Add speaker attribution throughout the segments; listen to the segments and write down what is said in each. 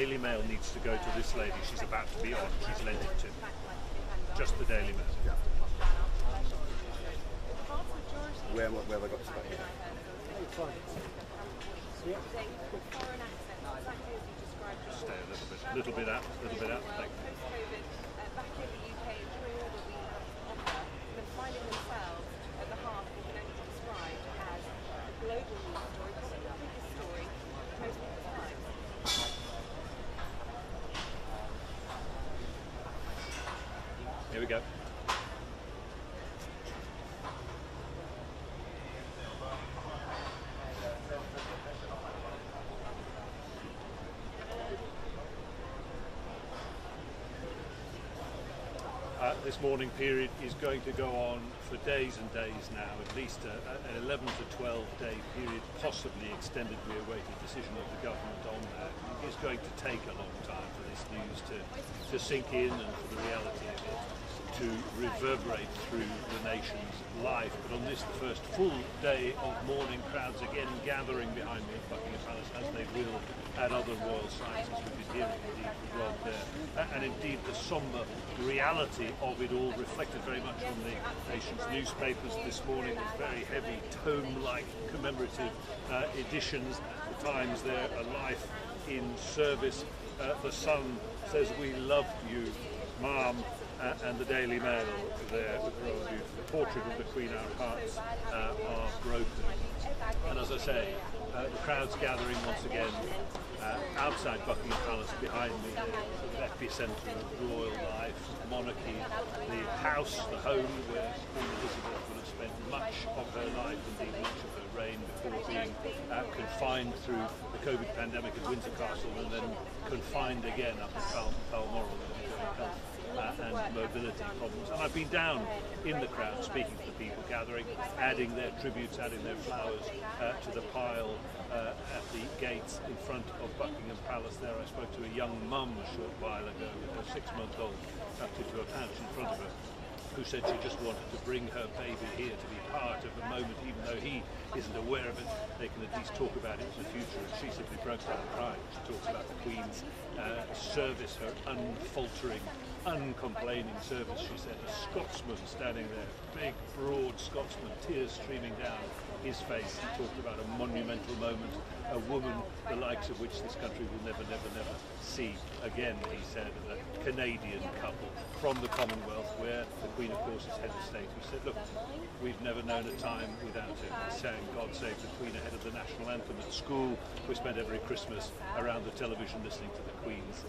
Speaker 1: Daily Mail needs to go to this lady. She's about to be on. She's lent it to me. Just the Daily Mail.
Speaker 2: Yeah. Where have I got to stay?
Speaker 1: Stay a little bit out. Thank you.
Speaker 3: Back in the UK, enjoying all that we have to offer, and finding themselves at the heart of what can only be described as a global news story, probably the biggest story of most people's lives.
Speaker 1: Here we go. This mourning period is going to go on for days and days now, at least an 11 to 12 day period, possibly extended. We await a decision of the government on that. It's going to take a long time for this news to sink in and for the reality of it to reverberate through the nation's life. But on this, the first full day of mourning, crowds again gathering behind me at Buckingham Palace, as they will at other royal sites, as we've been hearing indeed from Rob there. And indeed the sombre reality of it all reflected very much on the nation's newspapers this morning, with very heavy tome-like commemorative editions. The Times there, a life in service. The Sun says, "We loved you, Ma'am," and the Daily Mail there with the portrait of the Queen, "Our hearts are broken." And as I say, the crowds gathering once again outside Buckingham Palace behind me, the epicentre of royal life, monarchy, the house, the home where Queen Elizabeth would have spent much of her life, indeed much of her reign, before being confined through the COVID pandemic at Windsor Castle and then confined again up at Balmoral with health and mobility problems. And I've been down in the crowd speaking to the people gathering, adding their tributes, adding their flowers to the pile at the gates in front of Buckingham Palace there. I spoke to a young mum a short while ago with her 6-month-old tucked into a pouch in front of her, who said she just wanted to bring her baby here to be part of the moment, even though he isn't aware of it. They can at least talk about it in the future. And she simply broke down crying. She talks about the Queen's service, her unfaltering, uncomplaining service. She said a Scotsman standing there, big, broad Scotsman, tears streaming down his face. He talked about a monumental moment, a woman the likes of which this country will never, never, never see again, he said. And a Canadian couple from the Commonwealth, where the Queen, of course, is head of state, who said, "Look, we've never known a time without her." He sang "God Save the Queen" ahead of the national anthem at school. We spent every Christmas around the television listening to the Queen's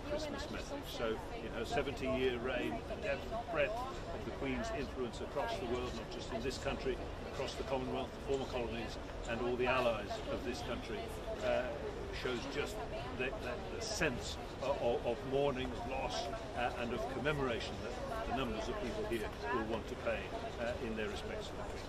Speaker 1: Christmas message. So in her 70-year reign, the depth and breadth of the Queen's influence across the world, not just in this country, across the Commonwealth, the former colonies, and all the allies of this country, shows just the sense of mourning, of loss, and of commemoration that the numbers of people here will want to pay in their respects to the Queen.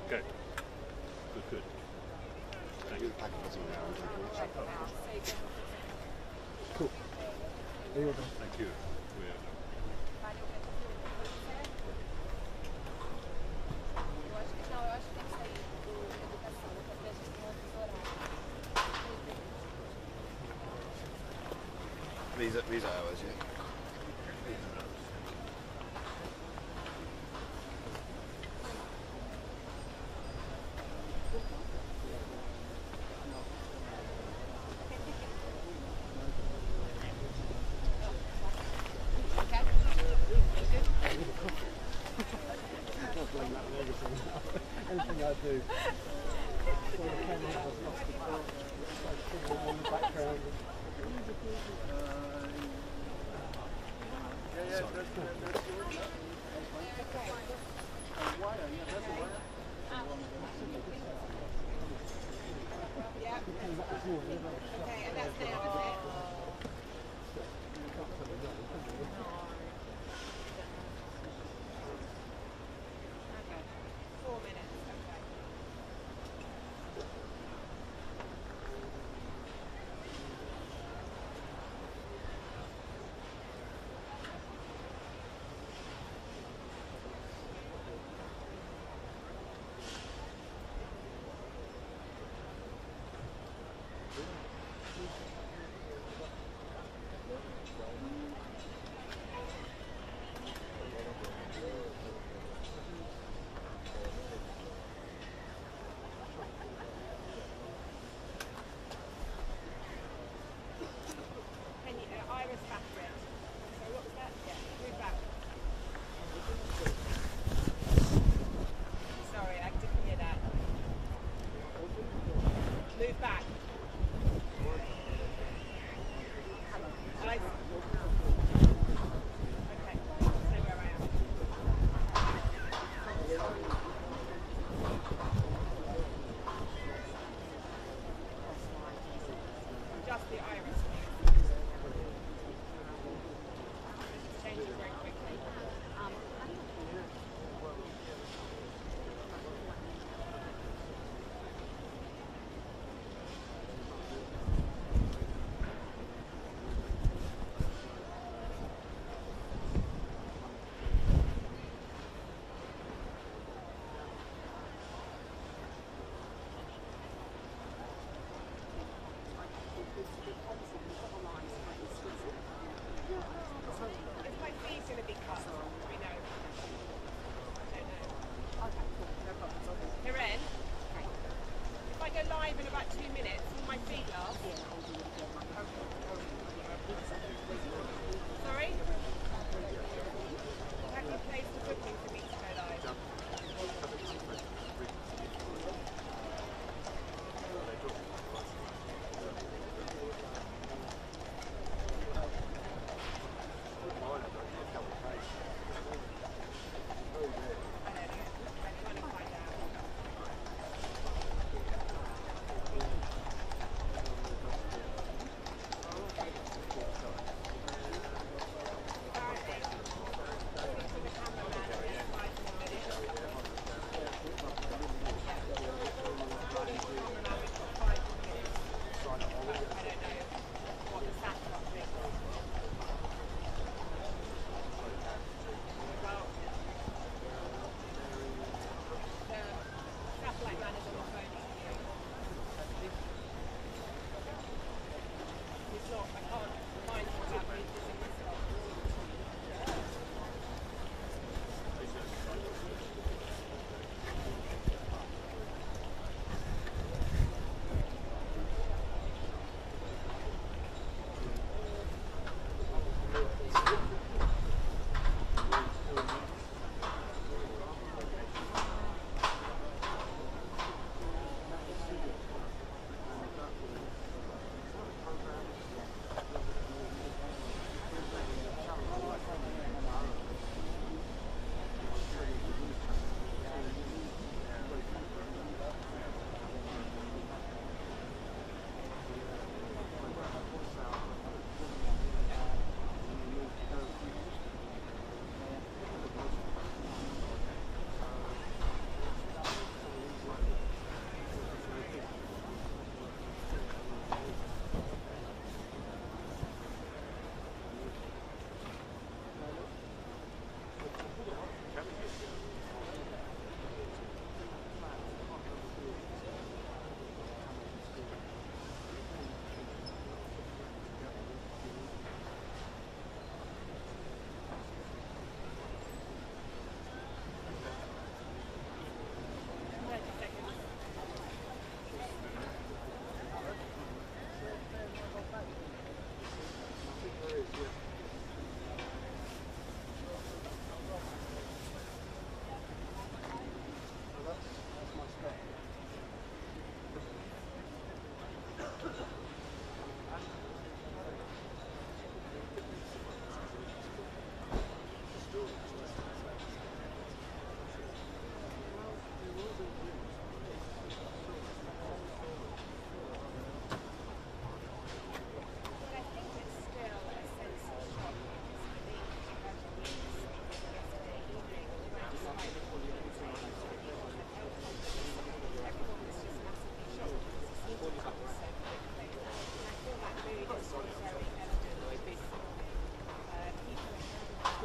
Speaker 1: Okay. Good. Thank you.
Speaker 4: Cool. Are you all done?
Speaker 1: Thank you. We are done.
Speaker 2: These are ours, yeah?
Speaker 4: Anything I do, sort of camera has lost the plot, like in the background.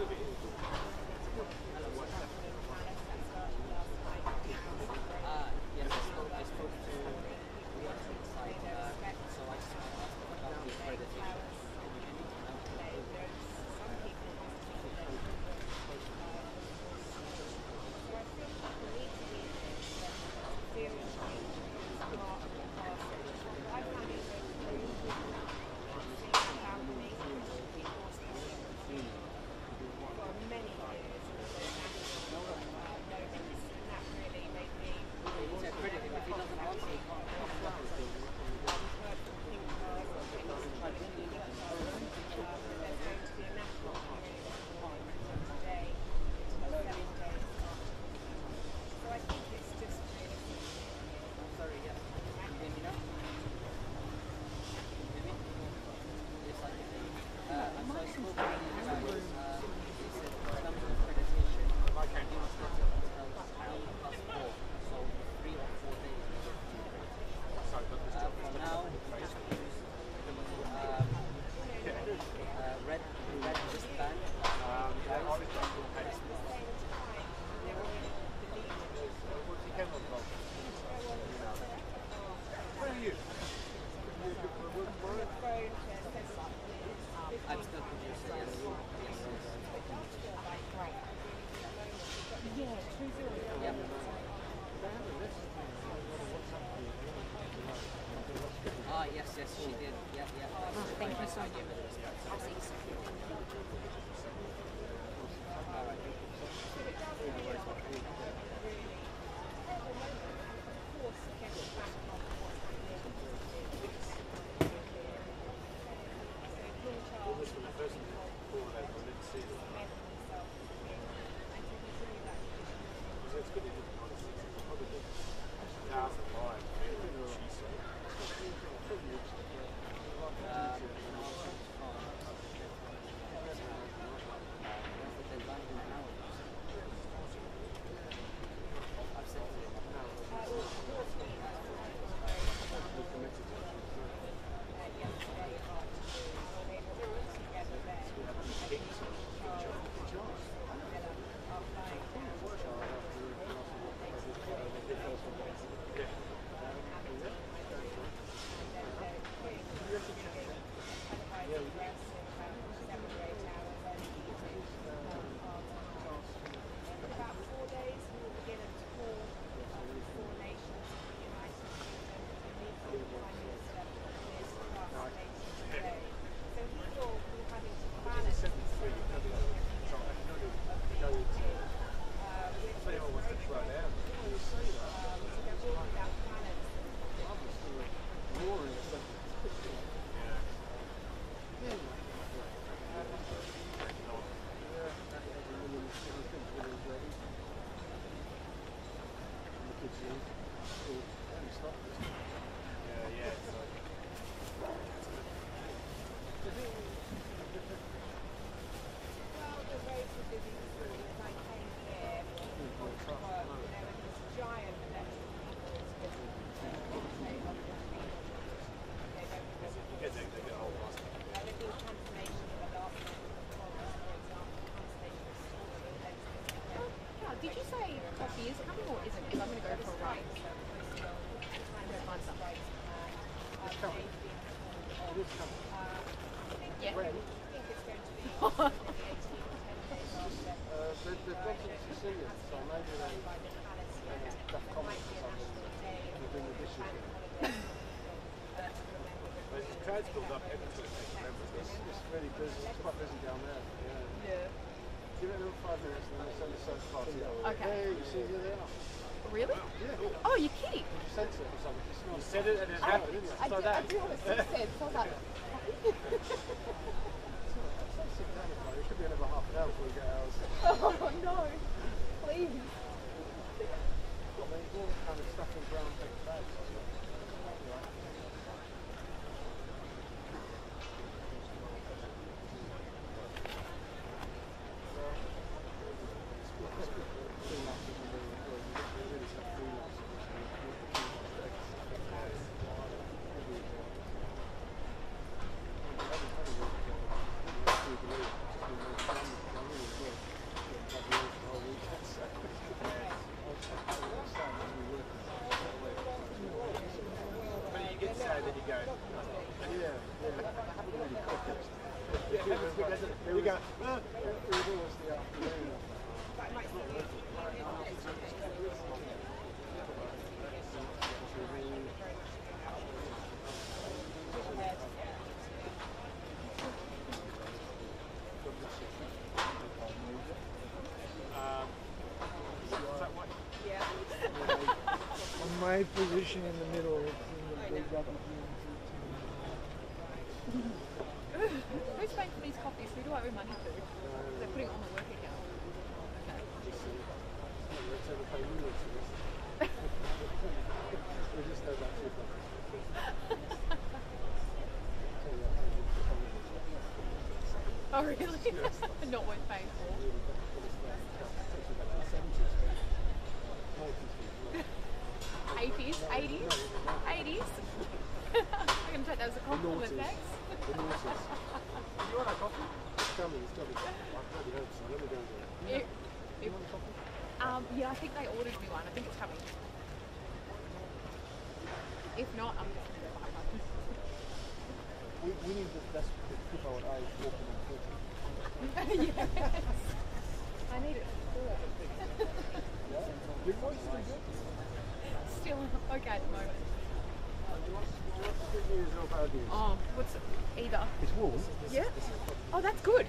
Speaker 5: Yes, I spoke to the on site, so I spoke about the accreditation. It's accredited. If he doesn't answer, he can't Sorry, yeah. Can you hear me now? Can you hear me? Yes, I can hear you. So I spoke to these guys. They said in terms of accreditation, I can't use it plus 4. So 3 or 4 days we get to for now, we just use the red wristband.
Speaker 4: Where are you?
Speaker 5: I'm still producer, yes. Yep. Yes, she did. Yeah.
Speaker 6: Thank you so much.
Speaker 5: All right.
Speaker 6: Did you say coffee is coming or isn't? Because I'm going to go for a ride. I'm going to find some.
Speaker 4: It's coming. It is coming.
Speaker 6: Yeah.
Speaker 4: When? They've got some Sicilian, so maybe they have comments or something. They're doing the dishes.
Speaker 2: There's this crowd's built up, everyone's going to take forever.
Speaker 4: It's really busy. It's quite busy down there. Yeah. Give it another 5 minutes and then we'll send the search party out.
Speaker 6: Okay.
Speaker 4: Hey, you see here they are.
Speaker 6: Really?
Speaker 4: Yeah.
Speaker 6: Oh, you're kidding?
Speaker 4: You sent it or something. It's not
Speaker 2: You said it and it happened, didn't you?
Speaker 6: I do have a sixth sense. I was like,
Speaker 4: It could be another half an hour before we get ours.
Speaker 6: oh no, please.
Speaker 4: I mean, all the kind of stuff in brown paper bags. my position in the middle in the big rubber
Speaker 6: Who's paying for these coffees? Who do I owe money to? They're putting it on the work account. Okay.
Speaker 4: We just know that too.
Speaker 6: Oh really? Not worth paying for. 80s, 80s, 80s. I'm going to take that as a compliment, thanks.
Speaker 4: The noughties. You want a coffee? It's coming, it's coming. I've already heard some. Let me go and get it. You want a coffee?
Speaker 6: Yeah, I think they ordered me one. I think it's coming. If not, I'm just going to go buy one.
Speaker 4: We need the best keep our eyes open and filter.
Speaker 6: Yes. I need it for
Speaker 4: Yeah? Your voice is still good?
Speaker 6: Still okay at the moment.
Speaker 4: What's good news or bad news?
Speaker 6: Oh, what's it? Either.
Speaker 4: It's warm.
Speaker 6: Yeah? Oh, that's good.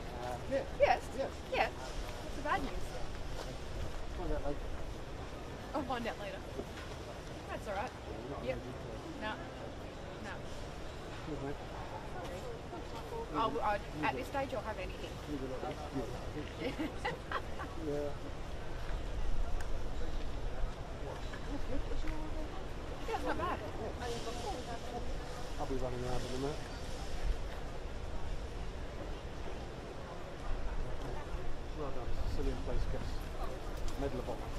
Speaker 4: Yeah.
Speaker 6: Yes.
Speaker 4: Yes.
Speaker 6: Yeah. What's the bad news?
Speaker 4: Find out later.
Speaker 6: I'll find out later. That's alright. Yep. No. No.
Speaker 4: Good, mate.
Speaker 6: At this stage, I'll have anything.
Speaker 4: Yeah.
Speaker 6: Yeah, it's not bad.
Speaker 4: I'll be running around in a minute. Well done. Sicilian place gets medal of honour.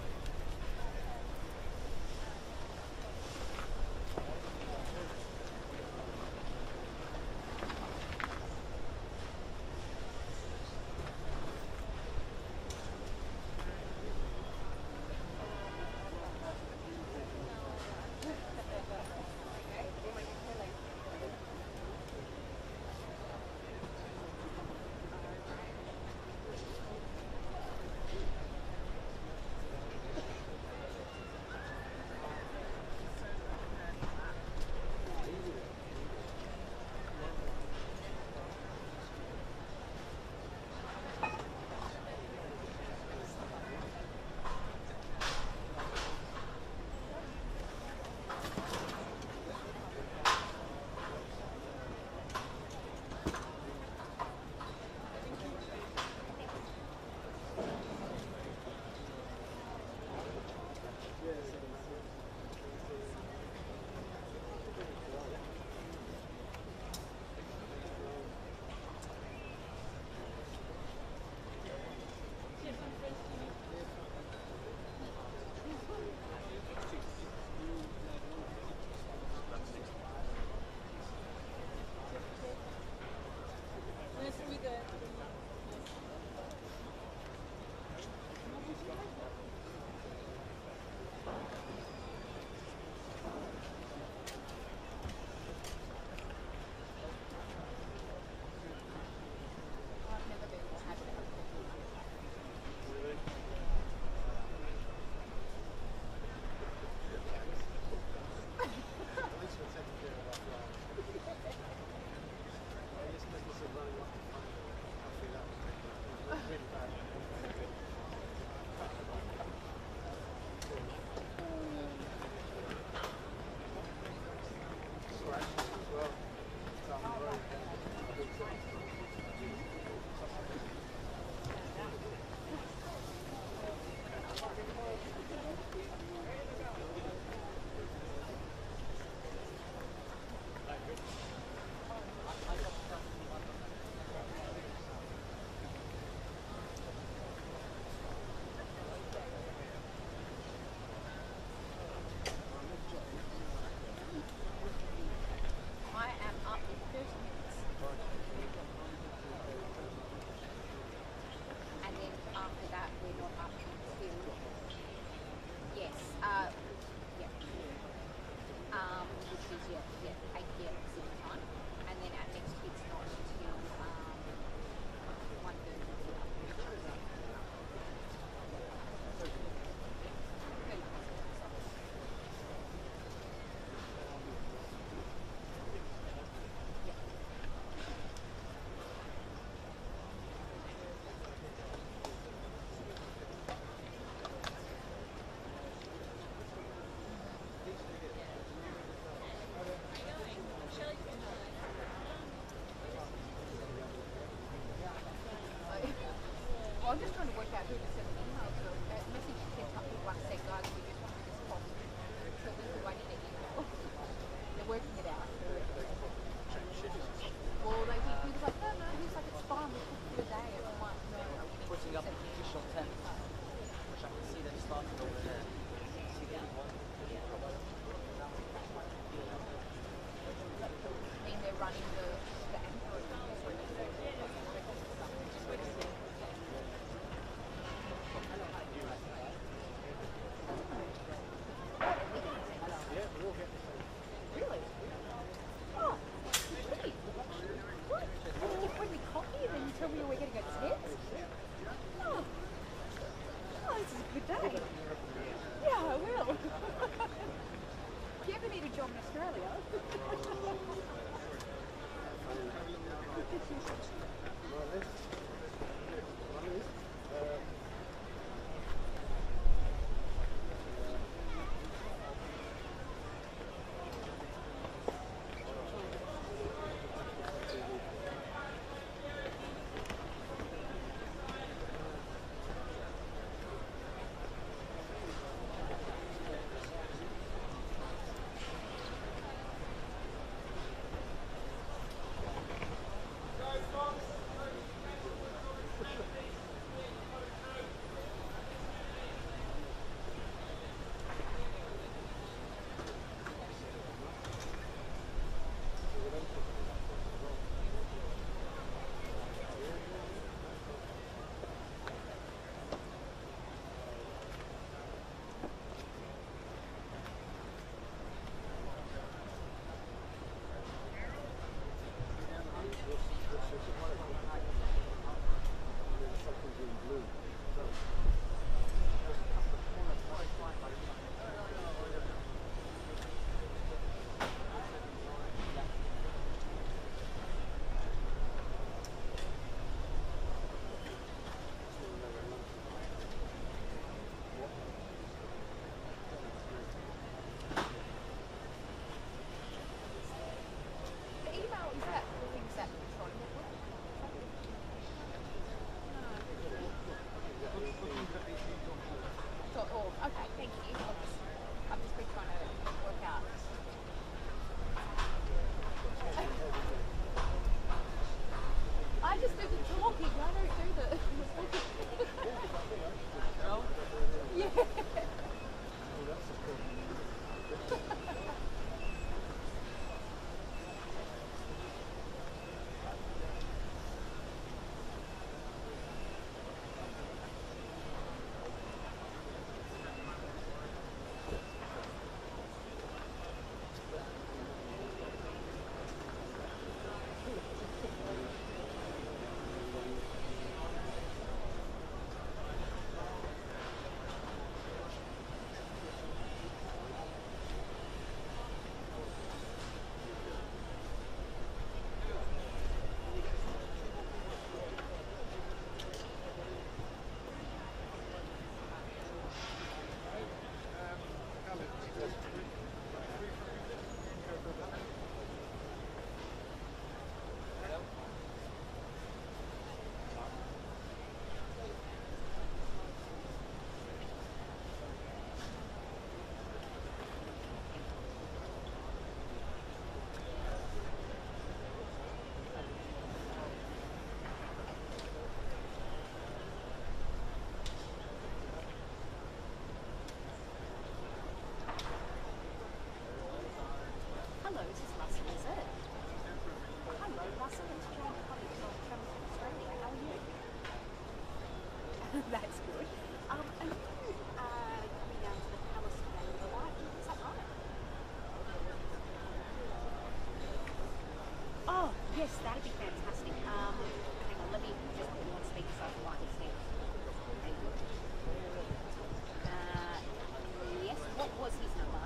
Speaker 6: who just sent an email to a message sent up to one saying, guys, we just wanted this cost so we could write in an email. They're working it out. Well, he was like, no, he was like, it's fine, we'll cook for a day. And I'm like, no, we need
Speaker 5: Putting up
Speaker 6: to
Speaker 5: official tent, which I can see them starting over there. See the one?
Speaker 6: I mean, they're running the anchor. Really? Oh, sweet. What? You bring me coffee and then you tell me we're getting a text? Oh. Oh, this is a good day. Yeah, I will. If you ever need a job in Australia. Okay, thank you. I've just been trying to work out. I just do the talking, I don't do the yeah. Hello, this is Russell, is it? Hello, Russell, it's John Collins from Australia. How are you? That's good. Are you coming down to the Palace today with the lighting? Is that right? Oh, yes, that'd be fantastic. Hang on, let me just put you on speaker so I can write this down. Yes, what was his number?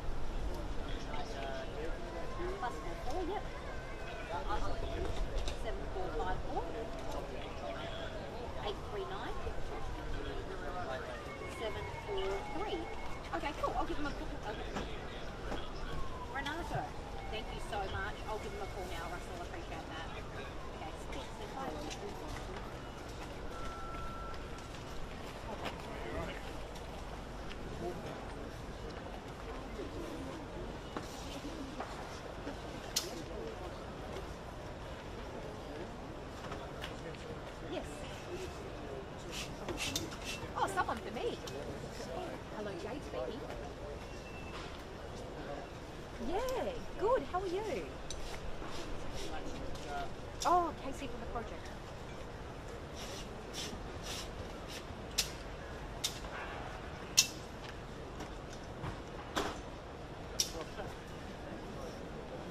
Speaker 6: +44, yep. 7454 839 Hey. Hello, Jade speaking. Yeah, good. How are you? Oh, Casey from the project.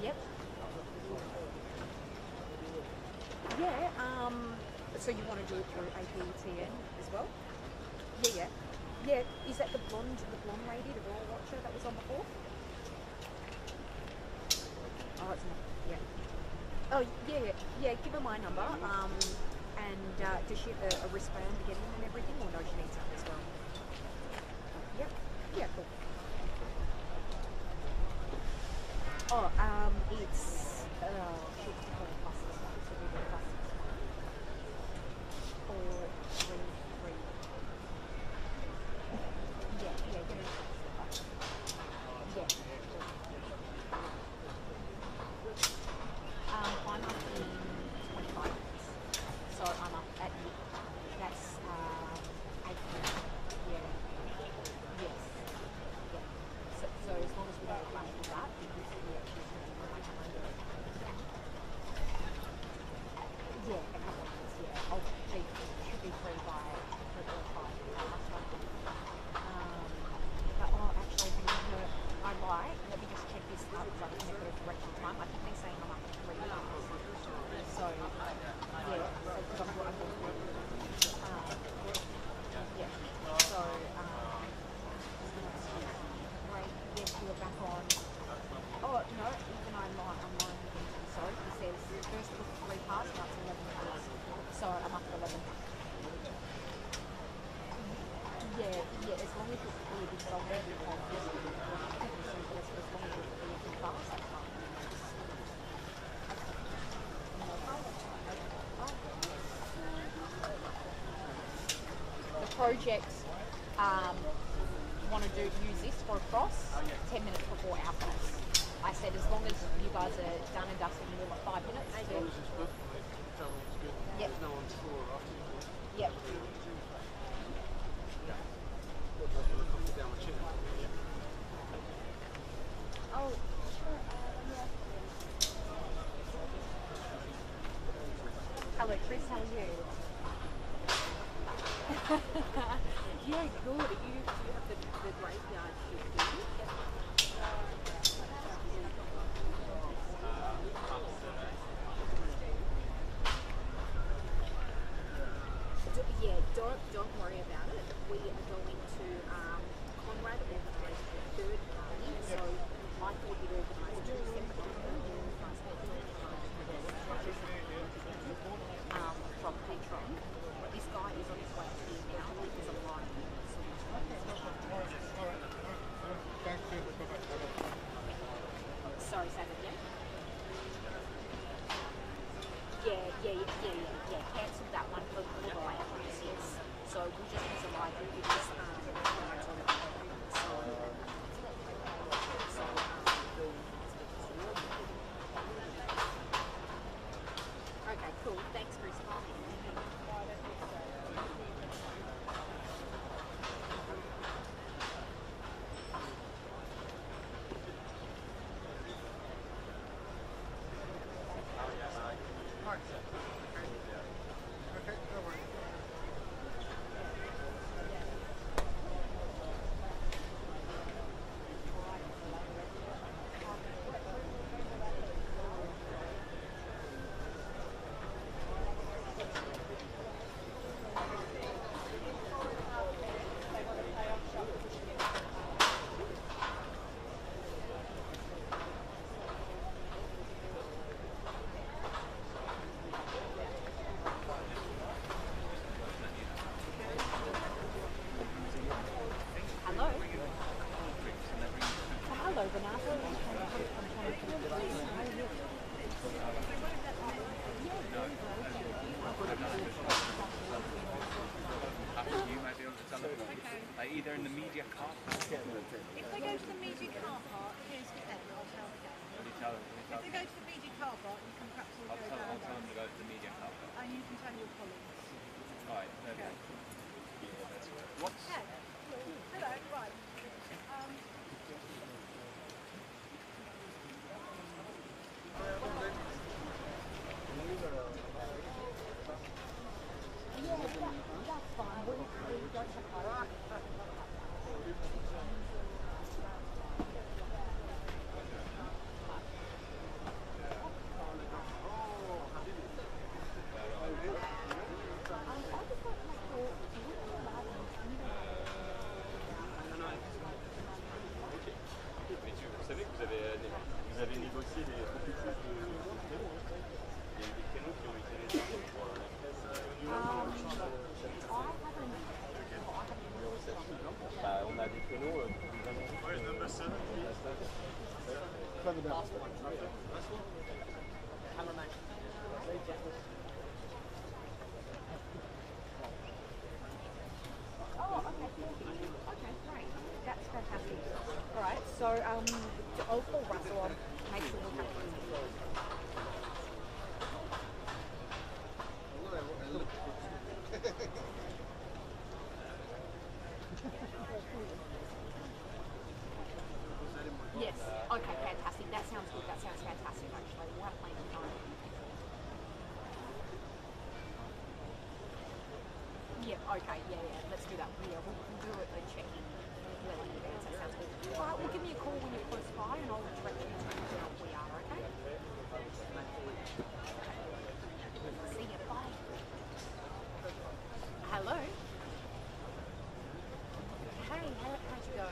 Speaker 6: Yep. Yeah, so you want to do it through APTN as well? Yeah. Yeah, is that the blonde lady, the royal watcher that was on before? Oh, it's not, yeah. Oh, yeah, give her my number, and does she have a wristband to get in and everything, or no, she needs that as well? Yep, yeah, cool. Oh, it's, she's calling buses, so we do buses. 433. Yeah, give me yeah. I'm up in 25 minutes. So I'm up at, that's 8 p.m. Yeah. Yes. Yeah. So as long as we don't rush with that, because we actually going to run my calendar. Yeah, a couple of minutes, yeah. I'll should be free by 5. But actually, I lied. Let me just check this out because I think I've got a correction time. I think they're saying I'm up to 3 hours. So, yeah, because I'm yeah. So, right, yes, you're back on. Oh, no, even I'm lying again. Sorry, he says first it was 3 parts, now it's 11 parts. So I'm up to 11. Yeah, as long as it's clear, because I'll never be home. As long as it's clear from fast, that's fine. The project want to use this for a cross 10 minutes before our cross. I said as long as you guys are done and dusted in 5 minutes.
Speaker 2: As long as it's booked, tell me it's good.
Speaker 6: Yep.
Speaker 2: There's no one before or after.
Speaker 6: Yep.
Speaker 2: Down my chin.
Speaker 6: Oh, sure. Hello, Chris. How are you? Yeah, good. You have the graveyard shift, do you? Yeah, don't worry about it. We are going to Conrad organised a third party, so I thought you'd organised 2 separate from Patron. But this guy is on his way here now because I'm lying. Sorry, say that again. Yeah. Cancel that one for the lounges, yes. So we'll just use a library because okay, cool. Thanks, Chris.
Speaker 7: Either in the media car park.
Speaker 8: If they go to the media car park, here's the thing, I'll tell them. If they go to the media car park, you can perhaps all go down.
Speaker 7: I'll tell them to go to the media car park.
Speaker 8: And you can tell your colleagues.
Speaker 7: Alright, okay.
Speaker 8: Okay.
Speaker 7: What's
Speaker 8: Okay.
Speaker 9: Vous avez négocié les beaucoup plus de créneaux. Il y a eu des créneaux qui ont été réservés pour la presse. Bah, on a des créneaux qui nous annoncent.
Speaker 6: Oh, okay. Okay, great. That's fantastic. All right, so I'll call Russell on, make sure we have Yes. Okay, fantastic. That sounds good. That sounds fantastic, actually. We'll have plenty of time. Yeah, okay. Yeah. Let's do that. Yeah, we'll do it and check in well in advance. That sounds good. All right, well, give me a call when you're close by and I'll direct you to where we are, okay? See you. Bye. Hello. Hey, how'd you go?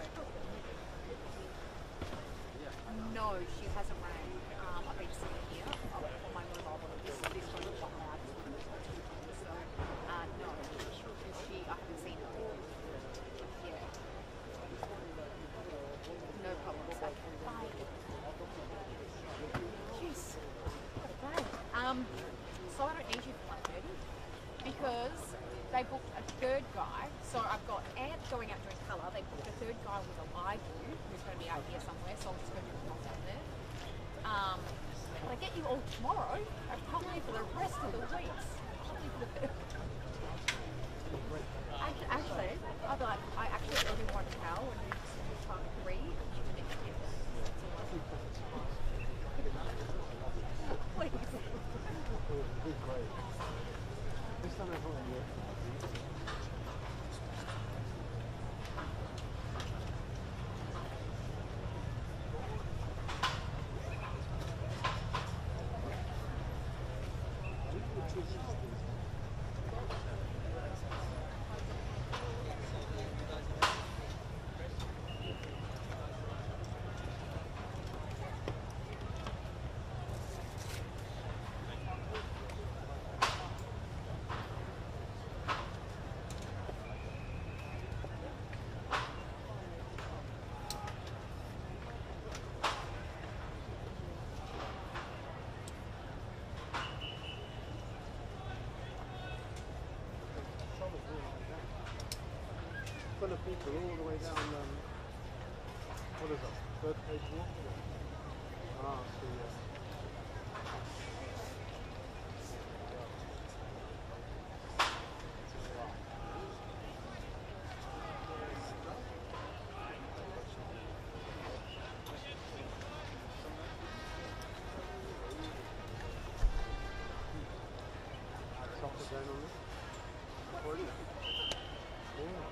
Speaker 6: No, she hasn't rang. I've been sitting here on my mobile, but this phone is quite loud. So, no, I haven't seen her. Yeah. No problem. Okay, bye. Jeez, what a day. So I don't need you for 1:30 because they booked a third guy. So I've got Ant going out doing colour. They booked a third guy with a live view who's going to be out here somewhere. So I'll just go do the down there. But I get you all tomorrow. Probably for the rest of the weeks. Probably for the Actually, I'll be like, I actually only want to tell when you talk 3 and you finish it. Please.
Speaker 4: This time I thought you full of people all the way down, what is that, third page walk? Ah, so yeah. Softer down on this? Yeah.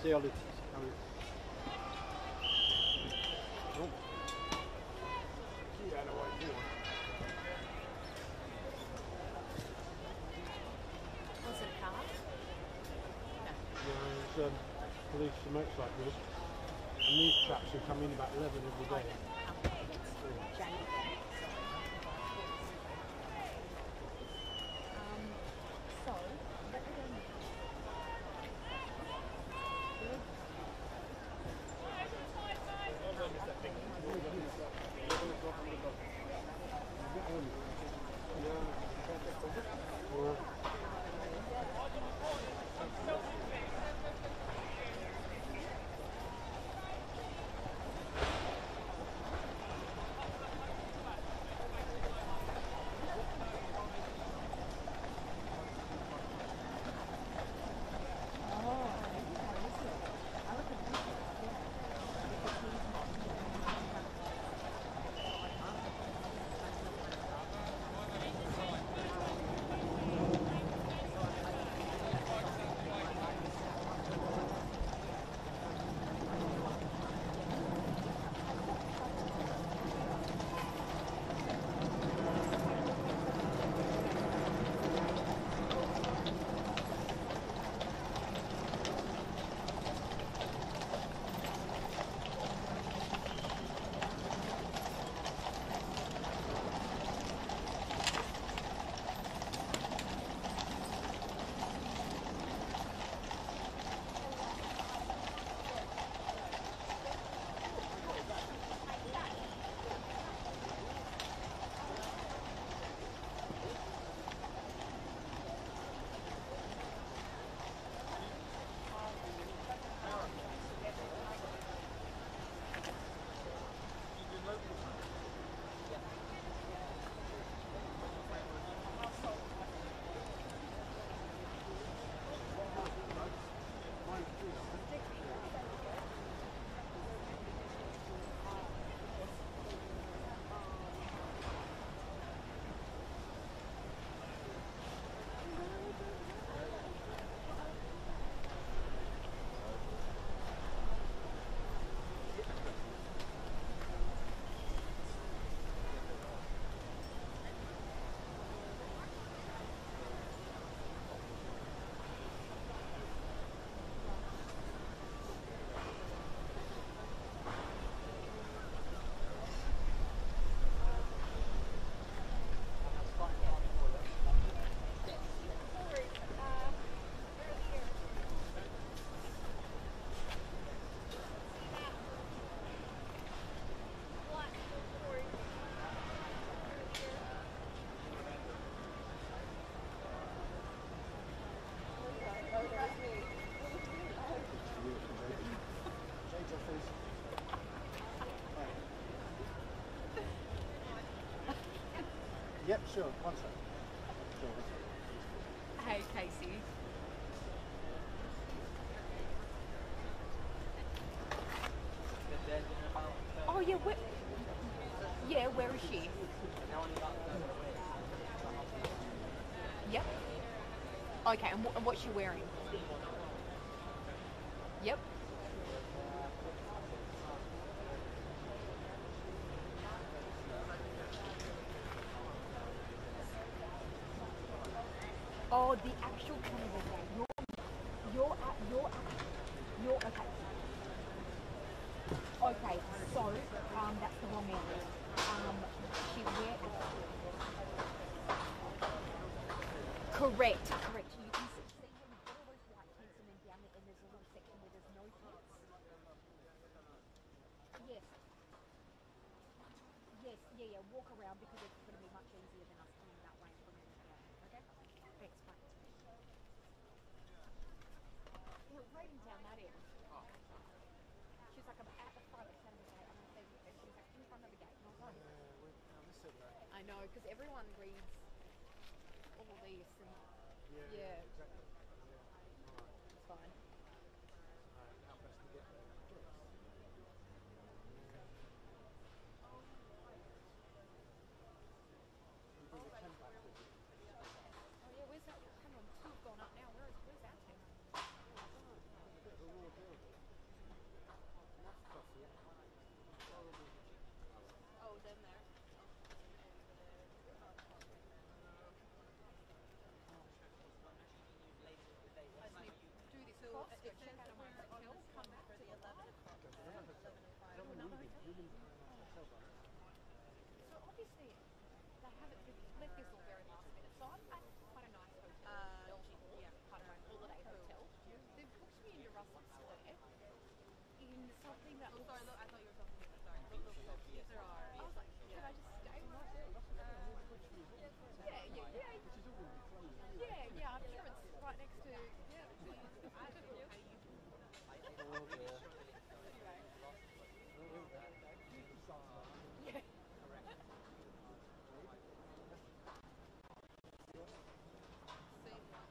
Speaker 4: See all the
Speaker 6: Was it a car?
Speaker 4: No, it's police and motorcycles, and these chaps who come in about 11 every day.
Speaker 6: So,
Speaker 4: sure. One second. Sure, one second.
Speaker 6: Hey, Casey. Oh yeah, where is she? Yep. Okay, and what's she wearing? Yep. Oh, the actual Canada Day. You're okay. Okay, so that's the wrong area. She wear. Correct. You can see how we've got all those white tents and then down there, and there's a little section where there's no tents. Yes. Yes. Yeah. Walk around because it's going to be much easier than us coming that way from here. Okay. Thanks. Bye. We're waiting down that end. She's like, I'm at the front of Saturday, and I said, she's like, in front of the gate. And I was like, I know, because everyone reads all these. And yeah.
Speaker 4: Exactly. Yeah. Alright.
Speaker 6: It's fine.
Speaker 4: How best to get there? We'll bring the tent back with you.
Speaker 6: Oh yeah, where's that? Hang on, two have gone up now. Where's that tent?
Speaker 4: A bit of a raw deal. That's fussy.
Speaker 3: Oh, them there.
Speaker 6: Do this
Speaker 3: So
Speaker 6: cost,
Speaker 3: it
Speaker 6: go
Speaker 3: says
Speaker 6: check out
Speaker 3: that
Speaker 6: my
Speaker 3: we're on
Speaker 6: hotel,
Speaker 3: the
Speaker 6: come
Speaker 3: spot
Speaker 6: back
Speaker 3: for
Speaker 6: to
Speaker 3: the 11 o'clock.
Speaker 6: So obviously, they haven't left this all very last minute. So I'm at quite a nice hotel,
Speaker 3: Yeah.
Speaker 6: quite a nice holiday hotel. They've booked me into Russell Square in something that
Speaker 3: Oh,
Speaker 6: looks...
Speaker 3: sorry, look, I thought you were talking to me. Sorry. Look, yes, there are.
Speaker 6: I was like, can I just stay right there? Yeah, I'm sure it's right next to... Yeah.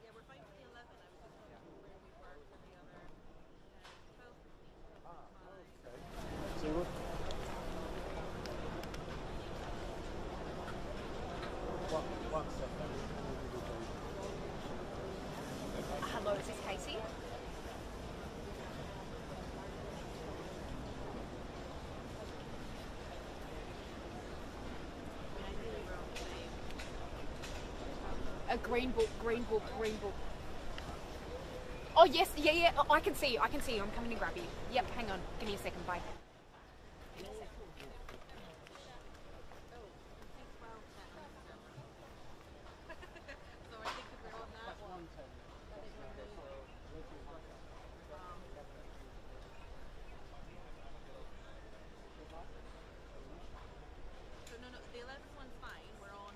Speaker 3: Yeah, we're fine for the 11. I was just wondering where we were for the other 12, 15,
Speaker 4: So what? One second.
Speaker 6: Hello, is this Casey? A green book. Oh yes, yeah. Oh, I can see you. I'm coming to grab you. Yep, hang on. Give me a second. Bye.
Speaker 3: So I think we're on that one. So no, the 11th one's fine. We're on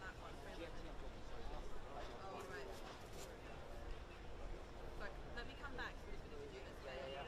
Speaker 3: that one. Oh right. So let me come back because we need to do this. Yeah.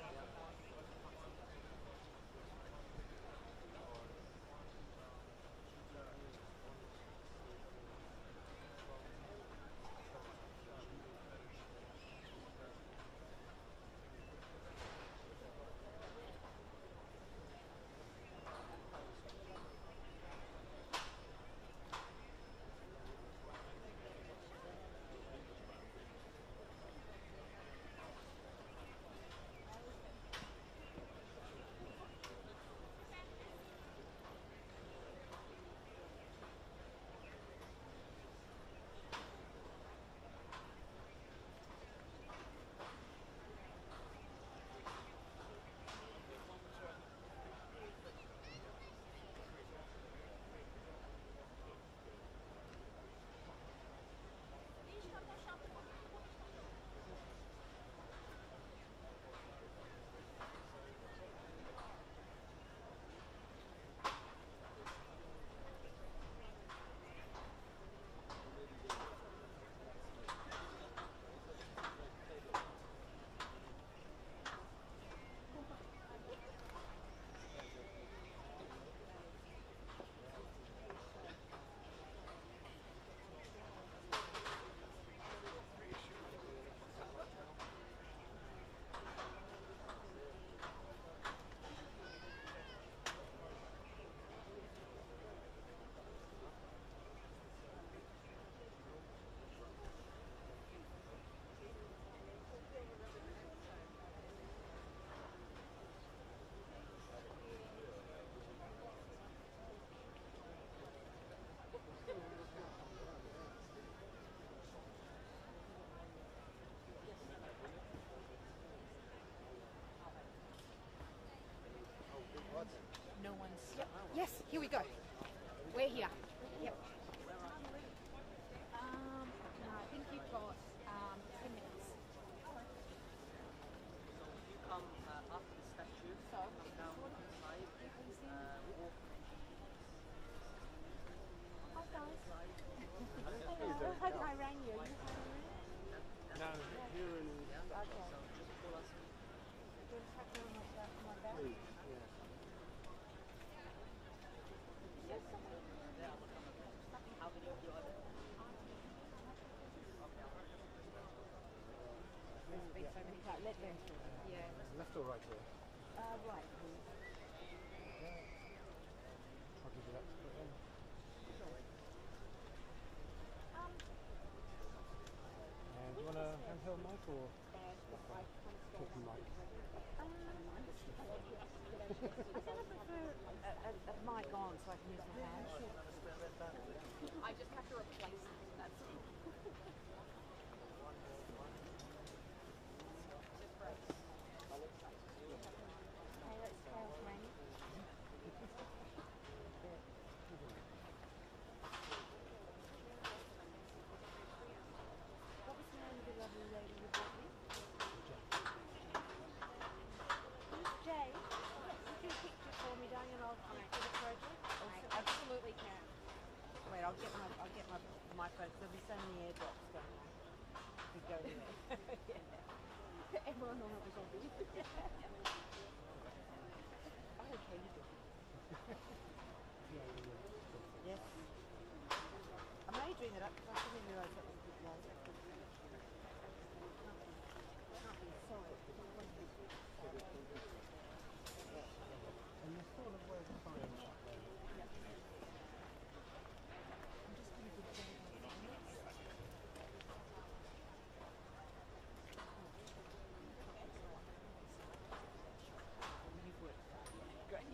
Speaker 6: Yeah.
Speaker 4: Left or right here?
Speaker 6: Right, please.
Speaker 4: I'll give you that to put in. And do you want a handheld mic or talking mic?
Speaker 6: A mic on so I can use my hands. I just have to replace it, that's all. Okay, let's try Frank. What was the name of the lovely lady you brought me? Jay, do a picture for me, darling, and I'll connect to the project. I absolutely can. Wait, I'll get my phone. There'll be so many airdrops going on. We go there. Everyone will have a copy. Oh, okay, you do. Yes. I'm only doing it up because I didn't realise that was a bit long. Can't be sorry.
Speaker 4: And you're sort of where the sign is up there.
Speaker 6: I'm just going to do it. You've worked out. Great.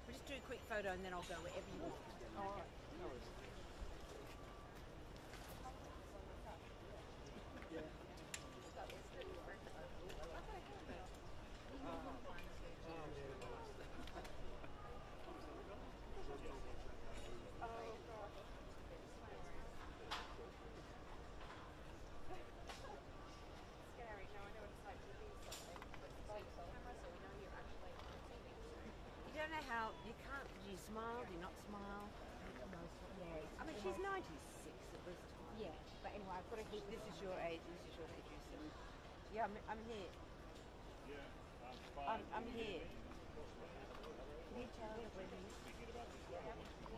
Speaker 6: We'll just do a quick photo and then I'll go wherever you want.
Speaker 4: All right. No worries.
Speaker 3: Scary. Now I know what it's like to be something. But it's like camera, so we know you're actually receiving.
Speaker 6: You don't know how, you can't, do you smile, do you not smile? Yeah. I mean, she's 96 at this time. Yeah, but anyway, I've got to keep, this is your age, so. Yeah, I'm here.
Speaker 1: Yeah, I'm fine.
Speaker 6: I'm here. Can you tell that we're here?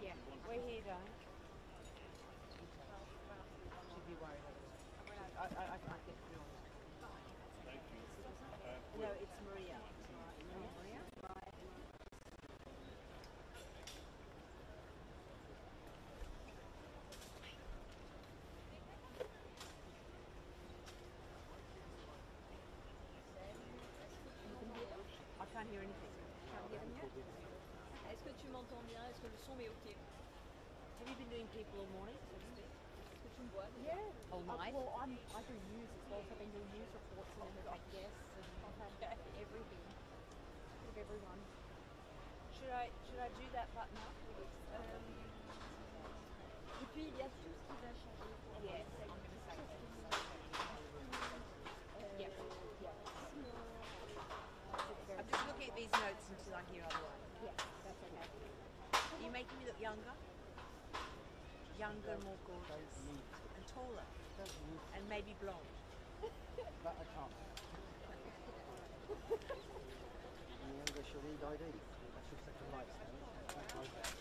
Speaker 6: Yeah, we're here, darling. Should be worried. I can't get through.
Speaker 1: Thank you.
Speaker 6: No, it's Maria. Maria? I can't hear anything.
Speaker 8: Est-ce que tu m'entends bien? Est-ce que le son est ok?
Speaker 6: Have you been doing people all morning?
Speaker 8: Est-ce que tu me vois?
Speaker 6: Yeah. All night?
Speaker 8: Well, I do news as well, so I've been doing news reports and then I've had guests and I've had everything of everyone.
Speaker 6: Should I do that button up?
Speaker 8: Et puis il y a tout ce qui va changer.
Speaker 6: Yes, I'm going to say
Speaker 8: Yeah.
Speaker 6: I'm just looking at these notes until I hear otherwise.
Speaker 8: Yeah, that's okay.
Speaker 6: Are you making me look younger? Younger, more gorgeous. And taller. And maybe blonde.
Speaker 4: That I can't. In English, you'll need ID. That's your second life, that's my bad.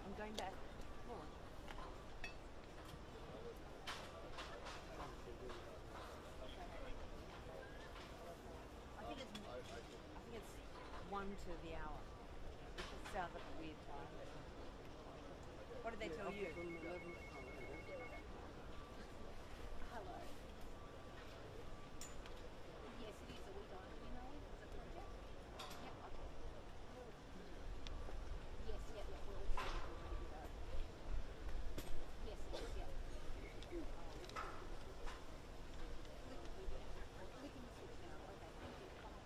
Speaker 6: I'm going back. Come on.
Speaker 8: sounds like a weird time. What did they tell you?
Speaker 4: From 11.
Speaker 6: Hello. Yes, it is a wee diner, you know, it's a project. Yep, okay. Yes, yeah, yeah, we're all ready to go. Yes, yes, yeah. We can switch now. Okay, thank you. Bye.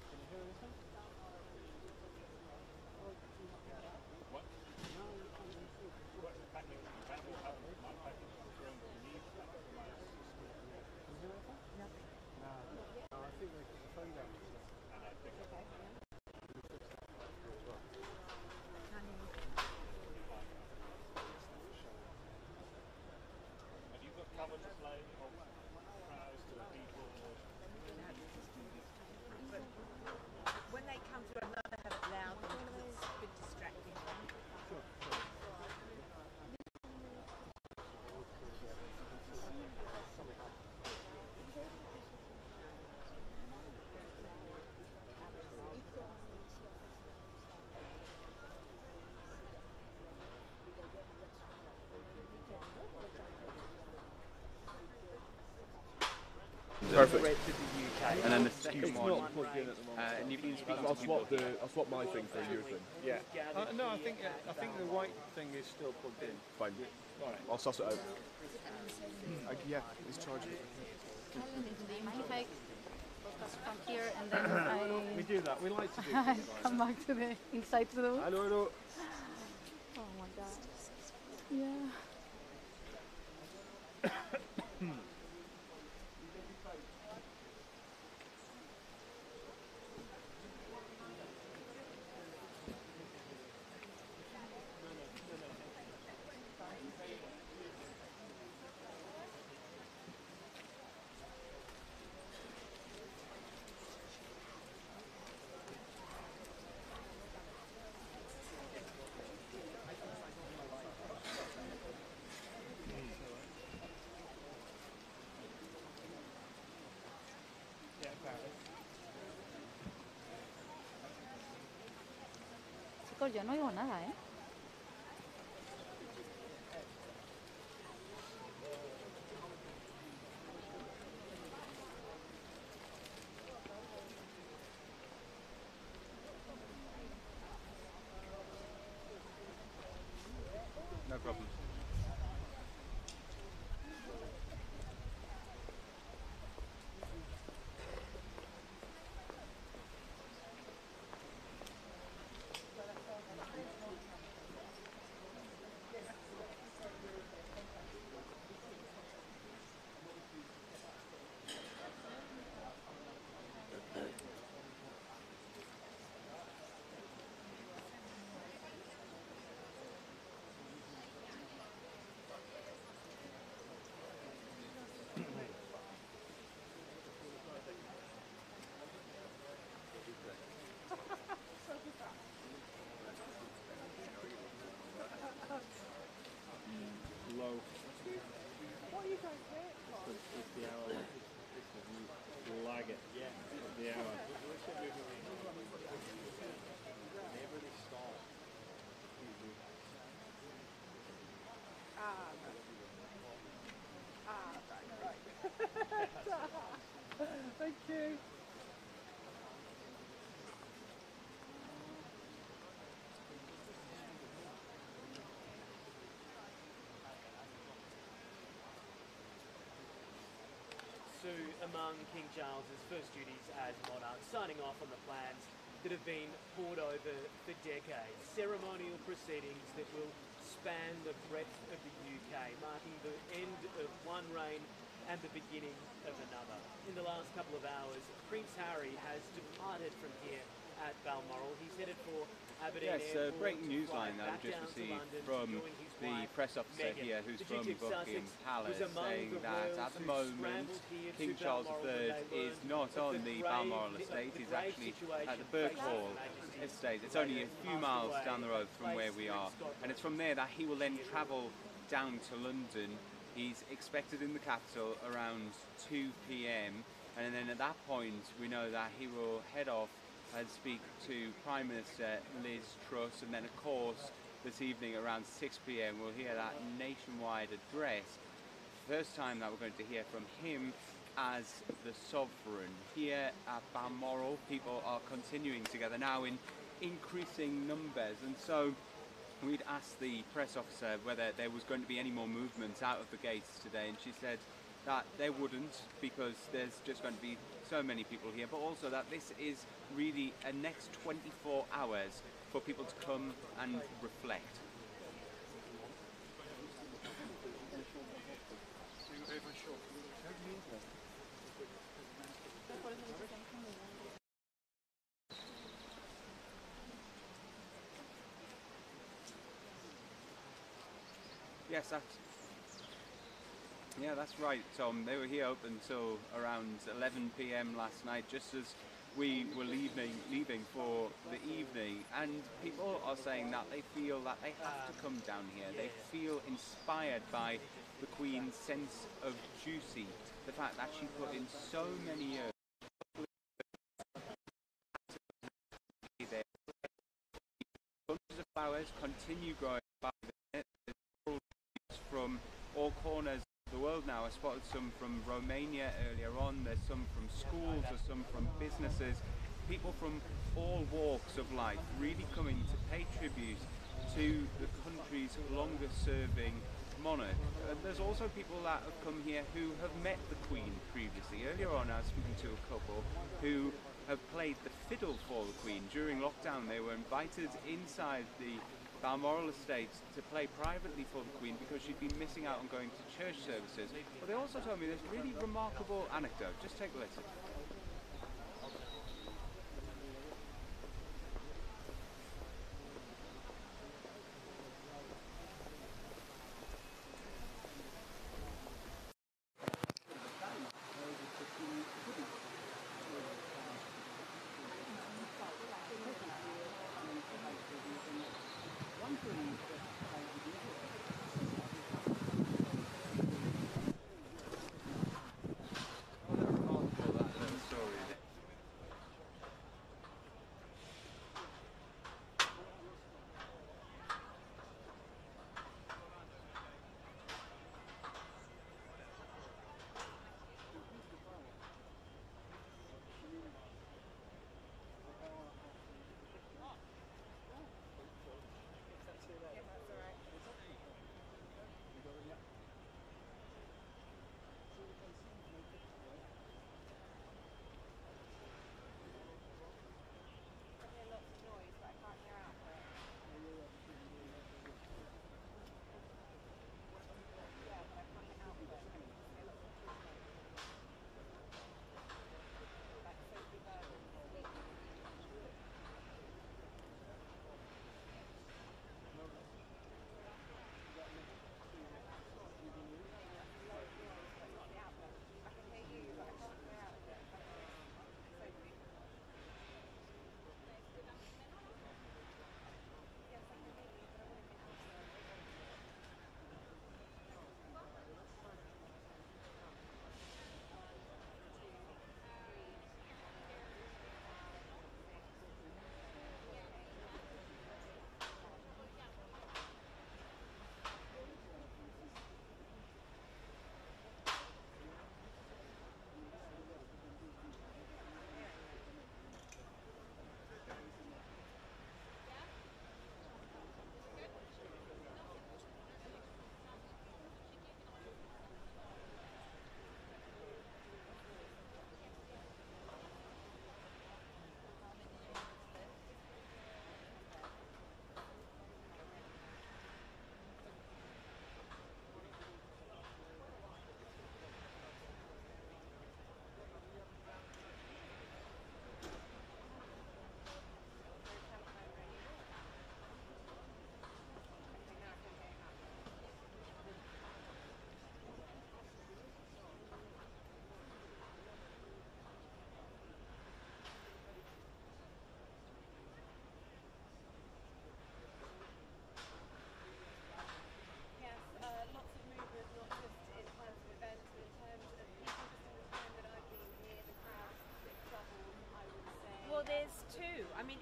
Speaker 4: Can you hear anything?
Speaker 1: What?
Speaker 4: No, you can't hear anything.
Speaker 1: What? Packing. My packing was wrong. You need that for my sister.
Speaker 4: Can you hear anything?
Speaker 8: Nothing.
Speaker 4: No. No, I think they put the phone down.
Speaker 1: And I think
Speaker 8: Okay.
Speaker 1: have you got cover to play of crowds to the people? Or
Speaker 8: When they come to another, have it loud because it's a bit distracting.
Speaker 10: Perfect.
Speaker 5: Red to the UK.
Speaker 10: And then the second
Speaker 9: It's
Speaker 10: one,
Speaker 9: not plugged in at the moment.
Speaker 10: and you've been speaking
Speaker 9: I'll
Speaker 10: to people.
Speaker 9: swap my thing for your thing.
Speaker 1: yeah. No, I think the white thing is still plugged in.
Speaker 9: Fine.
Speaker 1: Right.
Speaker 9: I'll suss it out. Yeah, it's charging.
Speaker 6: Can you take focus from here and then
Speaker 1: We do that. We like to do
Speaker 6: I
Speaker 1: things like
Speaker 6: come
Speaker 1: that.
Speaker 6: back to the inside to the room?
Speaker 9: Hello.
Speaker 6: Oh my god. Yeah. Chicos, yo no oigo nada, ¿eh?
Speaker 10: No problem.
Speaker 1: Low.
Speaker 8: What are you guys there for?
Speaker 1: It's the hour. It's the lag it. Yeah. It's the hour.
Speaker 8: Right. Thank you.
Speaker 5: So, among King Charles's first duties as monarch, signing off on the plans that have been poured over for decades. Ceremonial proceedings that will span the breadth of the UK, marking the end of one reign and the beginning of another. In the last couple of hours, Prince Harry has departed from here at Balmoral. He's headed for Aberdeen
Speaker 10: Yes,
Speaker 5: Airport
Speaker 10: breaking news
Speaker 5: to fly
Speaker 10: line that
Speaker 5: back
Speaker 10: I've just
Speaker 5: down to
Speaker 10: received
Speaker 5: London to
Speaker 10: from
Speaker 5: join his
Speaker 10: the
Speaker 5: wife,
Speaker 10: press officer
Speaker 5: Meghan.
Speaker 10: here who's
Speaker 5: The
Speaker 10: from
Speaker 5: Duke of
Speaker 10: Buckingham
Speaker 5: Sussex
Speaker 10: Palace,
Speaker 5: was among
Speaker 10: saying
Speaker 5: the
Speaker 10: that
Speaker 5: royals
Speaker 10: at the
Speaker 5: who
Speaker 10: moment
Speaker 5: scrambled here to
Speaker 10: King Charles
Speaker 5: Balmoral when
Speaker 10: III
Speaker 5: they
Speaker 10: is
Speaker 5: learned
Speaker 10: not
Speaker 5: of
Speaker 10: on
Speaker 5: the
Speaker 10: the
Speaker 5: grave-
Speaker 10: Balmoral
Speaker 5: of
Speaker 10: estate,
Speaker 5: the
Speaker 10: he's
Speaker 5: grave
Speaker 10: actually at
Speaker 5: situation
Speaker 10: the Birk
Speaker 5: facing
Speaker 10: Hall
Speaker 5: His Majesty
Speaker 10: estate. It's
Speaker 5: when
Speaker 10: only
Speaker 5: he
Speaker 10: a few
Speaker 5: passed
Speaker 10: miles
Speaker 5: away
Speaker 10: down the road
Speaker 5: at
Speaker 10: from where we
Speaker 5: place
Speaker 10: are,
Speaker 5: in Scotland.
Speaker 10: and it's from there that he will then travel down to London He's expected in the capital around 2 p.m. and then at that point we know that he will head off and speak to Prime Minister Liz Truss, and then of course this evening around 6 p.m. we'll hear that nationwide address. First time that we're going to hear from him as the sovereign. Here at Balmoral, people are continuing together now in increasing numbers, and so we'd asked the press officer whether there was going to be any more movements out of the gates today, and she said that there wouldn't, because there's just going to be so many people here, but also that this is really a next 24 hours for people to come and reflect. Yes, that's right, Tom. They were here up until around 11 p.m. last night, just as we were leaving for the evening, and people are saying that they feel that they have to come down here. They feel inspired by the Queen's sense of duty, the fact that she put in so many years. Bunches of flowers continue growing by the minute. From all corners of the world now. I spotted some from Romania earlier on. There's some from schools, there's some from businesses. People from all walks of life really coming to pay tribute to the country's longest serving monarch. There's also people that have come here who have met the Queen previously. Earlier on I was speaking to a couple who have played the fiddle for the Queen. During lockdown they were invited inside the Balmoral estate to play privately for the Queen because she'd been missing out on going to church services. But they also told me this really remarkable anecdote. Just take a listen.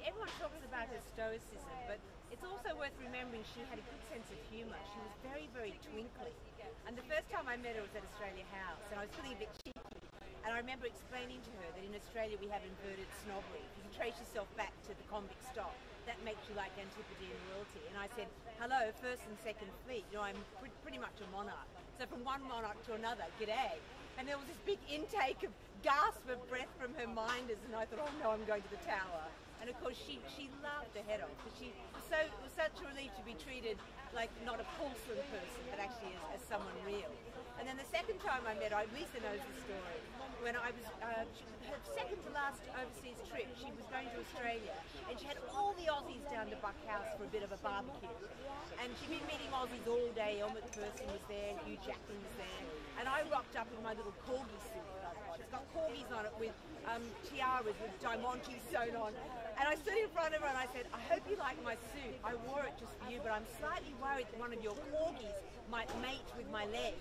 Speaker 3: everyone talks about her stoicism, but it's also worth remembering she had a good sense of humour. She was very, very twinkly. And the first time I met her was at Australia House, and I was feeling a bit cheeky. And I remember explaining to her that in Australia we have inverted snobbery. If you can trace yourself back to the convict stock, that makes you like Antipodean royalty. And I said, hello, First and Second Fleet. You know, I'm pretty much a monarch. So from one monarch to another, g'day. And there was this big intake of gasp of breath from her minders, and I thought, oh no, I'm going to the tower. And of course she laughed her head off, but it was such a relief to be treated like not a porcelain person, but actually as someone real. And then the second time I met her, Lisa knows the story, when I was, her second to last overseas trip, she was going to Australia, and she had all the Aussies down to Buck House for a bit of a barbecue. And she'd been meeting Aussies all day. Elle Macpherson was there, Hugh Jackman was there, and I rocked up in my little corgi suit that I've got. It's got corgis on it with tiaras with Diamante sewn on. And I stood in front of her and I said, I hope you like my suit. I wore it just for you, but I'm slightly worried that one of your corgis might mate with my leg.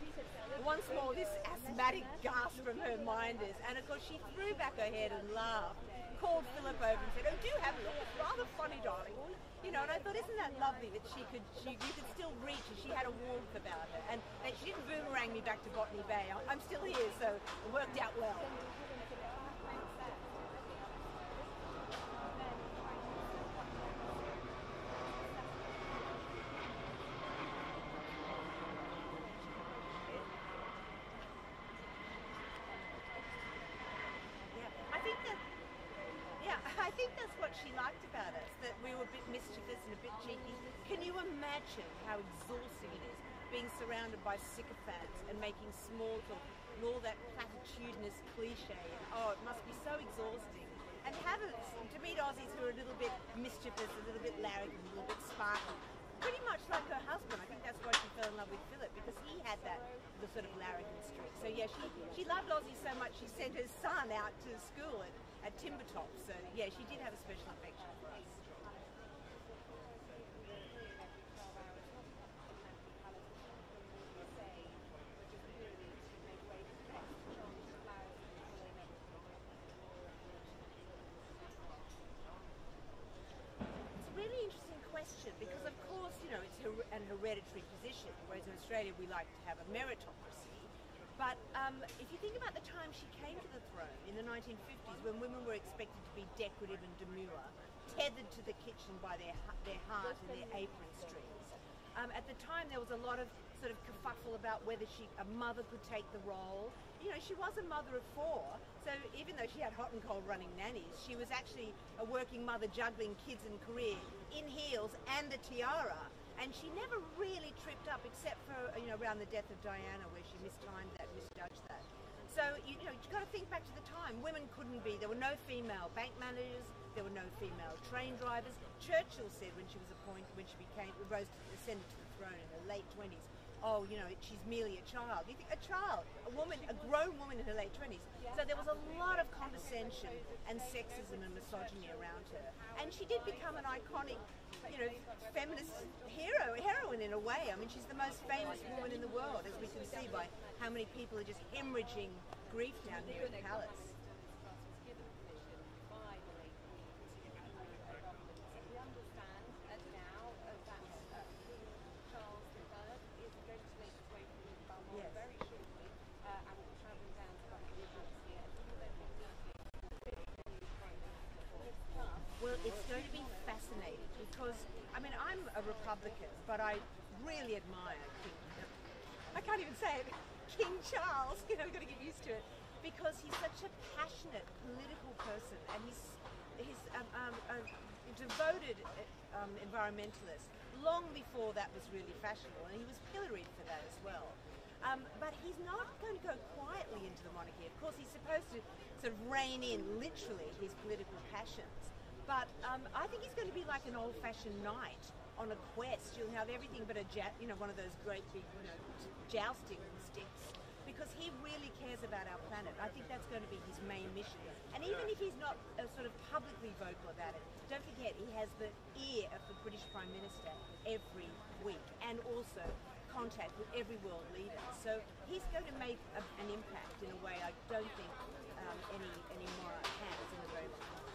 Speaker 3: Once more, this asthmatic gasp from her minders. And of course, she threw back her head and laughed, called Philip over and said, oh, do have a look. It's rather funny, darling. You know, and I thought, isn't that lovely that you could still reach, and she had a warmth about her. And that she didn't boomerang me back to Botany Bay. I'm still here, so it worked out well. I think that's what she liked about us, that we were a bit mischievous and a bit cheeky. Can you imagine how exhausting it is being surrounded by sycophants and making small talk and all that platitudinous cliche? And, oh, it must be so exhausting. And to meet Aussies who are a little bit mischievous, a little bit larrikin, a little bit sparky. Pretty much like her husband. I think that's why she fell in love with Philip, because he had the sort of larrikin streak. So yeah, she loved Aussie so much she sent her son out to school at Timbertop. So yeah, she did have a special affection for us. Question, because of course, you know, it's an hereditary position, whereas in Australia we like to have a meritocracy. But if you think about the time she came to the throne in the 1950s, when women were expected to be decorative and demure, tethered to the kitchen by their heart and their apron strings. At the time there was a lot of sort of kerfuffle about whether a mother could take the role. You know, she was a mother of 4, so even though she had hot and cold running nannies, she was actually a working mother juggling kids and career in heels and a tiara. And she never really tripped up, except for, you know, around the death of Diana, where she mistimed that, misjudged that. So, you know, you've got to think back to the time. Women couldn't be, there were no female bank managers, there were no female train drivers. Churchill said when she was appointed, when she ascended to the throne in her late 20s, oh, you know, she's merely a child. You think a child, a grown woman in her late 20s. So there was a lot of condescension and sexism and misogyny around her. And she did become an iconic, you know, feminist heroine in a way. I mean, she's the most famous woman in the world, as we can see by how many people are just hemorrhaging grief down here at the palace. Well, it's going to be fascinating because, I mean, I'm a Republican, but I really admire I can't even say it, King Charles, you know, we've got to get used to it, because he's such a passionate political person, and he's a devoted environmentalist long before that was really fashionable, and he was pilloried for that as well. But he's not going to go quietly into the monarchy. Of course, he's supposed to sort of rein in, literally, his political passions. But I think he's going to be like an old-fashioned knight on a quest. You'll have everything but one of those great big, you know, jousting sticks, because he really cares about our planet. I think that's going to be his main mission. And even if he's not sort of publicly vocal about it, don't forget he has the ear of the British Prime Minister every week, and also contact with every world leader. So he's going to make an impact in a way I don't think any monarch has in a very long time.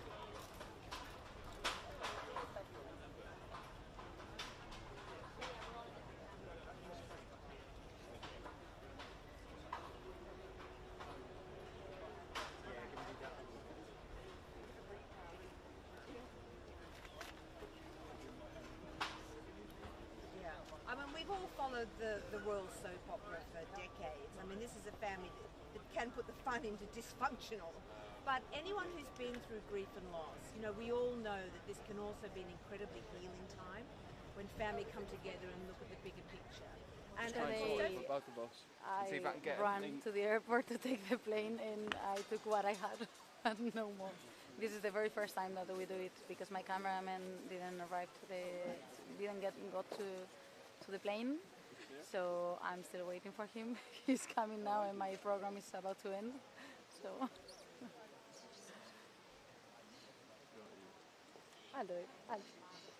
Speaker 8: they've all followed the royal soap opera for decades. I mean, this is a family that can put the fun into dysfunctional. But anyone who's been through grief and loss, you know, we all know that this can also be an incredibly healing time when family come together and look at the bigger picture. And
Speaker 10: for both of us. See if I can get
Speaker 6: ran to the airport to take the plane, and I took what I had and no more. This is the very first time that we do it because my cameraman didn't arrive got to the plane, so I'm still waiting for him. He's coming now, and my program is about to end. So I'll do it.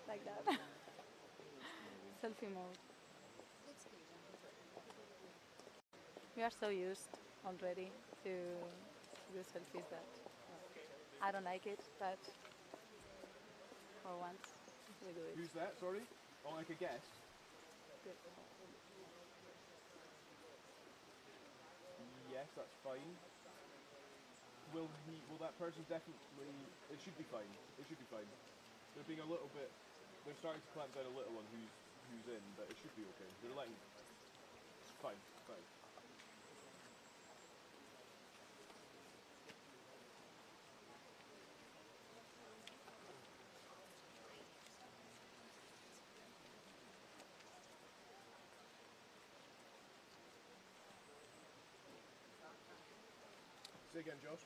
Speaker 6: Like that. Selfie mode. We are so used already to do selfies that I don't like it, but for once we do it.
Speaker 11: Who's that? Sorry? I'll make a guess.
Speaker 6: Good.
Speaker 11: Yes, that's fine. Will that person definitely... It should be fine. It should be fine. They're being a little bit... They're starting to clamp down a little on who's in, but it should be okay. They're letting... It's fine, fine. Say again, Josh.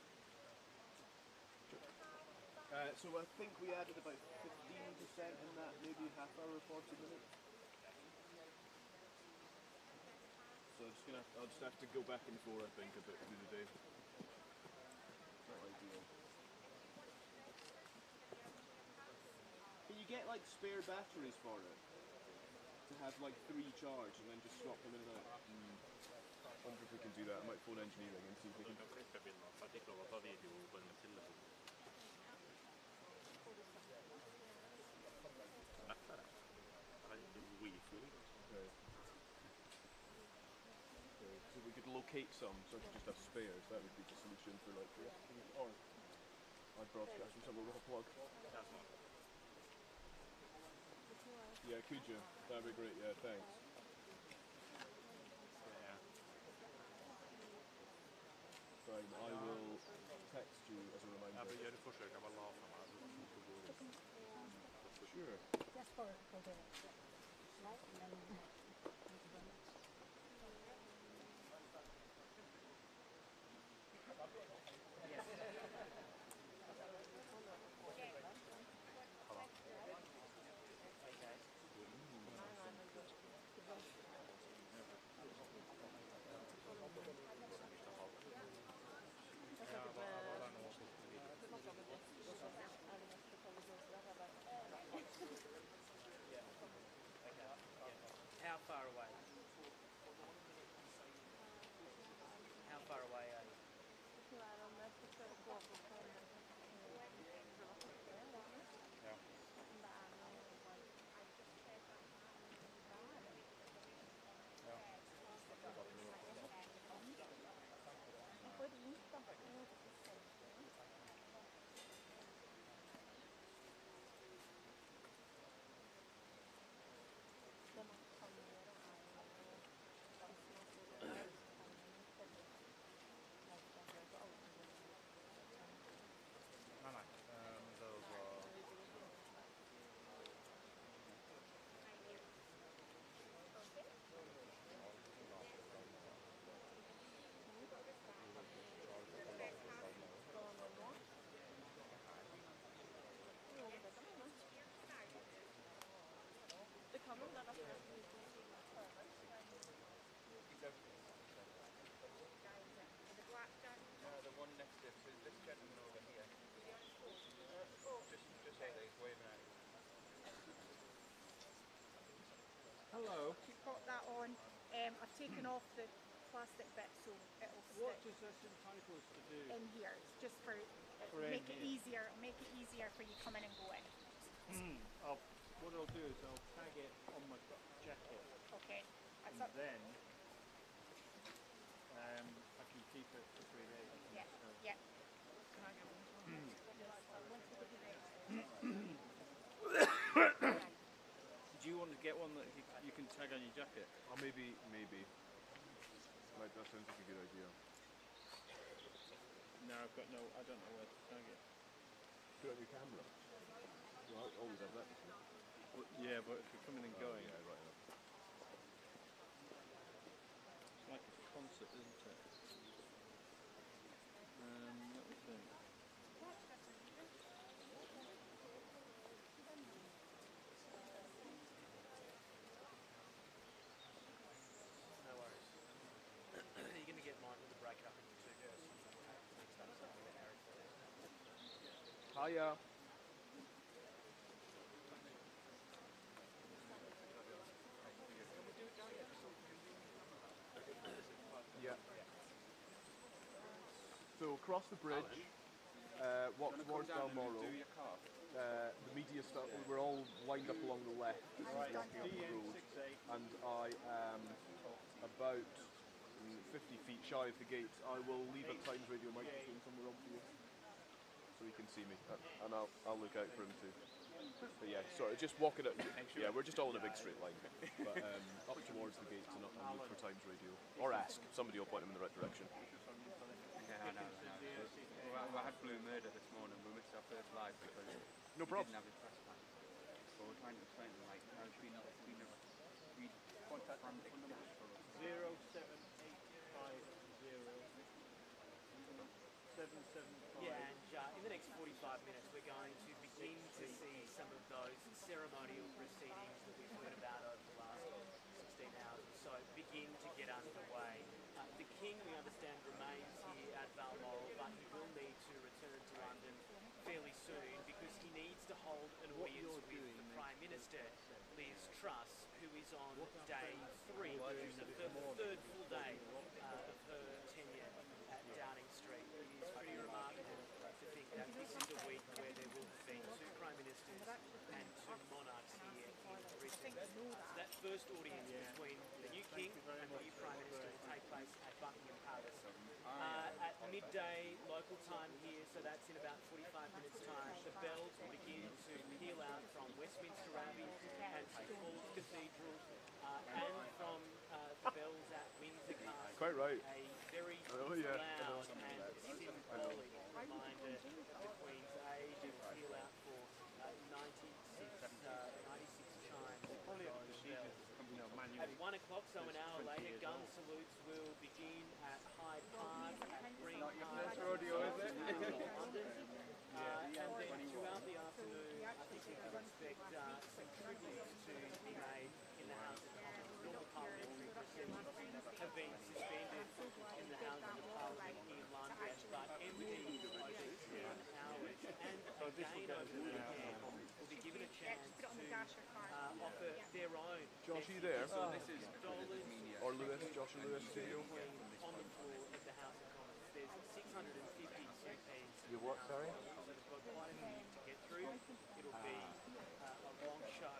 Speaker 11: So I think we added about 15% in that, maybe half hour, 40 minutes. So I'll just have to go back and forth, I think, a bit through the day. Not ideal. Can you get like spare batteries for it? To have like 3 charged and then just swap them in and out? I wonder if we can do that. I might phone engineering and see if we can. Okay. So we could locate some, so I could just have spares. That would be the solution for like this. Or I'd broadcast from somewhere with a plug. Yeah, could you? That'd be great. Yeah, thanks. Fine, I will text you as a reminder. Sure.
Speaker 6: Just for the slide and then...
Speaker 5: How far away? How far away are you? The one next to this gentleman over here. Just say that he's waving at you.
Speaker 11: Hello.
Speaker 6: You've got that on. I've taken off the plastic bit so it'll stick.
Speaker 4: What does this entitle us to do?
Speaker 6: In here, it's just for make it easier for you coming and going.
Speaker 4: What I'll do is I'll tag it on my jacket.
Speaker 6: Okay.
Speaker 4: And then I can keep it for 3 days.
Speaker 6: Yeah.
Speaker 4: So.
Speaker 6: Yeah. Can I get one?
Speaker 5: Do you want to
Speaker 7: get one that you can tag on your jacket?
Speaker 11: Or maybe. Like, that sounds like a good idea.
Speaker 7: No, I don't know where to tag it.
Speaker 11: Put it on your camera. Well, I always have that.
Speaker 7: But, yeah, but if you're coming and going,
Speaker 11: Yeah, right enough.
Speaker 7: it's like a concert, isn't it? Let me think.
Speaker 2: No worries. You're going to get mine to break it up into two verses.
Speaker 11: Hiya. Yeah. So across the bridge, walk towards Balmoral. The media stuff, we're all lined up along the left. This is walking up the road, and I am about 50 feet shy of the gate. I will leave a Times Radio microphone somewhere on for you, so he can see me, and I'll look out for him too. But yeah, sorry, just walking it. Yeah, we're just all in a big straight line, but up towards the gates and look for Times Radio, or ask. Somebody will point them in the right direction.
Speaker 10: Yeah, I know. Well, I had Blue Murder this morning. We missed our first live because
Speaker 11: No problem.
Speaker 10: didn't have his press plan. But we're trying to explain to them, like, how it's been we contact from the international.
Speaker 1: 07850
Speaker 2: Yeah, and in the next 45 minutes we're going to begin to see some of those ceremonial proceedings that we've heard about over the last 16 hours or so begin to get underway. The King, we understand, remains here at Balmoral, but he will need to return to London fairly soon because he needs to hold an audience with the Prime Minister, Liz Truss, who is on day 3, the third full day of her tenure at Downing Street. It is pretty remarkable to think that this is a week where there will have been 2 Prime Ministers and 2 monarchs here in Britain. So that first audience between the new King and the new Prime Minister will take place at Buckingham Palace at midday local time here, so that's in about 45 minutes time. The bells will begin to peal out from Westminster Abbey and St Paul's Cathedral and from the bells at Windsor Castle.
Speaker 11: Quite right.
Speaker 2: A very
Speaker 11: Oh, yeah.
Speaker 2: loud and symbolic reminder of the Queen's age. It will peal out for 96 chimes. At 1 o'clock, so an hour later, gun salutes will begin at Hyde Park, at Green Park, London. And then throughout the afternoon, I think we can expect some tributes to be made in the House of Commons. Normal parliamentary proceedings have been suspended in the House of Parliament in London, but empty over 10 hours. And again over the weekend, will be given a chance to offer their own.
Speaker 11: Josh, are you there?
Speaker 10: So this is
Speaker 11: Or Lewis, Josh and Lewis, studio.
Speaker 2: On the floor of the House of Commons. There's 650 MPs.
Speaker 4: You what, sorry?
Speaker 2: So they've got quite a few to get through. It'll be a long show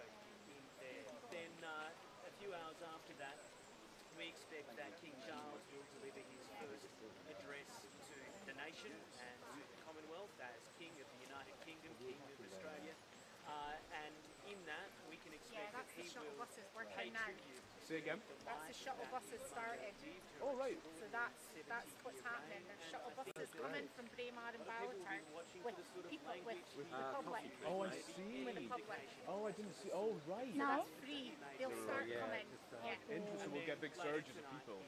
Speaker 2: in there. Then a few hours after that, we expect that King Charles will deliver his first address to the nation and to the Commonwealth as King of the United Kingdom, King of Australia. And in that, we can expect that he will pay tribute.
Speaker 11: Say again?
Speaker 6: That's the shuttle buses started.
Speaker 11: Oh, right.
Speaker 6: So that's what's happening. There's shuttle buses coming from Braemar and Ballater with people, with the public.
Speaker 11: Oh, I see.
Speaker 6: The public.
Speaker 11: Oh, I didn't see. Oh, right.
Speaker 6: So that's free. They'll start coming. Yeah.
Speaker 11: Interesting. We'll get big surges of people.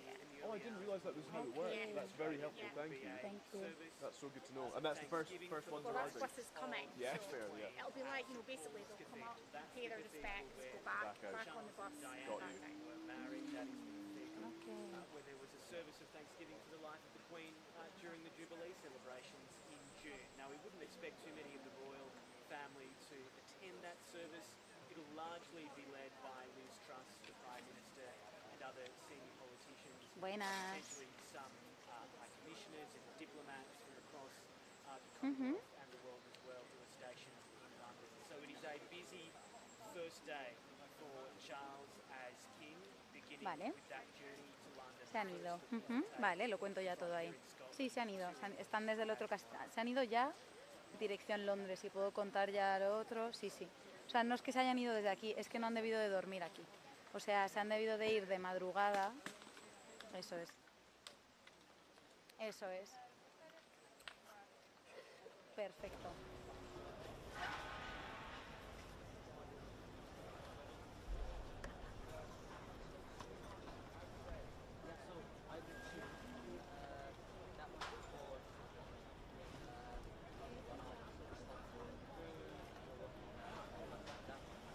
Speaker 11: Oh, I didn't realise that was how it worked.
Speaker 6: Yeah.
Speaker 11: That's very helpful. Thank you.
Speaker 6: Thank you.
Speaker 11: That's so good to know. And that's the first ones
Speaker 6: Well, that's
Speaker 11: arriving.
Speaker 6: buses coming.
Speaker 11: Yeah,
Speaker 6: So
Speaker 11: fair. Yeah.
Speaker 6: it'll be like, basically they'll come up, pay their respects, go back on the bus.
Speaker 11: Got you.
Speaker 2: Married, that is where there was a service of thanksgiving for the life of the Queen during the Jubilee celebrations in June. Now, we wouldn't expect too many of the royal family to attend that service. It'll largely be led by Liz Truss, the Prime Minister, and other senior politicians. Potentially some high commissioners and diplomats from across the Commonwealth and the world as well who are stationed in London. So it is a busy first day for Charles as King, beginning with that journey to London.
Speaker 12: Se han ido. Vale, lo cuento ya todo ahí. Sí, se han ido. Están desde el otro castillo. Se han ido ya, dirección Londres. Y puedo contar ya lo otro. Sí, sí. O sea, no es que se hayan ido desde aquí, es que no han debido de dormir aquí. O sea, se han debido de ir de madrugada. Eso es. Eso es. Perfecto.
Speaker 5: Yeah, so I would assume that was before one of the stuff for that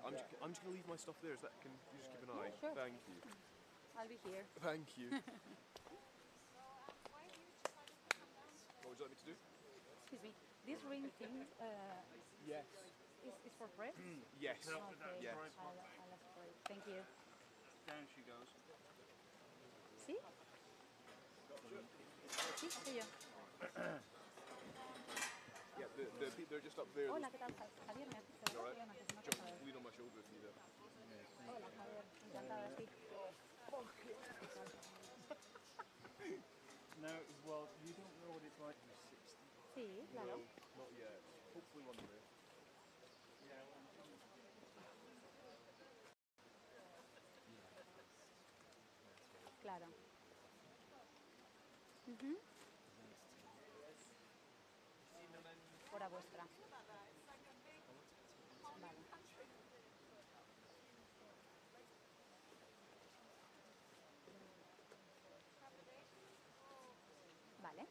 Speaker 11: I'm just going to leave my stuff there. Is that, can you just keep an eye?
Speaker 12: Sure.
Speaker 11: Thank you.
Speaker 12: I'll be here.
Speaker 11: Thank you. What would you like me to do?
Speaker 12: Excuse me. This ring thing
Speaker 11: Yes.
Speaker 12: is for press?
Speaker 11: Yes.
Speaker 12: Okay.
Speaker 11: Yes.
Speaker 12: I'll ask for it. Thank you.
Speaker 7: Down she goes.
Speaker 12: ¿Sí? Sí, soy yo.
Speaker 11: Yeah, they're just up there.
Speaker 12: Hola, ¿qué tal? Javier, me has visto,
Speaker 11: All
Speaker 12: ¿verdad?
Speaker 11: right.
Speaker 12: Que una
Speaker 11: Jump,
Speaker 12: cosa de-
Speaker 11: lean on my shoulder if you need it.
Speaker 12: Hola, Javier. Encantada, sí.
Speaker 7: No, well, you don't know what it's like to be 60.
Speaker 12: Sí, claro.
Speaker 11: No, not yet. Hopefully one day.
Speaker 7: Yeah,
Speaker 12: Claro. Ujú. Hora vuestra. Vale. Vale.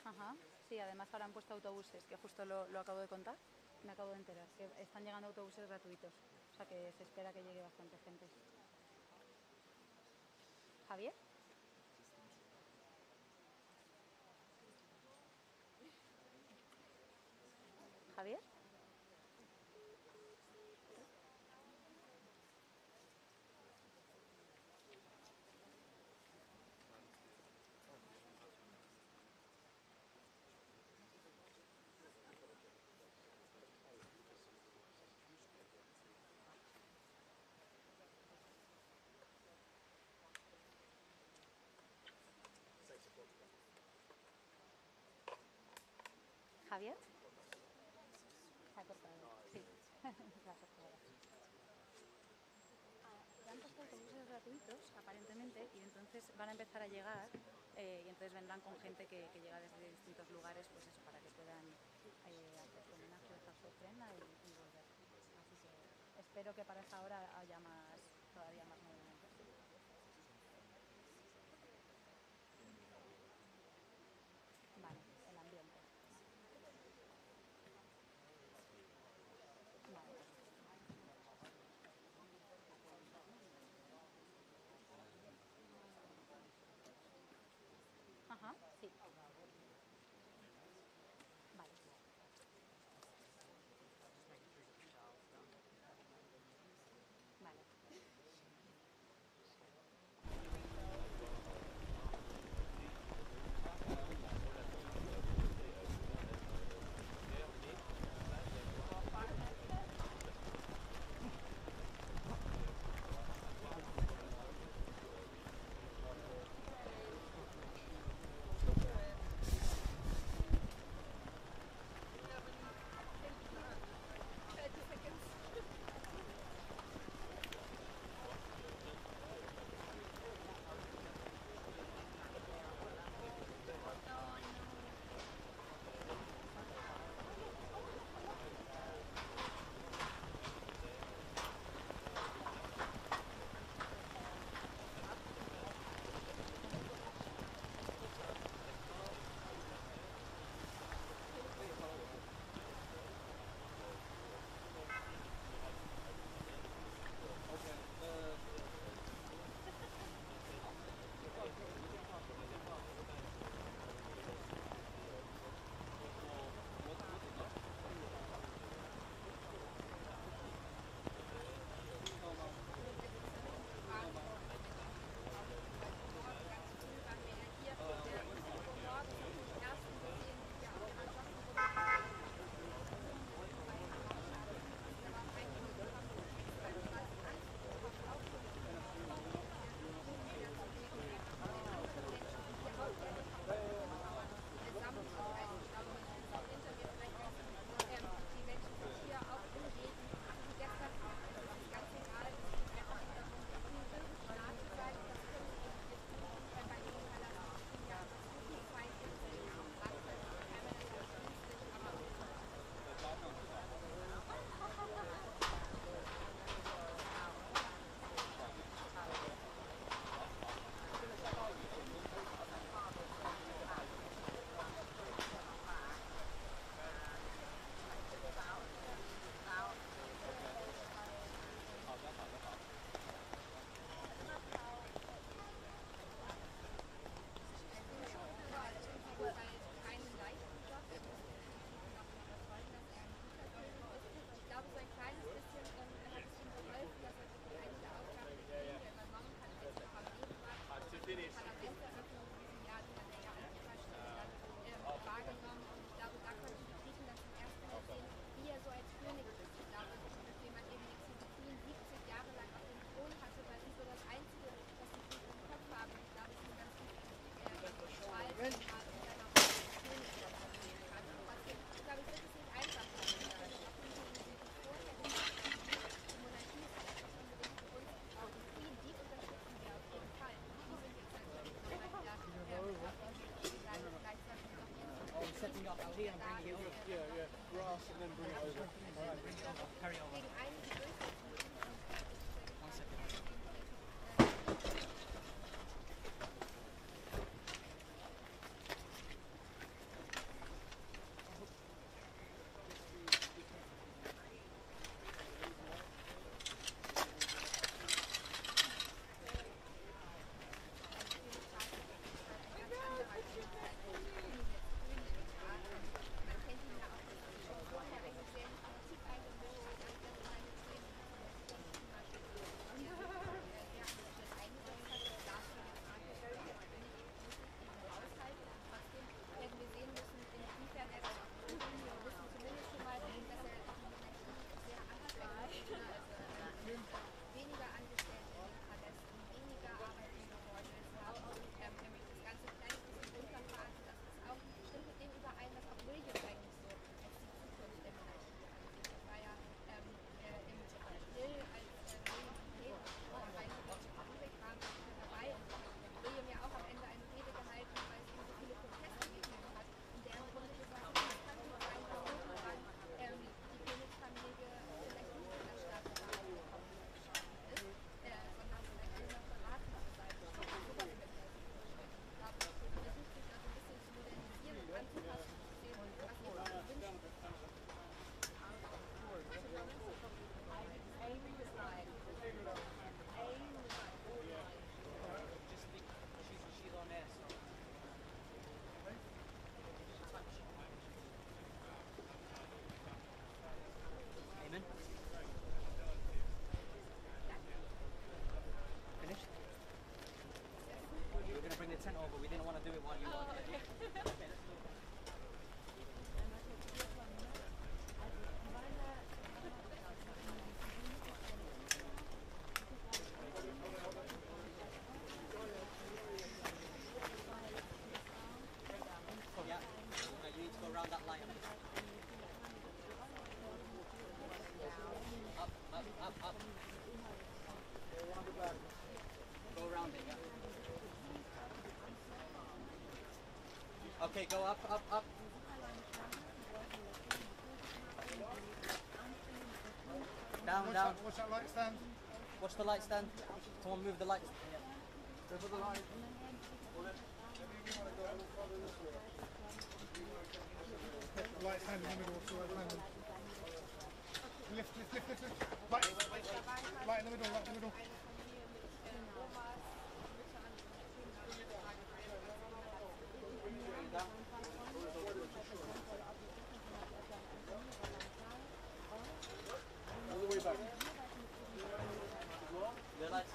Speaker 12: Ajá. Sí, además ahora han puesto autobuses, que justo lo acabo de contar. Me acabo de enterar que están llegando autobuses gratuitos. O sea que se espera que llegue bastante gente. ¿Javier? ¿Javier? ¿Javier? Se ha cortado. Sí. Se ha cortado. Ya han puesto autobuses gratuitos, aparentemente, y entonces van a empezar a llegar y entonces vendrán con gente que llega desde distintos lugares, pues eso, para que puedan hacer su homenaje, dejar su ofrenda y volver. Así que espero que para esa hora haya todavía más movimiento. Vale, el ambiente. Vale. Ajá, sí. Vale. Vale.
Speaker 5: sent over. We didn't want to do it while you were on here. Yeah. You need to go around that light. Up, up, up, up. Go around it, yeah. Okay, go up, up, up. Down, down.
Speaker 4: Watch that light stand.
Speaker 5: Watch the light stand. Someone move the light.
Speaker 4: Go for the light. Light stand in the middle. Light stand. Lift. Light in the middle. Light in the middle. All the way back.
Speaker 5: The lights.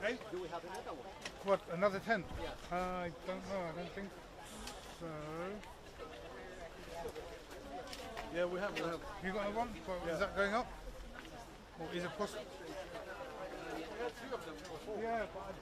Speaker 4: Hey?
Speaker 5: Do we have another one?
Speaker 4: What, another tent?
Speaker 5: Yeah.
Speaker 4: I don't know, I don't think so. Yeah, we have. You got one? Is that going up? Or is it possible?
Speaker 11: We had two of them before.
Speaker 4: Yeah, but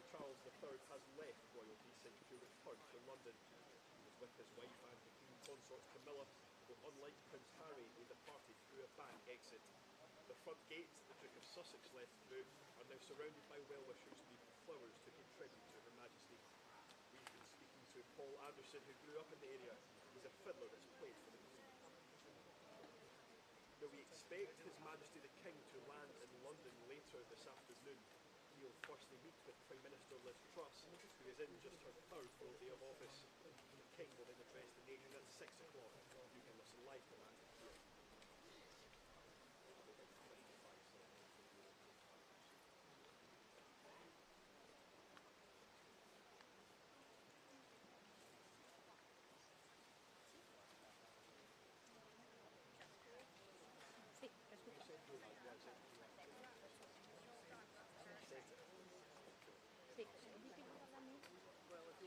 Speaker 11: Charles III has left royalty since your return to London. He was with his wife and the Queen Consort Camilla, but unlike Prince Harry, they departed through a back exit. The front gates the Duke of Sussex left through are now surrounded by well-wishers leaving flowers to pay tribute to Her Majesty. We've been speaking to Paul Anderson, who grew up in the area. He's a fiddler that's played for the Queen. Now we expect His Majesty the King to land in London later this afternoon. He'll firstly meet with Prime Minister Liz Truss, who is in just her third full day of office. The King will then address the nation at 6 o'clock. You can listen live to that here.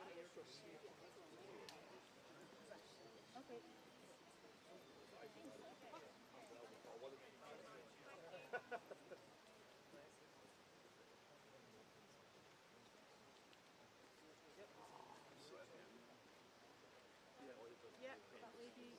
Speaker 12: Sí, lo escucho. Sí. Okay. Yeah, that lady.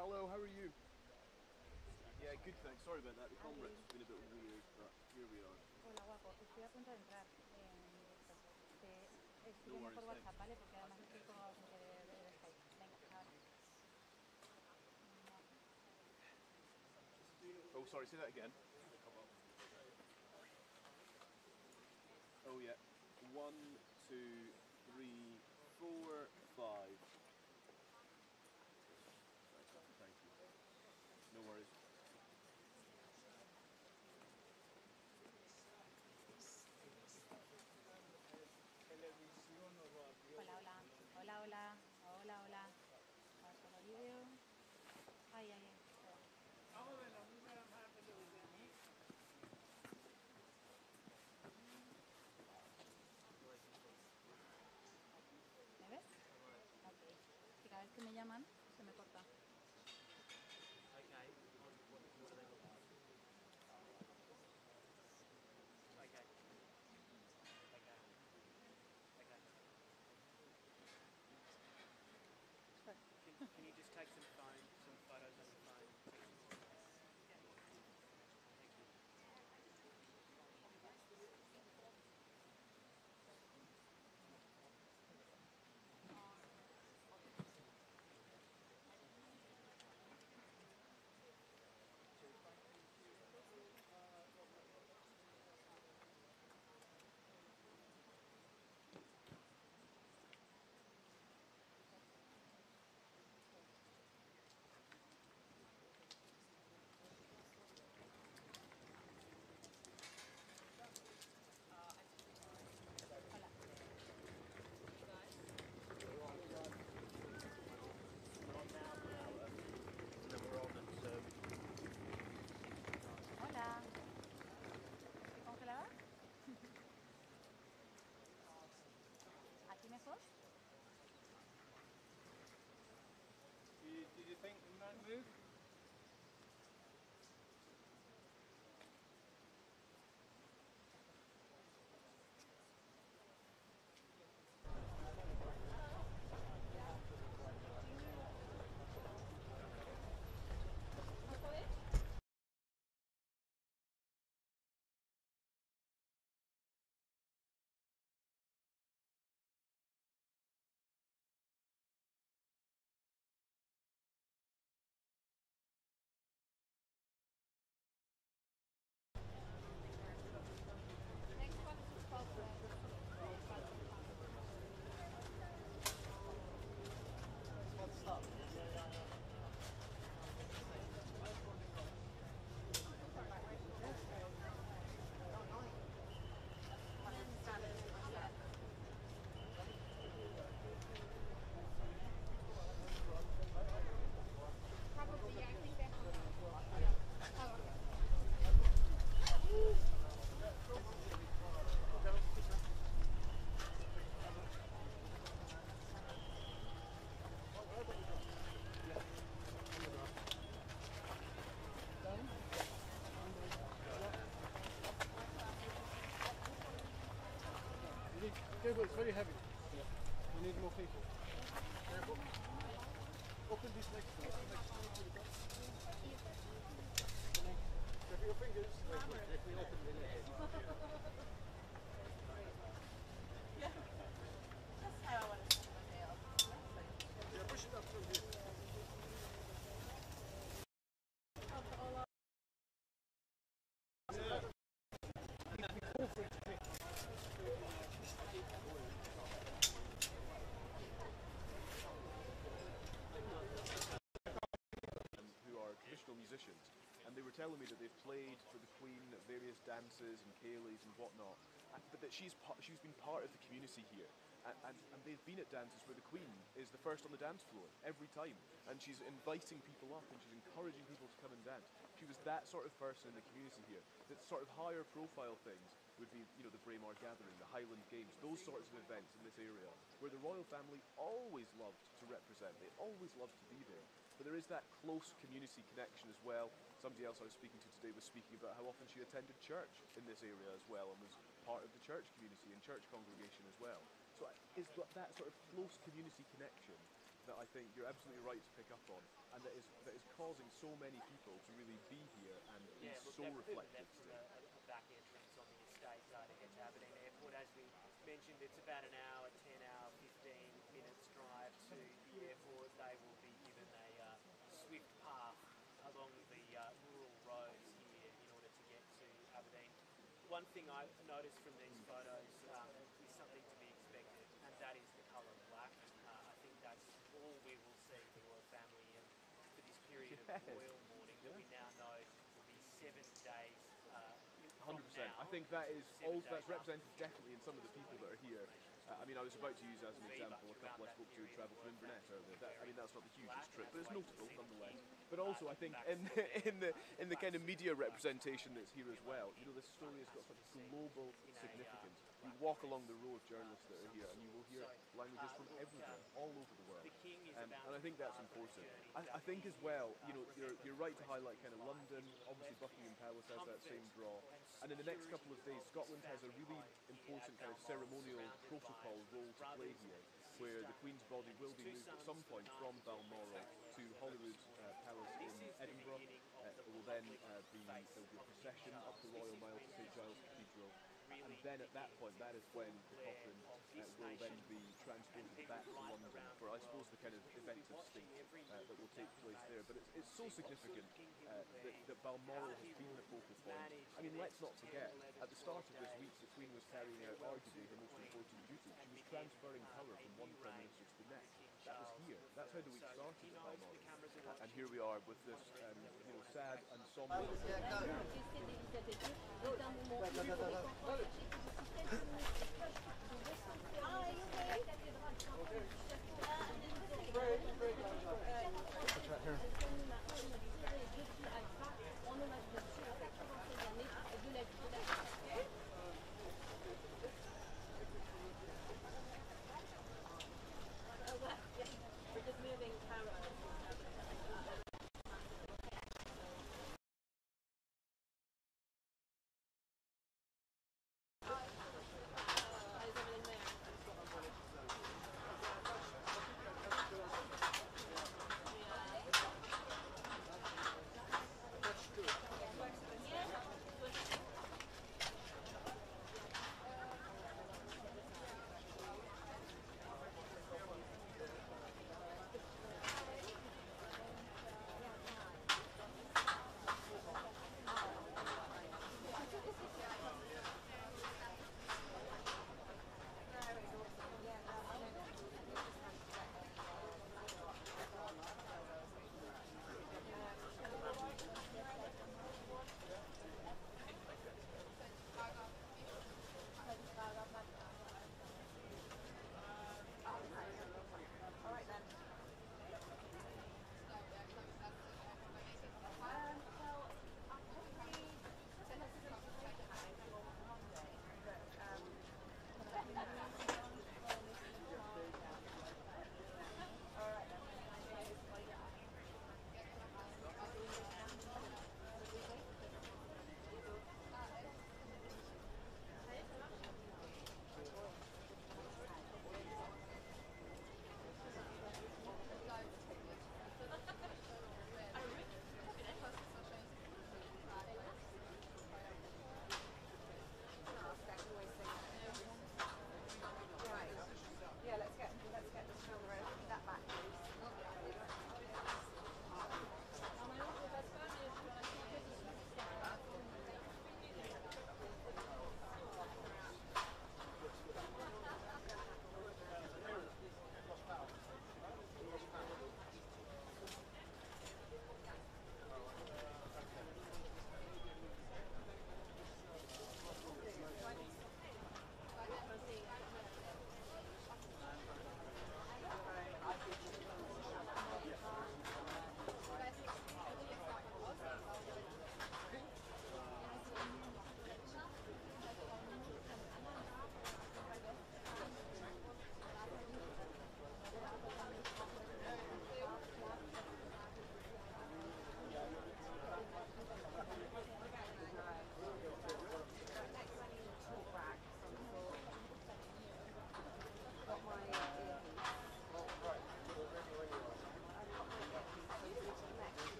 Speaker 11: Hello, how are you? Yeah, good thanks. Sorry about that. The conference has been a bit weird, but here we are.
Speaker 12: Hola, guapo. Estoy a punto de entrar en directo. Te escribo
Speaker 11: worries,
Speaker 12: por WhatsApp,
Speaker 11: thanks.
Speaker 12: ¿vale? Porque además estoy colgado sin querer de Skype. Venga, ahora.
Speaker 11: Oh, sorry, say that again. Oh, yeah. 1, 2, 3, 4, 5. Thank you. No worries.
Speaker 12: Hola, hola. Hola, hola. Hola, hola. A ver, solo vídeo. Ay, ay, ay. ¿Me ves? Ok. Que cada vez que me llaman se me corta.
Speaker 2: Okay. What do they look like? Okay. Okay. Okay. Can you just take some photos on your phone? Thank you.
Speaker 12: Hola. ¿Estoy congelada? ¿Aquí mejor?
Speaker 7: Did you think we might move?
Speaker 4: Careful, it's very heavy. Yeah. We need more people. Careful. Open this next one. Careful your fingers. If we open the leg.
Speaker 3: Yeah. That's how I want to set my nail.
Speaker 4: Yeah, push it up through here.
Speaker 11: Who are traditional musicians, and they were telling me that they've played for the Queen at various dances and ceilidhs and whatnot, but that she's been part of the community here, and they've been at dances where the Queen is the first on the dance floor every time, and she's inviting people up and she's encouraging people to come and dance. She was that sort of person in the community here. That sort of higher profile things would be, you know, the Braemar Gathering, the Highland Games, those sorts of events in this area, where the royal family always loved to represent, they always loved to be there. But there is that close community connection as well. Somebody else I was speaking to today was speaking about how often she attended church in this area as well and was part of the church community and church congregation as well. So is that sort of close community connection that I think you're absolutely right to pick up on, and that is causing so many people to really be here and be so reflective today.
Speaker 2: A back entrance on the estate to get to Aberdeen Airport. As we mentioned, it's about an hour, 10-hour, 15 minutes drive to the airport. They will be given a swift path along the rural roads here in order to get to Aberdeen. One thing I noticed from these photos is something to be expected, and that is the colour black. I think that's all we will see the royal family in for this period of royal mourning that we now know will be 7 days.
Speaker 11: 100%. I think that is that's represented definitely in some of the people that are here. I mean, I was about to use as an example a couple I spoke to who travelled from Inverness earlier. I mean, that's not the hugest trip, but it's notable nonetheless. But also, I think in the kind of media representation that's here as well, you know, this story has got such global significance. You walk along the row of journalists that are here, and you will hear languages from everywhere, all over the world. And I think that's important. I think as well, you know, you're right to highlight kind of London. Obviously, Buckingham Palace has that same draw. And in the next couple of days, Scotland has a really important kind of ceremonial protocol role to play here, where the Queen's body will be moved at some point from Balmoral to Holyrood Palace in Edinburgh. There will then be a procession up the Royal Mile to St Giles Cathedral. And then at that point, that is when the coffin will then be transported back to London for, I suppose, the kind of event of state that will take place there. But it's so significant that Balmoral has been the focal point. I mean, let's not forget, at the start of this week, the Queen was carrying out arguably her most important duty. She was transferring power from one Prime Minister to the next. That was here. That's how the week started at Balmoral. And here we are with this you know, sad and sombre...
Speaker 3: We're just moving camera.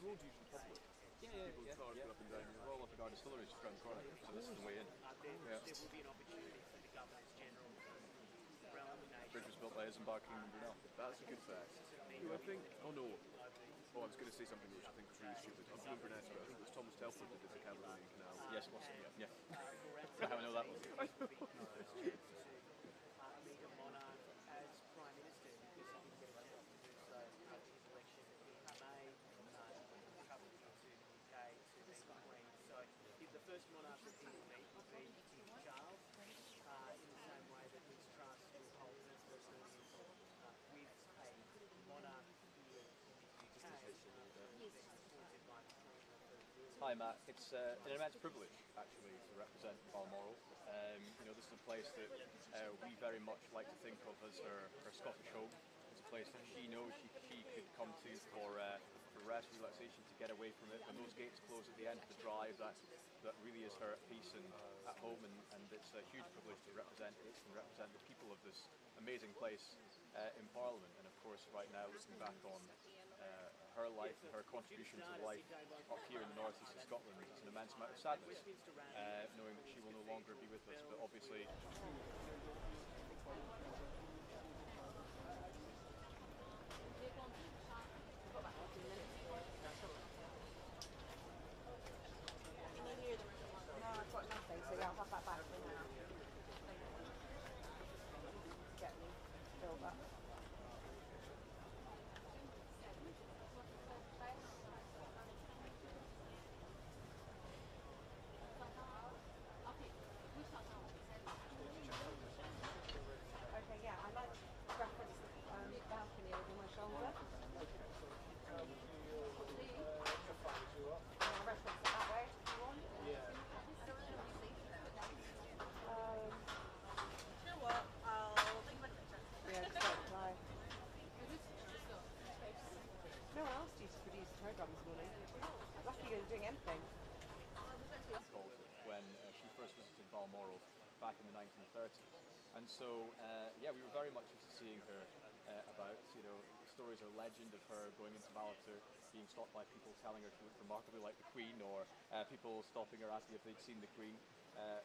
Speaker 11: road's usually public. People with cars go up and down. We're all up at our distillery just around the corner, so this is the way in.
Speaker 2: There will be an opportunity for the Governors General realm of
Speaker 11: The bridge was built by Isambard, King and Brunel. That's a good fact. Who I think, oh no. Oh, I was going to say something which I think was really stupid. I'm from Inverness, but I think it was Thomas Telford that did the Caledonian Canal. Yes, it was. Yeah. How I know that one. I know.
Speaker 2: meet a monarch as Prime Minister because he didn't get a chance to do so at his election in May, travelling to the UK to meet the Queen. So the first monarch that he will meet will be King Charles, in the same way that his trust will hold his first meetings with a monarch here in the UK, being appointed by the Queen.
Speaker 13: Hi Matt, it's an immense privilege actually to represent Balmoral. This is a place that we very much like to think of as her Scottish home. It's a place that she knows she could come to for rest, relaxation, to get away from it. When those gates close at the end of the drive, that really is her at peace and at home, and it's a huge privilege to represent it and represent the people of this amazing place in Parliament. And of course right now, looking back on her life and her contribution to life up here in the north east of Scotland, it's an immense amount of sadness knowing that she will no longer be with us, but obviously
Speaker 6: Can you hear them? No, I've got nothing, so yeah, I'll have that back for now. Get me filled up. Okay, yeah, I like to reference the balcony over my shoulder. And I'll reference it that way if you want.
Speaker 8: You know what?
Speaker 6: Yeah, just don't fly. No one asked you to produce a programme this morning. Lucky you're doing anything.
Speaker 13: when she first visited Balmoral back in the 1930s. And so, we were very much used to seeing her about, stories or legend of her going into Ballater, being stopped by people telling her she looked remarkably like the Queen, or people stopping her asking if they'd seen the Queen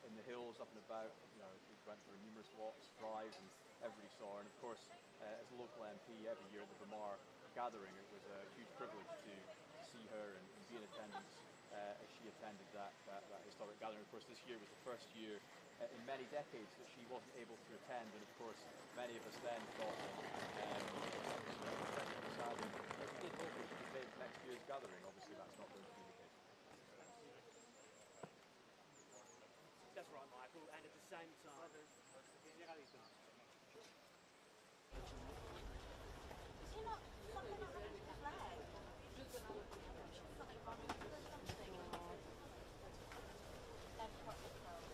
Speaker 13: in the hills up and about. We went for numerous walks, drives, and everybody saw her. And of course, as a local MP every year at the Vermar gathering, it was a huge privilege to see her and be in attendance as she attended that historic gathering. Of course, this year was the first year in many decades that she wasn't able to attend, and of course many of us then thought that sad. We did hope that she could make next year's gathering. Obviously that's not going to be the case.
Speaker 2: That's right, Michael, and at the same time
Speaker 6: Is he not fucking up the flag? Something wrong with something. That's what it's called.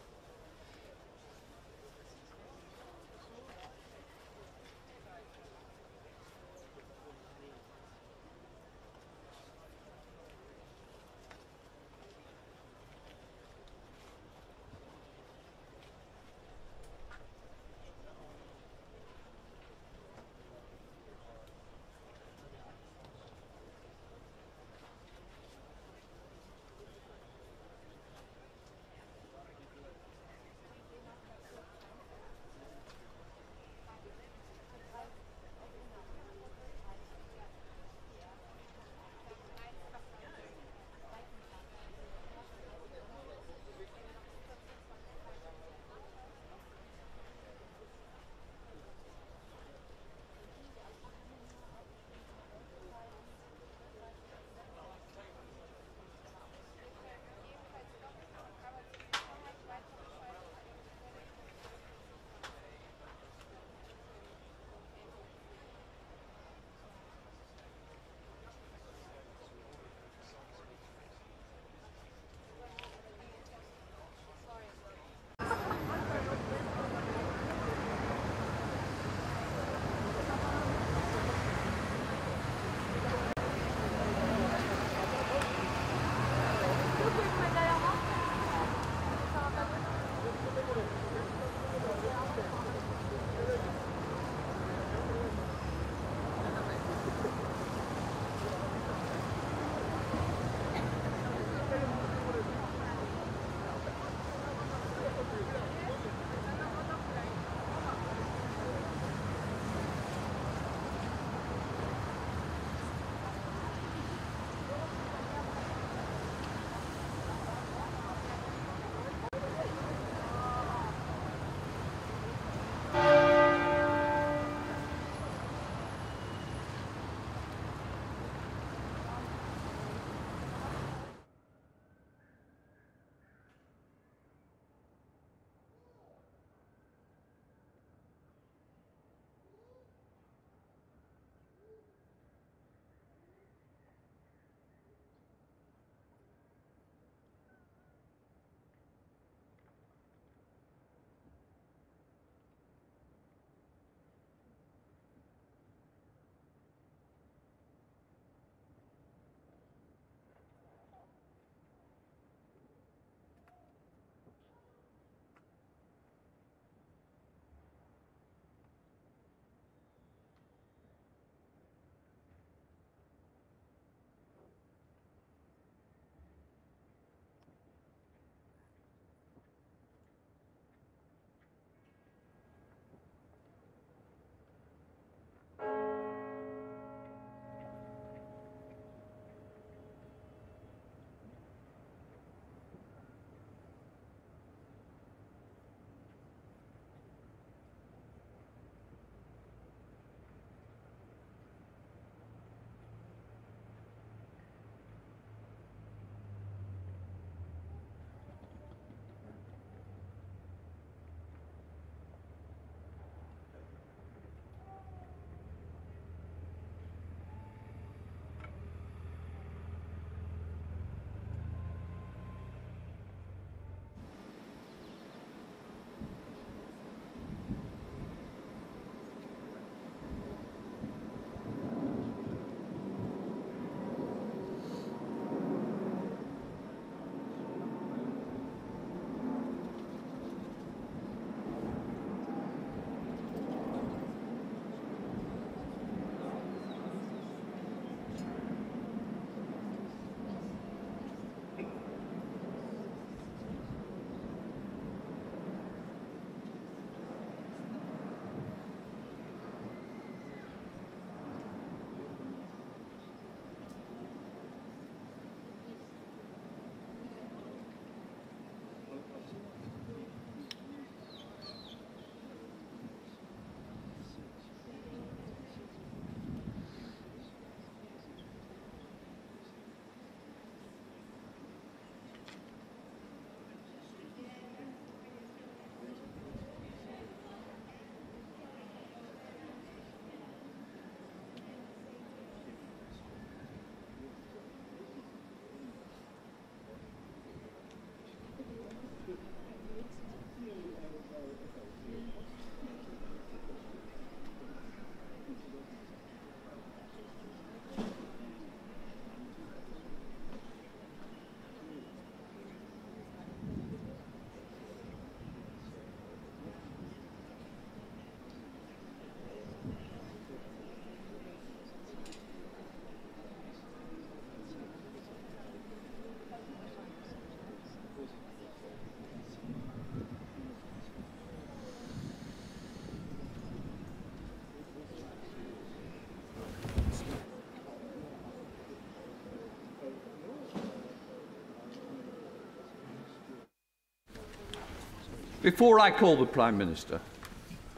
Speaker 14: Before I call the Prime Minister,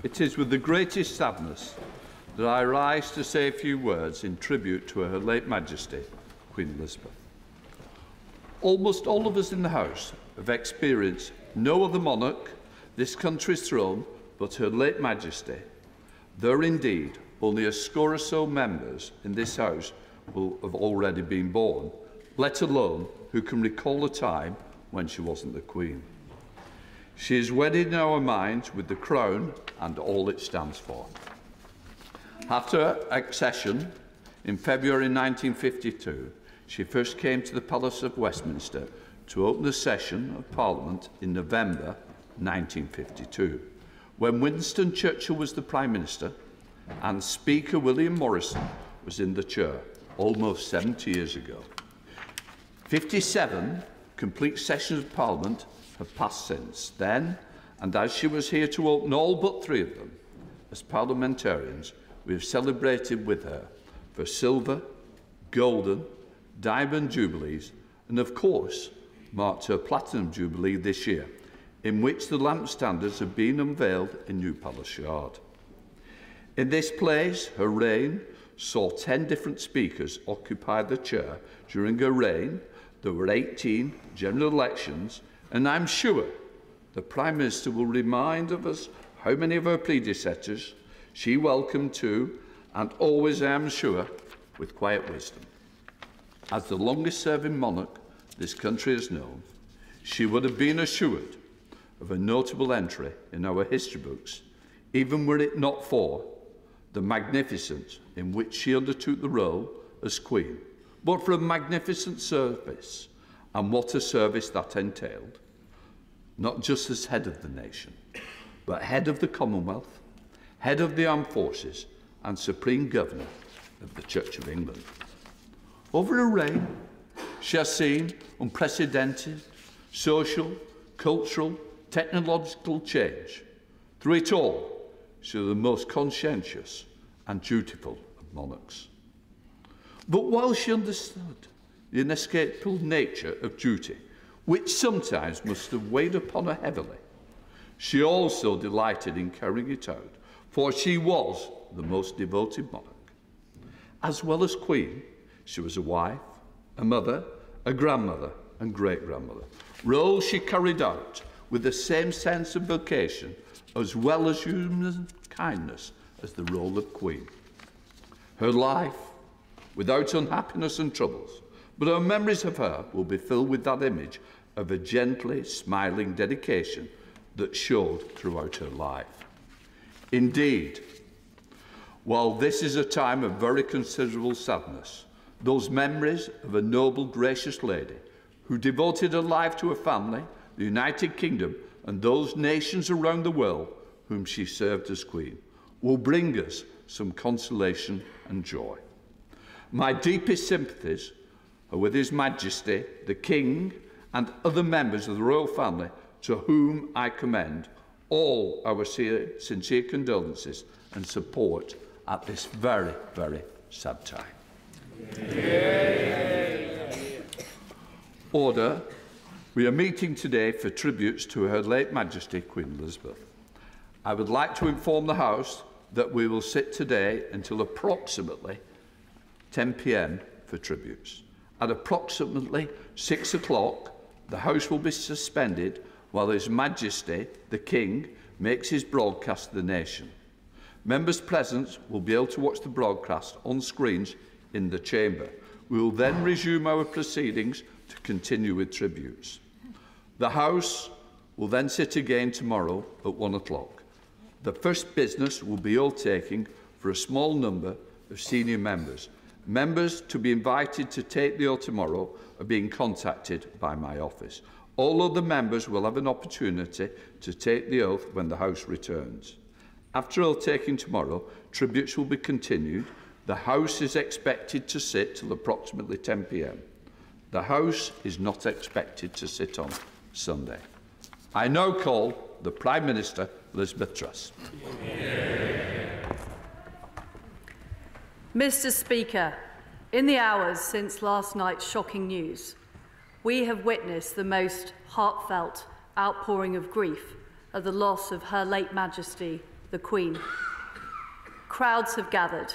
Speaker 14: it is with the greatest sadness that I rise to say a few words in tribute to Her late Majesty, Queen Elizabeth. Almost all of us in the House have experienced no other monarch, this country's throne, but Her late Majesty. There are indeed only a score or so members in this House who have already been born, let alone who can recall a time when she wasn't the Queen. She is wedded in our minds with the Crown and all it stands for. After her accession in February 1952, she first came to the Palace of Westminster to open the session of Parliament in November 1952, when Winston Churchill was the Prime Minister and Speaker William Morrison was in the chair, almost 70 years ago. 57 complete sessions of Parliament have passed since then, and as she was here to open all but 3 of them, as parliamentarians, we have celebrated with her for silver, golden, diamond jubilees, and of course, marked her platinum jubilee this year, in which the lampstands have been unveiled in New Palace Yard. In this place, her reign saw 10 different speakers occupy the chair. During her reign, there were 18 general elections, and I'm sure the Prime Minister will remind of us how many of her predecessors she welcomed to, and always, I am sure, with quiet wisdom. As the longest-serving monarch this country has known, she would have been assured of a notable entry in our history books, even were it not for the magnificence in which she undertook the role as Queen, but for a magnificent service, and what a service that entailed, not just as head of the nation, but head of the Commonwealth, head of the armed forces, and Supreme Governor of the Church of England. Over her reign, she has seen unprecedented social, cultural, technological change. Through it all, she was the most conscientious and dutiful of monarchs. But while she understood the inescapable nature of duty, which sometimes must have weighed upon her heavily, she also delighted in carrying it out, for she was the most devoted monarch. As well as Queen, she was a wife, a mother, a grandmother and great-grandmother, roles she carried out with the same sense of vocation as well as human kindness as the role of Queen. Her life, without unhappiness and troubles, but our memories of her will be filled with that image of a gently smiling dedication that showed throughout her life. Indeed, while this is a time of very considerable sadness, those memories of a noble, gracious lady who devoted her life to her family, the United Kingdom, and those nations around the world whom she served as Queen, will bring us some consolation and joy. My deepest sympathies are with His Majesty, the King, and other members of the royal family, to whom I commend all our sincere condolences and support at this very, very sad time. Order. We are meeting today for tributes to Her late Majesty Queen Elizabeth. I would like to inform the House that we will sit today until approximately 10 p.m. for tributes. At approximately 6 o'clock, the House will be suspended while His Majesty, the King, makes his broadcast to the nation. Members present will be able to watch the broadcast on screens in the chamber. We will then resume our proceedings to continue with tributes. The House will then sit again tomorrow at 1 o'clock. The first business will be oath-taking for a small number of senior members. Members to be invited to take the oath tomorrow are being contacted by my office. All other members will have an opportunity to take the oath when the House returns. After oath-taking tomorrow, tributes will be continued. The House is expected to sit till approximately 10 p.m. The House is not expected to sit on Sunday. I now call the Prime Minister, Elizabeth Truss.
Speaker 15: Mr. Speaker, in the hours since last night's shocking news, we have witnessed the most heartfelt outpouring of grief at the loss of Her late Majesty, the Queen. Crowds have gathered,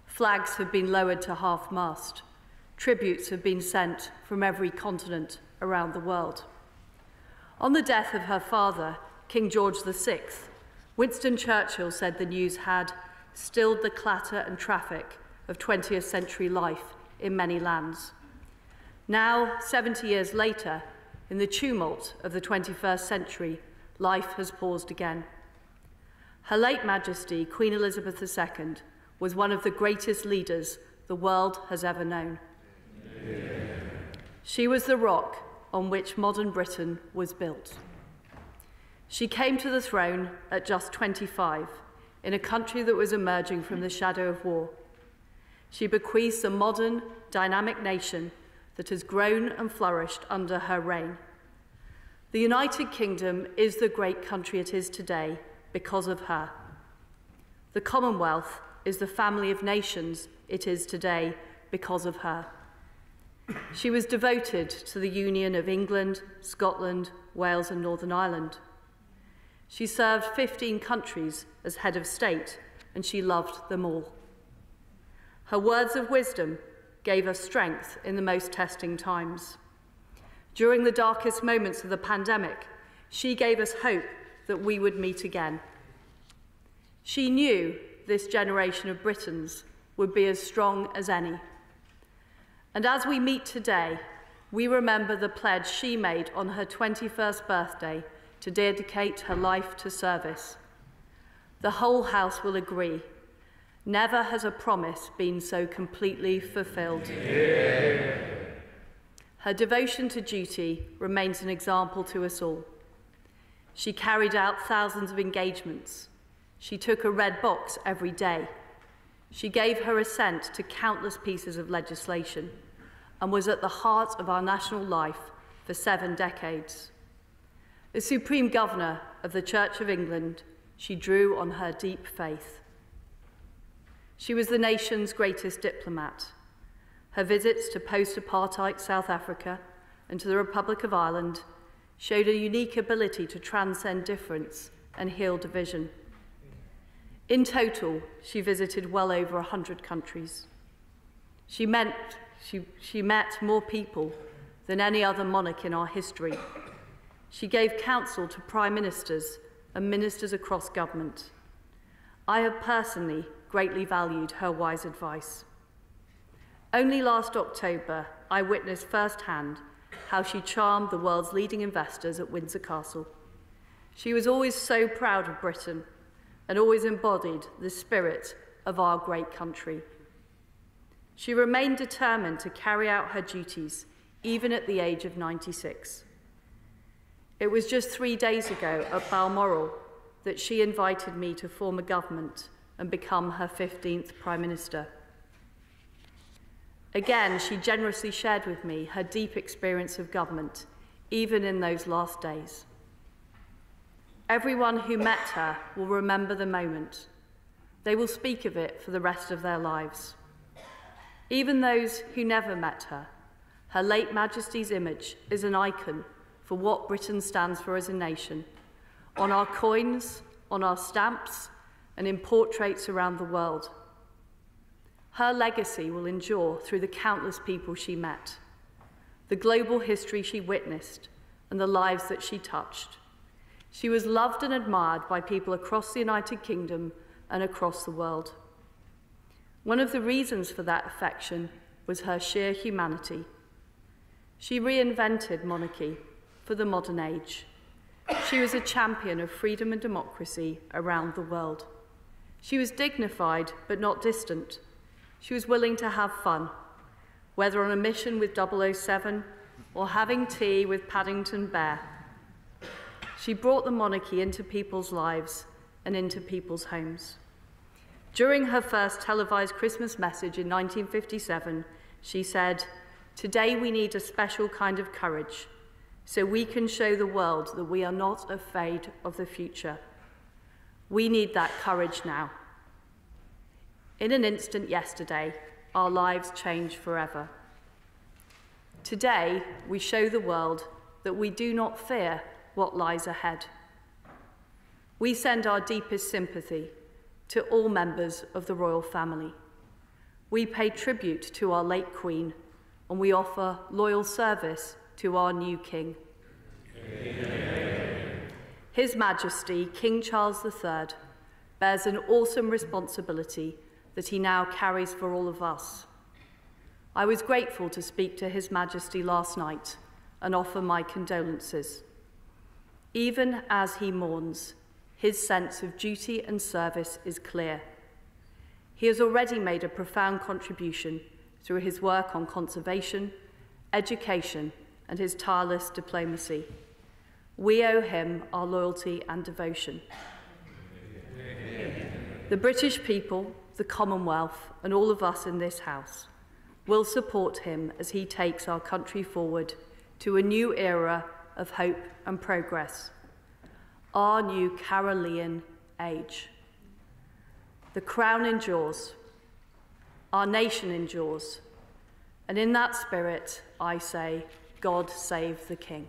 Speaker 15: flags have been lowered to half-mast, tributes have been sent from every continent around the world. On the death of her father, King George VI, Winston Churchill said the news had stilled the clatter and traffic of 20th century life in many lands. Now, 70 years later, in the tumult of the 21st century, life has paused again. Her late Majesty, Queen Elizabeth II, was one of the greatest leaders the world has ever known. She was the rock on which modern Britain was built. She came to the throne at just 25, in a country that was emerging from the shadow of war. She bequeaths a modern, dynamic nation that has grown and flourished under her reign. The United Kingdom is the great country it is today because of her. The Commonwealth is the family of nations it is today because of her. She was devoted to the union of England, Scotland, Wales and Northern Ireland. She served 15 countries as head of state, and she loved them all. Her words of wisdom gave us strength in the most testing times. During the darkest moments of the pandemic, she gave us hope that we would meet again. She knew this generation of Britons would be as strong as any. And as we meet today, we remember the pledge she made on her 21st birthday to dedicate her life to service. The whole House will agree. Never has a promise been so completely fulfilled. Yeah. Her devotion to duty remains an example to us all. She carried out thousands of engagements. She took a red box every day. She gave her assent to countless pieces of legislation and was at the heart of our national life for 7 decades. As Supreme Governor of the Church of England, she drew on her deep faith. She was the nation's greatest diplomat. Her visits to post-apartheid South Africa and to the Republic of Ireland showed a unique ability to transcend difference and heal division. In total, she visited well over 100 countries. She met more people than any other monarch in our history. She gave counsel to prime ministers and ministers across government. I have personally greatly valued her wise advice. Only last October, I witnessed firsthand how she charmed the world's leading investors at Windsor Castle. She was always so proud of Britain and always embodied the spirit of our great country. She remained determined to carry out her duties, even at the age of 96. It was just 3 days ago at Balmoral that she invited me to form a government and become her 15th Prime Minister. Again, she generously shared with me her deep experience of government, even in those last days. Everyone who met her will remember the moment. They will speak of it for the rest of their lives. Even those who never met her, Her late Majesty's image is an icon for what Britain stands for as a nation, on our coins, on our stamps, and in portraits around the world. Her legacy will endure through the countless people she met, the global history she witnessed, and the lives that she touched. She was loved and admired by people across the United Kingdom and across the world. One of the reasons for that affection was her sheer humanity. She reinvented monarchy for the modern age. She was a champion of freedom and democracy around the world. She was dignified but not distant. She was willing to have fun, whether on a mission with 007 or having tea with Paddington Bear. She brought the monarchy into people's lives and into people's homes. During her first televised Christmas message in 1957, she said, "Today we need a special kind of courage, so we can show the world that we are not afraid of the future. We need that courage now." In an instant yesterday, our lives changed forever. Today, we show the world that we do not fear what lies ahead. We send our deepest sympathy to all members of the royal family. We pay tribute to our late Queen, and we offer loyal service to our new King. Amen. His Majesty, King Charles III, bears an awesome responsibility that he now carries for all of us. I was grateful to speak to His Majesty last night and offer my condolences. Even as he mourns, his sense of duty and service is clear. He has already made a profound contribution through his work on conservation, education, and his tireless diplomacy. We owe him our loyalty and devotion. The British people, the Commonwealth, and all of us in this House will support him as he takes our country forward to a new era of hope and progress, our new Carolean age. The crown endures, our nation endures, and in that spirit, I say, God save the King.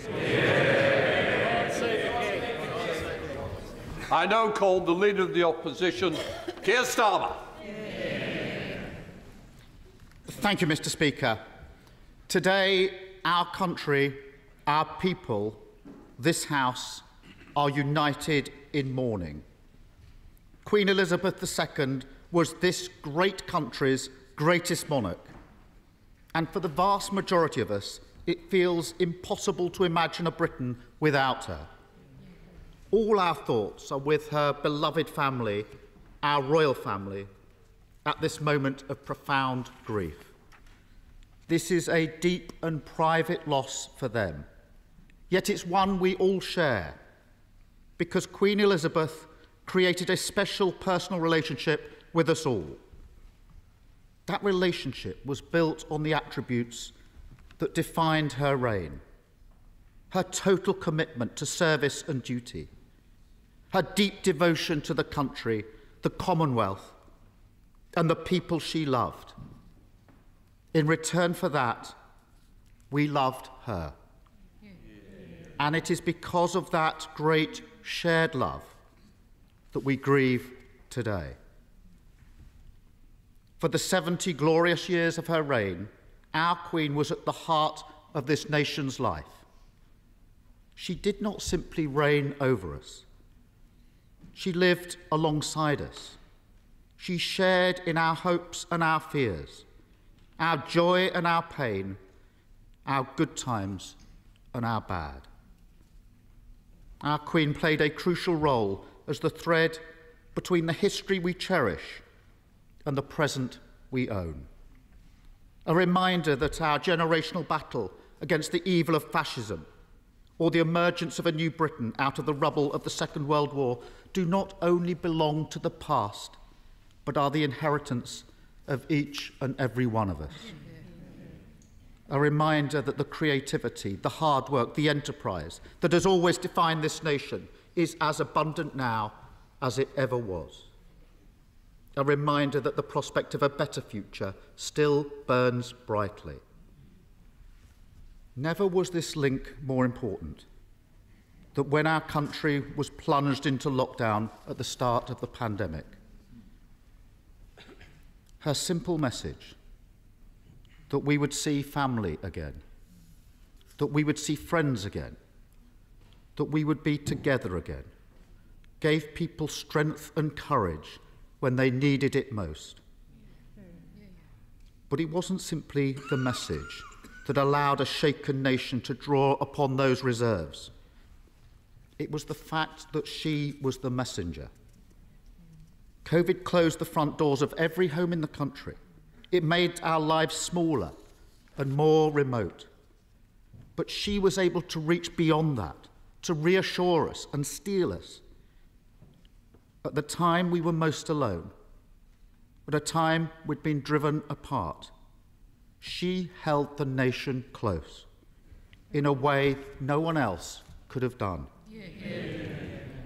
Speaker 15: Yeah.
Speaker 14: I now call the Leader of the Opposition, Keir Starmer.
Speaker 16: Thank you, Mr. Speaker. Today, our country, our people, this House are united in mourning. Queen Elizabeth II was this great country's greatest monarch. And for the vast majority of us, it feels impossible to imagine a Britain without her. All our thoughts are with her beloved family, our royal family, at this moment of profound grief. This is a deep and private loss for them, yet it's one we all share, because Queen Elizabeth created a special personal relationship with us all. That relationship was built on the attributes that defined her reign: her total commitment to service and duty, her deep devotion to the country, the Commonwealth, and the people she loved. In return for that, we loved her. And it is because of that great shared love that we grieve today. For the 70 glorious years of her reign, our Queen was at the heart of this nation's life. She did not simply reign over us. She lived alongside us. She shared in our hopes and our fears, our joy and our pain, our good times and our bad. Our Queen played a crucial role as the thread between the history we cherish and the present we own. A reminder that our generational battle against the evil of fascism or the emergence of a new Britain out of the rubble of the Second World War do not only belong to the past, but are the inheritance of each and every one of us. A reminder that the creativity, the hard work, the enterprise that has always defined this nation is as abundant now as it ever was. A reminder that the prospect of a better future still burns brightly. Never was this link more important, that when our country was plunged into lockdown at the start of the pandemic, her simple message that we would see family again, that we would see friends again, that we would be together again, gave people strength and courage when they needed it most. But it wasn't simply the message that allowed a shaken nation to draw upon those reserves. It was the fact that she was the messenger. COVID closed the front doors of every home in the country. It made our lives smaller and more remote. But she was able to reach beyond that, to reassure us and steel us. At the time we were most alone, at a time we'd been driven apart, she held the nation close in a way no one else could have done.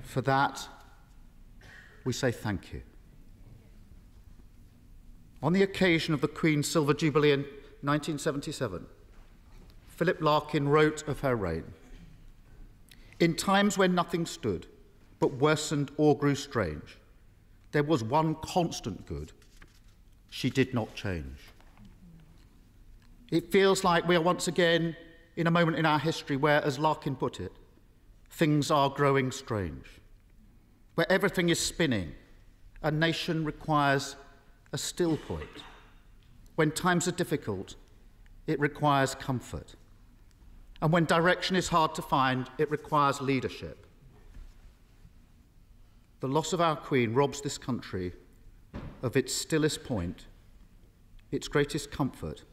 Speaker 16: For that, we say thank you. On the occasion of the Queen's Silver Jubilee in 1977, Philip Larkin wrote of her reign: "In times when nothing stood, but worsened or grew strange, there was one constant good: she did not change." It feels like we are once again in a moment in our history where, as Larkin put it, things are growing strange, where everything is spinning. A nation requires a still point. When times are difficult, it requires comfort. And when direction is hard to find, it requires leadership. The loss of our Queen robs this country of its stillest point, its greatest comfort,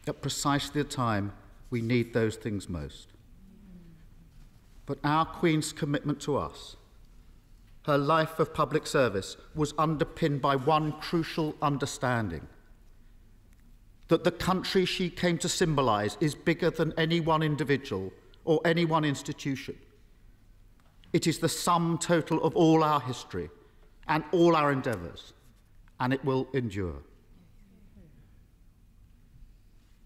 Speaker 16: at precisely the time we need those things most. But our Queen's commitment to us, her life of public service, was underpinned by one crucial understanding: that the country she came to symbolise is bigger than any one individual or any one institution. It is the sum total of all our history and all our endeavours, and it will endure.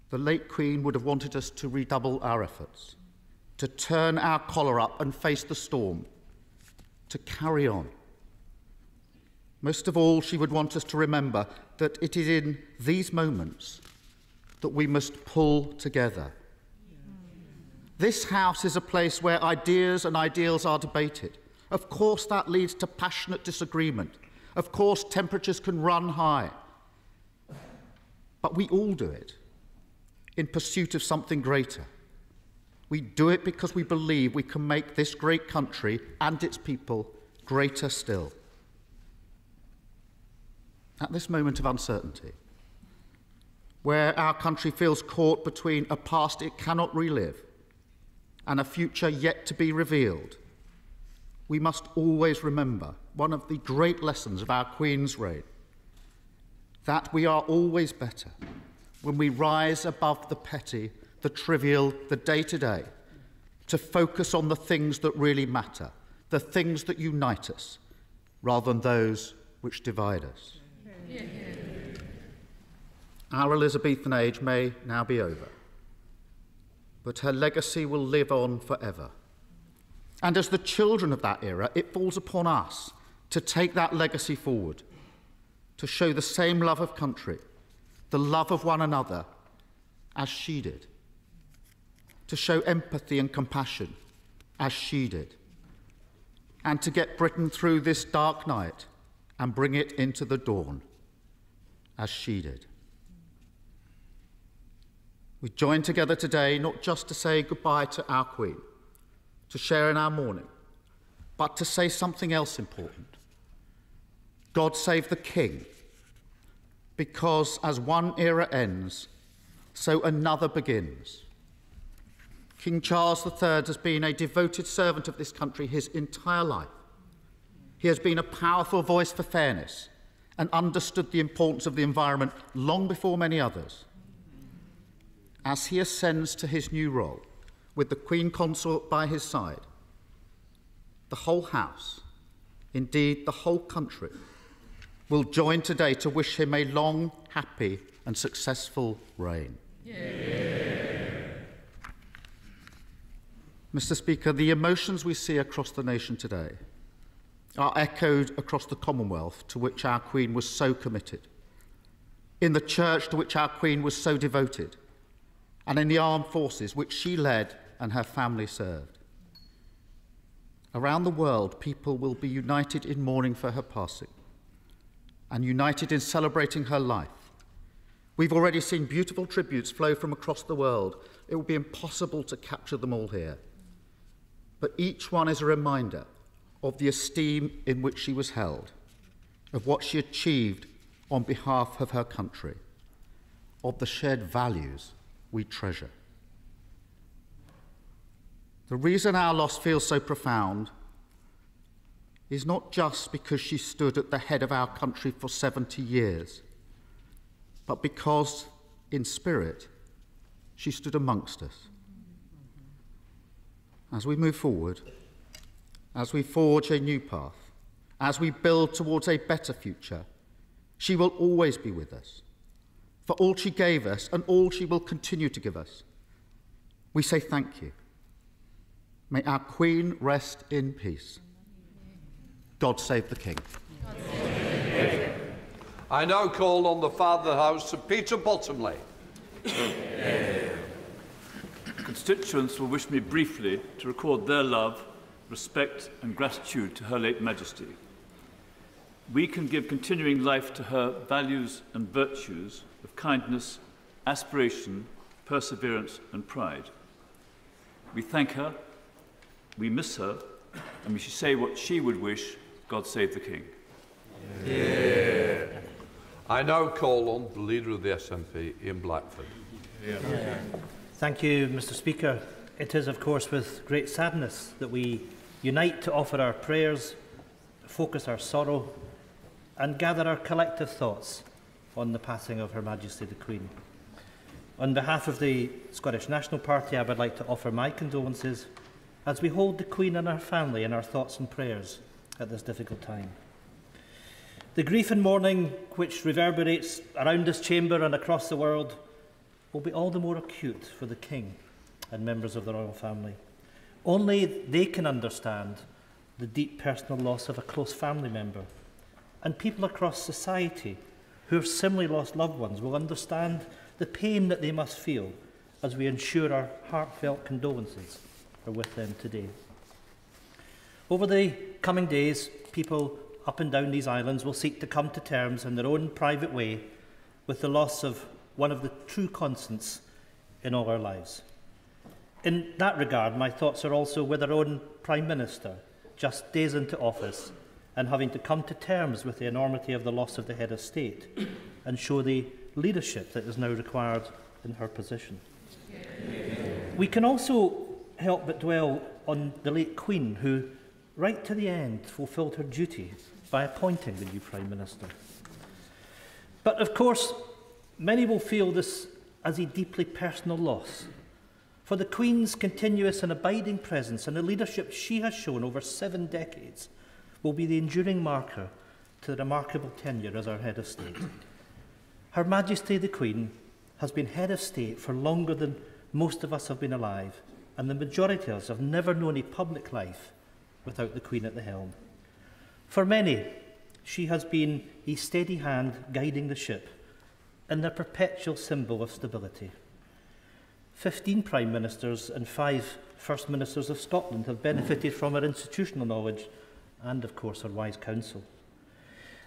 Speaker 16: The late Queen would have wanted us to redouble our efforts, to turn our collar up and face the storm, to carry on. Most of all, she would want us to remember that it is in these moments that we must pull together. This house is a place where ideas and ideals are debated. Of course, that leads to passionate disagreement. Of course, temperatures can run high. But we all do it in pursuit of something greater. We do it because we believe we can make this great country and its people greater still. At this moment of uncertainty, where our country feels caught between a past it cannot relive and a future yet to be revealed, we must always remember one of the great lessons of our Queen's reign, that we are always better when we rise above the petty, the trivial, the day-to-day, to focus on the things that really matter, the things that unite us, rather than those which divide us. Yeah. Our Elizabethan age may now be over, but her legacy will live on forever. And as the children of that era, it falls upon us to take that legacy forward, to show the same love of country, the love of one another, as she did, to show empathy and compassion, as she did, and to get Britain through this dark night and bring it into the dawn, as she did. We join together today not just to say goodbye to our Queen, to share in our mourning, but to say something else important. God save the King, because as one era ends, so another begins. King Charles III has been a devoted servant of this country his entire life. He has been a powerful voice for fairness and understood the importance of the environment long before many others. As he ascends to his new role, with the Queen Consort by his side, the whole House, indeed the whole country, will join today to wish him a long, happy and successful reign. Yeah. Mr. Speaker, the emotions we see across the nation today are echoed across the Commonwealth to which our Queen was so committed, in the church to which our Queen was so devoted, and in the armed forces which she led and her family served. Around the world, people will be united in mourning for her passing and united in celebrating her life. We've already seen beautiful tributes flow from across the world. It would be impossible to capture them all here. But each one is a reminder of the esteem in which she was held, of what she achieved on behalf of her country, of the shared values we treasure. The reason our loss feels so profound is not just because she stood at the head of our country for 70 years, but because, in spirit, she stood amongst us. As we move forward, as we forge a new path, as we build towards a better future, she will always be with us. For all she gave us and all she will continue to give us, we say thank you. May our Queen rest in peace. God save the King.
Speaker 14: I now call on the Father of the House, Sir Peter Bottomley.
Speaker 17: Constituents will wish me briefly to record their love, respect and gratitude to Her late Majesty. We can give continuing life to her values and virtues of kindness, aspiration, perseverance and pride. We thank her, we miss her, and we should say what she would wish: God save the King.
Speaker 14: Yeah. I now call on the Leader of the SNP, Ian Blackford.
Speaker 18: Yeah. Thank you, Mr. Speaker. It is, of course, with great sadness that we unite to offer our prayers, focus our sorrow, and gather our collective thoughts on the passing of Her Majesty the Queen. On behalf of the Scottish National Party, I would like to offer my condolences as we hold the Queen and her family in our thoughts and prayers at this difficult time. The grief and mourning which reverberates around this chamber and across the world will be all the more acute for the King and members of the royal family. Only they can understand the deep personal loss of a close family member. And people across society who have similarly lost loved ones will understand the pain that they must feel as we ensure our heartfelt condolences are with them today. Over the coming days, people up and down these islands will seek to come to terms in their own private way with the loss of one of the true constants in all our lives. In that regard, my thoughts are also with our own Prime Minister, just days into office, and having to come to terms with the enormity of the loss of the head of state and show the leadership that is now required in her position. We can also help but dwell on the late Queen, who, right to the end, fulfilled her duty by appointing the new Prime Minister. But of course, many will feel this as a deeply personal loss, for the Queen's continuous and abiding presence and the leadership she has shown over 7 decades will be the enduring marker to the remarkable tenure as our head of state. Her Majesty the Queen has been head of state for longer than most of us have been alive, and the majority of us have never known a public life without the Queen at the helm. For many, she has been a steady hand guiding the ship and the perpetual symbol of stability. 15 Prime Ministers and 5 First Ministers of Scotland have benefited from her institutional knowledge and, of course, her wise counsel.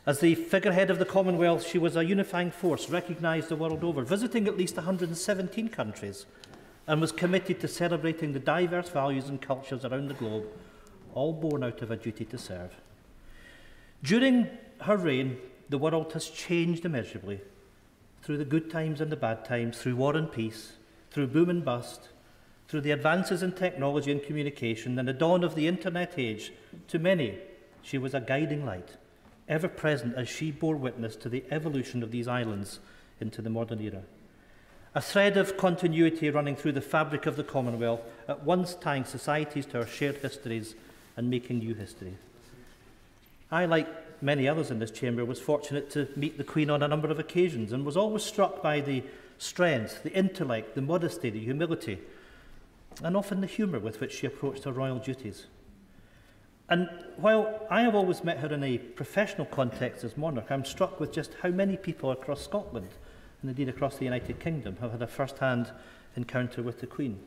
Speaker 18: As the figurehead of the Commonwealth, she was a unifying force recognised the world over, visiting at least 117 countries, and was committed to celebrating the diverse values and cultures around the globe, all born out of a duty to serve. During her reign, the world has changed immeasurably, through the good times and the bad times, through war and peace, through boom and bust, through the advances in technology and communication and the dawn of the internet age. To many, she was a guiding light, ever present as she bore witness to the evolution of these islands into the modern era. A thread of continuity running through the fabric of the Commonwealth, at once tying societies to our shared histories and making new history. I, like many others in this chamber, was fortunate to meet the Queen on a number of occasions and was always struck by the strength, the intellect, the modesty, the humility, and often the humour with which she approached her royal duties. And while I have always met her in a professional context as monarch, I'm struck with just how many people across Scotland, and indeed across the United Kingdom, have had a first-hand encounter with the Queen.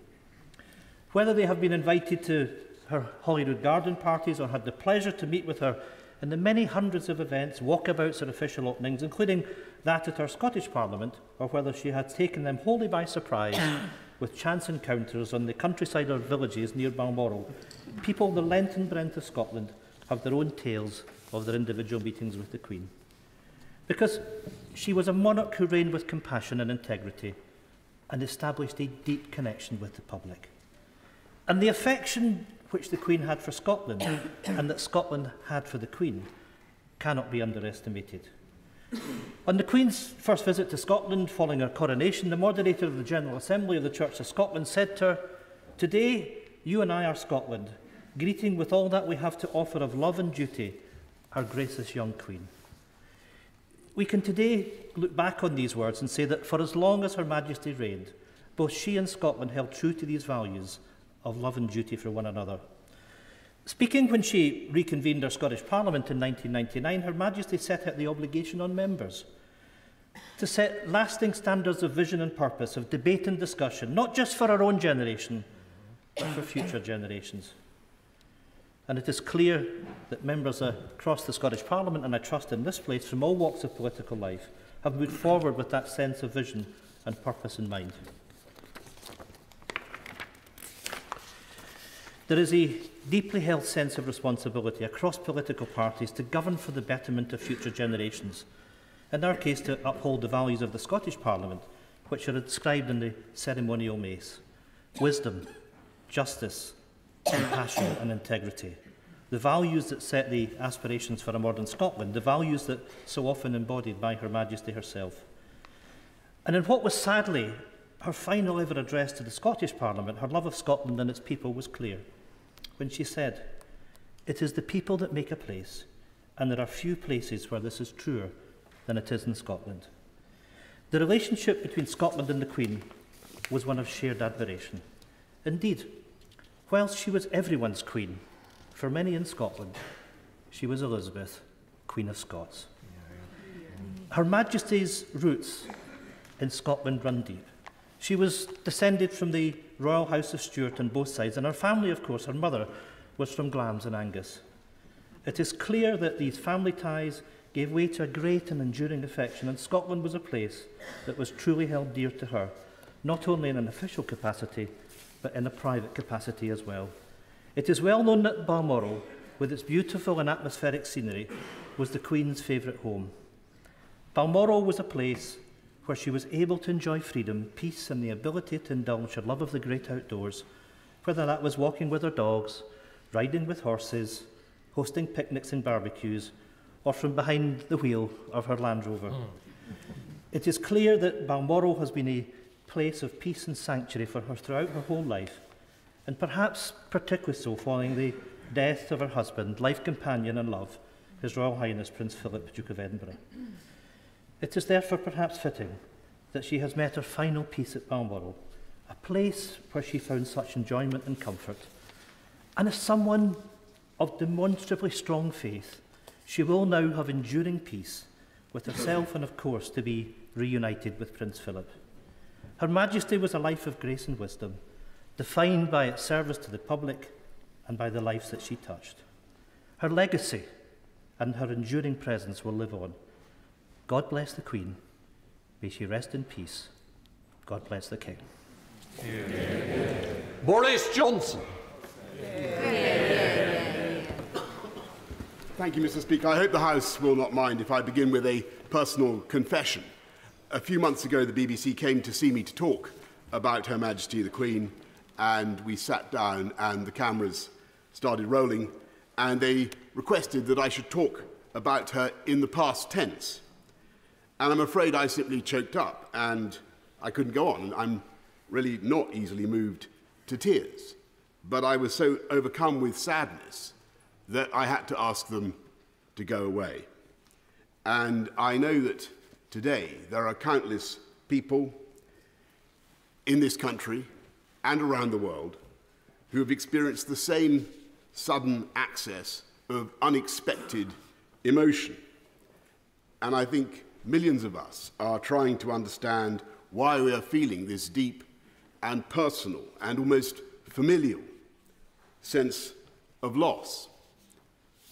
Speaker 18: Whether they have been invited to her Holyrood garden parties or had the pleasure to meet with her in the many hundreds of events, walkabouts and official openings, including that at our Scottish Parliament, or whether she had taken them wholly by surprise with chance encounters on the countryside or villages near Balmoral, people the length and breadth of Scotland have their own tales of their individual meetings with the Queen. Because she was a monarch who reigned with compassion and integrity and established a deep connection with the public. And the affection which the Queen had for Scotland and that Scotland had for the Queen cannot be underestimated. On the Queen's first visit to Scotland following her coronation, the moderator of the General Assembly of the Church of Scotland said to her, "Today, you and I are Scotland, greeting with all that we have to offer of love and duty, our gracious young Queen." We can today look back on these words and say that for as long as Her Majesty reigned, both she and Scotland held true to these values of love and duty for one another. Speaking when she reconvened our Scottish Parliament in 1999, Her Majesty set out the obligation on members to set lasting standards of vision and purpose, of debate and discussion, not just for our own generation, but for future generations. And it is clear that members across the Scottish Parliament, and I trust in this place, from all walks of political life, have moved forward with that sense of vision and purpose in mind. There is a deeply held sense of responsibility across political parties to govern for the betterment of future generations. In our case, to uphold the values of the Scottish Parliament, which are described in the ceremonial mace: wisdom, justice, compassion and integrity. The values that set the aspirations for a modern Scotland, the values that so often embodied by Her Majesty herself. And in what was sadly her final ever address to the Scottish Parliament, her love of Scotland and its people was clear when she said, "It is the people that make a place, and there are few places where this is truer than it is in Scotland." The relationship between Scotland and the Queen was one of shared admiration. Indeed, whilst she was everyone's Queen, For many in Scotland, she was Elizabeth, Queen of Scots. Her Majesty's roots in Scotland run deep. She was descended from the Royal House of Stuart on both sides, and her family, of course, her mother, was from Glamis and Angus. It is clear that these family ties gave way to a great and enduring affection, and Scotland was a place that was truly held dear to her, not only in an official capacity, but in a private capacity as well. It is well known that Balmoral, with its beautiful and atmospheric scenery, was the Queen's favourite home. Balmoral was a place where she was able to enjoy freedom, peace, and the ability to indulge her love of the great outdoors, whether that was walking with her dogs, riding with horses, hosting picnics and barbecues, or from behind the wheel of her Land Rover. It is clear that Balmoral has been a place of peace and sanctuary for her throughout her whole life, and perhaps particularly so following the death of her husband, life companion and love, His Royal Highness Prince Philip, Duke of Edinburgh. It is therefore perhaps fitting that she has met her final peace at Balmoral, a place where she found such enjoyment and comfort. And as someone of demonstrably strong faith, she will now have enduring peace with herself and, of course, to be reunited with Prince Philip. Her Majesty was a life of grace and wisdom, defined by its service to the public and by the lives that she touched. Her legacy and her enduring presence will live on. God bless the Queen. May she rest in peace. God bless the King.
Speaker 19: Boris Johnson.
Speaker 20: Thank you, Mr. Speaker. I hope the House will not mind if I begin with a personal confession. A few months ago, the BBC came to see me to talk about Her Majesty the Queen, and we sat down and the cameras started rolling, and they requested that I should talk about her in the past tense. And I'm afraid I simply choked up and I couldn't go on. I'm really not easily moved to tears, but I was so overcome with sadness that I had to ask them to go away. And I know that today there are countless people in this country and around the world who have experienced the same sudden access of unexpected emotion. And I think millions of us are trying to understand why we are feeling this deep and personal and almost familial sense of loss.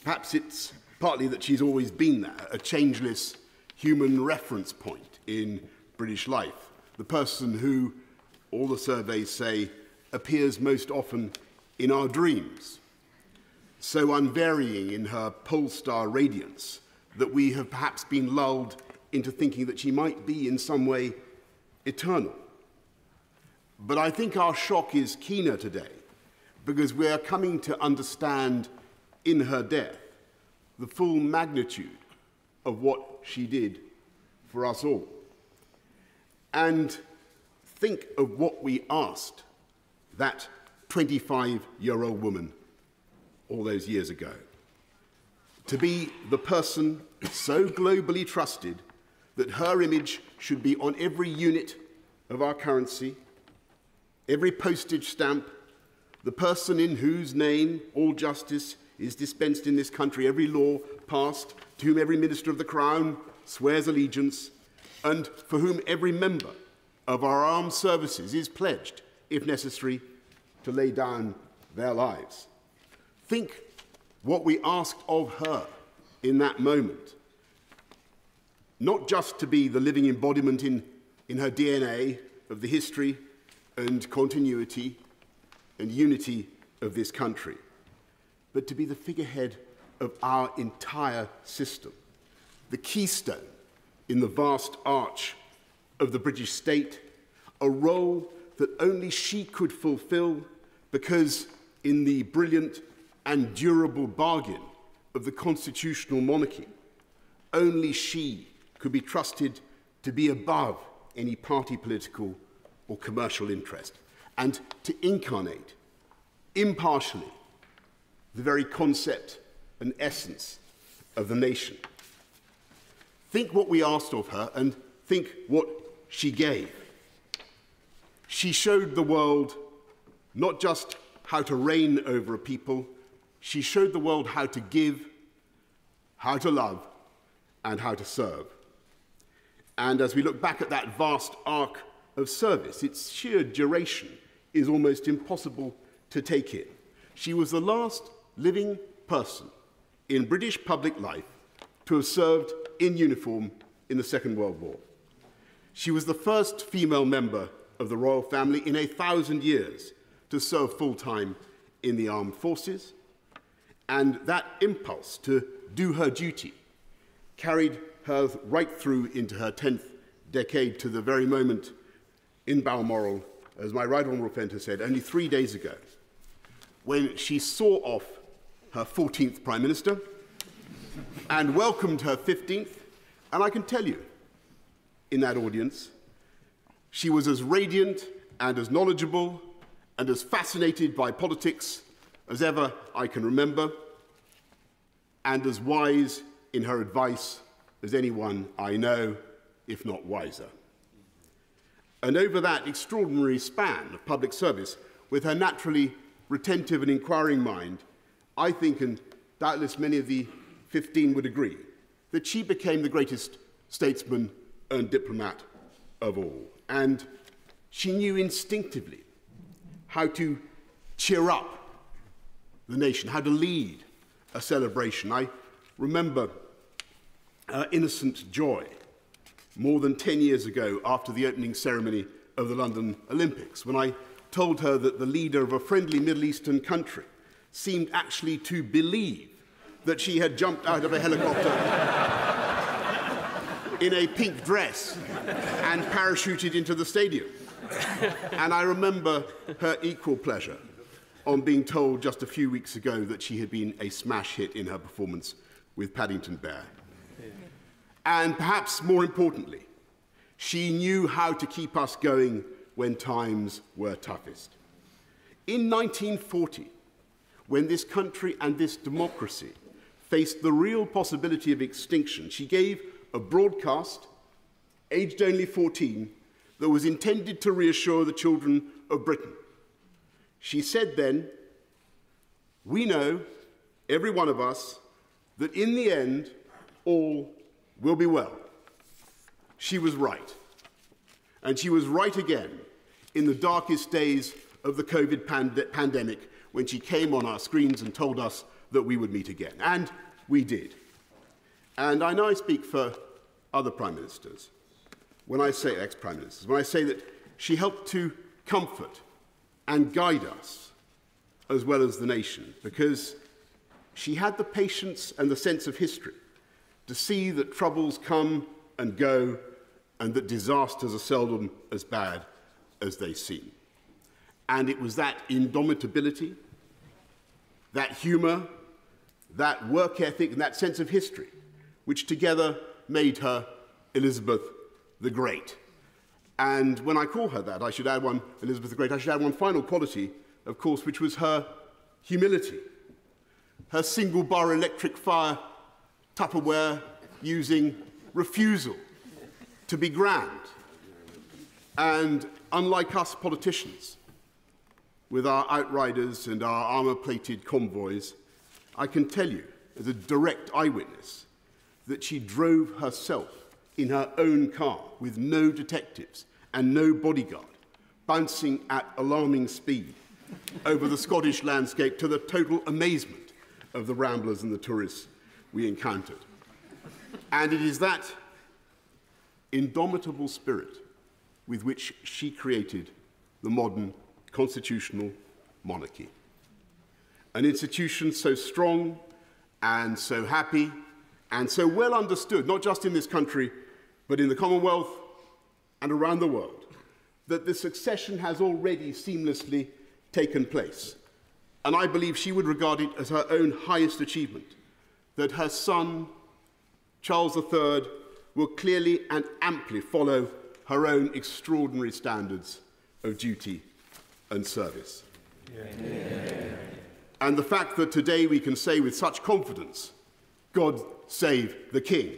Speaker 20: Perhaps it's partly that she's always been there, a changeless human reference point in British life, the person who, all the surveys say, appears most often in our dreams, so unvarying in her pole star radiance that we have perhaps been lulled into thinking that she might be in some way eternal. But I think our shock is keener today because we are coming to understand in her death the full magnitude of what she did for us all. And think of what we asked that 25-year-old woman all those years ago. To be the person so globally trusted that her image should be on every unit of our currency, every postage stamp, the person in whose name all justice is dispensed in this country, every law passed, to whom every minister of the Crown swears allegiance, and for whom every member of our armed services is pledged, if necessary, to lay down their lives. Think what we asked of her in that moment. Not just to be the living embodiment in her DNA of the history and continuity and unity of this country, but to be the figurehead of our entire system, the keystone in the vast arch of the British state, a role that only she could fulfill because in the brilliant and durable bargain of the constitutional monarchy, only she could be trusted to be above any party political or commercial interest and to incarnate impartially the very concept and essence of the nation. Think what we asked of her and think what she gave. She showed the world not just how to reign over a people, she showed the world how to give, how to love, and how to serve. And as we look back at that vast arc of service, its sheer duration is almost impossible to take in. She was the last living person in British public life to have served in uniform in the Second World War. She was the first female member of the royal family in 1,000 years to serve full-time in the armed forces, and that impulse to do her duty carried her right through into her 10th decade to the very moment in Balmoral, as my right honourable friend has said, only 3 days ago, when she saw off her 14th Prime Minister and welcomed her 15th, and I can tell you, in that audience, she was as radiant and as knowledgeable and as fascinated by politics as ever I can remember, and as wise in her advice as anyone I know, if not wiser. And over that extraordinary span of public service, with her naturally retentive and inquiring mind, I think, and doubtless many of the 15 would agree, that she became the greatest statesman and diplomat of all. And she knew instinctively how to cheer up the nation, how to lead a celebration. I remember her innocent joy more than 10 years ago after the opening ceremony of the London Olympics, when I told her that the leader of a friendly Middle Eastern country seemed actually to believe that she had jumped out of a helicopter in a pink dress and parachuted into the stadium. And I remember her equal pleasure on being told just a few weeks ago that she had been a smash hit in her performance with Paddington Bear. And perhaps more importantly, she knew how to keep us going when times were toughest. In 1940, when this country and this democracy faced the real possibility of extinction, she gave a broadcast, aged only 14, that was intended to reassure the children of Britain. She said then, "We know, every one of us, that in the end, all will be well." She was right. And she was right again in the darkest days of the COVID pandemic, when she came on our screens and told us that we would meet again. And we did. And I know I speak for other Prime Ministers, when I say ex-Prime Ministers, when I say that she helped to comfort and guide us, as well as the nation, because she had the patience and the sense of history to see that troubles come and go, and that disasters are seldom as bad as they seem. And it was that indomitability, that humour, that work ethic, and that sense of history, which together made her Elizabeth the Great. And when I call her that, I should add one, Elizabeth the Great, I should add one final quality, of course, which was her humility. Her single-bar electric fire Tupperware using refusal to be grand. And unlike us politicians, with our outriders and our armour-plated convoys, I can tell you, as a direct eyewitness, that she drove herself in her own car with no detectives and no bodyguard, bouncing at alarming speed over the Scottish landscape to the total amazement of the ramblers and the tourists we encountered. And it is that indomitable spirit with which she created the modern constitutional monarchy. An institution so strong and so happy and so well understood, not just in this country, but in the Commonwealth and around the world, that the succession has already seamlessly taken place. And I believe she would regard it as her own highest achievement, that her son, Charles III, will clearly and amply follow her own extraordinary standards of duty and service. Yeah. And the fact that today we can say with such confidence, God save the King,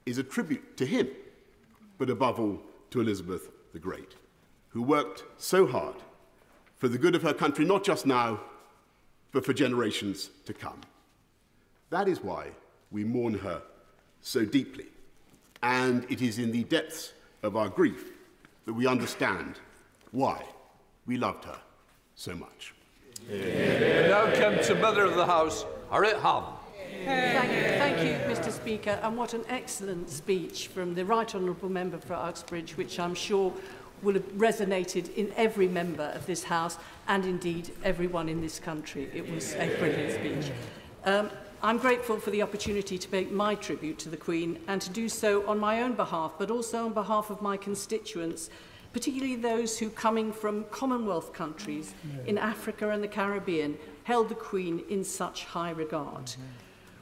Speaker 20: is a tribute to him, but above all to Elizabeth the Great, who worked so hard for the good of her country, not just now, but for generations to come. That is why we mourn her so deeply, and it is in the depths of our grief that we understand why we loved her so much.
Speaker 14: We now come to Mother of the House, Harriet Ham.
Speaker 19: Thank you, Mr. Speaker, and what an excellent speech from the Right Honourable Member for Uxbridge, which I'm sure will have resonated in every member of this House and indeed everyone in this country. It was a brilliant speech. I'm grateful for the opportunity to pay my tribute to the Queen and to do so on my own behalf, but also on behalf of my constituents, particularly those who, coming from Commonwealth countries in Africa and the Caribbean, held the Queen in such high regard.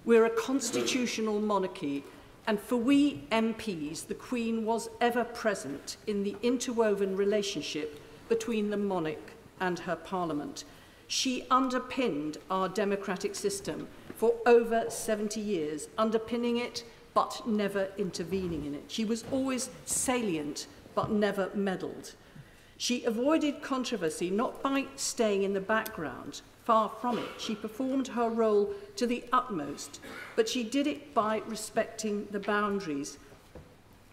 Speaker 19: We're a constitutional monarchy, and for we MPs, the Queen was ever present in the interwoven relationship between the monarch and her Parliament. She underpinned our democratic system for over 70 years, underpinning it but never intervening in it. She was always salient but never meddled. She avoided controversy not by staying in the background, far from it. She performed her role to the utmost, but she did it by respecting the boundaries.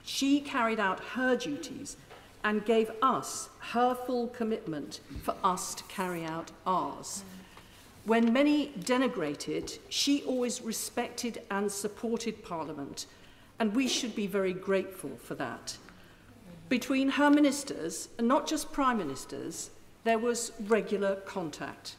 Speaker 19: She carried out her duties and gave us her full commitment for us to carry out ours. When many denigrated, she always respected and supported Parliament, and we should be very grateful for that. Between her ministers, and not just prime ministers, there was regular contact.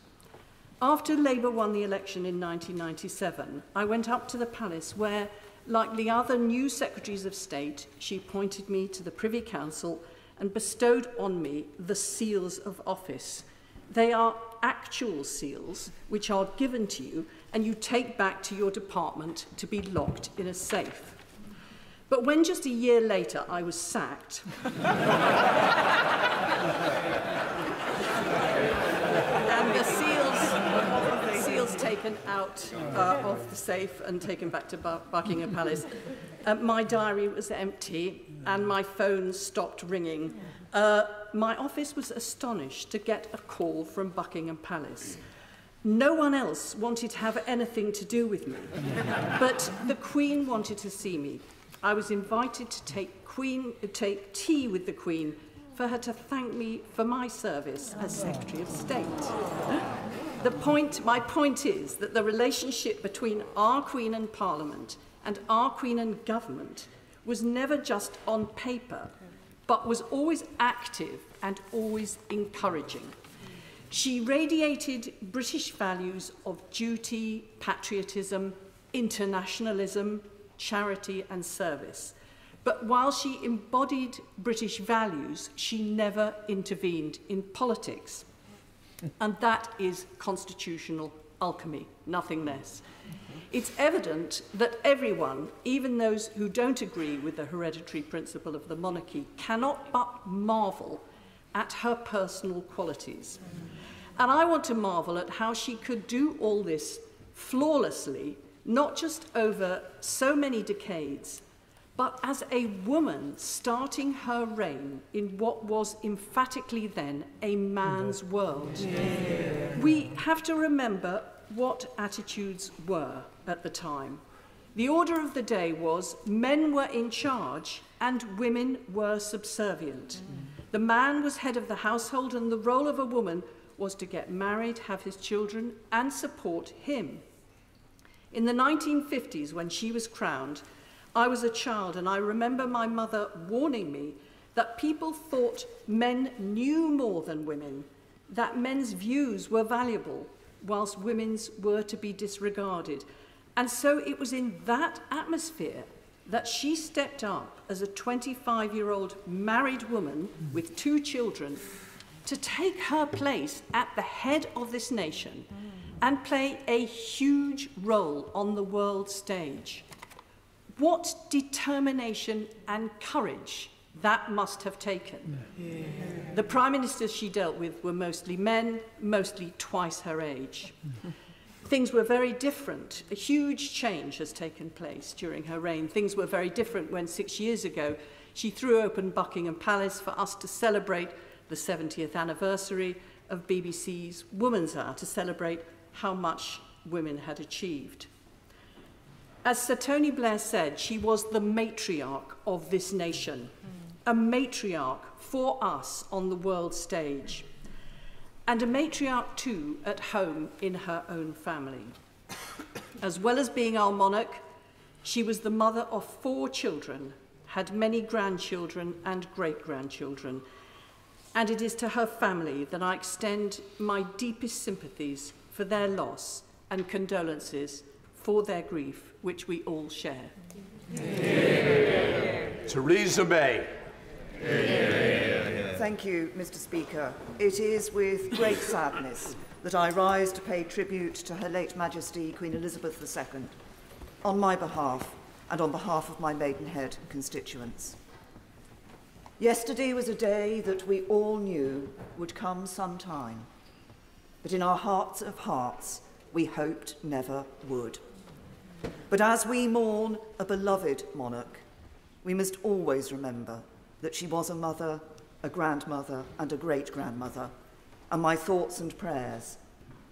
Speaker 19: After Labour won the election in 1997, I went up to the palace where, like the other new secretaries of state, she appointed me to the Privy Council and bestowed on me the seals of office. They are actual seals which are given to you and you take back to your department to be locked in a safe. But when just a year later I was sacked, and the seals taken out of the safe and taken back to Buckingham Palace, my diary was empty and my phone stopped ringing. My office was astonished to get a call from Buckingham Palace. No one else wanted to have anything to do with me, but the Queen wanted to see me. I was invited to take tea with the Queen for her to thank me for my service as Secretary of State. My point is that the relationship between our Queen and Parliament and our Queen and government was never just on paper, but was always active and always encouraging. She radiated British values of duty, patriotism, internationalism, charity and service. But while she embodied British values, she never intervened in politics. And that is constitutional alchemy, nothing less. It's evident that everyone, even those who don't agree with the hereditary principle of the monarchy, cannot but marvel at her personal qualities. And I want to marvel at how she could do all this flawlessly, not just over so many decades, but as a woman starting her reign in what was emphatically then a man's world. Yeah. We have to remember what attitudes were at the time. The order of the day was men were in charge and women were subservient. The man was head of the household and the role of a woman was to get married, have his children and support him. In the 1950s, when she was crowned, I was a child and I remember my mother warning me that people thought men knew more than women, that men's views were valuable, whilst women's were to be disregarded. And so it was in that atmosphere that she stepped up as a 25-year-old married woman with 2 children to take her place at the head of this nation and play a huge role on the world stage. What determination and courage that must have taken. Yeah. The prime ministers she dealt with were mostly men, mostly twice her age. Things were very different. A huge change has taken place during her reign. Things were very different when 6 years ago she threw open Buckingham Palace for us to celebrate the 70th anniversary of BBC's Woman's Hour, to celebrate how much women had achieved. As Sir Tony Blair said, she was the matriarch of this nation, a matriarch for us on the world stage, and a matriarch too at home in her own family. As well as being our monarch, she was the mother of 4 children, had many grandchildren and great-grandchildren, and it is to her family that I extend my deepest sympathies for their loss and condolences for their grief, which we all share.
Speaker 14: Theresa May.
Speaker 21: Thank you, Mr. Speaker. It is with great sadness that I rise to pay tribute to Her late Majesty Queen Elizabeth II, on my behalf and on behalf of my Maidenhead constituents. Yesterday was a day that we all knew would come sometime, but in our hearts of hearts, we hoped never would. But as we mourn a beloved monarch, we must always remember that she was a mother, a grandmother, and a great-grandmother, and my thoughts and prayers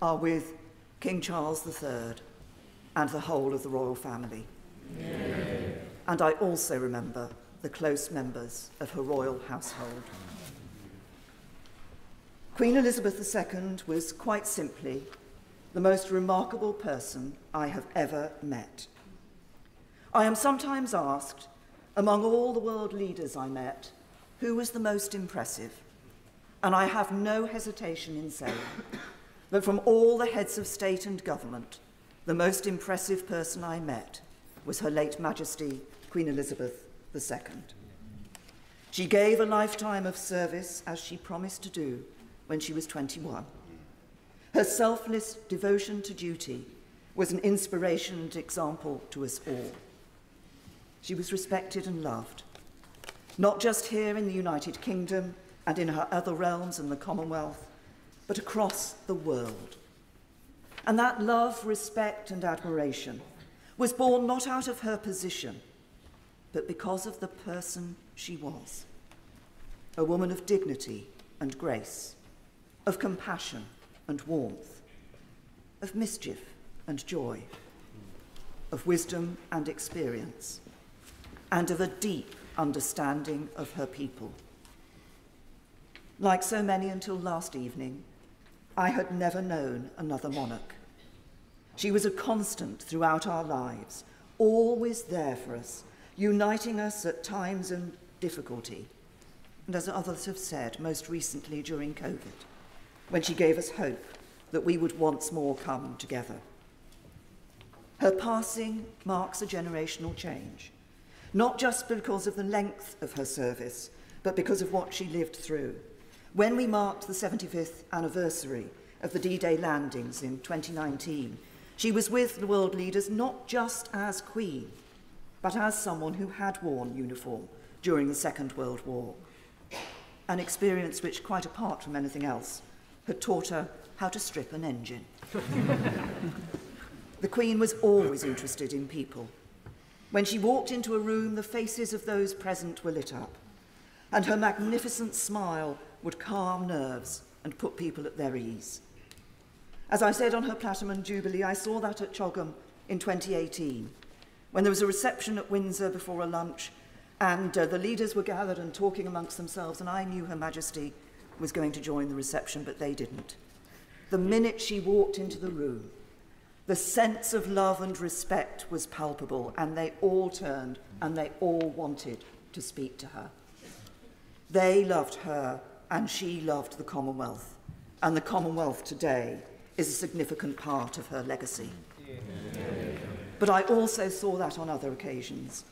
Speaker 21: are with King Charles III and the whole of the royal family. And I also remember the close members of her royal household. Queen Elizabeth II was quite simply the most remarkable person I have ever met. I am sometimes asked, among all the world leaders I met, who was the most impressive? And I have no hesitation in saying that from all the heads of state and government, the most impressive person I met was Her late Majesty Queen Elizabeth II. She gave a lifetime of service as she promised to do when she was 21. Her selfless devotion to duty was an inspiration and example to us all. She was respected and loved, not just here in the United Kingdom and in her other realms and the Commonwealth, but across the world. And that love, respect, and admiration was born not out of her position, but because of the person she was. A woman of dignity and grace, of compassion and warmth, of mischief and joy, of wisdom and experience, and of a deep understanding of her people. Like so many until last evening, I had never known another monarch. She was a constant throughout our lives, always there for us, uniting us at times of difficulty, and as others have said, most recently during COVID, when she gave us hope that we would once more come together. Her passing marks a generational change, not just because of the length of her service, but because of what she lived through. When we marked the 75th anniversary of the D-Day landings in 2019, she was with the world leaders not just as Queen, but as someone who had worn uniform during the Second World War, an experience which, quite apart from anything else, had taught her how to strip an engine. The Queen was always interested in people. When she walked into a room, the faces of those present were lit up, and her magnificent smile would calm nerves and put people at their ease. As I said on her Platinum Jubilee, I saw that at Chogham in 2018, when there was a reception at Windsor before a lunch, and the leaders were gathered and talking amongst themselves, and I knew Her Majesty was going to join the reception, but they didn't. The minute she walked into the room, the sense of love and respect was palpable, and they all turned and they all wanted to speak to her. They loved her and she loved the Commonwealth, and the Commonwealth today is a significant part of her legacy. But I also saw that on other occasions,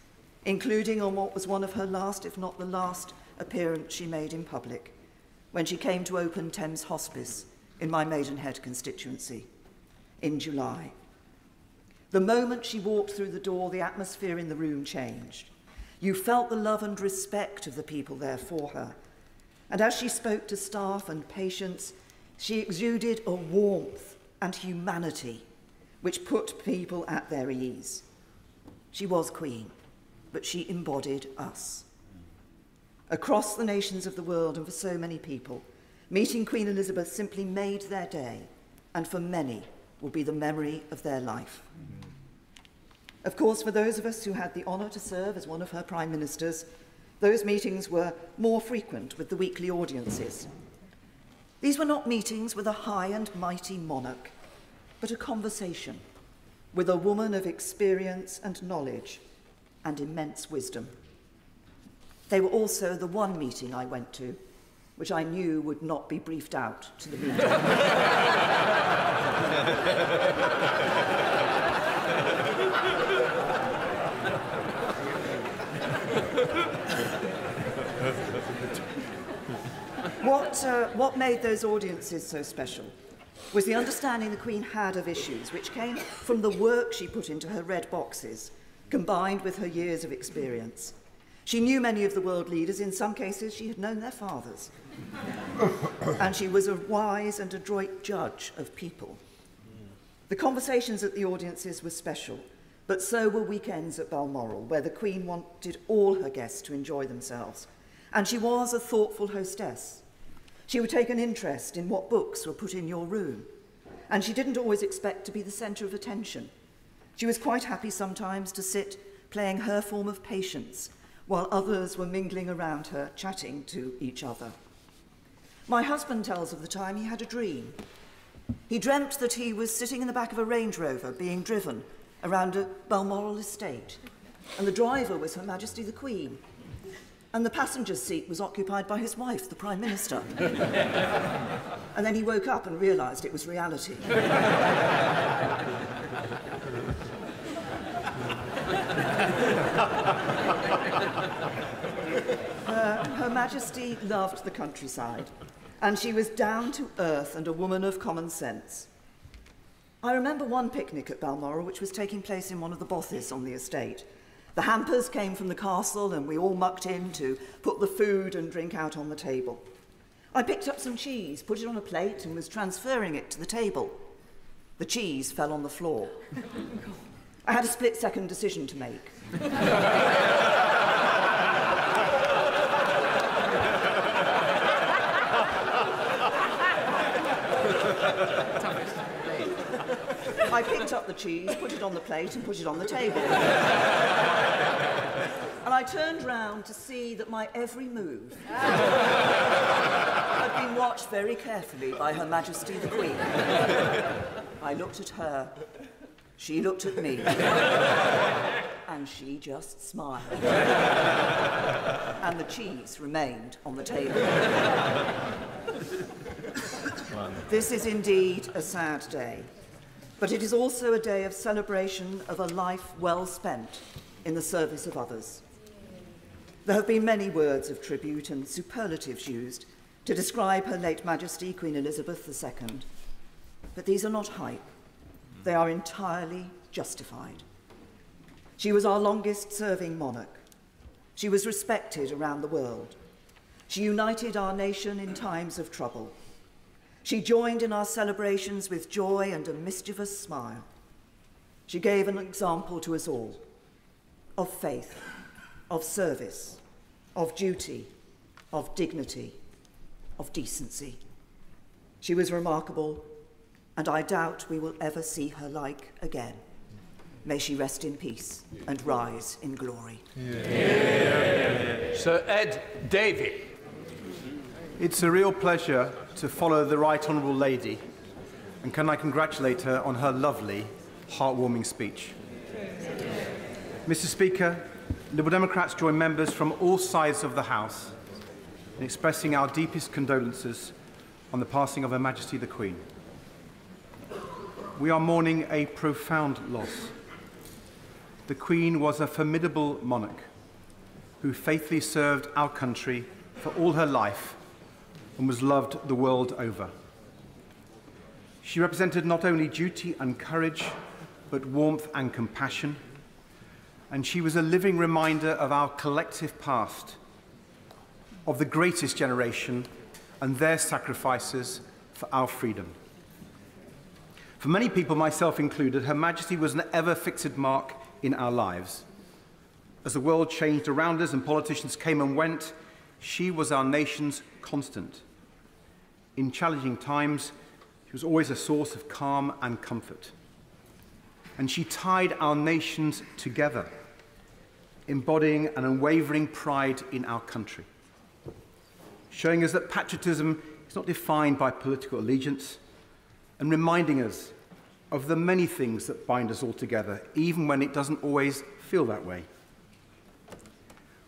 Speaker 21: including on what was one of her last, if not the last, appearance she made in public, when she came to open Thames Hospice in my Maidenhead constituency in July. The moment she walked through the door, the atmosphere in the room changed. You felt the love and respect of the people there for her. And as she spoke to staff and patients, she exuded a warmth and humanity which put people at their ease. She was Queen, but she embodied us. Across the nations of the world and for so many people, meeting Queen Elizabeth simply made their day, and for many, will be the memory of their life. Of course, for those of us who had the honour to serve as one of her Prime Ministers, those meetings were more frequent with the weekly audiences. These were not meetings with a high and mighty monarch, but a conversation with a woman of experience and knowledge and immense wisdom. They were also the one meeting I went to, which I knew would not be briefed out to the media. What made those audiences so special was the understanding the Queen had of issues which came from the work she put into her red boxes, combined with her years of experience. She knew many of the world leaders. In some cases, she had known their fathers. And she was a wise and adroit judge of people. The conversations at the audiences were special, but so were weekends at Balmoral, where the Queen wanted all her guests to enjoy themselves. And she was a thoughtful hostess. She would take an interest in what books were put in your room, and she didn't always expect to be the centre of attention. She was quite happy sometimes to sit playing her form of patience while others were mingling around her, chatting to each other. My husband tells of the time he had a dream. He dreamt that he was sitting in the back of a Range Rover being driven around a Balmoral estate, and the driver was Her Majesty the Queen, and the passenger's seat was occupied by his wife, the Prime Minister. And then he woke up and realised it was reality. Her Majesty loved the countryside, and she was down to earth and a woman of common sense. I remember one picnic at Balmoral which was taking place in one of the bothes on the estate. The hampers came from the castle and we all mucked in to put the food and drink out on the table. I picked up some cheese, put it on a plate and was transferring it to the table. The cheese fell on the floor. I had a split-second decision to make. I picked up the cheese, put it on the plate and put it on the table. And I turned round to see that my every move had been watched very carefully by Her Majesty the Queen. I looked at her, she looked at me, and she just smiled. And the cheese remained on the table. This is indeed a sad day. But it is also a day of celebration of a life well spent in the service of others. There have been many words of tribute and superlatives used to describe Her late Majesty Queen Elizabeth II, but these are not hype. They are entirely justified. She was our longest-serving monarch. She was respected around the world. She united our nation in times of trouble. She joined in our celebrations with joy and a mischievous smile. She gave an example to us all of faith, of service, of duty, of dignity, of decency. She was remarkable, and I doubt we will ever see her like again. May she rest in peace and rise in glory.
Speaker 9: Sir Ed Davey. It's a real pleasure to follow the Right Honourable Lady, and can I congratulate her on her lovely, heartwarming speech. Mr. Speaker, Liberal Democrats join members from all sides of the House in expressing our deepest condolences on the passing of Her Majesty the Queen. We are mourning a profound loss. The Queen was a formidable monarch who faithfully served our country for all her life and was loved the world over. She represented not only duty and courage, but warmth and compassion, and she was a living reminder of our collective past, of the greatest generation and their sacrifices for our freedom. For many people, myself included, Her Majesty was an ever-fixed mark in our lives. As the world changed around us and politicians came and went, she was our nation's constant. In challenging times, she was always a source of calm and comfort. And she tied our nations together, embodying an unwavering pride in our country, showing us that patriotism is not defined by political allegiance, and reminding us of the many things that bind us all together, even when it doesn't always feel that way.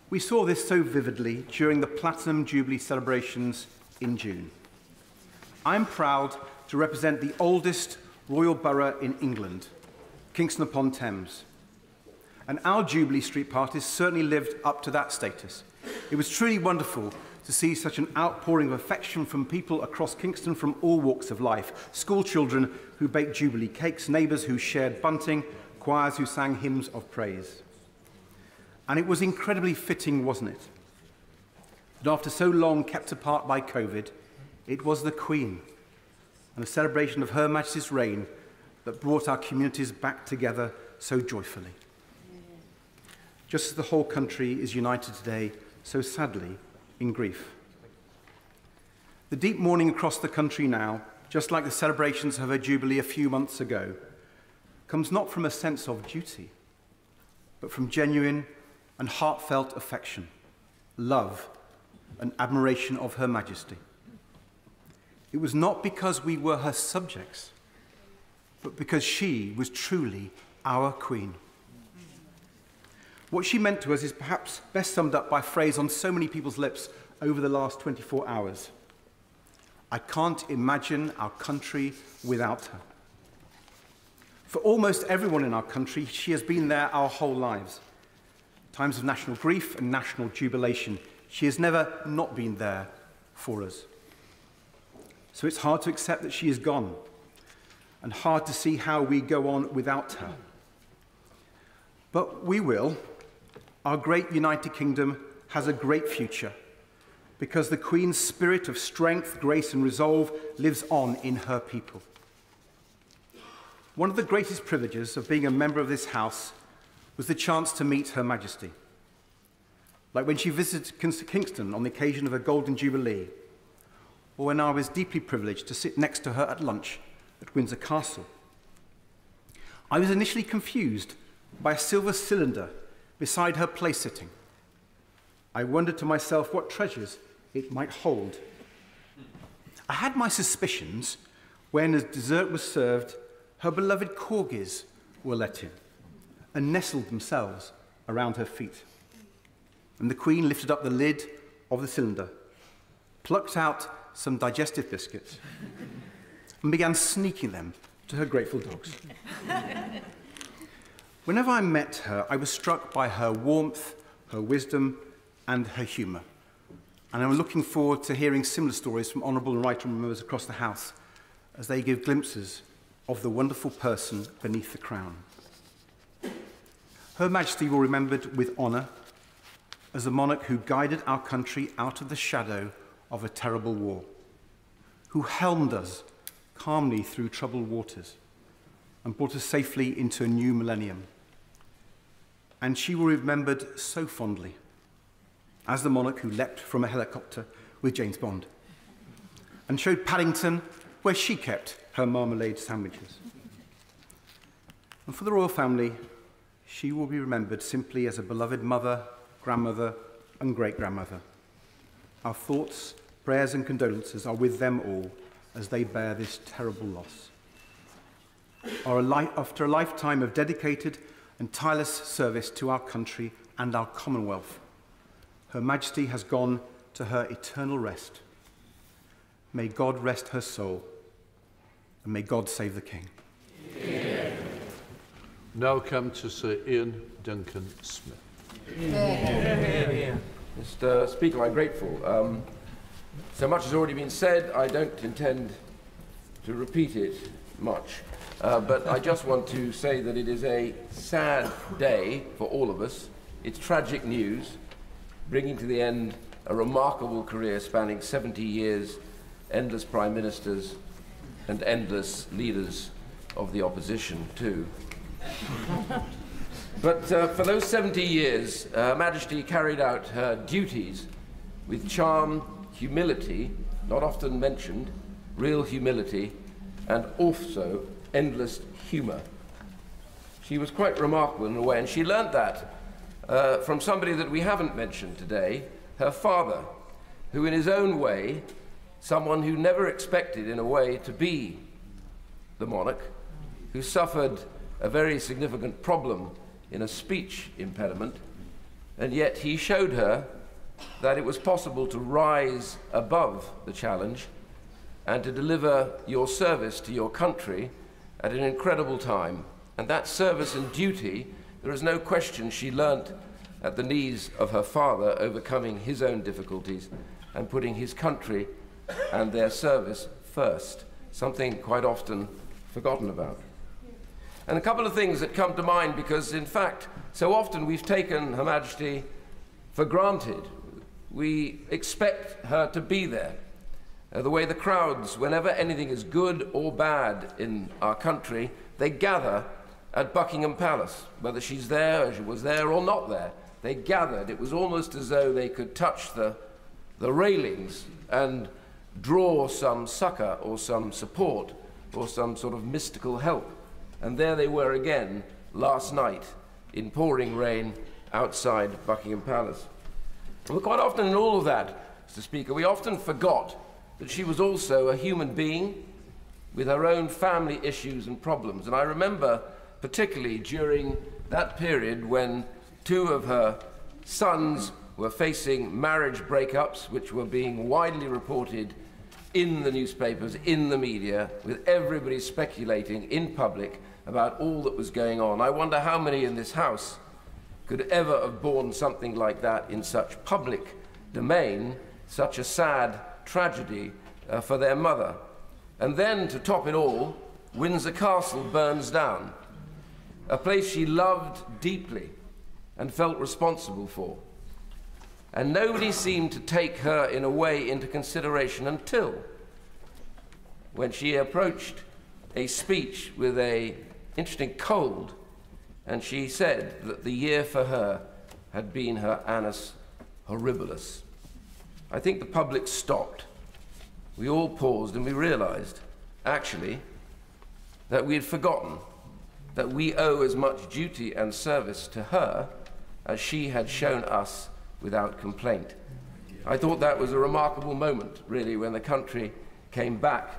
Speaker 9: We saw this so vividly during the Platinum Jubilee celebrations in June. I'm proud to represent the oldest royal borough in England, Kingston-upon-Thames. And our Jubilee Street parties certainly lived up to that status. It was truly wonderful to see such an outpouring of affection from people across Kingston from all walks of life. School children who baked Jubilee cakes, neighbours who shared bunting, choirs who sang hymns of praise. And it was incredibly fitting, wasn't it? That after so long kept apart by COVID, it was the Queen and a celebration of Her Majesty's reign that brought our communities back together so joyfully. Just as the whole country is united today, so sadly, in grief. The deep mourning across the country now, just like the celebrations of her Jubilee a few months ago, comes not from a sense of duty, but from genuine and heartfelt affection, love, and admiration of Her Majesty. It was not because we were her subjects, but because she was truly our Queen. What she meant to us is perhaps best summed up by a phrase on so many people's lips over the last 24 hours. I can't imagine our country without her. For almost everyone in our country, she has been there our whole lives. Times of national grief and national jubilation, she has never not been there for us. So it's hard to accept that she is gone, and hard to see how we go on without her. But we will. Our great United Kingdom has a great future, because the Queen's spirit of strength, grace, and resolve lives on in her people. One of the greatest privileges of being a member of this House was the chance to meet Her Majesty. Like when she visited Kingston on the occasion of her Golden Jubilee, or when I was deeply privileged to sit next to her at lunch at Windsor Castle. I was initially confused by a silver cylinder beside her place-sitting. I wondered to myself what treasures it might hold. I had my suspicions when, as dessert was served, her beloved corgis were let in and nestled themselves around her feet. And the Queen lifted up the lid of the cylinder, plucked out some digestive biscuits, and began sneaking them to her grateful dogs. Whenever I met her, I was struck by her warmth, her wisdom, and her humour. And I'm looking forward to hearing similar stories from honourable and right members across the House as they give glimpses of the wonderful person beneath the crown. Her Majesty will be remembered with honour as a monarch who guided our country out of the shadow of a terrible war, who helmed us calmly through troubled waters and brought us safely into a new millennium. And she will be remembered so fondly as the monarch who leapt from a helicopter with James Bond and showed Paddington where she kept her marmalade sandwiches. And for the royal family, she will be remembered simply as a beloved mother, grandmother, and great-grandmother. Our thoughts, prayers, and condolences are with them all as they bear this terrible loss. After a lifetime of dedicated and tireless service to our country and our Commonwealth, Her Majesty has gone to her eternal rest. May God rest her soul, and may God save the King.
Speaker 14: Yeah. Now come to Sir Ian Duncan Smith.
Speaker 1: Mr. Speaker, I'm grateful. So much has already been said. I don't intend to repeat it much. But I just want to say that it is a sad day for all of us. It's tragic news, bringing to the end a remarkable career spanning 70 years, endless prime ministers, and endless leaders of the opposition, too. But for those 70 years, Her Majesty carried out her duties with charm, humility, not often mentioned, real humility, and also endless humour. She was quite remarkable in a way, and she learnt that from somebody that we haven't mentioned today, her father, who in his own way, someone who never expected in a way to be the monarch, who suffered a very significant problem in a speech impediment, and yet he showed her that it was possible to rise above the challenge and to deliver your service to your country at an incredible time. And that service and duty, there is no question she learnt at the knees of her father, overcoming his own difficulties and putting his country and their service first, something quite often forgotten about. And a couple of things that come to mind, because in fact, so often we've taken Her Majesty for granted. We expect her to be there. The way the crowds, whenever anything is good or bad in our country, they gather at Buckingham Palace, whether she's there, or she was there, or not there. They gathered. It was almost as though they could touch the railings and draw some succor or some support or some sort of mystical help. And there they were again last night in pouring rain outside Buckingham Palace. And quite often in all of that, Mr. Speaker, we often forgot that she was also a human being with her own family issues and problems. And I remember particularly during that period when two of her sons were facing marriage breakups, which were being widely reported in the newspapers, in the media, with everybody speculating in public about all that was going on. I wonder how many in this House could ever have borne something like that in such public domain, such a sad tragedy for their mother. And then, to top it all, Windsor Castle burns down, a place she loved deeply and felt responsible for. And nobody seemed to take her in a way into consideration until when she approached a speech with an interesting cold, and she said that the year for her had been her annus horribilis. I think the public stopped. We all paused and we realized, actually, that we had forgotten that we owe as much duty and service to her as she had shown us without complaint. I thought that was a remarkable moment, really, when the country came back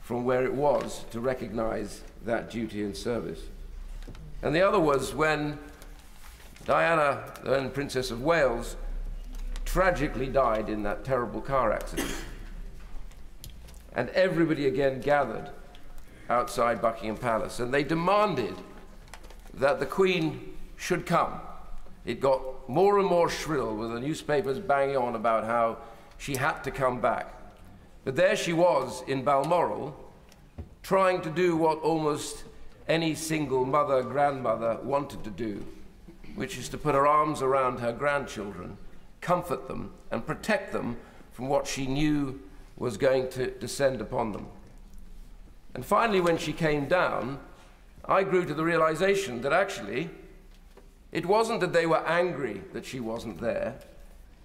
Speaker 1: from where it was to recognize that duty and service. And the other was when Diana, then Princess of Wales, tragically died in that terrible car accident. And everybody again gathered outside Buckingham Palace, and they demanded that the Queen should come. It got more and more shrill, with the newspapers banging on about how she had to come back. But there she was in Balmoral, trying to do what almost any single mother, grandmother wanted to do, which is to put her arms around her grandchildren, comfort them, and protect them from what she knew was going to descend upon them. And finally, when she came down, I grew to the realization that actually it wasn't that they were angry that she wasn't there.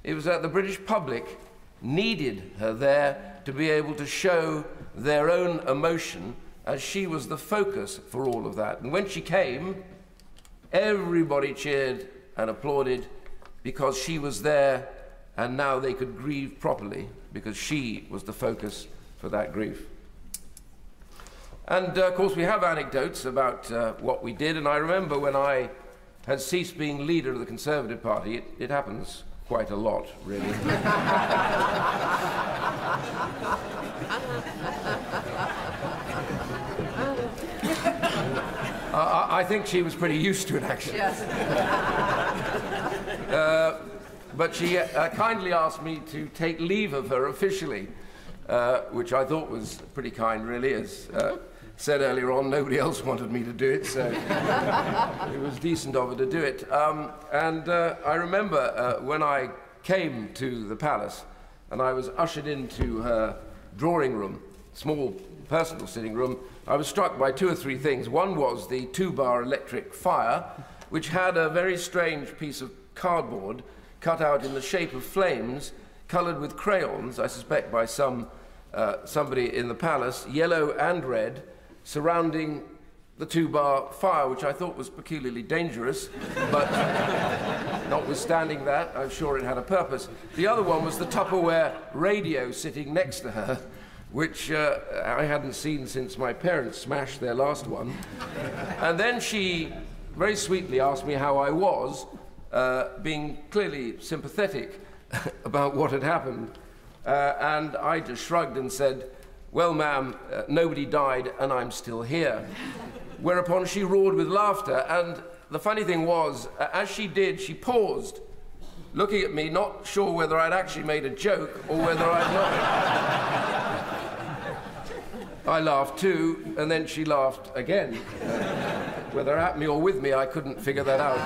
Speaker 1: It was that the British public needed her there to be able to show their own emotion, as she was the focus for all of that. And when she came, everybody cheered and applauded because she was there, and now they could grieve properly because she was the focus for that grief. And of course we have anecdotes about what we did, and I remember when I had ceased being leader of the Conservative Party, it happens quite a lot, really. I think she was pretty used to it, actually.
Speaker 21: Yes.
Speaker 1: But she kindly asked me to take leave of her officially, which I thought was pretty kind, really. As said earlier on, nobody else wanted me to do it, so it was decent of her to do it. I remember when I came to the palace and I was ushered into her drawing room, small personal sitting room, I was struck by two or three things. One was the 2-bar electric fire, which had a very strange piece of cardboard cut out in the shape of flames, coloured with crayons, I suspect by some somebody in the palace, yellow and red, surrounding the 2-bar fire, which I thought was peculiarly dangerous, but notwithstanding that, I'm sure it had a purpose. The other one was the Tupperware radio sitting next to her, which I hadn't seen since my parents smashed their last one. And then she very sweetly asked me how I was, being clearly sympathetic about what had happened. And I just shrugged and said, "Well, ma'am, nobody died and I'm still here." Whereupon she roared with laughter, and the funny thing was, as she did, she paused, looking at me, not sure whether I'd actually made a joke or whether I'd not. I laughed too, and then she laughed again. Whether at me or with me, I couldn't figure that out.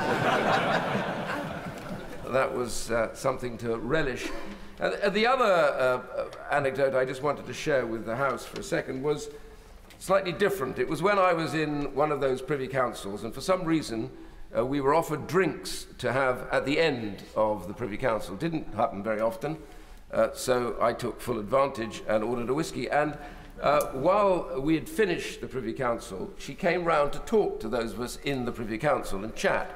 Speaker 1: That was something to relish. The other anecdote I just wanted to share with the House for a second was slightly different. It was when I was in one of those Privy Councils, and for some reason we were offered drinks to have at the end of the Privy Council. It didn't happen very often, so I took full advantage and ordered a whiskey. And while we had finished the Privy Council, she came round to talk to those of us in the Privy Council and chat.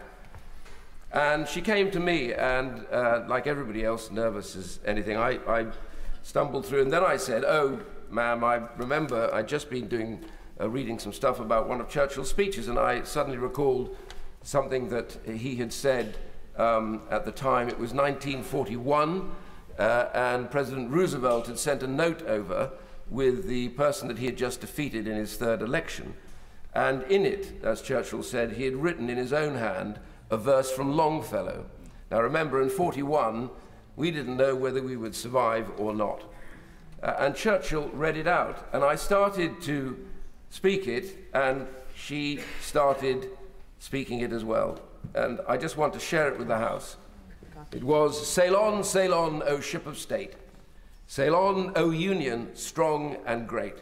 Speaker 1: And she came to me, and like everybody else, nervous as anything, I stumbled through, and then I said, "Oh, ma'am, I remember I'd just been reading some stuff about one of Churchill's speeches, and I suddenly recalled something that he had said at the time. It was 1941, and President Roosevelt had sent a note over with the person that he had just defeated in his third election. And in it, as Churchill said, he had written in his own hand a verse from Longfellow. Now remember, in 41, we didn't know whether we would survive or not. And Churchill read it out, and I started to speak it, and she started speaking it as well. And I just want to share it with the House. It was, sail on, O ship of state. Sail on, O Union, strong and great.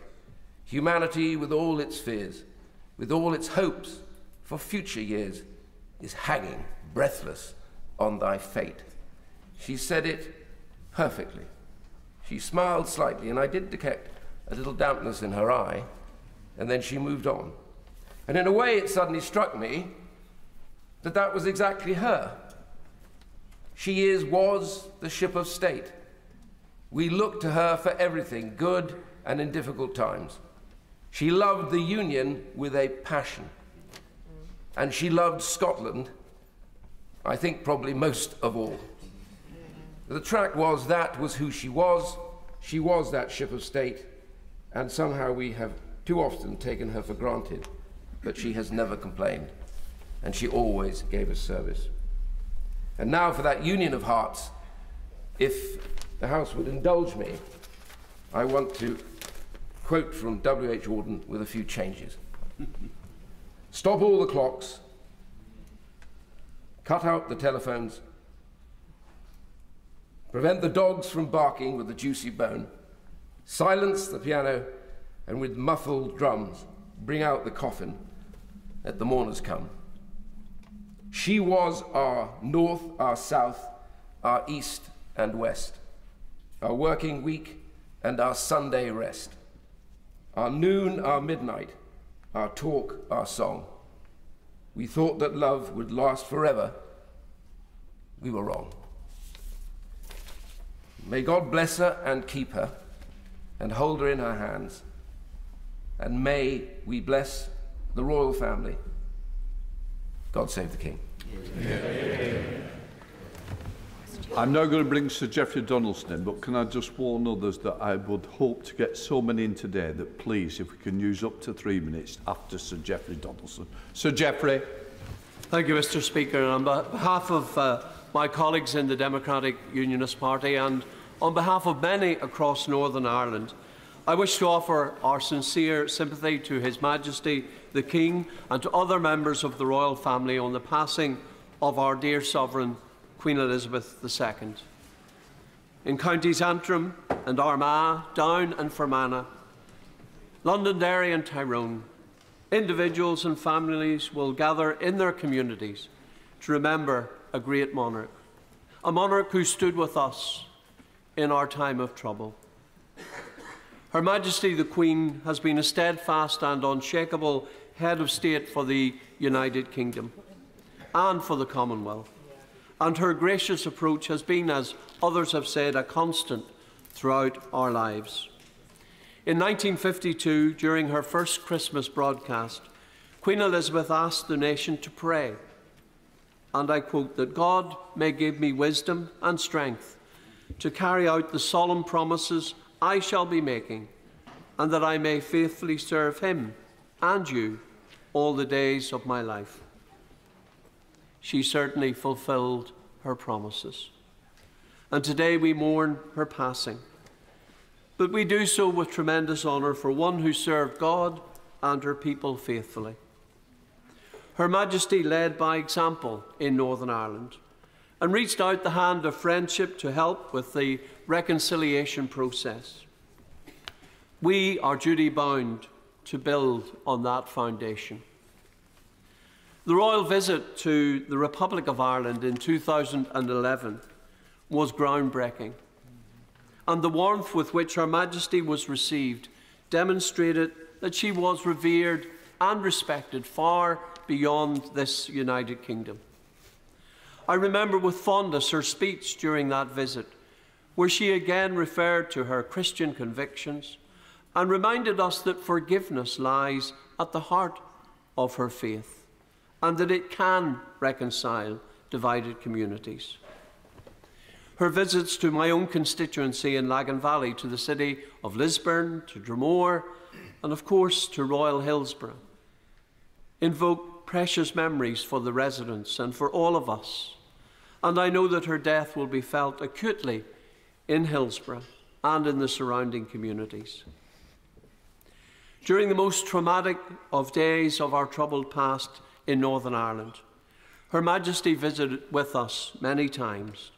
Speaker 1: Humanity with all its fears, with all its hopes for future years, is hanging breathless on thy fate. She said it perfectly. She smiled slightly, and I did detect a little dampness in her eye, and then she moved on. And in a way, it suddenly struck me that that was exactly her. She was the ship of state. We looked to her for everything, good and in difficult times. She loved the Union with a passion. And she loved Scotland, I think probably most of all. The tract was that was who she was. She was that ship of state, and somehow we have too often taken her for granted. But she has never complained, and she always gave us service. And now for that union of hearts, if the House would indulge me, I want to quote from W.H. Auden with a few changes. Stop all the clocks, cut out the telephones, prevent the dogs from barking with the juicy bone, silence the piano, and with muffled drums, bring out the coffin, let the mourners come. She was our north, our south, our east and west, our working week and our Sunday rest, our noon, our midnight, our talk, our song. We thought that love would last forever. We were wrong. May God bless her and keep her and hold her in her hands. And may we bless the royal family. God save the King.
Speaker 14: Amen. I'm now going to bring Sir Geoffrey Donaldson in, but can I just warn others that I would hope to get so many in today that please, if we can use up to 3 minutes after Sir Geoffrey Donaldson. Sir Geoffrey.
Speaker 10: Thank you, Mr. Speaker. And on behalf of my colleagues in the Democratic Unionist Party and on behalf of many across Northern Ireland, I wish to offer our sincere sympathy to His Majesty the King and to other members of the royal family on the passing of our dear Sovereign, Queen Elizabeth II. In counties Antrim and Armagh, Down and Fermanagh, Londonderry and Tyrone, individuals and families will gather in their communities to remember a great monarch, a monarch who stood with us in our time of trouble. Her Majesty the Queen has been a steadfast and unshakable head of state for the United Kingdom and for the Commonwealth, and her gracious approach has been, as others have said, a constant throughout our lives. In 1952, during her first Christmas broadcast, Queen Elizabeth asked the nation to pray, and I quote, that God may give me wisdom and strength to carry out the solemn promises I shall be making, and that I may faithfully serve him and you all the days of my life. She certainly fulfilled her promises. And today we mourn her passing. But we do so with tremendous honour for one who served God and her people faithfully. Her Majesty led by example in Northern Ireland and reached out the hand of friendship to help with the reconciliation process. We are duty-bound to build on that foundation. The royal visit to the Republic of Ireland in 2011 was groundbreaking, and the warmth with which Her Majesty was received demonstrated that she was revered and respected far beyond this United Kingdom. I remember with fondness her speech during that visit, where she again referred to her Christian convictions and reminded us that forgiveness lies at the heart of her faith and that it can reconcile divided communities. Her visits to my own constituency in Lagan Valley, to the city of Lisburn, to Dromore, and of course to Royal Hillsborough, invoke precious memories for the residents and for all of us. And I know that her death will be felt acutely in Hillsborough and in the surrounding communities. During the most traumatic of days of our troubled past in Northern Ireland, Her Majesty visited with us many times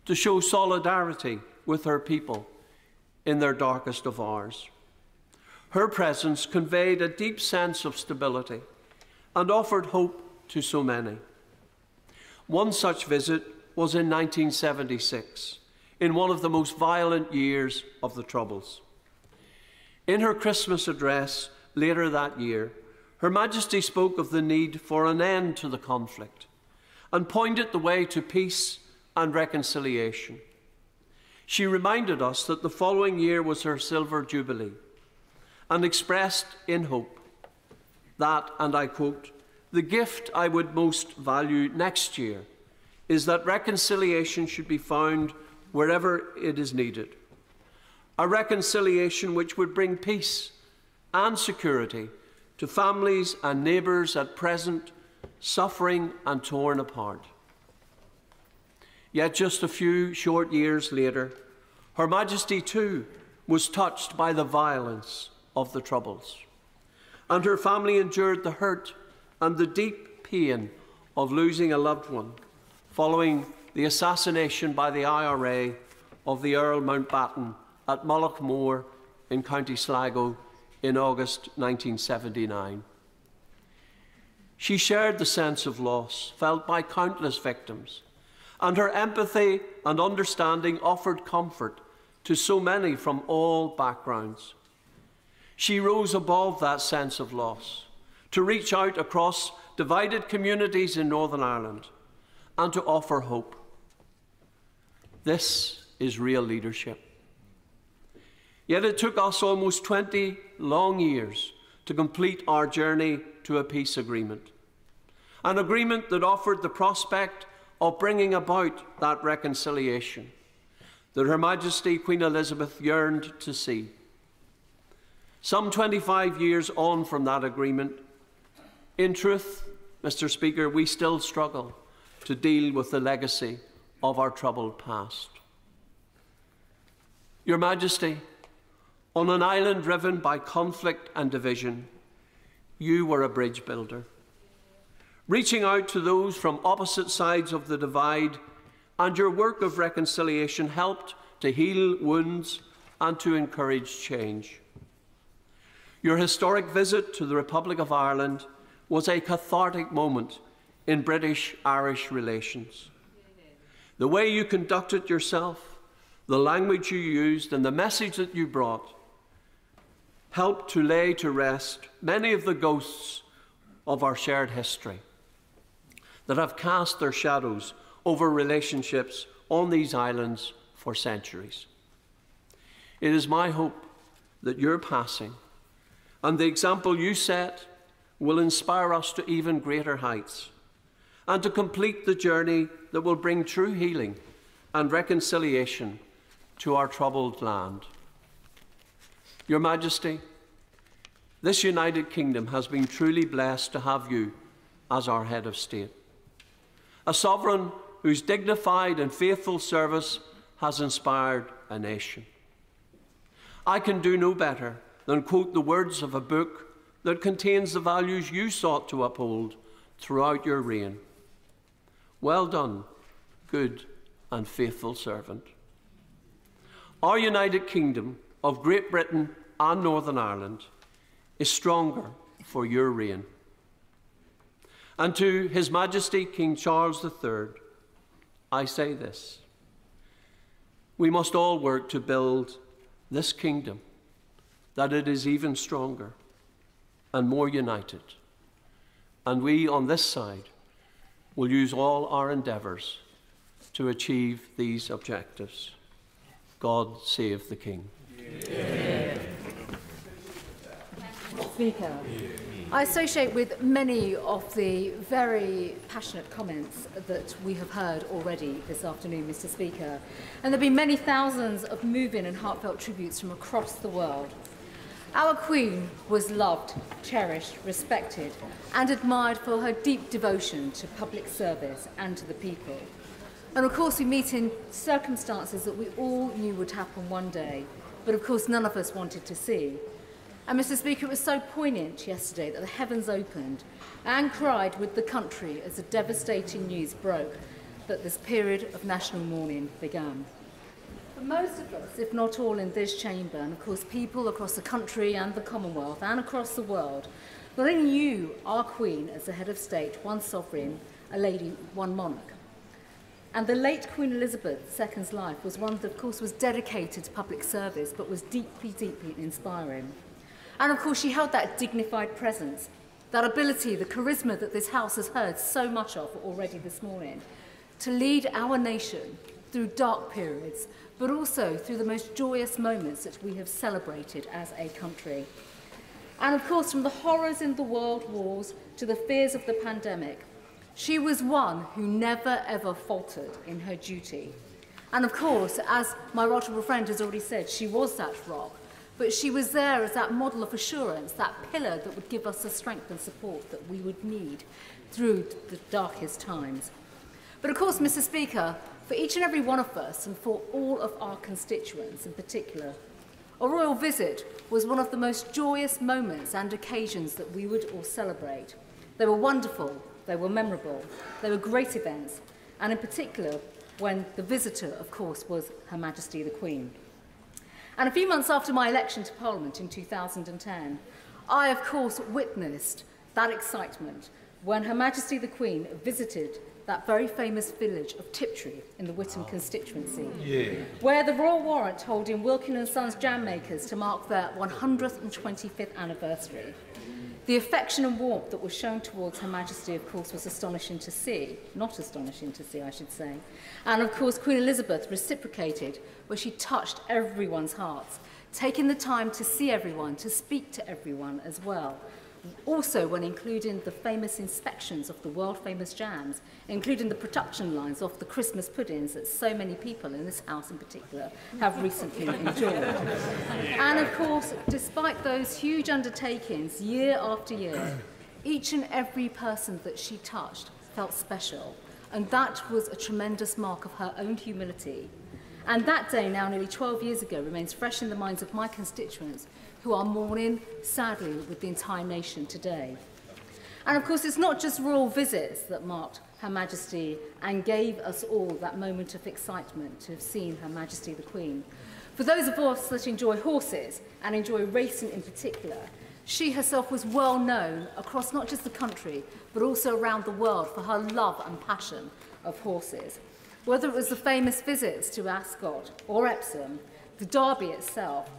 Speaker 10: to show solidarity with her people in their darkest of hours. Her presence conveyed a deep sense of stability and offered hope to so many. One such visit was in 1976, in one of the most violent years of the Troubles. In her Christmas address later that year, Her Majesty spoke of the need for an end to the conflict and pointed the way to peace and reconciliation. She reminded us that the following year was her Silver Jubilee and expressed in hope that, and I quote, "The gift I would most value next year is that reconciliation should be found wherever it is needed. A reconciliation which would bring peace and security to families and neighbours at present suffering and torn apart." Yet just a few short years later, Her Majesty too was touched by the violence of the Troubles, and her family endured the hurt and the deep pain of losing a loved one following the assassination by the IRA of the Earl Mountbatten at Mullaghmore in County Sligo in August 1979. She shared the sense of loss felt by countless victims, and her empathy and understanding offered comfort to so many from all backgrounds. She rose above that sense of loss to reach out across divided communities in Northern Ireland and to offer hope. This is real leadership. Yet it took us almost 20 long years to complete our journey to a peace agreement, an agreement that offered the prospect of bringing about that reconciliation that Her Majesty Queen Elizabeth yearned to see. Some 25 years on from that agreement, in truth, Mr. Speaker, we still struggle to deal with the legacy of our troubled past. Your Majesty, on an island riven by conflict and division, you were a bridge builder, reaching out to those from opposite sides of the divide, and your work of reconciliation helped to heal wounds and to encourage change. Your historic visit to the Republic of Ireland was a cathartic moment in British-Irish relations. The way you conducted yourself, the language you used, and the message that you brought helped to lay to rest many of the ghosts of our shared history that have cast their shadows over relationships on these islands for centuries. It is my hope that your passing and the example you set will inspire us to even greater heights and to complete the journey that will bring true healing and reconciliation to our troubled land. Your Majesty, this United Kingdom has been truly blessed to have you as our head of state, a sovereign whose dignified and faithful service has inspired a nation. I can do no better than quote the words of a book that contains the values you sought to uphold throughout your reign. Well done, good and faithful servant. Our United Kingdom of Great Britain and Northern Ireland is stronger for your reign. And to His Majesty King Charles III, I say this: we must all work to build this kingdom, that it is even stronger and more united. And we on this side will use all our endeavours to achieve these objectives. God save the King.
Speaker 6: Yeah. Speaker, I associate with many of the very passionate comments that we have heard already this afternoon, Mr. Speaker, and there have been many thousands of moving and heartfelt tributes from across the world. Our Queen was loved, cherished, respected, and admired for her deep devotion to public service and to the people. And of course, we meet in circumstances that we all knew would happen one day, but of course none of us wanted to see. And Mr. Speaker, it was so poignant yesterday that the heavens opened and cried with the country as the devastating news broke that this period of national mourning began. For most of us, if not all in this chamber, and of course people across the country and the Commonwealth and across the world, not only knew our Queen as the head of state, one sovereign, a lady, one monarch. And the late Queen Elizabeth II's life was one that, of course, was dedicated to public service, but was deeply, deeply inspiring. And of course, she held that dignified presence, that ability, the charisma that this House has heard so much of already this morning, to lead our nation through dark periods, but also through the most joyous moments that we have celebrated as a country. And of course, from the horrors in the world wars to the fears of the pandemic, she was one who never ever faltered in her duty. And of course, as my right honourable friend has already said, she was that rock, but she was there as that model of assurance, that pillar that would give us the strength and support that we would need through the darkest times. But of course, Mr. Speaker, for each and every one of us, and for all of our constituents in particular, a royal visit was one of the most joyous moments and occasions that we would all celebrate. They were wonderful, they were memorable, they were great events, and in particular, when the visitor, of course, was Her Majesty the Queen. And a few months after my election to Parliament in 2010, I, of course, witnessed that excitement when Her Majesty the Queen visited that very famous village of Tiptree in the Witham constituency, where the Royal Warrant told in Wilkin & Sons jam makers to mark their 125th anniversary. The affection and warmth that was shown towards Her Majesty, of course, was astonishing to see. Not astonishing to see, I should say. And, of course, Queen Elizabeth reciprocated, where she touched everyone's hearts, taking the time to see everyone, to speak to everyone as well. Also, when including the famous inspections of the world-famous jams, including the production lines of the Christmas puddings that so many people in this House in particular have recently enjoyed. And of course, despite those huge undertakings year after year, each and every person that she touched felt special, and that was a tremendous mark of her own humility. And that day, now nearly 12 years ago, remains fresh in the minds of my constituents, who are mourning, sadly, with the entire nation today. And of course, it's not just royal visits that marked Her Majesty and gave us all that moment of excitement to have seen Her Majesty the Queen. For those of us that enjoy horses, and enjoy racing in particular, she herself was well known across not just the country, but also around the world for her love and passion of horses. Whether it was the famous visits to Ascot or Epsom, the Derby itself,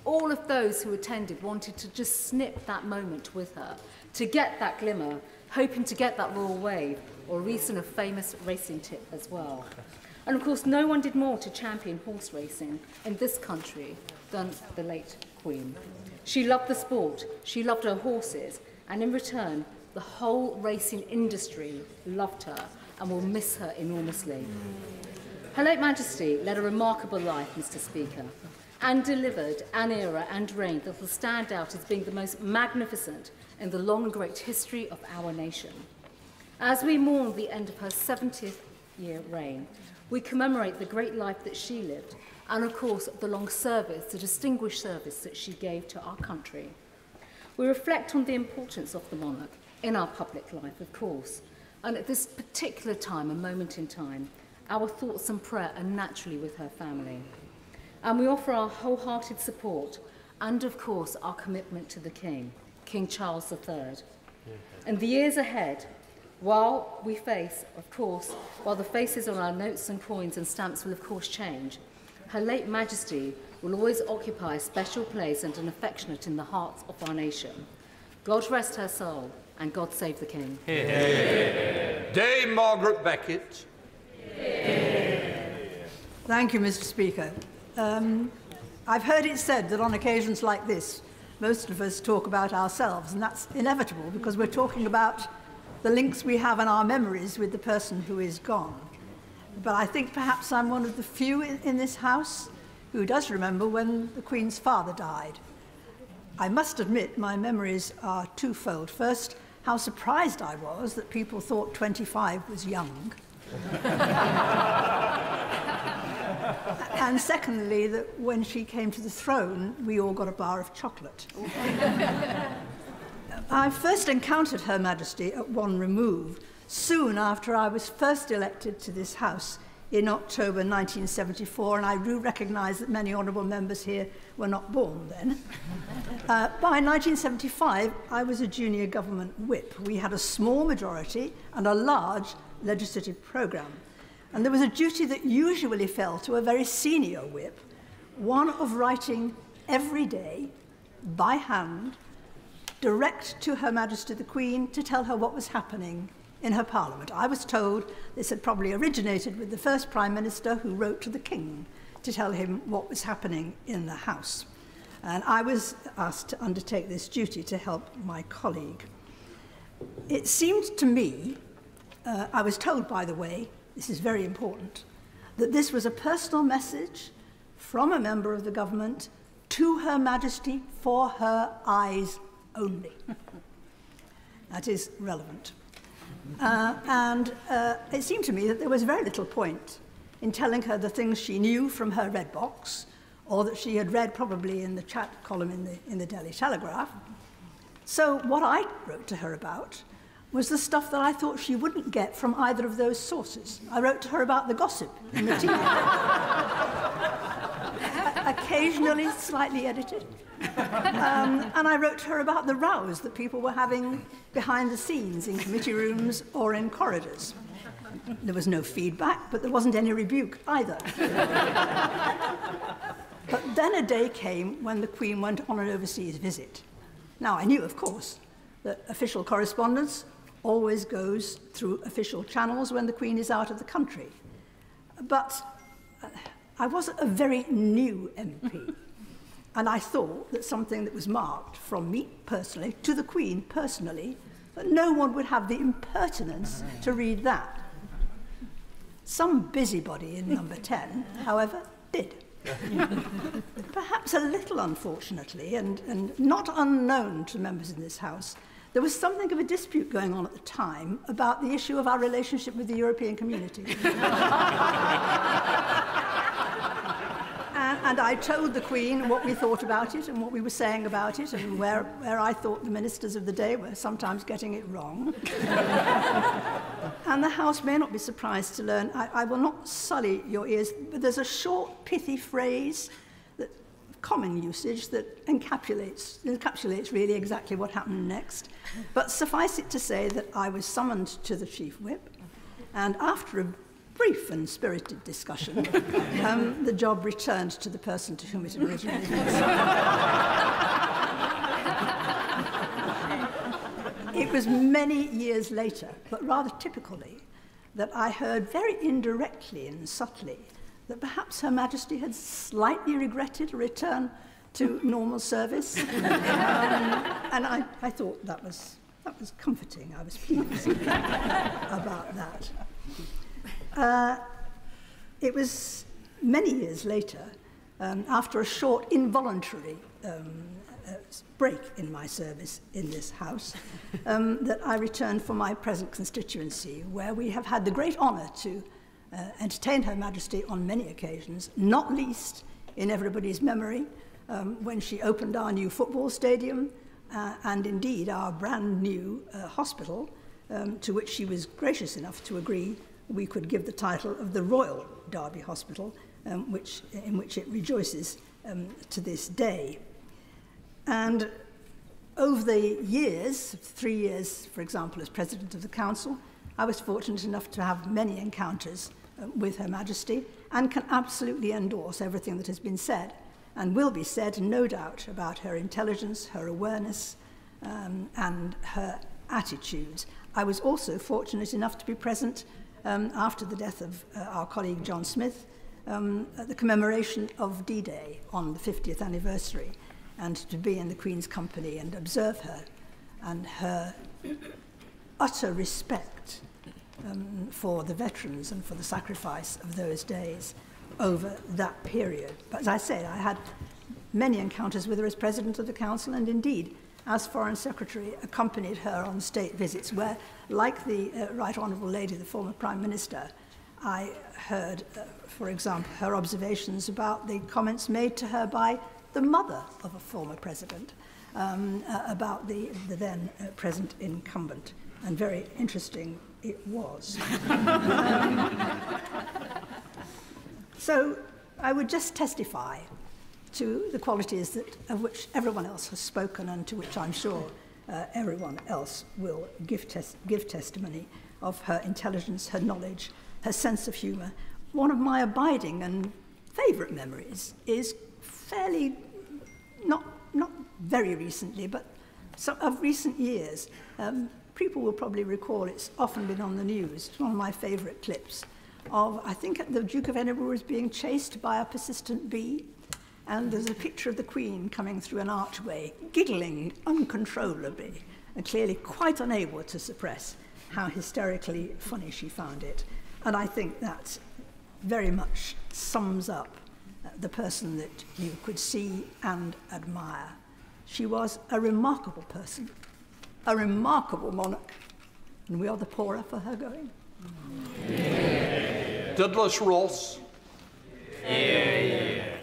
Speaker 15: all of those who attended wanted to just snip that moment with her, to get that glimmer, hoping to get that royal wave, or recent a famous racing tip as well. And of course, no one did more to champion horse racing in this country than the late Queen. She loved the sport, she loved her horses, and in return, the whole racing industry loved her and will miss her enormously. Her late Majesty led a remarkable life, Mr. Speaker, and delivered an era and reign that will stand out as being the most magnificent in the long and great history of our nation. As we mourn the end of her 70th year reign, we commemorate the great life that she lived and, of course, the long service, the distinguished service that she gave to our country. We reflect on the importance of the monarch in our public life, of course, and at this particular time, a moment in time, our thoughts and prayer are naturally with her family. And we offer our wholehearted support and, of course, our commitment to the King, King Charles III. In the years ahead, while we face, of course, while the faces on our notes and coins and stamps will, of course, change, Her late Majesty will always occupy a special place and an affectionate in the hearts of our nation. God rest her soul, and God save the King.
Speaker 14: Dame Margaret Beckett.
Speaker 5: Thank you, Mr. Speaker. I've heard it said that on occasions like this, most of us talk about ourselves, and that's inevitable because we're talking about the links we have in our memories with the person who is gone. But I think perhaps I'm one of the few in this House who does remember when the Queen's father died. I must admit my memories are twofold. First, how surprised I was that people thought 25 was young. And secondly, that when she came to the throne, we all got a bar of chocolate. I first encountered Her Majesty at One Remove, soon after I was first elected to this House in October 1974, and I do recognise that many honourable members here were not born then. By 1975, I was a junior government whip. We had a small majority and a large legislative programme. And there was a duty that usually fell to a very senior whip, one of writing every day, by hand, direct to Her Majesty the Queen to tell her what was happening in her Parliament. I was told this had probably originated with the first Prime Minister who wrote to the King to tell him what was happening in the House. And I was asked to undertake this duty to help my colleague. It seemed to me, I was told, by the way, this is very important, that this was a personal message from a member of the government to Her Majesty for her eyes only. That is relevant. And it seemed to me that there was very little point in telling her the things she knew from her red box, or that she had read probably in the chat column in the Daily Telegraph. So what I wrote to her about was the stuff that I thought she wouldn't get from either of those sources. I wrote to her about the gossip in the tea. Occasionally slightly edited. And I wrote to her about the rows that people were having behind the scenes in committee rooms or in corridors. There was no feedback, but there wasn't any rebuke either. But then a day came when the Queen went on an overseas visit. Now, I knew, of course, that official correspondence always goes through official channels when the Queen is out of the country. But I was a very new MP, and I thought that something that was marked from me personally to the Queen personally, that no one would have the impertinence to read that. Some busybody in number 10, however, did. Perhaps a little unfortunately, and not unknown to members in this House, there was something of a dispute going on at the time about the issue of our relationship with the European Community. And I told the Queen what we thought about it and what we were saying about it and where I thought the ministers of the day were sometimes getting it wrong. And the House may not be surprised to learn, I will not sully your ears, but there's a short, pithy phrase, that common usage, that encapsulates really exactly what happened next. But suffice it to say that I was summoned to the Chief Whip, and after a brief and spirited discussion, the job returned to the person to whom it had originally been assigned. It was many years later, but rather typically, that I heard very indirectly and subtly that perhaps Her Majesty had slightly regretted a return to normal service. And I thought that was comforting. I was pleased about that. It was many years later, after a short involuntary break in my service in this House, that I returned for my present constituency, where we have had the great honour to entertain Her Majesty on many occasions, not least in everybody's memory, when she opened our new football stadium and indeed our brand new hospital, to which she was gracious enough to agree we could give the title of the Royal Derby Hospital, in which it rejoices to this day. And over the years, 3 years, for example, as President of the Council, I was fortunate enough to have many encounters with Her Majesty and can absolutely endorse everything that has been said and will be said, no doubt, about her intelligence, her awareness, and her attitudes. I was also fortunate enough to be present after the death of our colleague John Smith at the commemoration of D-Day on the 50th anniversary, and to be in the Queen's company and observe her and her utter respect for the veterans and for the sacrifice of those days over that period. But as I say, I had many encounters with her as President of the Council, and indeed, as Foreign Secretary, accompanied her on state visits where, like the Right Honourable Lady, the former Prime Minister, I heard, for example, her observations about the comments made to her by the mother of a former president about the then present incumbent, and very interesting it was. So I would just testify to the qualities of which everyone else has spoken, and to which I'm sure everyone else will give testimony of her intelligence, her knowledge, her sense of humour. One of my abiding and favourite memories is fairly, not very recently, but of recent years. People will probably recall it's often been on the news. It's one of my favourite clips of, I think, the Duke of Edinburgh was being chased by a persistent bee, and there's a picture of the Queen coming through an archway, giggling uncontrollably, and clearly quite unable to suppress how hysterically funny she found it. And I think that very much sums up the person that you could see and admire. She was a remarkable person, a remarkable monarch, and we are the poorer for her going.
Speaker 14: Douglas Ross.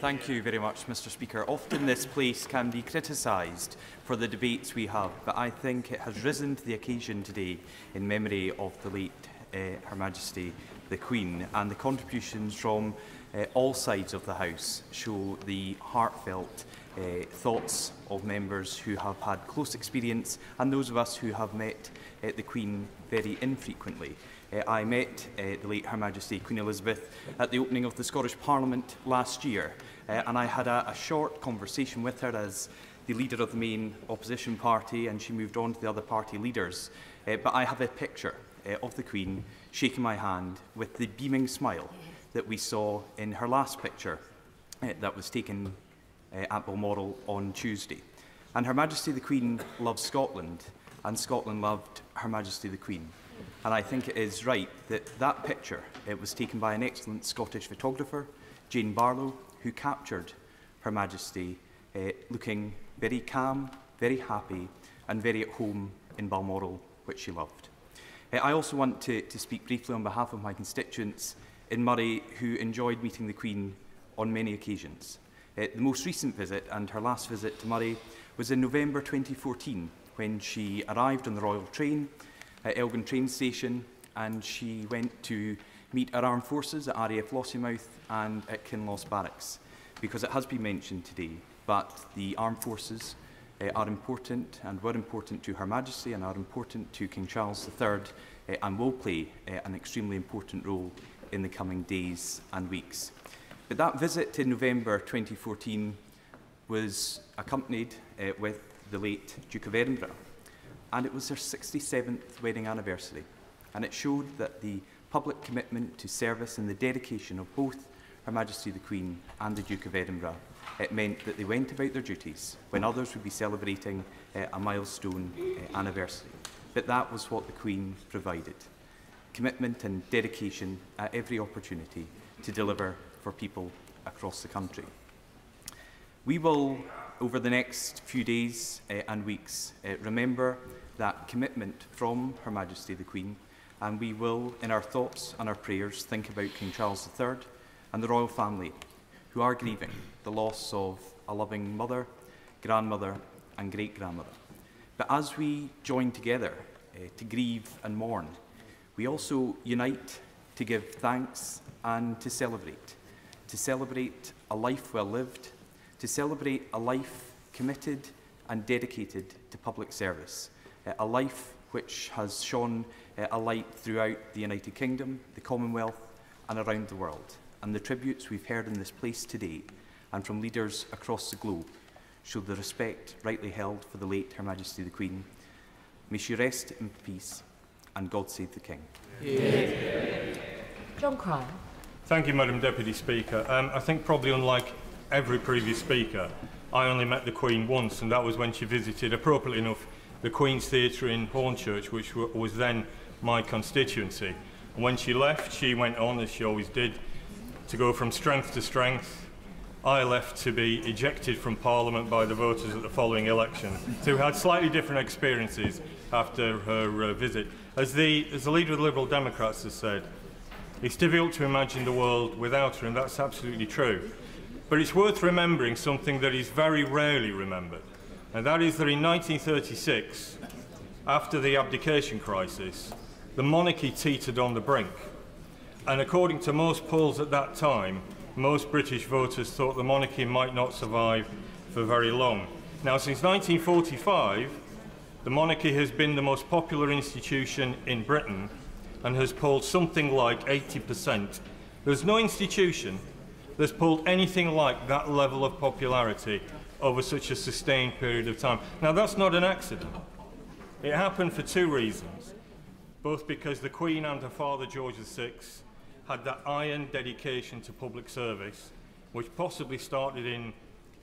Speaker 12: Thank you very much, Mr. Speaker. Often this place can be criticised for the debates we have, but I think it has risen to the occasion today in memory of the late Her Majesty the Queen, and the contributions from all sides of the House show the heartfelt thoughts of members who have had close experience and those of us who have met the Queen very infrequently. I met the late Her Majesty Queen Elizabeth at the opening of the Scottish Parliament last year, and I had a short conversation with her as the leader of the main opposition party, and she moved on to the other party leaders. But I have a picture of the Queen shaking my hand with the beaming smile that we saw in her last picture that was taken at Balmoral on Tuesday. And Her Majesty the Queen loved Scotland, and Scotland loved Her Majesty the Queen. And I think it is right that that picture, it was taken by an excellent Scottish photographer, Jane Barlow, who captured Her Majesty looking very calm, very happy, and very at home in Balmoral, which she loved. I also want to speak briefly on behalf of my constituents in Murray, who enjoyed meeting the Queen on many occasions. The most recent visit, and her last visit to Murray, was in November 2014, when she arrived on the Royal Train at Elgin train station, and she went to meet our armed forces at RAF Lossiemouth and at Kinloss Barracks. Because it has been mentioned today, but the armed forces are important and were important to Her Majesty and are important to King Charles III and will play an extremely important role in the coming days and weeks. But that visit in November 2014 was accompanied with the late Duke of Edinburgh, and it was their 67th wedding anniversary, and it showed that the public commitment to service and the dedication of both Her Majesty the Queen and the Duke of Edinburgh, it meant that they went about their duties when others would be celebrating a milestone anniversary. But that was what the Queen provided: commitment and dedication at every opportunity to deliver for people across the country. We will, over the next few days and weeks, remember that commitment from Her Majesty the Queen, and we will, in our thoughts and our prayers, think about King Charles III and the royal family, who are grieving the loss of a loving mother, grandmother and great-grandmother. But as we join together to grieve and mourn, we also unite to give thanks and to celebrate a life well lived, to celebrate a life committed and dedicated to public service, a life which has shone a light throughout the United Kingdom, the Commonwealth and around the world. And the tributes we've heard in this place today and from leaders across the globe show the respect rightly held for the late Her Majesty the Queen. May she rest in peace, and God save the King.
Speaker 7: John Cryer.
Speaker 22: Thank you, Madam Deputy Speaker. I think probably unlike every previous speaker, I only met the Queen once, and that was when she visited, appropriately enough, the Queen's Theatre in Hornchurch, which was then my constituency. And when she left, she went on, as she always did, to go from strength to strength. I left to be ejected from Parliament by the voters at the following election. So we had slightly different experiences after her visit. As the leader of the Liberal Democrats has said, it's difficult to imagine the world without her, and that's absolutely true. But it's worth remembering something that is very rarely remembered, and that is that in 1936, after the abdication crisis, the monarchy teetered on the brink. And according to most polls at that time, most British voters thought the monarchy might not survive for very long. Now, since 1945, the monarchy has been the most popular institution in Britain and has polled something like 80%. There's no institution that's polled anything like that level of popularity over such a sustained period of time. Now, that's not an accident. It happened for two reasons, both because the Queen and her father, George VI, had that iron dedication to public service, which possibly started in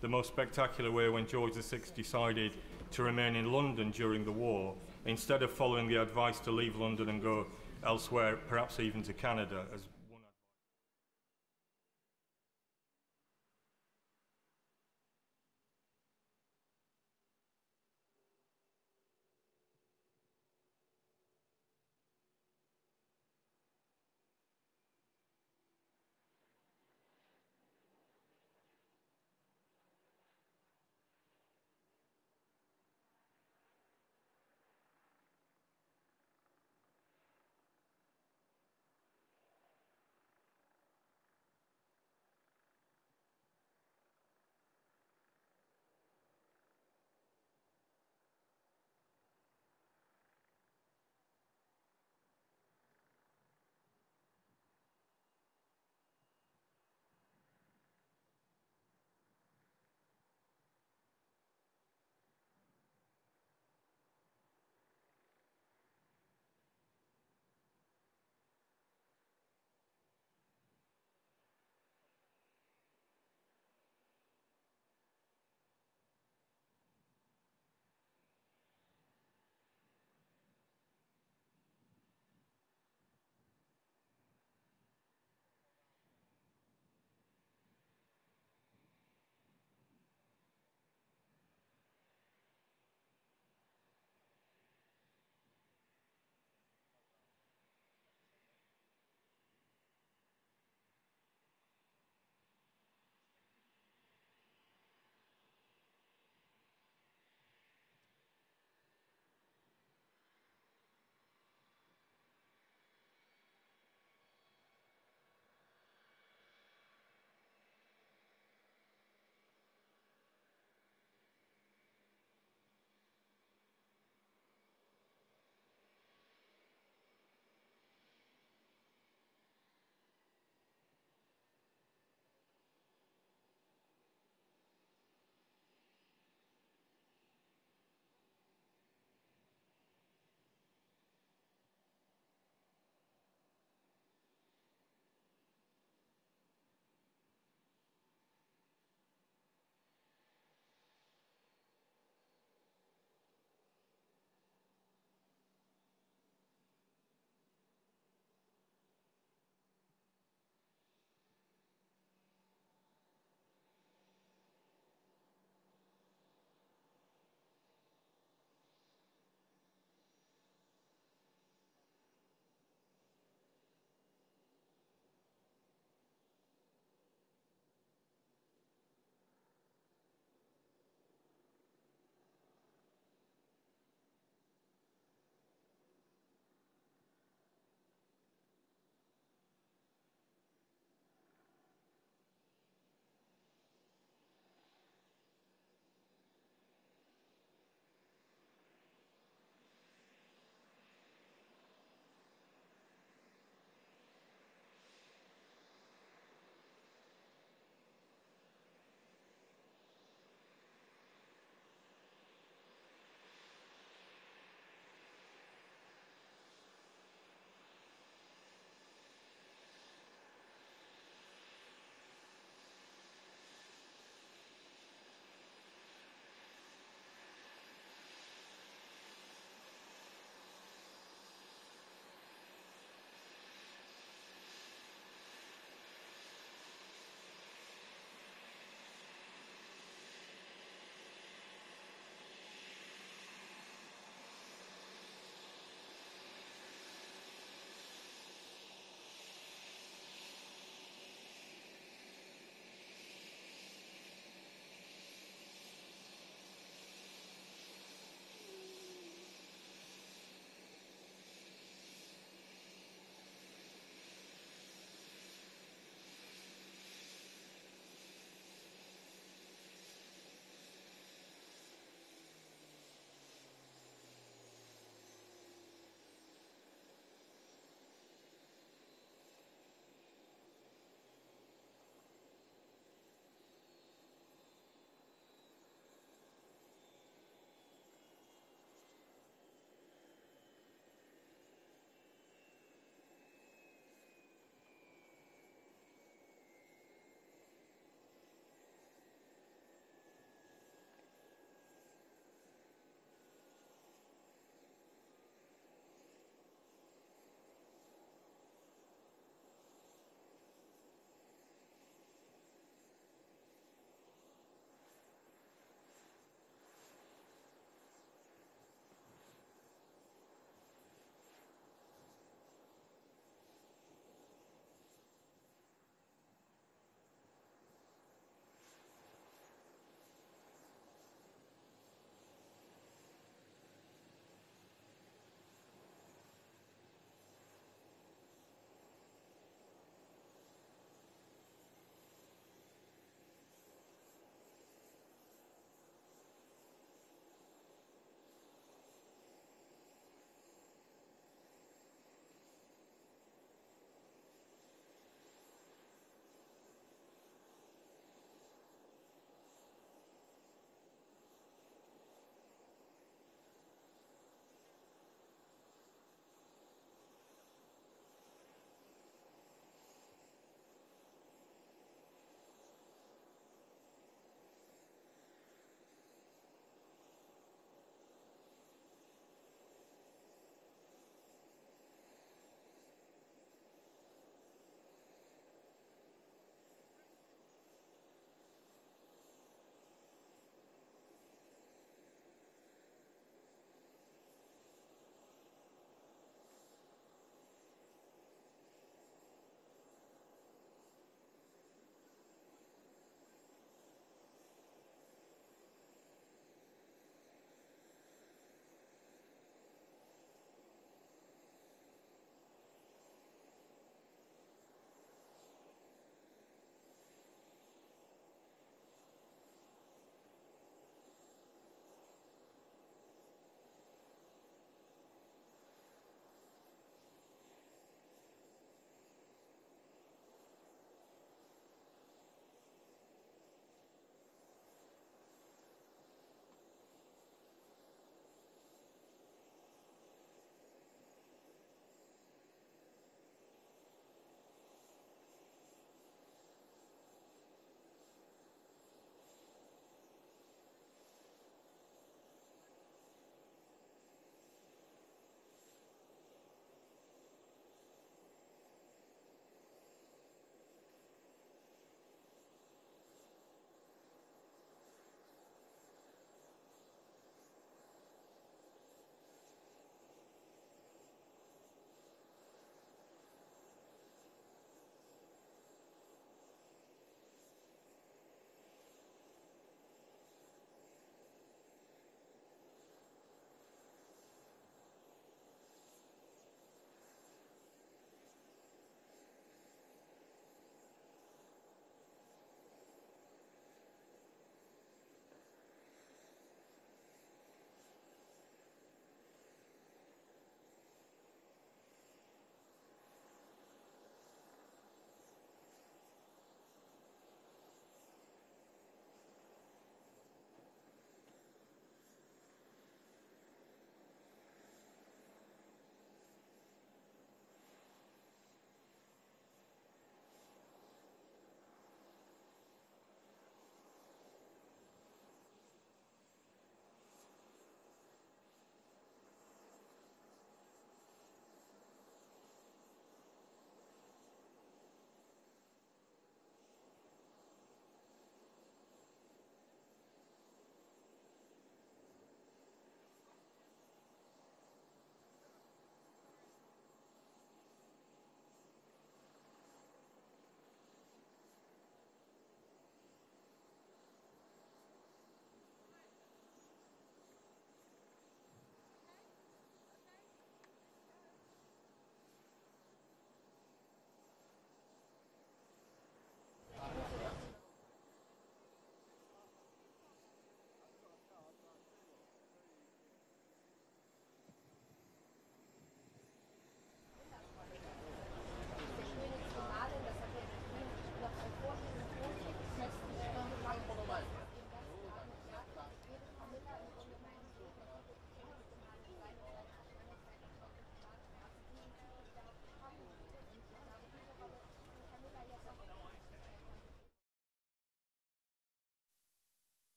Speaker 22: the most spectacular way when George VI decided to remain in London during the war, instead of following the advice to leave London and go elsewhere, perhaps even to Canada, as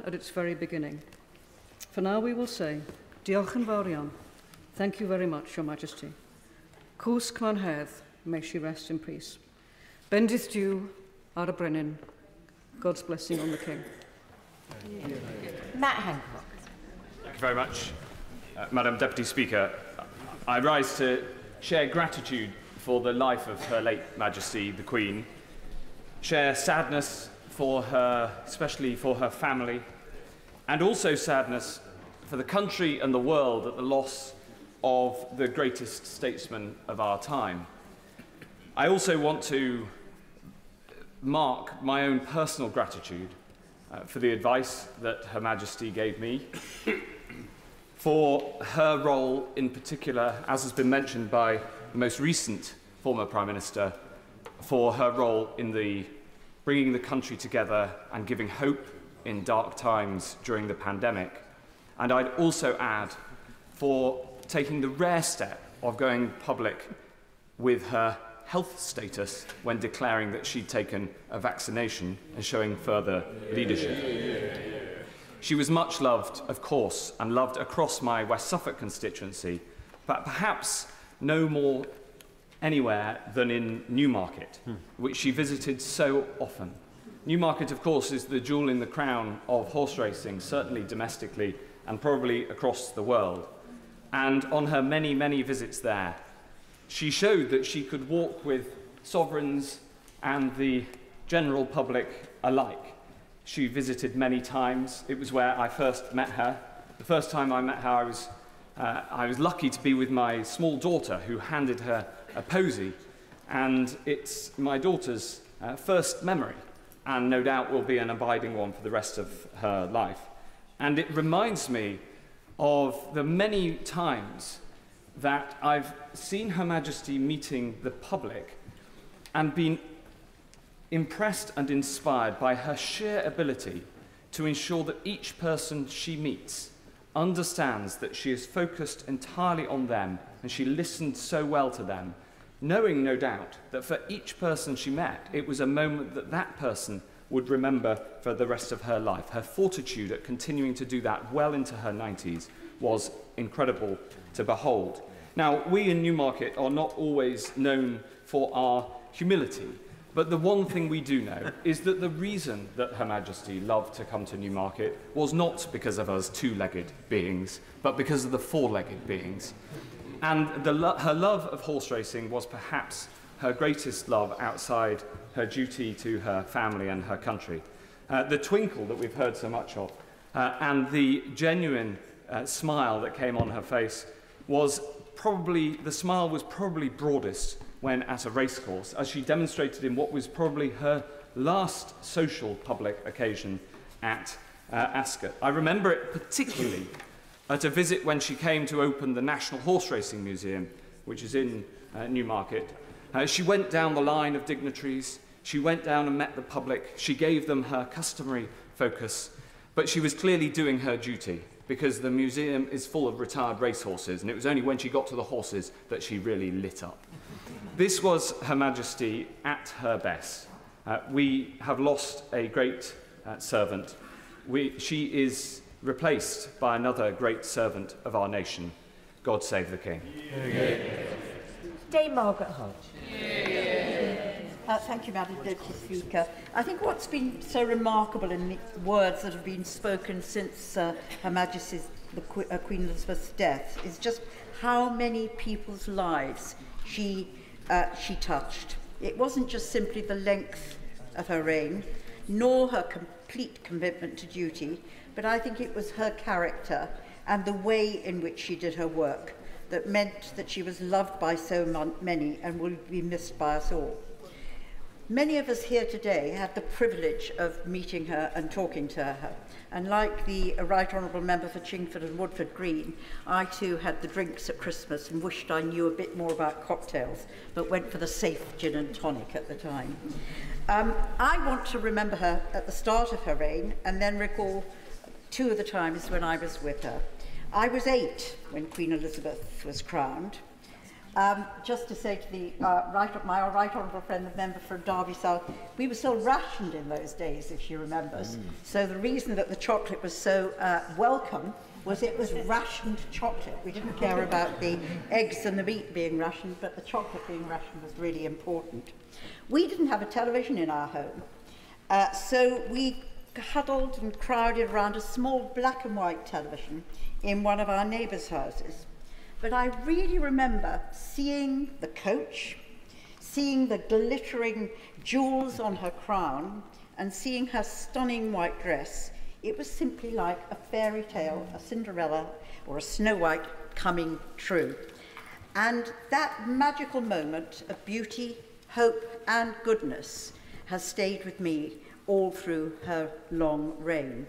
Speaker 4: at its very beginning. For now we will say, Diolch yn fawr iawn. Thank you very much, Your Majesty. Cwsg Ma'n Hedd, may she rest in peace. Bendith Dew ar y brenin. God's blessing on the King.
Speaker 7: Matt Hancock.
Speaker 23: Thank you very much, Madam Deputy Speaker. I rise to share gratitude for the life of Her late Majesty the Queen, share sadness for her, especially for her family, and also sadness for the country and the world at the loss of the greatest statesman of our time. I also want to mark my own personal gratitude for the advice that Her Majesty gave me, for her role in particular, as has been mentioned by the most recent former Prime Minister, for her role in bringing the country together and giving hope in dark times during the pandemic. And I'd also add for taking the rare step of going public with her health status when declaring that she'd taken a vaccination and showing further leadership. She was much loved, of course, and loved across my West Suffolk constituency, but perhaps no more anywhere than in Newmarket, which she visited so often. Newmarket, of course, is the jewel in the crown of horse racing, certainly domestically and probably across the world. And on her many, many visits there, she showed that she could walk with sovereigns and the general public alike. She visited many times. It was where I first met her. The first time I met her, I was lucky to be with my small daughter, who handed her a posy, and it's my daughter's first memory, and no doubt will be an abiding one for the rest of her life. And it reminds me of the many times that I've seen Her Majesty meeting the public and been impressed and inspired by her sheer ability to ensure that each person she meets understands that she is focused entirely on them and she listened so well to them, knowing, no doubt, that for each person she met, it was a moment that that person would remember for the rest of her life. Her fortitude at continuing to do that well into her 90s was incredible to behold. Now, we in Newmarket are not always known for our humility, but the one thing we do know is that the reason that Her Majesty loved to come to Newmarket was not because of us two-legged beings, but because of the four-legged beings. And her love of horse racing was perhaps her greatest love outside her duty to her family and her country. The twinkle that we've heard so much of and the genuine smile that came on her face was probably broadest when at a racecourse, as she demonstrated in what was probably her last social public occasion at Ascot. I remember it particularly at a visit when she came to open the National Horse Racing Museum, which is in Newmarket. She went down the line of dignitaries, she went down and met the public, she gave them her customary focus, but she was clearly doing her duty because the museum is full of retired racehorses, and it was only when she got to the horses that she really lit up. This was Her Majesty at her best. We have lost a great servant. She is replaced by another great servant of our nation. God save the King.
Speaker 7: Dame Margaret Hodge.
Speaker 24: Thank you, Madam Deputy Speaker. I think what's been so remarkable in the words that have been spoken since Her Majesty's Queen Elizabeth's death is just how many people's lives she touched. It wasn't just simply the length of her reign, nor her complete commitment to duty, but I think it was her character and the way in which she did her work that meant that she was loved by so many and will be missed by us all. Many of us here today had the privilege of meeting her and talking to her. And like the Right Honourable Member for Chingford and Woodford Green, I too had the drinks at Christmas and wished I knew a bit more about cocktails, but went for the safe gin and tonic at the time. I want to remember her at the start of her reign and then recall two of the times when I was with her. I was 8 when Queen Elizabeth was crowned. Just to say to the my right honourable friend, the member for Derby South, we were still rationed in those days, if she remembers. So the reason that the chocolate was so welcome was it was rationed chocolate. We didn't care about the eggs and the meat being rationed, but the chocolate being rationed was really important. We didn't have a television in our home, so we huddled and crowded around a small black and white television in one of our neighbours' houses. But I really remember seeing the coach, seeing the glittering jewels on her crown, and seeing her stunning white dress. It was simply like a fairy tale, a Cinderella or a Snow White coming true. And that magical moment of beauty, hope, and goodness has stayed with me all through her long reign.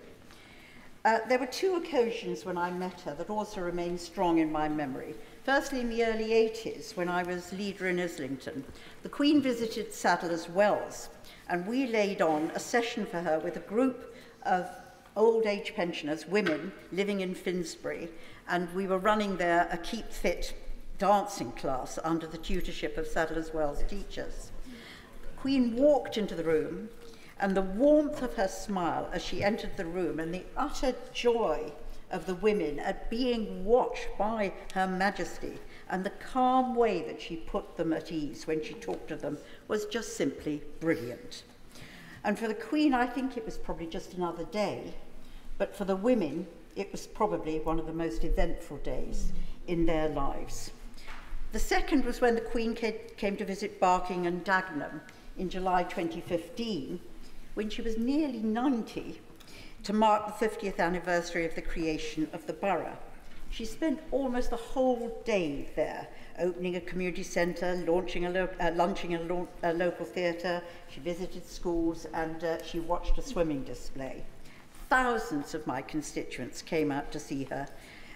Speaker 24: There were two occasions when I met her that also remain strong in my memory. Firstly, in the early 80s, when I was leader in Islington, the Queen visited Sadler's Wells, and we laid on a session for her with a group of old age pensioners, women, living in Finsbury, and we were running there a Keep Fit dancing class under the tutorship of Sadler's Wells teachers. The Queen walked into the room, and the warmth of her smile as she entered the room and the utter joy of the women at being watched by Her Majesty and the calm way that she put them at ease when she talked to them was just simply brilliant. And for the Queen, I think it was probably just another day, but for the women, it was probably one of the most eventful days in their lives. The second was when the Queen came to visit Barking and Dagenham in July 2015, when she was nearly 90, to mark the 50th anniversary of the creation of the borough. She spent almost the whole day there, opening a community centre, lunching a local theatre. She visited schools, and she watched a swimming display. Thousands of my constituents came out to see her,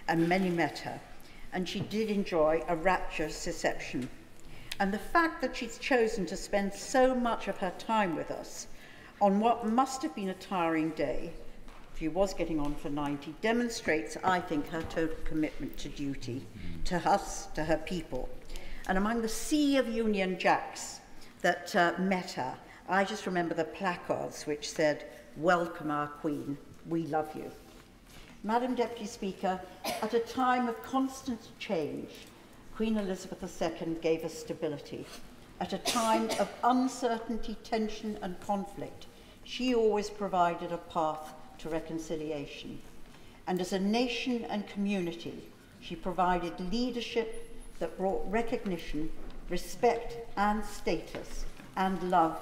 Speaker 24: and many met her, and she did enjoy a rapturous reception. And the fact that she's chosen to spend so much of her time with us on what must have been a tiring day, she was getting on for 90, demonstrates, I think, her total commitment to duty, to us, to her people. And among the sea of Union Jacks that met her, I just remember the placards which said, "Welcome our Queen, we love you." Madam Deputy Speaker, at a time of constant change, Queen Elizabeth II gave us stability. At a time of uncertainty, tension and conflict, she always provided a path to reconciliation. And as a nation and community, she provided leadership that brought recognition, respect and status and love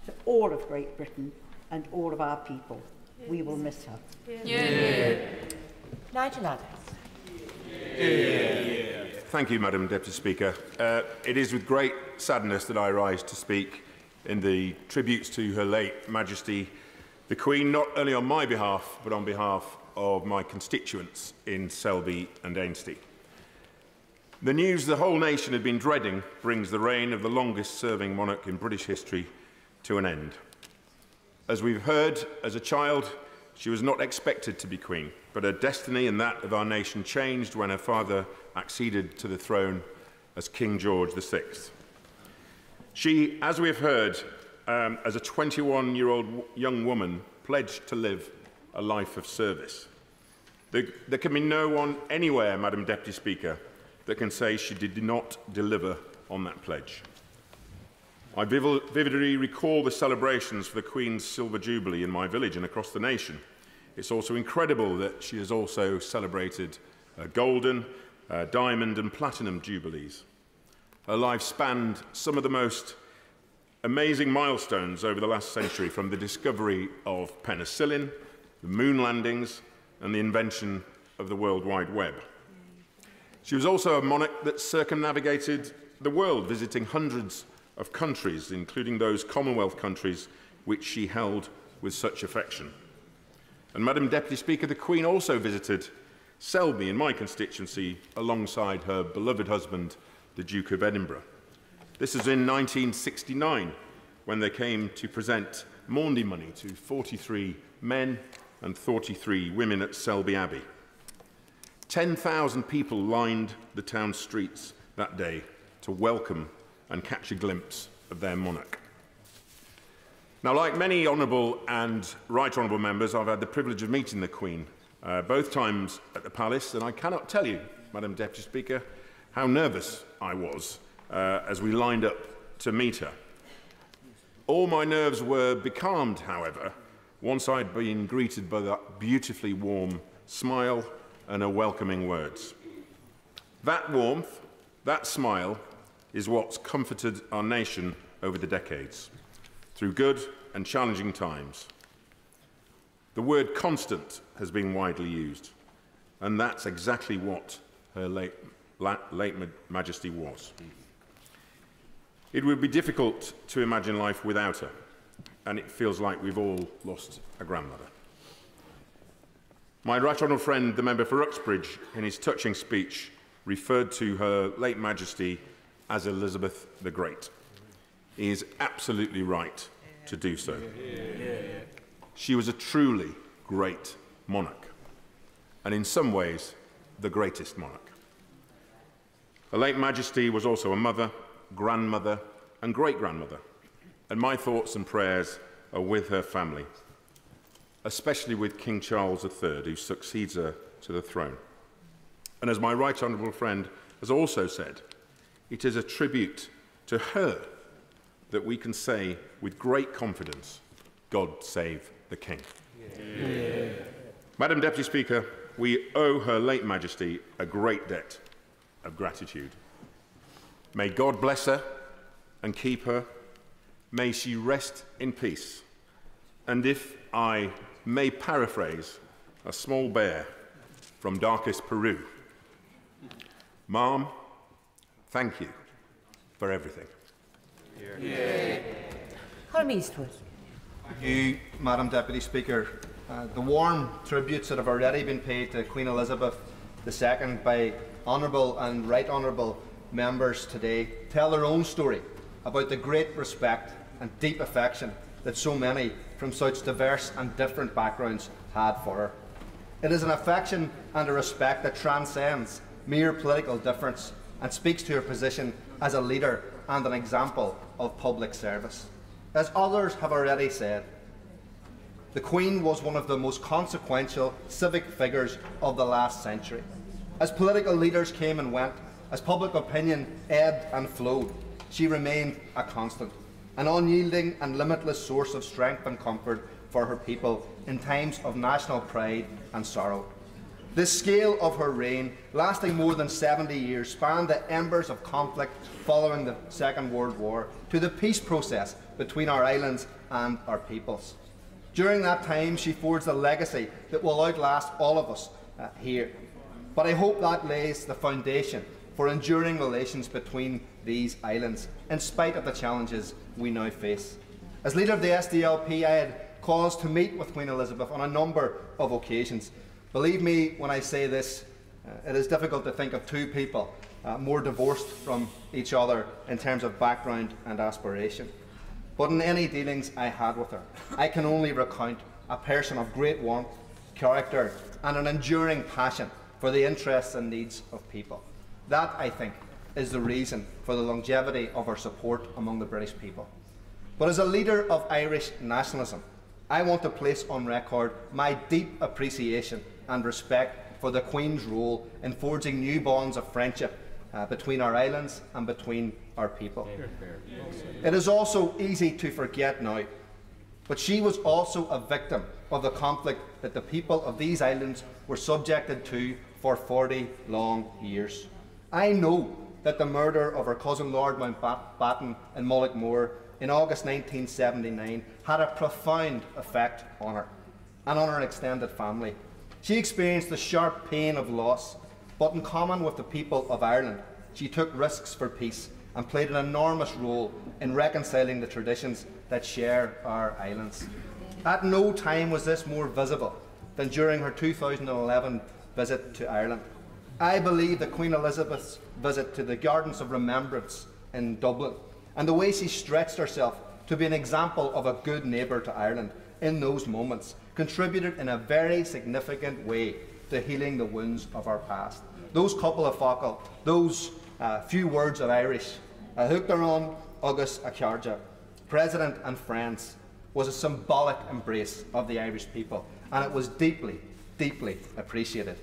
Speaker 24: to all of Great Britain and all of our people. We will miss her.
Speaker 7: Nigel Adams.
Speaker 3: Thank you, Madam Deputy Speaker. It is with great sadness that I rise to speak in the tributes to Her late Majesty, the Queen, not only on my behalf, but on behalf of my constituents in Selby and Ainsty. The news the whole nation had been dreading brings the reign of the longest-serving monarch in British history to an end. As we've heard, as a child, she was not expected to be Queen, but her destiny and that of our nation changed when her father acceded to the throne as King George VI. She, as we have heard, as a 21-year-old young woman, pledged to live a life of service. There can be no one anywhere, Madam Deputy Speaker, that can say she did not deliver on that pledge. I vividly recall the celebrations for the Queen's Silver Jubilee in my village and across the nation. It's also incredible that she has also celebrated golden, diamond and platinum jubilees. Her life spanned some of the most amazing milestones over the last century, from the discovery of penicillin, the moon landings, and the invention of the World Wide Web. She was also a monarch that circumnavigated the world, visiting hundreds of countries, including those Commonwealth countries which she held with such affection. And Madam Deputy Speaker, the Queen also visited Selby in my constituency alongside her beloved husband, the Duke of Edinburgh. This was in 1969, when they came to present Maundy money to 43 men and 43 women at Selby Abbey. 10,000 people lined the town streets that day to welcome and catch a glimpse of their monarch. Now, like many honourable and right honourable members, I've had the privilege of meeting the Queen both times at the Palace, and I cannot tell you, Madam Deputy Speaker, how nervous I was as we lined up to meet her. All my nerves were becalmed, however, once I'd been greeted by that beautifully warm smile and her welcoming words. That warmth, that smile, is what's comforted our nation over the decades, through good and challenging times. The word constant has been widely used, and that's exactly what her late Majesty was. It would be difficult to imagine life without her, and it feels like we've all lost a grandmother. My right honourable friend, the member for Uxbridge, in his touching speech, referred to her late Majesty as Elizabeth the Great. He is absolutely right to do so. She was a truly great monarch, and in some ways, the greatest monarch. Her late Majesty was also a mother, grandmother, and great-grandmother, and my thoughts and prayers are with her family, especially with King Charles III, who succeeds her to the throne. And as my right honourable friend has also said, it is a tribute to her that we can say with great confidence, God save the King. Yeah. Madam Deputy Speaker, we owe her late Majesty a great debt of gratitude. May God bless her and keep her. May she rest in peace. And if I may paraphrase a small bear from darkest Peru, Mom, thank you for everything.
Speaker 7: Yeah. Harm Eastwood.
Speaker 9: Thank you, Madam Deputy Speaker. The warm tributes that have already been paid to Queen Elizabeth II by honourable and right honourable members today tell their own story about the great respect and deep affection that so many from such diverse and different backgrounds had for her. It is an affection and a respect that transcends mere political difference and speaks to her position as a leader and an example of public service. As others have already said, the Queen was one of the most consequential civic figures of the last century. As political leaders came and went, as public opinion ebbed and flowed, she remained a constant, an unyielding and limitless source of strength and comfort for her people in times of national pride and sorrow. The scale of her reign, lasting more than 70 years, spanned the embers of conflict following the Second World War to the peace process between our islands and our peoples. During that time, she forged a legacy that will outlast all of us here. But I hope that lays the foundation for enduring relations between these islands, in spite of the challenges we now face. As leader of the SDLP, I had cause to meet with Queen Elizabeth on a number of occasions. Believe me when I say this, it is difficult to think of two people more divorced from each other in terms of background and aspiration. But in any dealings I had with her, I can only recount a person of great warmth, character, and an enduring passion for the interests and needs of people. That, I think, is the reason for the longevity of our support among the British people. But as a leader of Irish nationalism, I want to place on record my deep appreciation and respect for the Queen's role in forging new bonds of friendship between our islands and between our people. It is also easy to forget now, but she was also a victim of the conflict that the people of these islands were subjected to for 40 long years. I know that the murder of her cousin Lord Mountbatten in Mullaghmore in August 1979 had a profound effect on her and on her extended family. She experienced the sharp pain of loss, but in common with the people of Ireland, she took risks for peace and played an enormous role in reconciling the traditions that share our islands. At no time was this more visible than during her 2011 visit to Ireland. I believe that Queen Elizabeth's visit to the Gardens of Remembrance in Dublin and the way she stretched herself to be an example of a good neighbour to Ireland in those moments contributed in a very significant way to healing the wounds of our past. Those couple of focal, those
Speaker 2: Few words of Irish. Hugdaron Agus Acharja, President and Friends, was a symbolic embrace of the Irish people, and it was deeply, deeply appreciated.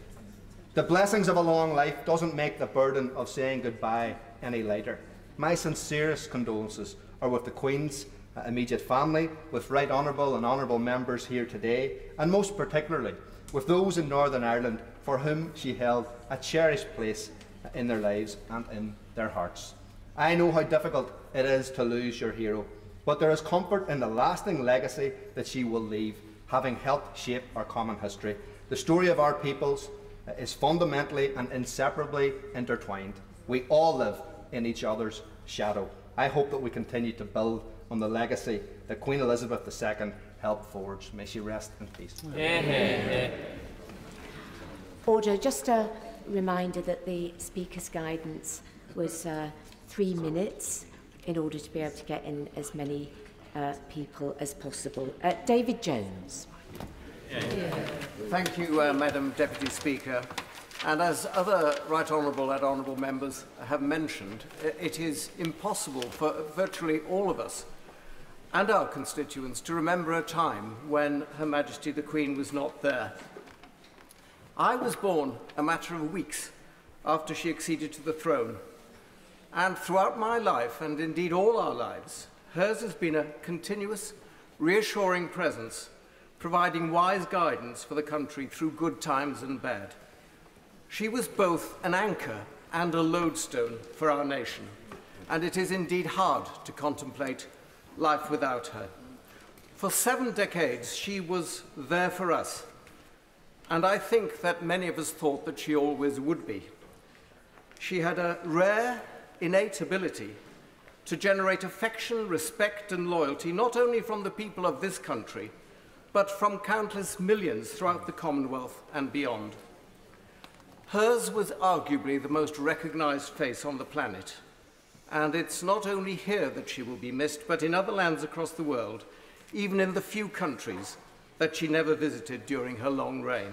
Speaker 2: The blessings of a long life doesn't make the burden of saying goodbye any lighter. My sincerest condolences are with the Queen's immediate family, with Right Honourable and Honourable members here today, and most particularly with those in Northern Ireland for whom she held a cherished place in their lives and in their hearts. I know how difficult it is to lose your hero, but there is comfort in the lasting legacy that she will leave, having helped shape our common history. The story of our peoples is fundamentally and inseparably intertwined. We all live in each other's shadow. I hope that we continue to build on the legacy that Queen Elizabeth II helped forge. May she rest in peace.
Speaker 7: Order, just a reminder that the Speaker's guidance was 3 minutes in order to be able to get in as many people as possible. David Jones.
Speaker 8: Thank you, Madam Deputy Speaker. And as other Right Honourable and Honourable members have mentioned, it is impossible for virtually all of us and our constituents to remember a time when Her Majesty the Queen was not there. I was born a matter of weeks after she acceded to the throne, and throughout my life, and indeed all our lives, hers has been a continuous, reassuring presence, providing wise guidance for the country through good times and bad. She was both an anchor and a lodestone for our nation, and it is indeed hard to contemplate life without her. For 7 decades, she was there for us, and I think that many of us thought that she always would be. She had a rare, innate ability to generate affection, respect, and loyalty, not only from the people of this country, but from countless millions throughout the Commonwealth and beyond. Hers was arguably the most recognized face on the planet, and it's not only here that she will be missed, but in other lands across the world, even in the few countries that she never visited during her long reign.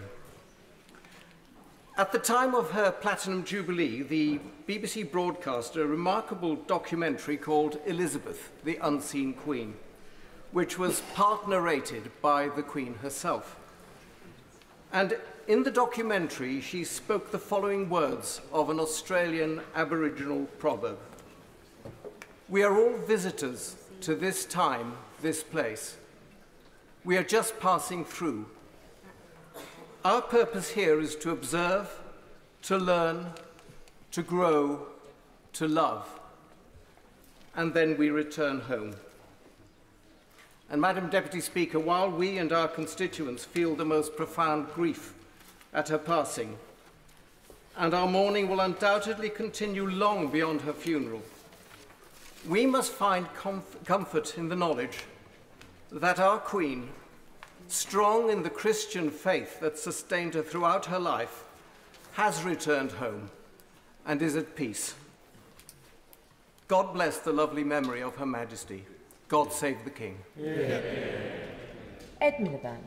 Speaker 8: At the time of her Platinum Jubilee, the BBC broadcast a remarkable documentary called Elizabeth, the Unseen Queen, which was part narrated by the Queen herself. And in the documentary, she spoke the following words of an Australian Aboriginal proverb. "We are all visitors to this time, this place. We are just passing through. Our purpose here is to observe, to learn, to grow, to love, and then we return home." And Madam Deputy Speaker, while we and our constituents feel the most profound grief at her passing, and our mourning will undoubtedly continue long beyond her funeral, we must find comfort in the knowledge that our Queen, strong in the Christian faith that sustained her throughout her life, has returned home and is at peace. God bless the lovely memory of Her Majesty. God save the King.
Speaker 7: Ed Miliband.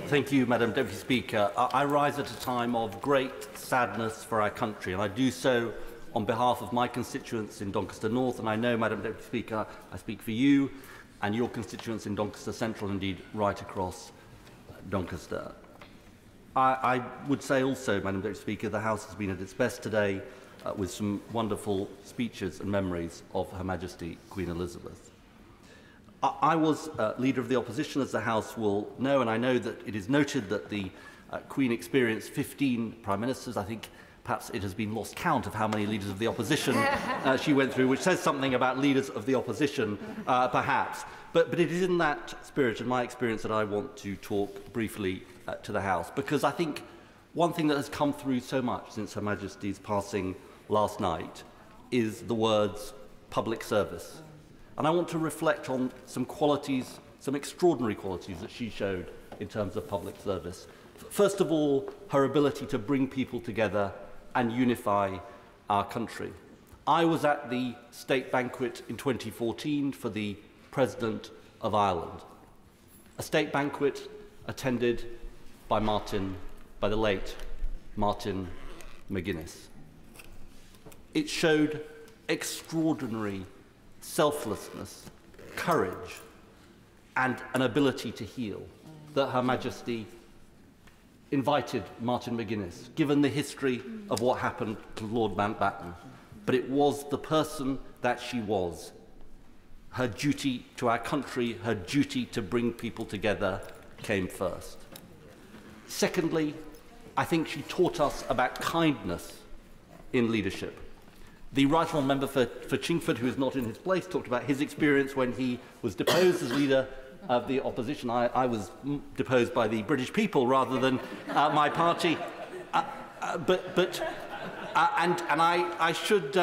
Speaker 11: Thank you, Madam Deputy Speaker. I rise at a time of great sadness for our country, and I do so on behalf of my constituents in Doncaster North, and I know, Madam Deputy Speaker, I speak for you and your constituents in Doncaster Central, indeed right across Doncaster. I would say also, Madam Deputy Speaker, the House has been at its best today with some wonderful speeches and memories of Her Majesty Queen Elizabeth. I was Leader of the Opposition, as the House will know, and I know that it is noted that the Queen experienced 15 Prime Ministers. I think perhaps it has been lost count of how many Leaders of the Opposition she went through, which says something about Leaders of the Opposition, perhaps. But it is in that spirit and my experience that I want to talk briefly to the House, because I think one thing that has come through so much since Her Majesty's passing last night is the words public service. And I want to reflect on some qualities, some extraordinary qualities that she showed in terms of public service. First of all, her ability to bring people together and unify our country. I was at the state banquet in 2014 for the President of Ireland, a state banquet attended by the late Martin McGuinness. It showed extraordinary selflessness, courage, and an ability to heal that Her Majesty invited Martin McGuinness, given the history of what happened to Lord Mountbatten. But it was the person that she was. Her duty to our country, her duty to bring people together came first. Secondly, I think she taught us about kindness in leadership. The Right Honourable Member for Chingford, who is not in his place, talked about his experience when he was deposed as leader of the opposition. I was deposed by the British people rather than my party. I should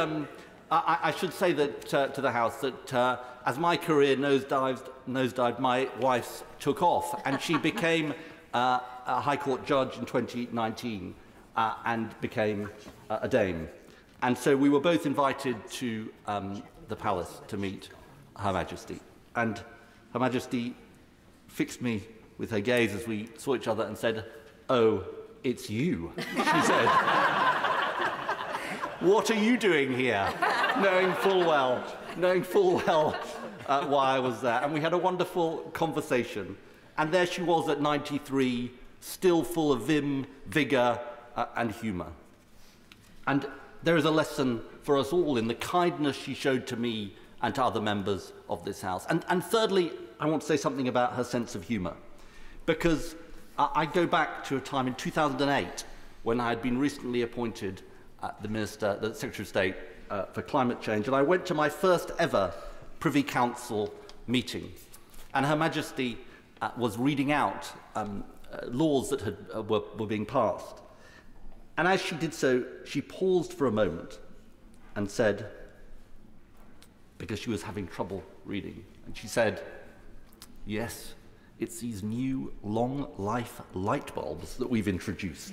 Speaker 11: say that to the House that as my career nosedived, my wife's took off, and she became a High Court judge in 2019 and became a Dame. And so we were both invited to the palace to meet Her Majesty. And Her Majesty fixed me with her gaze as we saw each other and said, "Oh, it's you," she said. "What are you doing here?" knowing full well why I was there. And we had a wonderful conversation. And there she was at 93, still full of vim, vigour, and humour. And there is a lesson for us all in the kindness she showed to me and to other members of this House. And thirdly, I want to say something about her sense of humour, because I go back to a time in 2008 when I had been recently appointed the Secretary of State for Climate Change, and I went to my first ever Privy Council meeting, and Her Majesty was reading out laws that were being passed. And as she did so, she paused for a moment and said, because she was having trouble reading, and she said, "Yes, it's these new long life light bulbs that we've introduced."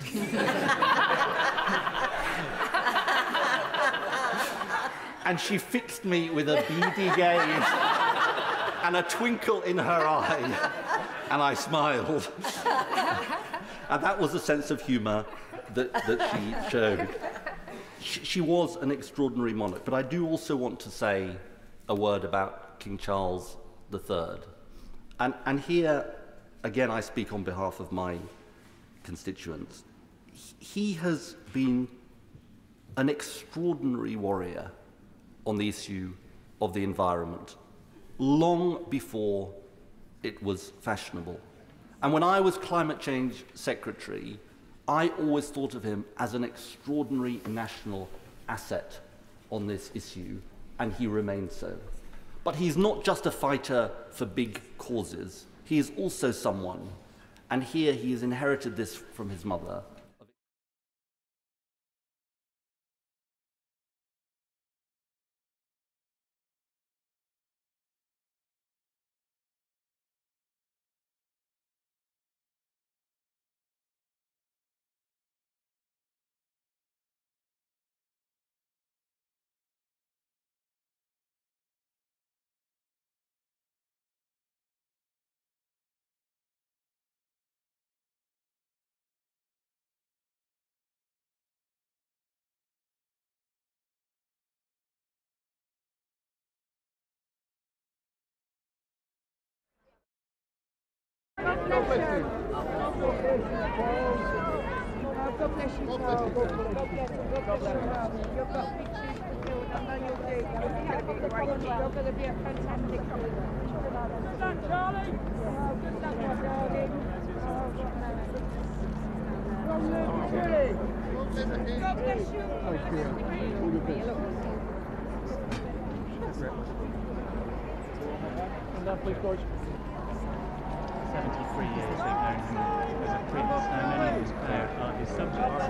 Speaker 11: And she fixed me with a beady gaze and a twinkle in her eye, and I smiled. And that was a sense of humour that she showed. She was an extraordinary monarch, but I do also want to say a word about King Charles III. And here, again, I speak on behalf of my constituents. He has been an extraordinary warrior on the issue of the environment, long before it was fashionable. And when I was Climate Change Secretary, I always thought of him as an extraordinary national asset on this issue, and he remains so. But he's not just a fighter for big causes, he is also someone, and here he has inherited this from his mother.
Speaker 6: God bless you. God bless you. God bless you. You've got big shoes to fill, and I know you'll do. You're going to be a fantastic queen. Good luck, Charlie. Good luck, my darling. God bless you.
Speaker 13: Please, George. 73 years they've known him as a prince. Now many of his his subjects.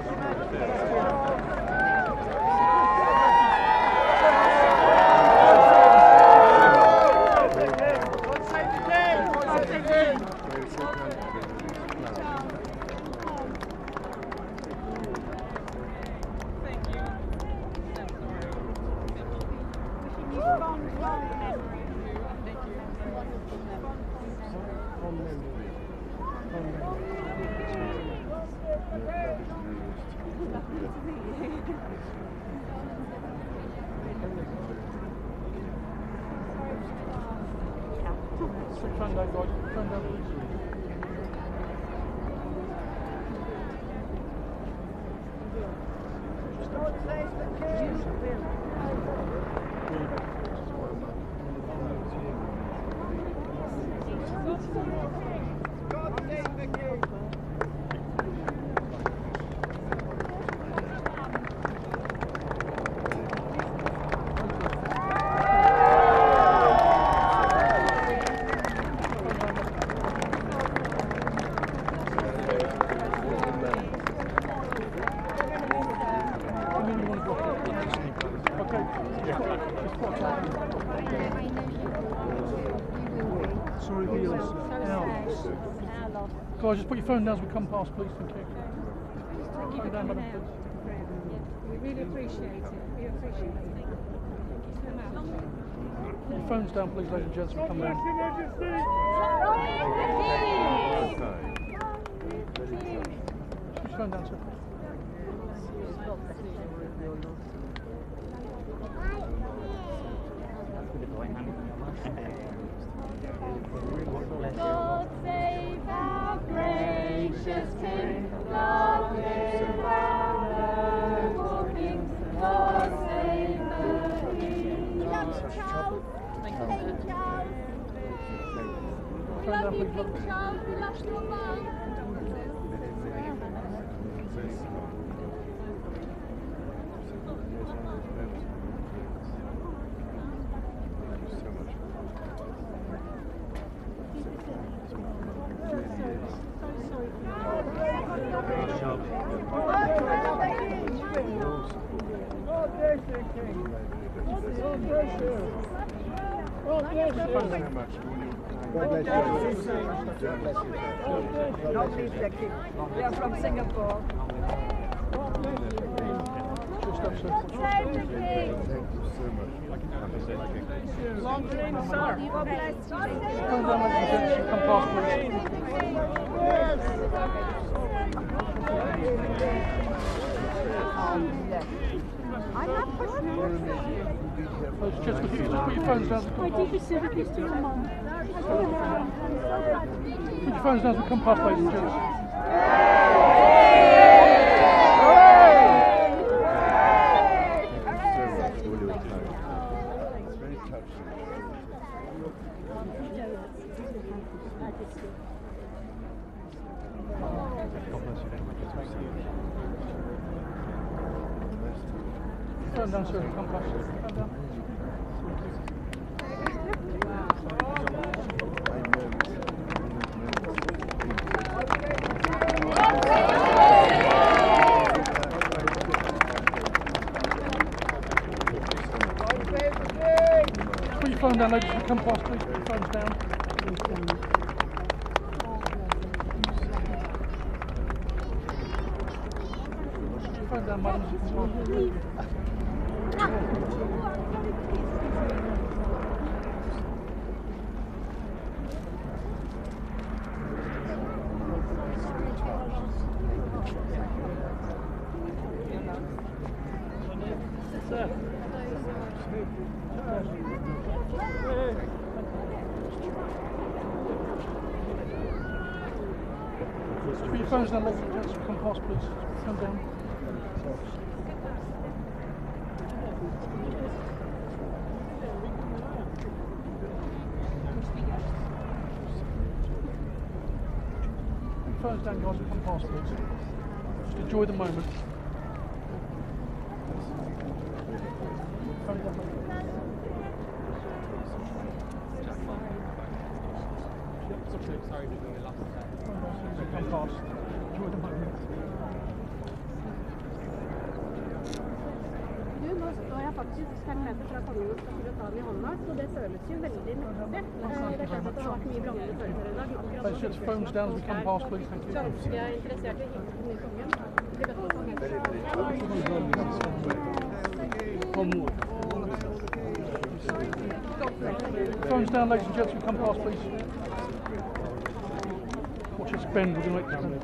Speaker 16: Guys, just put your phone down as we come past, please. Thank you. Phone down, madam, please.
Speaker 6: We really appreciate it. We appreciate it. Thank you so much.
Speaker 16: Put your phones down, please, ladies and gents. We'll come down. Put your phone down, sir.
Speaker 6: God save our gracious King, God save our walking, God save the King. We love you, Charles. Thank you, Charles. We love you, King Charles. We love your mum. We are from Singapore. Long time, sir. God bless you.
Speaker 16: Come past,
Speaker 6: I have questions.
Speaker 16: Just put your phones down.
Speaker 6: My deepest sympathies to your mum.
Speaker 16: Put your phones down as we come past, ladies and gents. Phone down, sir. Come past. Phone down. Put your phone down, ladies. Come past, please. Put your phones down. Put your phone down, madam. Put your phones down, ladies and gents. Come past, please. Come down. Phones down, guys, come past, please. Just enjoy the moment. Phone down,
Speaker 17: Sorry,
Speaker 16: come past. Enjoy the moment.
Speaker 6: Du, nå står jeg faktisk 5 meter fra kongen og skal til å ta den i hånda, så det føles jo veldig mektig. Det er klart at det har vært mye blandede følelser i dag.
Speaker 16: Let's just phones down as we come past, please. Thank you.
Speaker 6: Så jeg er interessert i å hilse den nye kongen.
Speaker 16: Phones down, ladies and gents, we come past, please. Watch us bend, we're going to make this bend.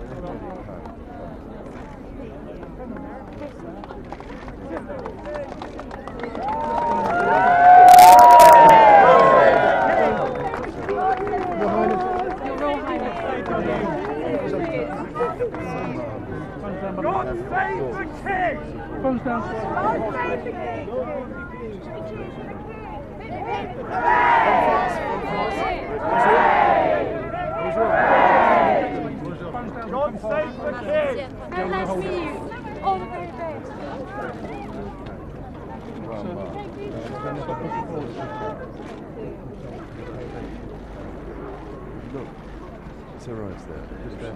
Speaker 16: God save the king!
Speaker 6: And nice to meet you. All the very best.
Speaker 18: Look, it's arrived there. Just there.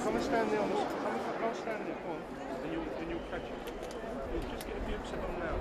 Speaker 16: Come and stand there on this. Come and stand there, come on, and you'll catch it. You'll just get a glimpse of them now.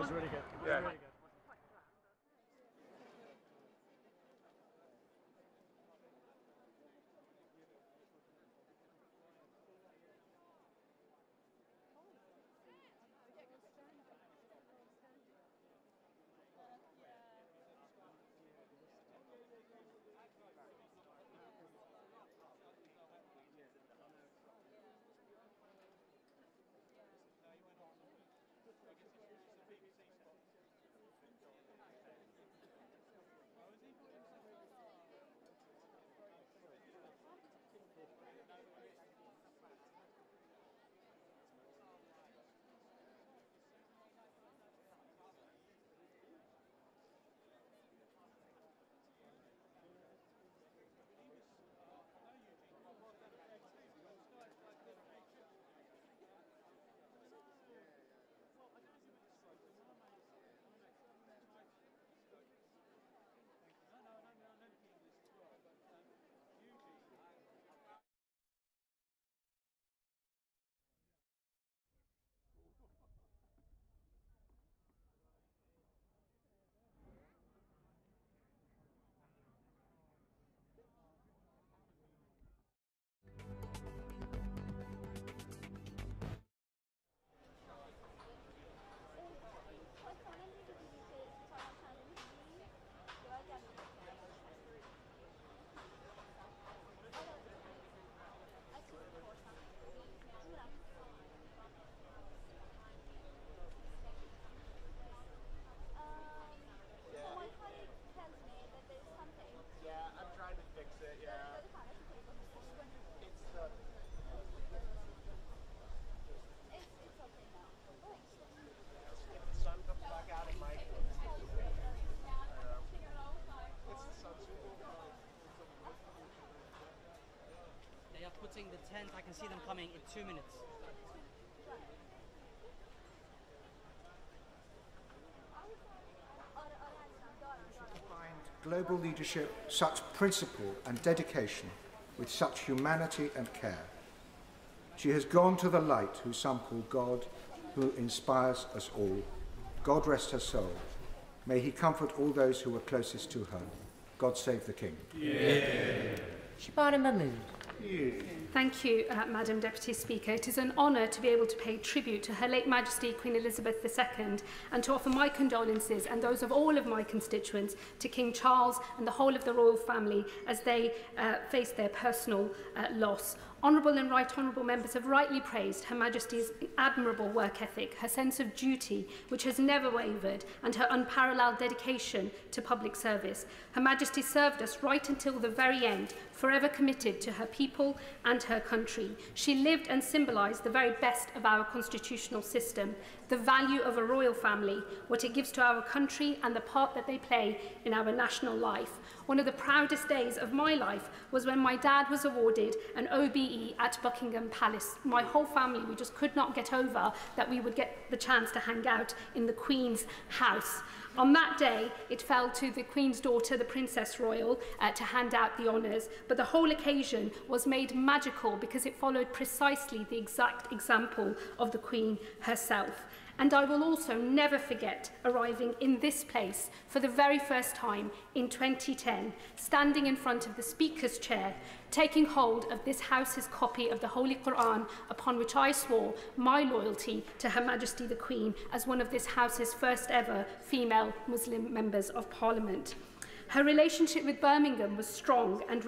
Speaker 1: was really good.
Speaker 3: Yeah.
Speaker 1: Really good.
Speaker 19: Putting the tent, I can see them coming in 2 minutes.
Speaker 20: Global leadership, such principle and dedication, with such humanity and care. She has gone to the light, who some call God, who inspires us all. God rest her soul. May he comfort all those who were closest to her. God save the King.
Speaker 7: Yeah. Shabana Mahmood.
Speaker 21: Thank you, Madam Deputy Speaker. It is an honour to be able to pay tribute to Her late Majesty Queen Elizabeth II and to offer my condolences and those of all of my constituents to King Charles and the whole of the royal family as they face their personal loss. Honourable and right honourable members have rightly praised Her Majesty's admirable work ethic, her sense of duty, which has never wavered, and her unparalleled dedication to public service. Her Majesty served us right until the very end, forever committed to her people and her country. She lived and symbolised the very best of our constitutional system, the value of a royal family, what it gives to our country and the part that they play in our national life. One of the proudest days of my life was when my dad was awarded an OBE at Buckingham Palace. My whole family, we just could not get over that we would get the chance to hang out in the Queen's house. On that day, it fell to the Queen's daughter, the Princess Royal, to hand out the honours, but the whole occasion was made magical because it followed precisely the exact example of the Queen herself. And I will also never forget arriving in this place for the very first time in 2010, standing in front of the Speaker's chair, taking hold of this House's copy of the Holy Quran, upon which I swore my loyalty to Her Majesty the Queen as one of this House's first ever female Muslim members of Parliament. Her relationship with Birmingham was strong, and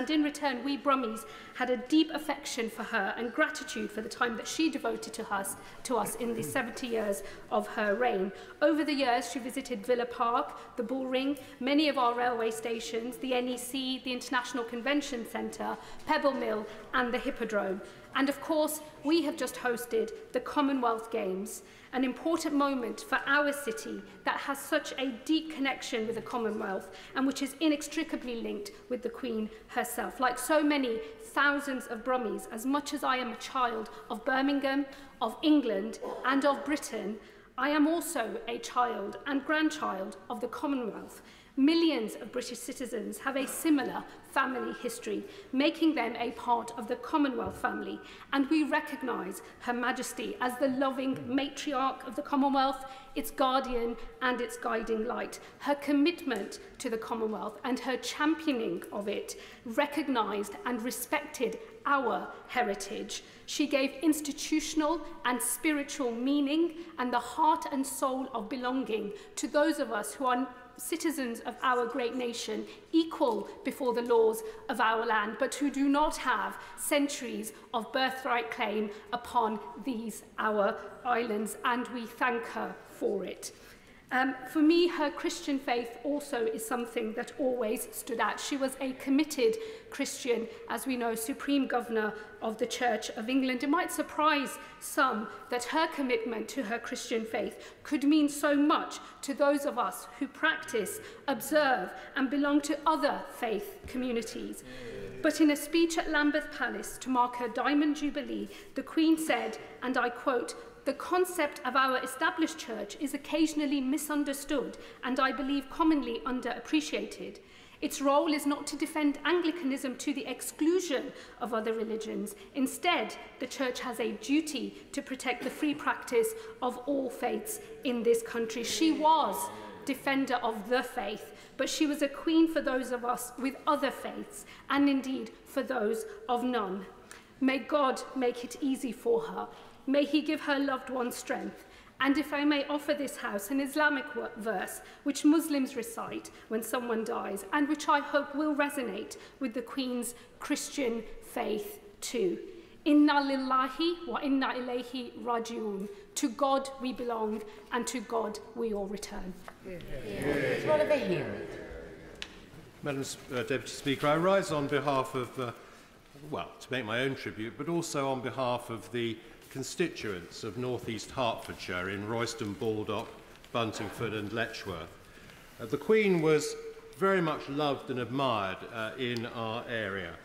Speaker 21: in return we Brummies had a deep affection for her and gratitude for the time that she devoted to us in the 70 years of her reign. Over the years, she visited Villa Park, the Bull Ring, many of our railway stations, the NEC, the International Convention Centre, Pebble Mill and the Hippodrome. And of course, we have just hosted the Commonwealth Games, an important moment for our city that has such a deep connection with the Commonwealth and which is inextricably linked with the Queen herself. Like so many thousands of Brummies, as much as I am a child of Birmingham, of England and of Britain, I am also a child and grandchild of the Commonwealth. Millions of British citizens have a similar family history, making them a part of the Commonwealth family, and we recognise Her Majesty as the loving matriarch of the Commonwealth, its guardian and its guiding light. Her commitment to the Commonwealth and her championing of it recognised and respected our heritage. She gave institutional and spiritual meaning and the heart and soul of belonging to those of us who are citizens of our great nation, equal before the laws of our land, but who do not have centuries of birthright claim upon these our islands, and we thank her for it. For me, her Christian faith also is something that always stood out. She was a committed Christian, as we know, Supreme Governor of the Church of England. It might surprise some that her commitment to her Christian faith could mean so much to those of us who practice, observe, and belong to other faith communities. But in a speech at Lambeth Palace to mark her Diamond Jubilee, the Queen said, and I quote, "The concept of our established church is occasionally misunderstood and I believe commonly underappreciated. Its role is not to defend Anglicanism to the exclusion of other religions. Instead, the church has a duty to protect the free practice of all faiths in this country." She was defender of the faith, but she was a queen for those of us with other faiths, and indeed for those of none. May God make it easy for her. May he give her loved ones strength. And if I may offer this house an Islamic verse which Muslims recite when someone dies, and which I hope will resonate with the Queen's Christian faith too. Inna lillahi wa inna ilayhi raji'un. To God we belong, and to God we all return.
Speaker 1: Madam Deputy Speaker, I rise on behalf of, well, to make my own tribute, but also on behalf of the constituents of North East Hertfordshire in Royston, Baldock, Buntingford and Letchworth. The Queen was very much loved and admired in our area,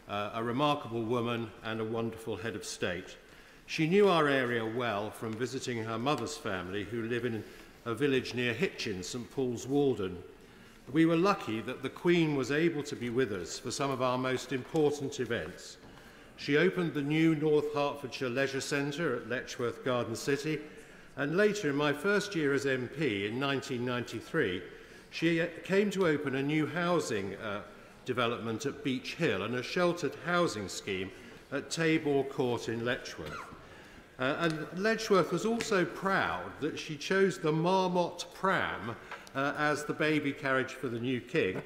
Speaker 1: a remarkable woman and a wonderful head of state. She knew our area well from visiting her mother's family, who live in a village near Hitchin, St Paul's Walden. We were lucky that the Queen was able to be with us for some of our most important events. She opened the new North Hertfordshire Leisure Centre at Letchworth Garden City, and later, in my first year as MP in 1993, she came to open a new housing development at Beach Hill and a sheltered housing scheme at Tabor Court in Letchworth. And Letchworth was also proud that she chose the Marmot pram as the baby carriage for the new king,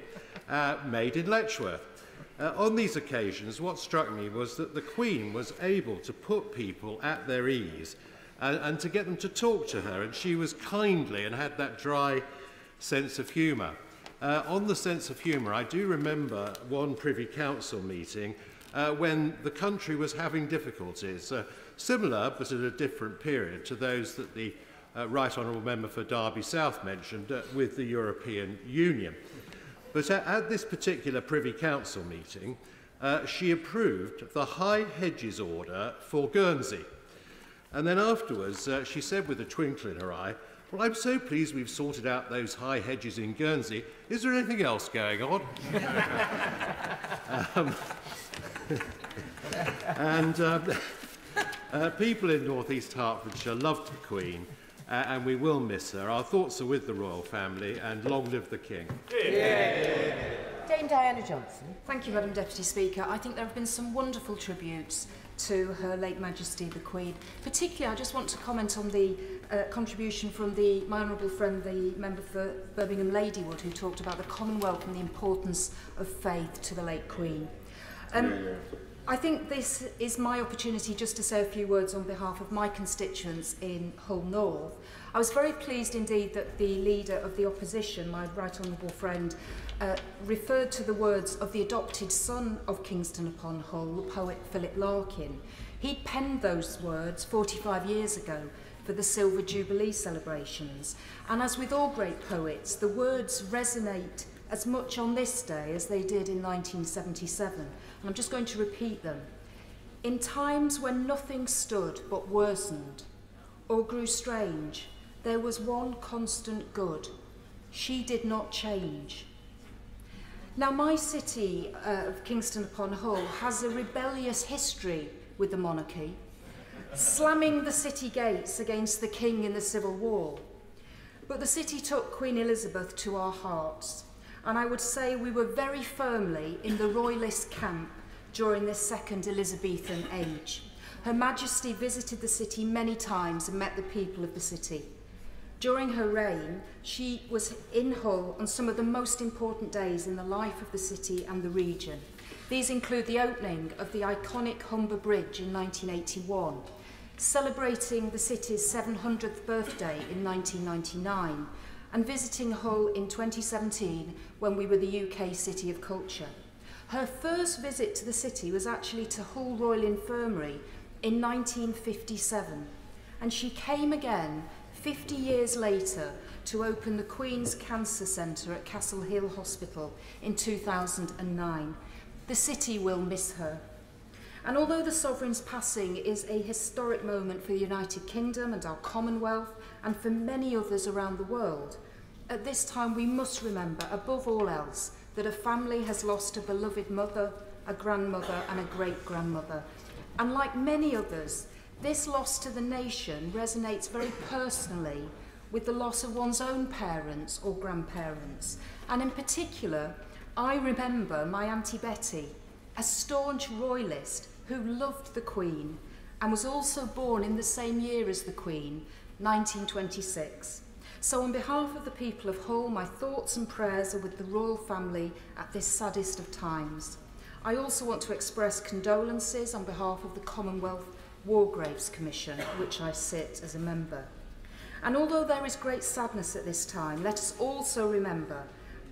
Speaker 1: made in Letchworth. On these occasions, what struck me was that the Queen was able to put people at their ease and to get them to talk to her, and she was kindly and had that dry sense of humour. On the sense of humour, I do remember one Privy Council meeting when the country was having difficulties, similar but at a different period to those that the Right Honourable Member for Derby South mentioned with the European Union. But at this particular Privy Council meeting, she approved the High Hedges Order for Guernsey. And then afterwards, she said with a twinkle in her eye, "Well, I'm so pleased we've sorted out those high hedges in Guernsey. Is there anything else going on?" People in North East Hertfordshire loved the Queen, and we will miss her. Our thoughts are with the royal family, and long live the King.
Speaker 7: Dame Diana Johnson.
Speaker 5: Thank you, Madam Deputy Speaker. I think there have been some wonderful tributes to Her late Majesty the Queen. Particularly, I just want to comment on the contribution from my honourable friend, the member for Birmingham Ladywood, who talked about the Commonwealth and the importance of faith to the late Queen. I think this is my opportunity just to say a few words on behalf of my constituents in Hull North. I was very pleased indeed that the leader of the opposition, my right honourable friend, referred to the words of the adopted son of Kingston upon Hull, the poet Philip Larkin. He penned those words 45 years ago for the Silver Jubilee celebrations. And as with all great poets, the words resonate as much on this day as they did in 1977. And I'm just going to repeat them. In times when nothing stood but worsened or grew strange, there was one constant good, She did not change. Now, my city of Kingston upon Hull has a rebellious history with the monarchy, slamming the city gates against the king in the Civil War. But the city took Queen Elizabeth to our hearts, and I would say we were very firmly in the royalist camp during this second Elizabethan age. Her Majesty visited the city many times and met the people of the city. During her reign, she was in Hull on some of the most important days in the life of the city and the region. These include the opening of the iconic Humber Bridge in 1981, celebrating the city's 700th birthday in 1999, and visiting Hull in 2017 when we were the UK City of Culture. Her first visit to the city was actually to Hull Royal Infirmary in 1957, and she came again 50 years later to open the Queen's Cancer Centre at Castle Hill Hospital in 2009. The city will miss her. And although the Sovereign's passing is a historic moment for the United Kingdom and our Commonwealth, and for many others around the world, at this time we must remember, above all else, that a family has lost a beloved mother, a grandmother and a great-grandmother. And like many others, this loss to the nation resonates very personally with the loss of one's own parents or grandparents. And in particular, I remember my Auntie Betty, a staunch royalist who loved the Queen and was also born in the same year as the Queen, 1926. So on behalf of the people of Hull, my thoughts and prayers are with the royal family at this saddest of times. I also want to express condolences on behalf of the Commonwealth War Graves Commission, which I sit as a member. And although there is great sadness at this time, let us also remember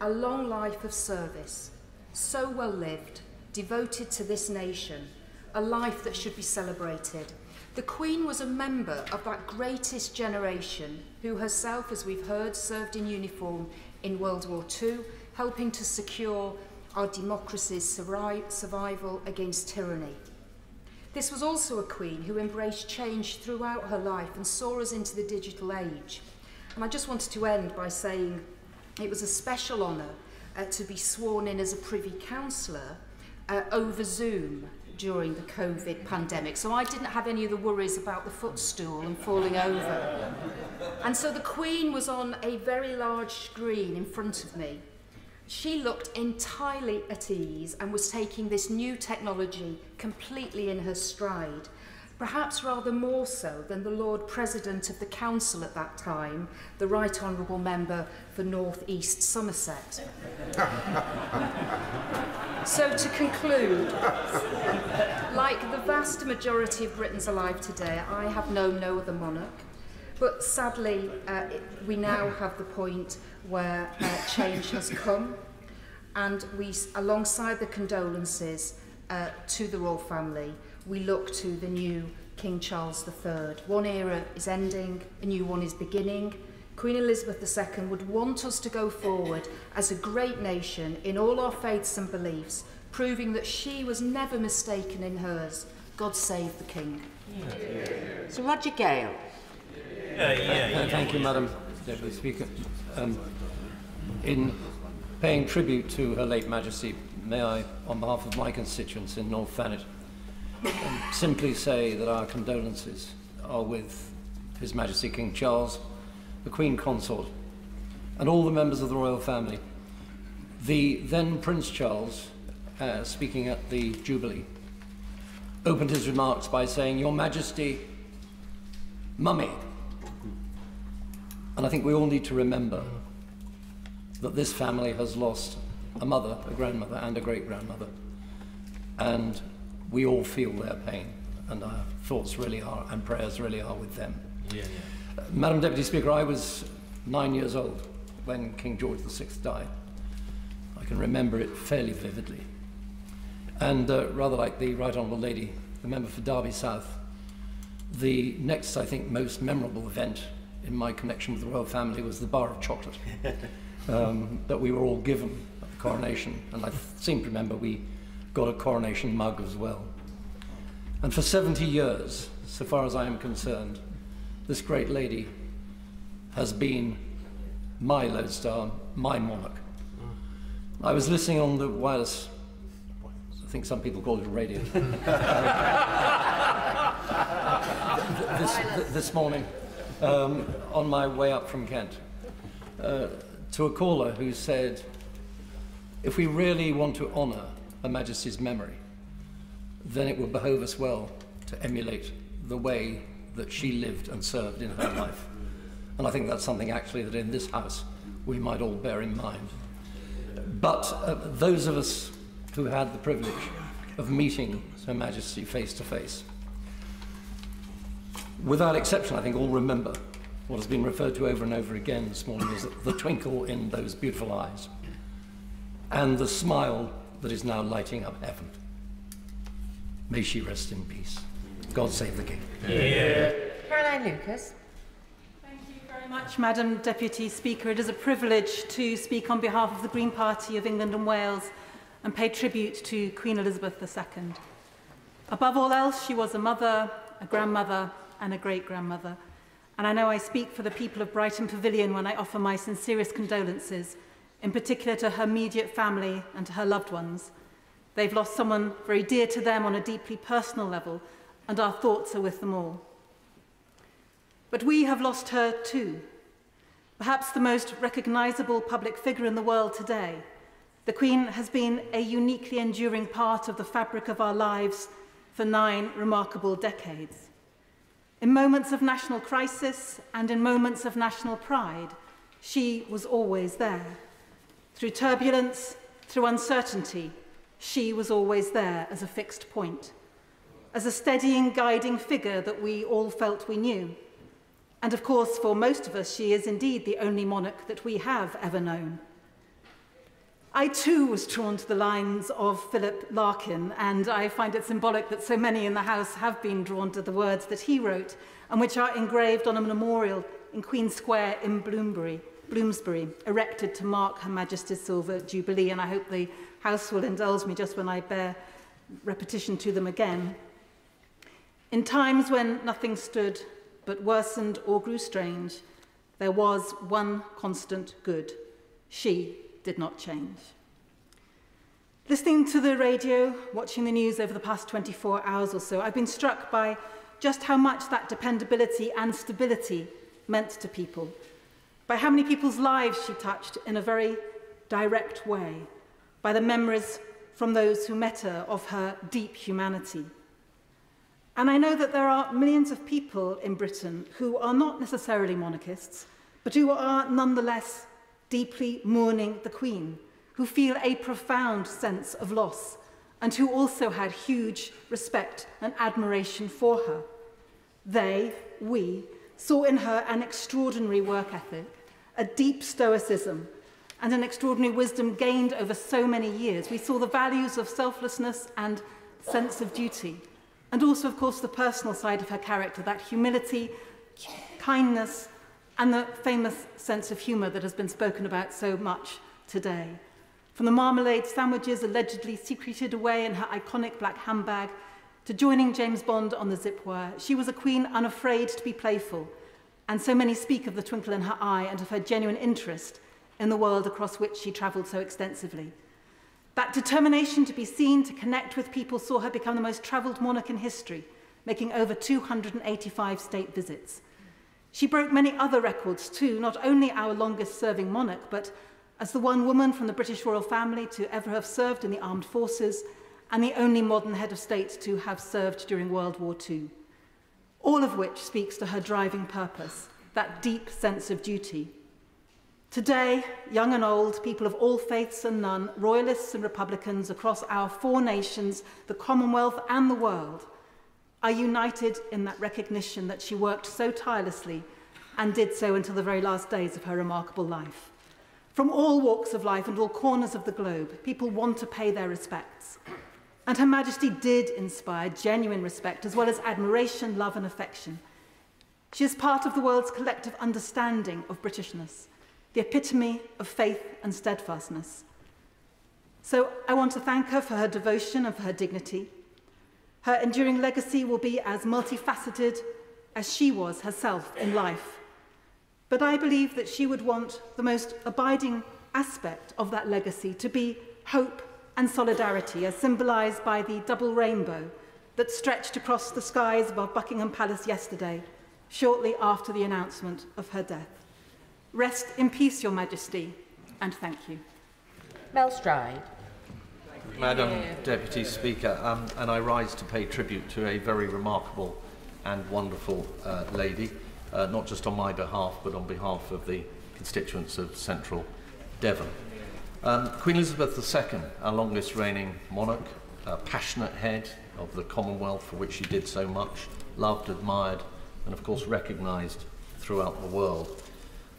Speaker 5: a long life of service, so well lived, devoted to this nation, a life that should be celebrated. The Queen was a member of that greatest generation who herself, as we've heard, served in uniform in World War II, helping to secure our democracy's survival against tyranny. This was also a Queen who embraced change throughout her life and saw us into the digital age. And I just wanted to end by saying it was a special honour to be sworn in as a Privy Councillor over Zoom during the COVID pandemic. So I didn't have any of the worries about the footstool and falling over. And so the Queen was on a very large screen in front of me. She looked entirely at ease and was taking this new technology completely in her stride, perhaps rather more so than the Lord President of the Council at that time, the Right Honourable Member for North East Somerset. So to conclude, like the vast majority of Britons alive today, I have known no other monarch. But sadly, we now have the point where change has come, and we, alongside the condolences to the royal family, we look to the new King Charles III. One era is ending, a new one is beginning. Queen Elizabeth II would want us to go forward as a great nation in all our faiths and beliefs, proving that she was never mistaken in hers. God save the King.
Speaker 7: Yeah. So Roger Gale.
Speaker 10: Thank you, Madam Deputy Speaker. In paying tribute to Her late Majesty, may I, on behalf of my constituents in North Thanet, simply say that our condolences are with His Majesty King Charles, the Queen Consort, and all the members of the royal family. The then Prince Charles, speaking at the Jubilee, opened his remarks by saying, "Your Majesty, Mummy." And I think we all need to remember that this family has lost a mother, a grandmother, and a great-grandmother. And we all feel their pain, and our thoughts really are, and prayers really are with them. Madam Deputy Speaker, I was 9 years old when King George VI died. I can remember it fairly vividly. And rather like the Right Honourable Lady, the member for Derby South, the next, I think, most memorable event in my connection with the royal family was the bar of chocolate that we were all given at the coronation. And I seem to remember we got a coronation mug as well. And for 70 years, so far as I am concerned, this great lady has been my lodestar, my monarch. I was listening on the wireless, I think some people call it a radio, this morning on my way up from Kent to a caller who said, if we really want to honour Her Majesty's memory, then it would behove us well to emulate the way that she lived and served in her life. And I think that's something actually that in this House we might all bear in mind. But those of us who had the privilege of meeting Her Majesty face to face, without exception, I think all remember what has been referred to over and over again this morning as the twinkle in those beautiful eyes and the smile that is now lighting up heaven. May she rest in peace. God save the King.
Speaker 7: Yeah. Caroline Lucas.
Speaker 12: Thank you very much, Madam Deputy Speaker. It is a privilege to speak on behalf of the Green Party of England and Wales and pay tribute to Queen Elizabeth II. Above all else, she was a mother, a grandmother, and a great-grandmother. And I know I speak for the people of Brighton Pavilion when I offer my sincerest condolences, in particular to her immediate family and to her loved ones. They've lost someone very dear to them on a deeply personal level, and our thoughts are with them all. But we have lost her too. Perhaps the most recognisable public figure in the world today, the Queen has been a uniquely enduring part of the fabric of our lives for 9 remarkable decades. In moments of national crisis and in moments of national pride, she was always there. Through turbulence, through uncertainty, she was always there as a fixed point, as a steadying, guiding figure that we all felt we knew. And of course, for most of us, she is indeed the only monarch that we have ever known. I too was drawn to the lines of Philip Larkin, and I find it symbolic that so many in the House have been drawn to the words that he wrote, and which are engraved on a memorial in Queen Square in Bloomsbury, erected to mark Her Majesty's Silver Jubilee, and I hope the House will indulge me just when I bear repetition to them again. In times when nothing stood but worsened or grew strange, there was one constant good. She did not change. Listening to the radio, watching the news over the past 24 hours or so, I've been struck by just how much that dependability and stability meant to people, by how many people's lives she touched in a very direct way, by the memories from those who met her of her deep humanity. And I know that there are millions of people in Britain who are not necessarily monarchists, but who are nonetheless deeply mourning the Queen, who feel a profound sense of loss, and who also had huge respect and admiration for her. We, saw in her an extraordinary work ethic, a deep stoicism, and an extraordinary wisdom gained over so many years. We saw the values of selflessness and sense of duty, and also, of course, the personal side of her character, that humility, kindness, and the famous sense of humour that has been spoken about so much today. From the marmalade sandwiches allegedly secreted away in her iconic black handbag, to joining James Bond on the zip wire, she was a queen unafraid to be playful, and so many speak of the twinkle in her eye and of her genuine interest in the world across which she travelled so extensively. That determination to be seen, to connect with people, saw her become the most travelled monarch in history, making over 285 state visits. She broke many other records too, not only our longest-serving monarch, but as the one woman from the British royal family to ever have served in the armed forces, and the only modern head of state to have served during World War II. All of which speaks to her driving purpose, that deep sense of duty. Today, young and old, people of all faiths and none, royalists and republicans across our 4 nations, the Commonwealth and the world, are united in that recognition that she worked so tirelessly and did so until the very last days of her remarkable life. From all walks of life and all corners of the globe, people want to pay their respects. And Her Majesty did inspire genuine respect as well as admiration, love and affection. She is part of the world's collective understanding of Britishness, the epitome of faith and steadfastness. So I want to thank her for her devotion and for her dignity. Her enduring legacy will be as multifaceted as she was herself in life. But I believe that she would want the most abiding aspect of that legacy to be hope and solidarity, as symbolised by the double rainbow that stretched across the skies above Buckingham Palace yesterday, shortly after the announcement of her death. Rest in peace, Your Majesty, and thank you.
Speaker 7: Mel Stride.
Speaker 10: Madam Deputy Speaker, and I rise to pay tribute to a very remarkable and wonderful lady, not just on my behalf, but on behalf of the constituents of Central Devon. Queen Elizabeth II, our longest reigning monarch, a passionate head of the Commonwealth for which she did so much, loved, admired, and of course recognised throughout the world.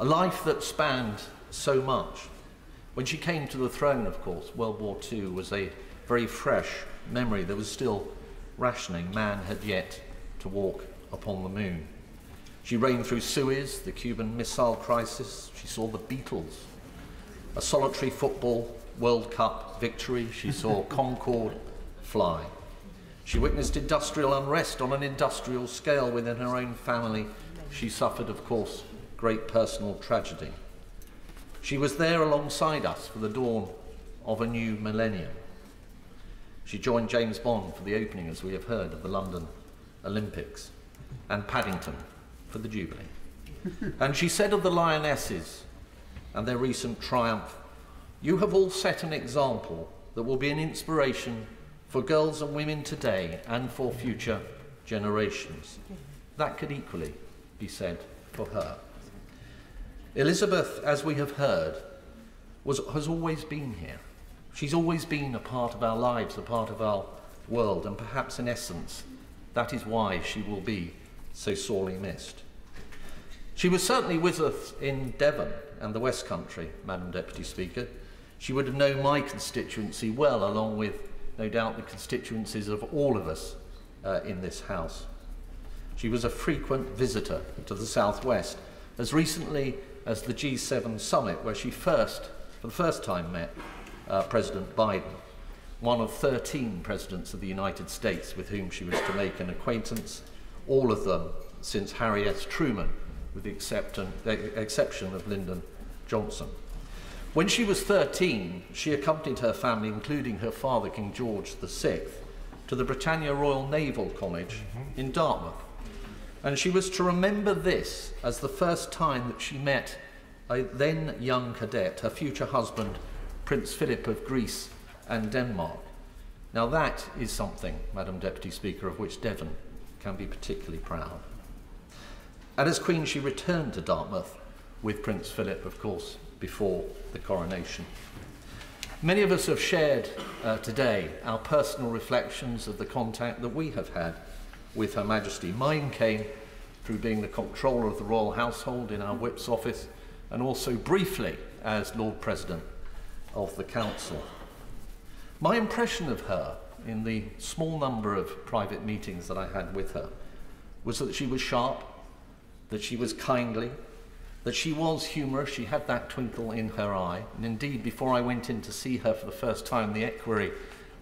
Speaker 10: A life that spanned so much. When she came to the throne, of course, World War II was a very fresh memory. There was still rationing. Man had yet to walk upon the moon. She reigned through Suez, the Cuban Missile Crisis. She saw the Beatles, a solitary football World Cup victory. She saw Concorde fly. She witnessed industrial unrest on an industrial scale within her own family. She suffered, of course, great personal tragedy. She was there alongside us for the dawn of a new millennium. She joined James Bond for the opening, as we have heard, of the London Olympics, and Paddington for the Jubilee. And she said of the Lionesses and their recent triumph, "You have all set an example that will be an inspiration for girls and women today and for future generations." That could equally be said for her. Elizabeth, as we have heard, has always been here. She's always been a part of our lives, a part of our world, and perhaps in essence, that is why she will be so sorely missed. She was certainly with us in Devon and the West Country, Madam Deputy Speaker. She would have known my constituency well, along with, no doubt, the constituencies of all of us in this House. She was a frequent visitor to the Southwest, as recently as the G7 summit, where she for the first time met President Biden, one of 13 presidents of the United States with whom she was to make an acquaintance, all of them since Harry S. Truman, with the exception of Lyndon Johnson. When she was 13, she accompanied her family, including her father, King George VI, to the Britannia Royal Naval College in Dartmouth. And she was to remember this as the first time that she met a then young cadet, her future husband, Prince Philip of Greece and Denmark. Now that is something, Madam Deputy Speaker, of which Devon can be particularly proud. And as Queen, she returned to Dartmouth with Prince Philip, of course, before the coronation. Many of us have shared today our personal reflections of the contact that we have had with Her Majesty. Mine came through being the comptroller of the royal household in our whip's office, and also briefly as Lord President of the Council. My impression of her in the small number of private meetings that I had with her was that she was sharp, that she was kindly, that she was humorous. She had that twinkle in her eye. And indeed, before I went in to see her for the first time, the equerry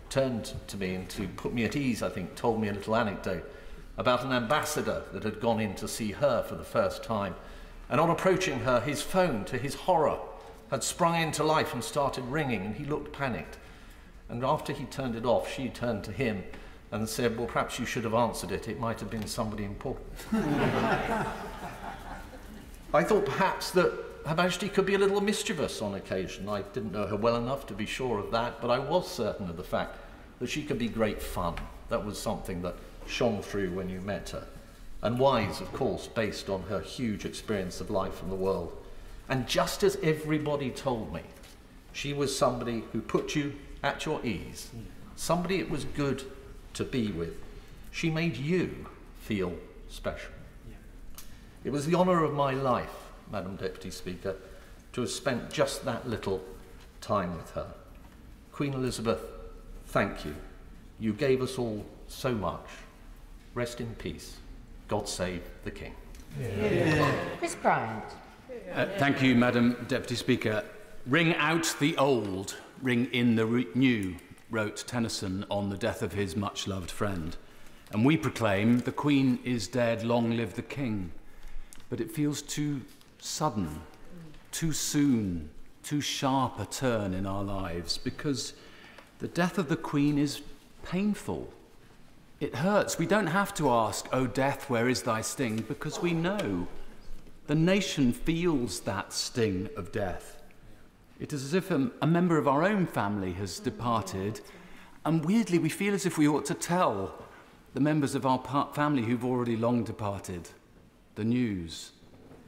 Speaker 10: turned to me and, to put me at ease, I think, told me a little anecdote about an ambassador that had gone in to see her for the first time. And on approaching her, his phone, to his horror, had sprung into life and started ringing, and he looked panicked. And after he turned it off, she turned to him and said, "Well, perhaps you should have answered it. It might have been somebody important." I thought perhaps that Her Majesty could be a little mischievous on occasion. I didn't know her well enough to be sure of that, but I was certain of the fact that she could be great fun. That was something that shone through when you met her. And wise, of course, based on her huge experience of life and the world. And just as everybody told me, she was somebody who put you at your ease, somebody it was good to be with. She made you feel special. It was the honour of my life, Madam Deputy Speaker, to have spent just that little time with her. Queen Elizabeth, thank you. You gave us all so much. Rest in peace. God save the King.
Speaker 7: Chris Bryant.
Speaker 4: Thank you, Madam Deputy Speaker. Ring out the old, ring in the new, wrote Tennyson on the death of his much-loved friend. And we proclaim, the Queen is dead, long live the King. But it feels too sudden, too soon, too sharp a turn in our lives, because the death of the Queen is painful. It hurts. We don't have to ask, "O death, where is thy sting?" because we know the nation feels that sting of death. It is as if a member of our own family has departed, and weirdly we feel as if we ought to tell the members of our family who've already long departed the news.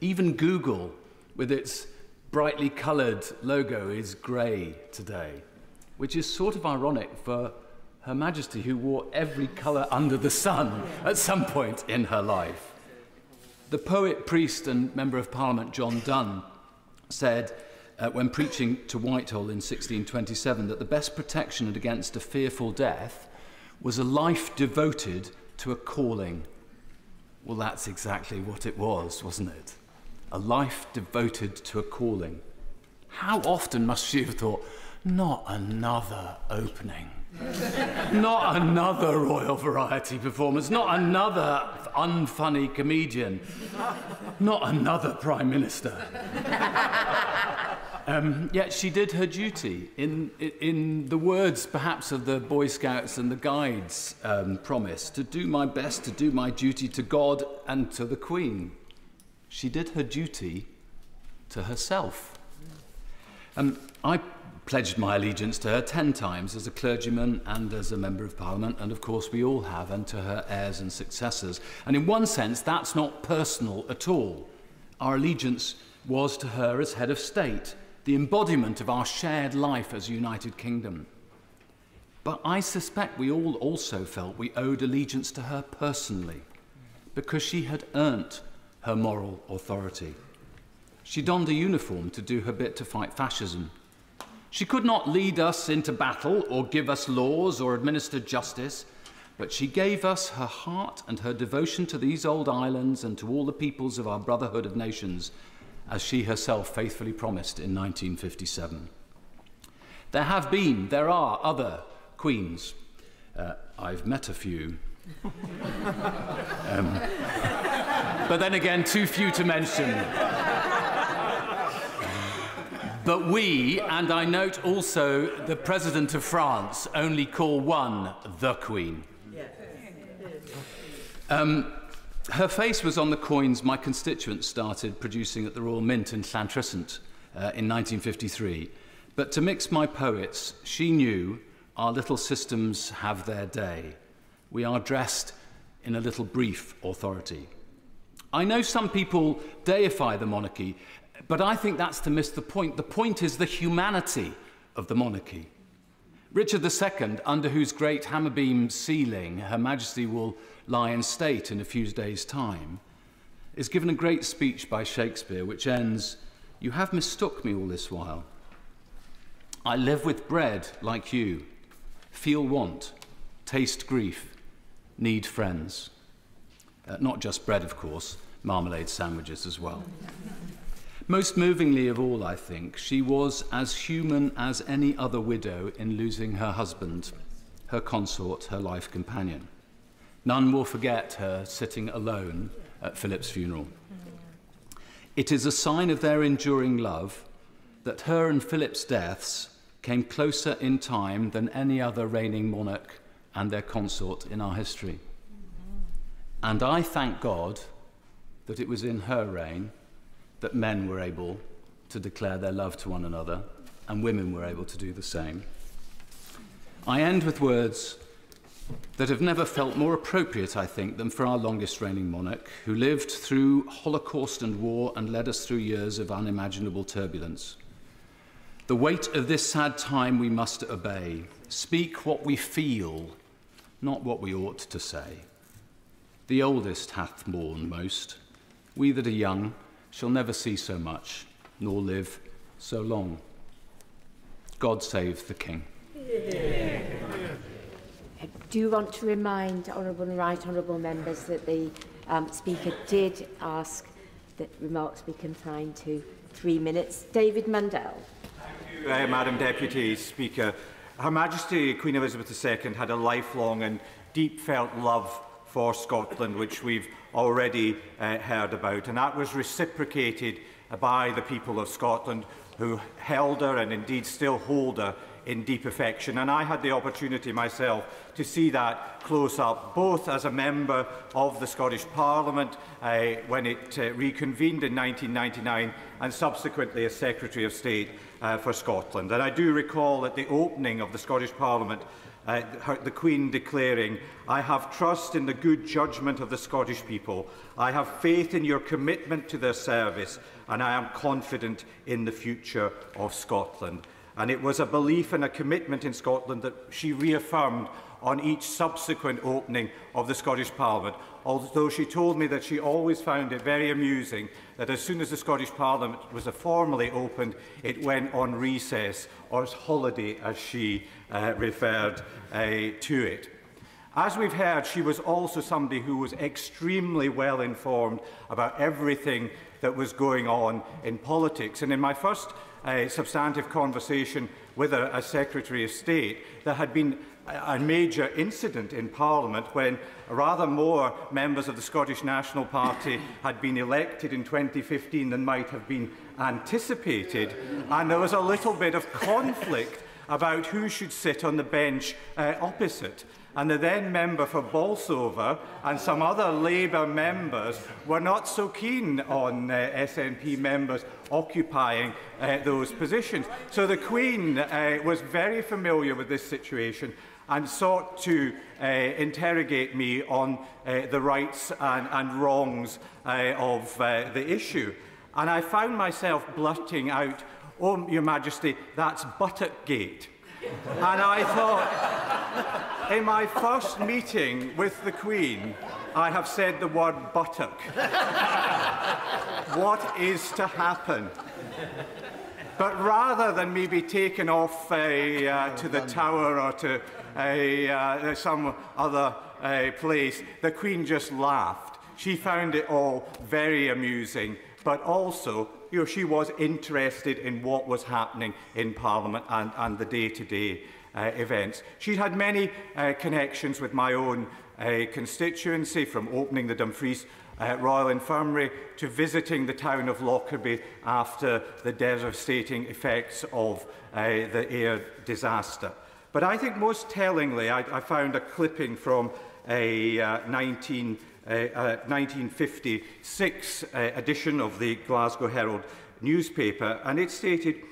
Speaker 4: Even Google, with its brightly coloured logo, is grey today, which is sort of ironic for Her Majesty, who wore every colour under the sun at some point in her life. The poet, priest and Member of Parliament John Donne said, when preaching to Whitehall in 1627, that the best protection against a fearful death was a life devoted to a calling. Well, that's exactly what it was, wasn't it? A life devoted to a calling. How often must she have thought, not another opening, not another Royal Variety performance, not another unfunny comedian, not another Prime Minister. Yet she did her duty in the words, perhaps, of the Boy Scouts and the Guides promise, to do my best, to do my duty to God and to the Queen. She did her duty to herself. I pledged my allegiance to her 10 times as a clergyman and as a Member of Parliament, and of course we all have, and to her heirs and successors. And in one sense, that's not personal at all. Our allegiance was to her as head of state, the embodiment of our shared life as a United Kingdom. But I suspect we all also felt we owed allegiance to her personally, because she had earned her moral authority. She donned a uniform to do her bit to fight fascism. She could not lead us into battle or give us laws or administer justice, but she gave us her heart and her devotion to these old islands and to all the peoples of our Brotherhood of Nations, as she herself faithfully promised in 1957. There are other queens. I've met a few. But then again, too few to mention. But we, and I note also the President of France, only call one the Queen. Her face was on the coins my constituents started producing at the Royal Mint in Llantrisant in 1953. But to mix my poets, she knew our little systems have their day. We are dressed in a little brief authority. I know some people deify the monarchy, but I think that's to miss the point. The point is the humanity of the monarchy. Richard II, under whose great hammerbeam ceiling Her Majesty will lie in state in a few days' time, is given a great speech by Shakespeare, which ends, "You have mistook me all this while. I live with bread like you, feel want, taste grief, need friends." Not just bread, of course, marmalade sandwiches as well. Most movingly of all, I think, she was as human as any other widow in losing her husband, her consort, her life companion. None will forget her sitting alone at Philip's funeral. It is a sign of their enduring love that her and Philip's deaths came closer in time than any other reigning monarch and their consort in our history. And I thank God that it was in her reign that men were able to declare their love to one another, and women were able to do the same. I end with words that have never felt more appropriate, I think, than for our longest reigning monarch, who lived through Holocaust and war and led us through years of unimaginable turbulence. The weight of this sad time we must obey. Speak what we feel, not what we ought to say. The oldest hath mourned most. We that are young shall never see so much, nor live so long. God save the King.
Speaker 7: Do you want to remind honourable and right honourable members that the Speaker did ask that remarks be confined to 3 minutes? David Mundell.
Speaker 14: Thank you, Madam Deputy Speaker. Her Majesty Queen Elizabeth II had a lifelong and deep-felt love for Scotland, which we've already heard about, and that was reciprocated by the people of Scotland, who held her and indeed still hold her in deep affection. And I had the opportunity myself to see that close up, both as a member of the Scottish Parliament when it reconvened in 1999 and subsequently as Secretary of State for Scotland. And I do recall at the opening of the Scottish Parliament the Queen declaring, "I have trust in the good judgment of the Scottish people. I have faith in your commitment to their service, and I am confident in the future of Scotland." And it was a belief and a commitment in Scotland that she reaffirmed on each subsequent opening of the Scottish Parliament, although she told me that she always found it very amusing that as soon as the Scottish Parliament was formally opened, it went on recess, or holiday as she referred to it. As we've heard, she was also somebody who was extremely well informed about everything that was going on in politics. And in my first substantive conversation with her as Secretary of State, there had been a major incident in Parliament when rather more members of the Scottish National Party had been elected in 2015 than might have been anticipated, and there was a little bit of conflict about who should sit on the bench opposite. And the then member for Bolsover and some other Labour members were not so keen on SNP members occupying those positions. So the Queen was very familiar with this situation and sought to interrogate me on the rights and wrongs of the issue. And I found myself blurting out, "Oh, Your Majesty, that's Buttock-gate." And I thought, in my first meeting with the Queen, I have said the word buttock. What is to happen? But rather than me be taken off to the Tower or to some other place, the Queen just laughed. She found it all very amusing, but also she was interested in what was happening in Parliament and the day-to-day events. She'd had many connections with my own constituency, from opening the Dumfries Royal Infirmary to visiting the town of Lockerbie after the devastating effects of the air disaster. But I think most tellingly, I found a clipping from a 1956 edition of the Glasgow Herald newspaper, and it stated,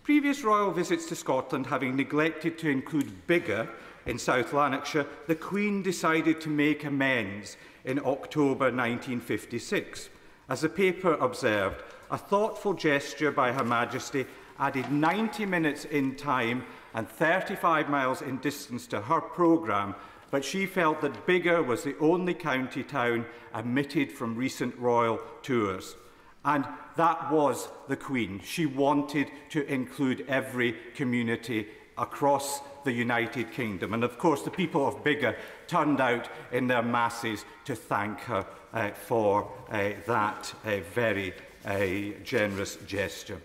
Speaker 14: "Previous royal visits to Scotland having neglected to include Biggar in South Lanarkshire, the Queen decided to make amends in October 1956. As the paper observed, a thoughtful gesture by Her Majesty added 90 minutes in time and 35 miles in distance to her programme, but she felt that Biggar was the only county town omitted from recent royal tours." And that was the Queen. She wanted to include every community across the United Kingdom. And of course, the people of Biggar turned out in their masses to thank her for that very generous gesture.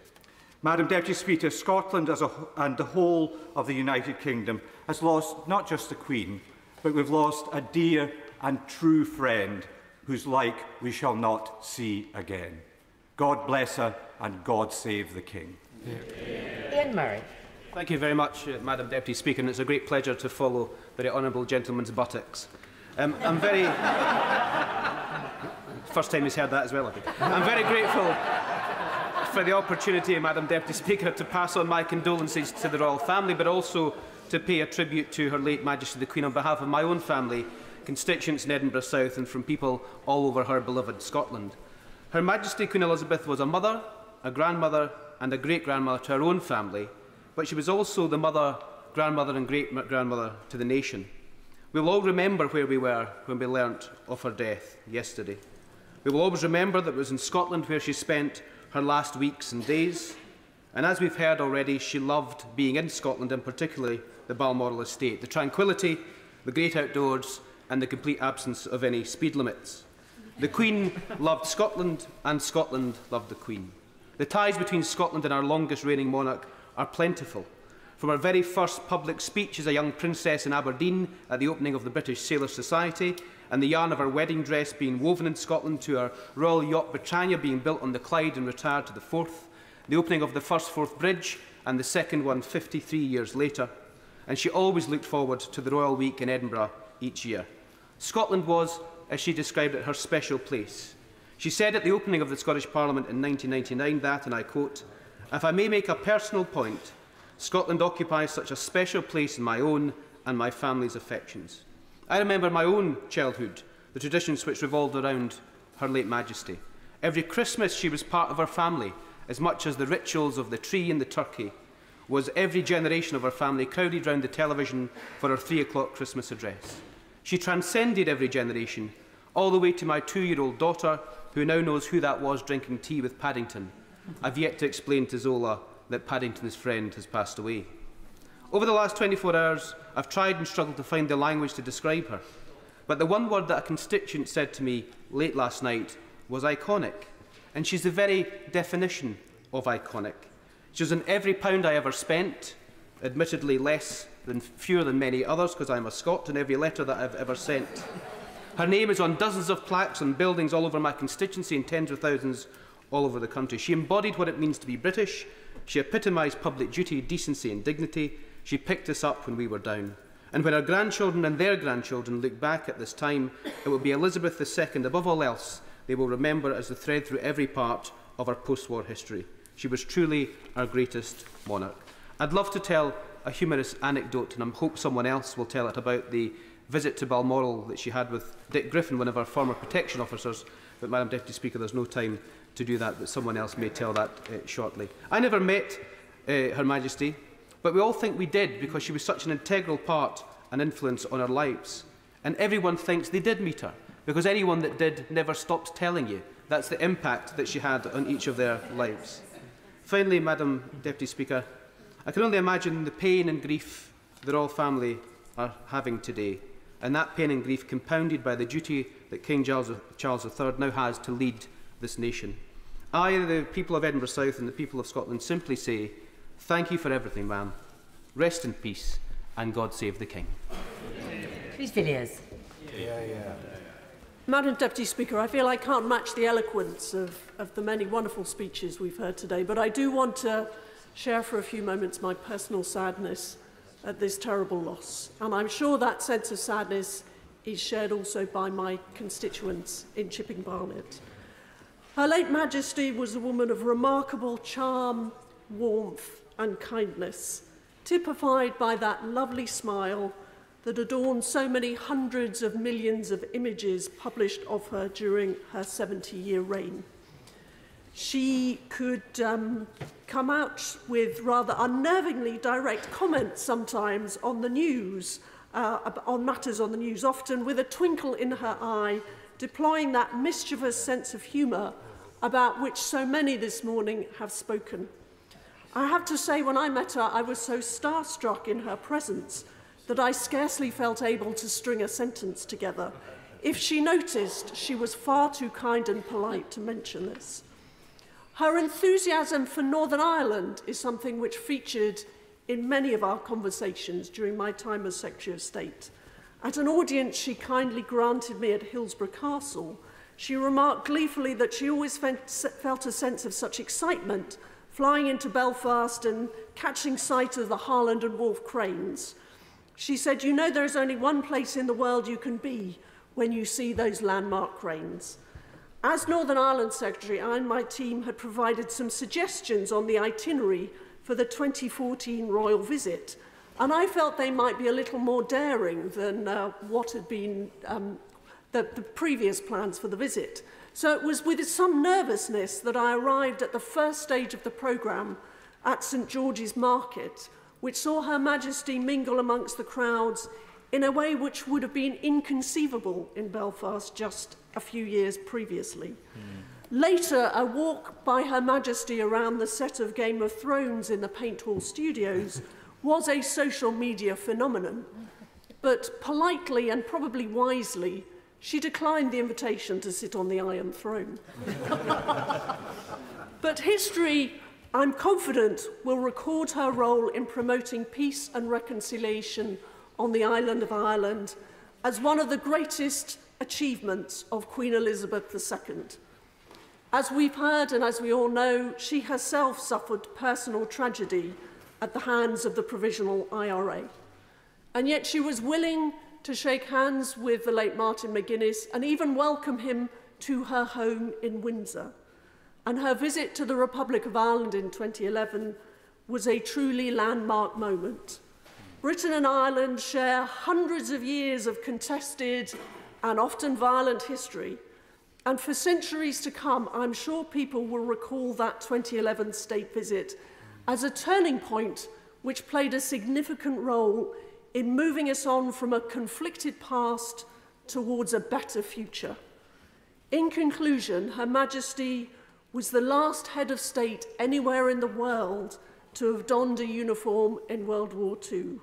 Speaker 14: Madam Deputy Speaker, Scotland and the whole of the United Kingdom has lost not just the Queen, but we've lost a dear and true friend whose like we shall not see again. God bless her and God save the King.
Speaker 7: Ian Murray.
Speaker 15: Thank you very much, Madam Deputy Speaker, and it's a great pleasure to follow the honourable gentleman's buttocks. I'm very... First time he's heard that as well, I think. I'm very grateful for the opportunity, Madam Deputy Speaker, to pass on my condolences to the royal family, but also to pay a tribute to Her late Majesty the Queen on behalf of my own family, constituents in Edinburgh South, and from people all over her beloved Scotland. Her Majesty Queen Elizabeth was a mother, a grandmother and a great-grandmother to her own family, but she was also the mother, grandmother and great-grandmother to the nation. We will all remember where we were when we learnt of her death yesterday. We will always remember that it was in Scotland where she spent her last weeks and days, and as we've heard already, she loved being in Scotland, and particularly the Balmoral estate, the tranquillity, the great outdoors and the complete absence of any speed limits. The Queen loved Scotland and Scotland loved the Queen. The ties between Scotland and our longest reigning monarch are plentiful. From her very first public speech as a young princess in Aberdeen at the opening of the British Sailors' Society, and the yarn of her wedding dress being woven in Scotland, to her Royal Yacht Britannia being built on the Clyde and retired to the Forth, the opening of the first Forth Bridge and the second one 53 years later, and she always looked forward to the Royal Week in Edinburgh each year. Scotland was, as she described it, her special place. She said at the opening of the Scottish Parliament in 1999 that, and I quote, "If I may make a personal point, Scotland occupies such a special place in my own and my family's affections." I remember my own childhood, the traditions which revolved around Her late Majesty. Every Christmas she was part of our family, as much as the rituals of the tree and the turkey was every generation of our family crowded round the television for her 3 o'clock Christmas address. She transcended every generation, all the way to my 2-year-old daughter, who now knows who that was drinking tea with Paddington. I've yet to explain to Zola that Paddington's friend has passed away. Over the last 24 hours, I've tried and struggled to find the language to describe her. But the one word that a constituent said to me late last night was iconic. And she's the very definition of iconic. She was in every pound I ever spent, admittedly fewer than many others, because I'm a Scot, in every letter that I've ever sent. Her name is on dozens of plaques on buildings all over my constituency and tens of thousands all over the country. She embodied what it means to be British. She epitomised public duty, decency and dignity. She picked us up when we were down. And when our grandchildren and their grandchildren look back at this time, it will be Elizabeth II, above all else, they will remember as the thread through every part of our post-war history. She was truly our greatest monarch. I'd love to tell a humorous anecdote, and I hope someone else will tell it, about the visit to Balmoral that she had with Dick Griffin, one of our former protection officers. But, Madam Deputy Speaker, there's no time to do that, but someone else may tell that shortly. I never met Her Majesty, but we all think we did, because she was such an integral part and influence on our lives. And everyone thinks they did meet her, because anyone that did never stops telling you. That's the impact that she had on each of their lives. Finally, Madam Deputy Speaker, I can only imagine the pain and grief the royal family are having today, and that pain and grief compounded by the duty that King Charles III now has to lead this nation. I, the people of Edinburgh South and the people of Scotland simply say, thank you for everything, ma'am. Rest in peace, and God save the King.
Speaker 7: Chris Villiers.
Speaker 9: Madam Deputy Speaker, I feel I can't match the eloquence of the many wonderful speeches we've heard today, but I do want to share for a few moments my personal sadness at this terrible loss. And I'm sure that sense of sadness is shared also by my constituents in Chipping Barnet. Her late Majesty was a woman of remarkable charm, warmth and kindness, typified by that lovely smile that adorned so many hundreds of millions of images published of her during her 70-year reign. She could come out with rather unnervingly direct comments sometimes on the news, on matters on the news, often with a twinkle in her eye, deploying that mischievous sense of humour about which so many this morning have spoken. I have to say, when I met her, I was so starstruck in her presence that I scarcely felt able to string a sentence together. If she noticed, she was far too kind and polite to mention this. Her enthusiasm for Northern Ireland is something which featured in many of our conversations during my time as Secretary of State. At an audience she kindly granted me at Hillsborough Castle, she remarked gleefully that she always felt a sense of such excitement flying into Belfast and catching sight of the Harland and Wolff cranes. She said, "You know, there is only one place in the world you can be when you see those landmark cranes." As Northern Ireland Secretary, I and my team had provided some suggestions on the itinerary for the 2014 royal visit, and I felt they might be a little more daring than what had been the previous plans for the visit. So it was with some nervousness that I arrived at the first stage of the programme at St George's Market, which saw Her Majesty mingle amongst the crowds in a way which would have been inconceivable in Belfast just a few years previously. Later, a walk by Her Majesty around the set of Game of Thrones in the Paint Hall Studios was a social media phenomenon, but politely and probably wisely, she declined the invitation to sit on the Iron Throne. But history, I'm confident, will record her role in promoting peace and reconciliation on the island of Ireland as one of the greatest achievements of Queen Elizabeth II. As we've heard and as we all know, she herself suffered personal tragedy at the hands of the Provisional IRA. And yet she was willing to shake hands with the late Martin McGuinness and even welcome him to her home in Windsor. And her visit to the Republic of Ireland in 2011 was a truly landmark moment. Britain and Ireland share hundreds of years of contested and often violent history. And for centuries to come, I'm sure people will recall that 2011 state visit as a turning point which played a significant role in moving us on from a conflicted past towards a better future. In conclusion, Her Majesty was the last head of state anywhere in the world to have donned a uniform in World War II.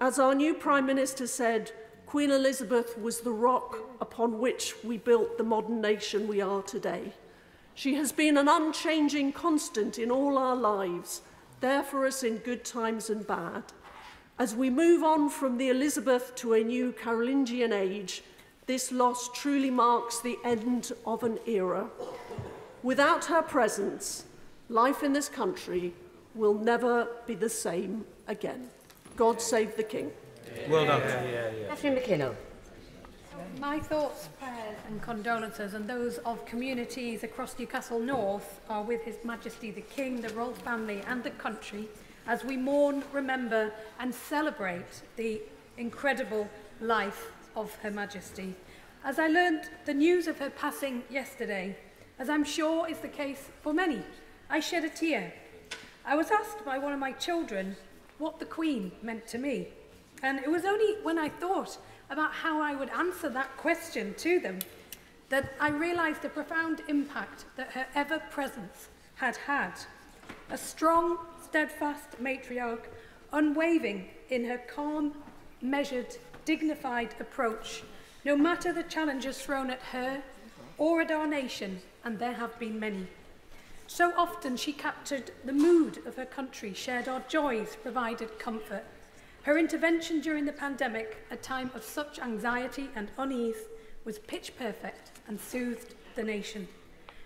Speaker 9: As our new Prime Minister said, Queen Elizabeth was the rock upon which we built the modern nation we are today. She has been an unchanging constant in all our lives, there for us in good times and bad. As we move on from the Elizabeth to a new Carolingian age, this loss truly marks the end of an era. Without her presence, life in this country will never be the same again. God save the King.
Speaker 15: Well done.
Speaker 7: Catherine McKinnell.
Speaker 21: My thoughts, prayers and condolences and those of communities across Newcastle North are with His Majesty the King, the royal family and the country as we mourn, remember and celebrate the incredible life of Her Majesty. As I learned the news of her passing yesterday, as I'm sure is the case for many, I shed a tear. I was asked by one of my children what the Queen meant to me. And it was only when I thought about how I would answer that question to them that I realised the profound impact that her ever-presence had had. A strong, steadfast matriarch, unwavering in her calm, measured, dignified approach, no matter the challenges thrown at her or at our nation, and there have been many. So often she captured the mood of her country, shared our joys, provided comfort. Her intervention during the pandemic, a time of such anxiety and unease, was pitch perfect and soothed the nation.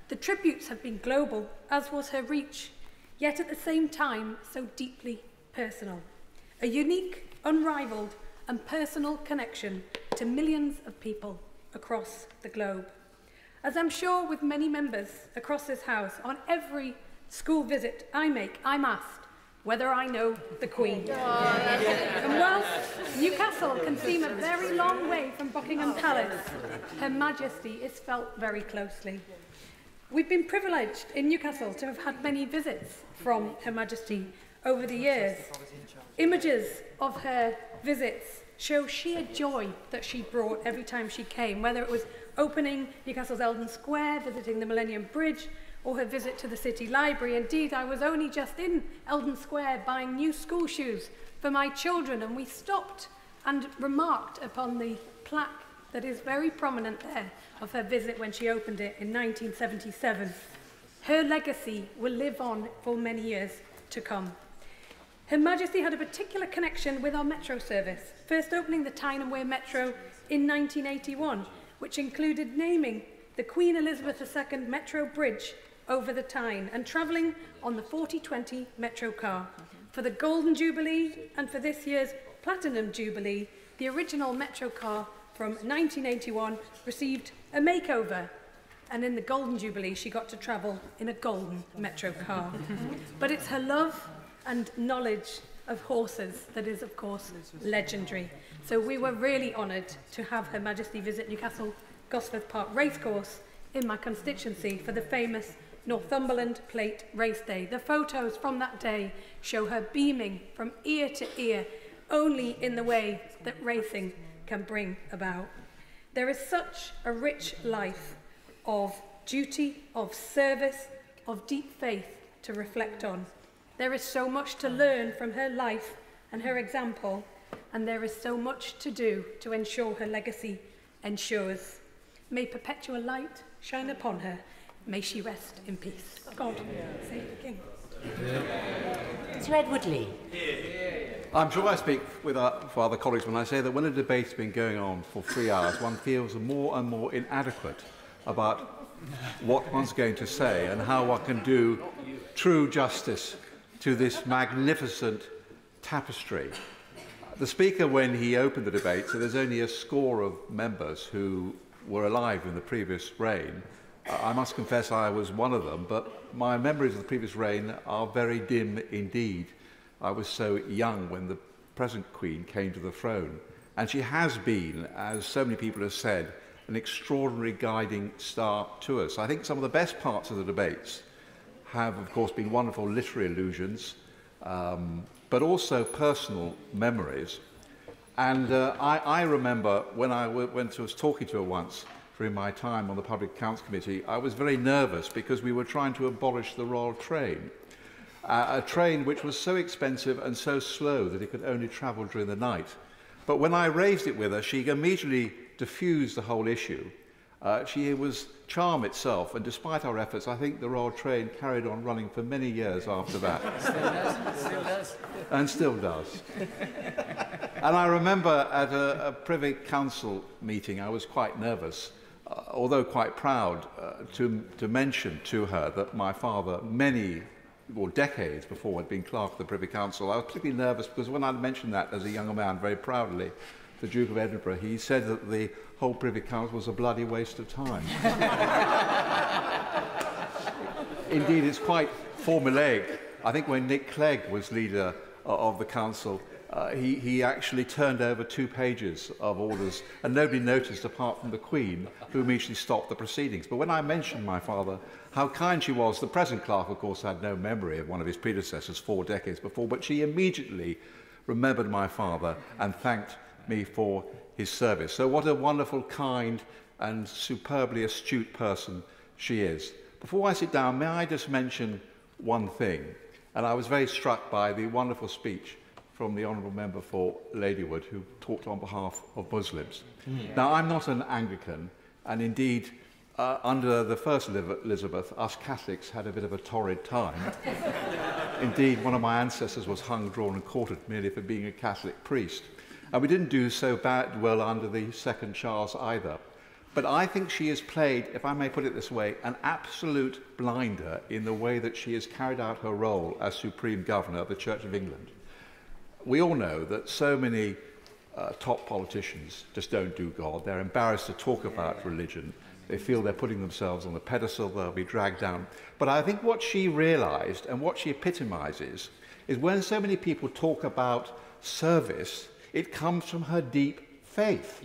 Speaker 21: The tributes have been global, as was her reach, yet at the same time so deeply personal. A unique, unrivaled and personal connection to millions of people across the globe. As I'm sure with many members across this House, on every school visit I make, I'm asked whether I know the Queen. And whilst Newcastle can seem a very long way from Buckingham Palace, Her Majesty is felt very closely. We've been privileged in Newcastle to have had many visits from Her Majesty over the years. Images of her visits show sheer joy that she brought every time she came, whether it was opening Newcastle's Eldon Square, visiting the Millennium Bridge, or her visit to the City Library. Indeed, I was only just in Eldon Square buying new school shoes for my children, and we stopped and remarked upon the plaque that is very prominent there of her visit when she opened it in 1977. Her legacy will live on for many years to come. Her Majesty had a particular connection with our metro service, first opening the Tyne and Wear Metro in 1981, which included naming the Queen Elizabeth II Metro Bridge over the Tyne and travelling on the 4020 Metro car. For the Golden Jubilee and for this year's Platinum Jubilee, the original Metro car from 1981 received a makeover, and in the Golden Jubilee she got to travel in a golden Metro car. But it's her love and knowledge of horses that is, of course, legendary. So we were really honoured to have Her Majesty visit Newcastle Gosforth Park Racecourse in my constituency for the famous Northumberland Plate Race Day. The photos from that day show her beaming from ear to ear, only in the way that racing can bring about. There is such a rich life of duty, of service, of deep faith to reflect on. There is so much to learn from her life and her example, and there is so much to do to ensure her legacy ensures. May perpetual light shine upon her. May she rest in peace. God save the King.
Speaker 7: Sir Edward Lee.
Speaker 2: I'm sure I speak for other colleagues when I say that when a debate's been going on for 3 hours, one feels more and more inadequate about what one's going to say and how one can do true justice to this magnificent tapestry. The Speaker, when he opened the debate, said there's only a score of members who were alive in the previous reign. I must confess I was one of them, but my memories of the previous reign are very dim indeed. I was so young when the present Queen came to the throne, and she has been, as so many people have said, an extraordinary guiding star to us. I think some of the best parts of the debates have, of course, been wonderful literary allusions, but also personal memories. And I remember when I was talking to her once during my time on the Public Accounts Committee, I was very nervous because we were trying to abolish the Royal Train, a train which was so expensive and so slow that it could only travel during the night. But when I raised it with her, she immediately diffused the whole issue. She was charm itself, and despite our efforts, I think the Royal Train carried on running for many years after that.
Speaker 22: Still does.
Speaker 2: And still does. And I remember at a Privy Council meeting, I was quite nervous, although quite proud, to mention to her that my father, decades before, had been Clerk of the Privy Council. I was particularly nervous because when I mentioned that as a younger man, very proudly, the Duke of Edinburgh, he said that the whole Privy Council was a bloody waste of time. Indeed, it's quite formulaic. I think when Nick Clegg was leader of the council, he actually turned over 2 pages of orders, and nobody noticed apart from the Queen, who immediately stopped the proceedings. But when I mentioned my father, how kind she was, the present clerk, of course, had no memory of one of his predecessors 4 decades before, but she immediately remembered my father and thanked me for his service. So what a wonderful, kind and superbly astute person she is. Before I sit down, may I just mention one thing? And I was very struck by the wonderful speech from the Honourable Member for Ladywood, who talked on behalf of Muslims. Now, I'm not an Anglican, and indeed, under the first Elizabeth, us Catholics had a bit of a torrid time. Indeed, one of my ancestors was hung, drawn and quartered merely for being a Catholic priest. And we didn't do so well under the second Charles either. But I think she has played, if I may put it this way, an absolute blinder in the way that she has carried out her role as Supreme Governor of the Church of England. We all know that so many top politicians just don't do God. They're embarrassed to talk about religion. They feel they're putting themselves on the pedestal, they'll be dragged down. But I think what she realised and what she epitomises is when so many people talk about service, it comes from her deep faith.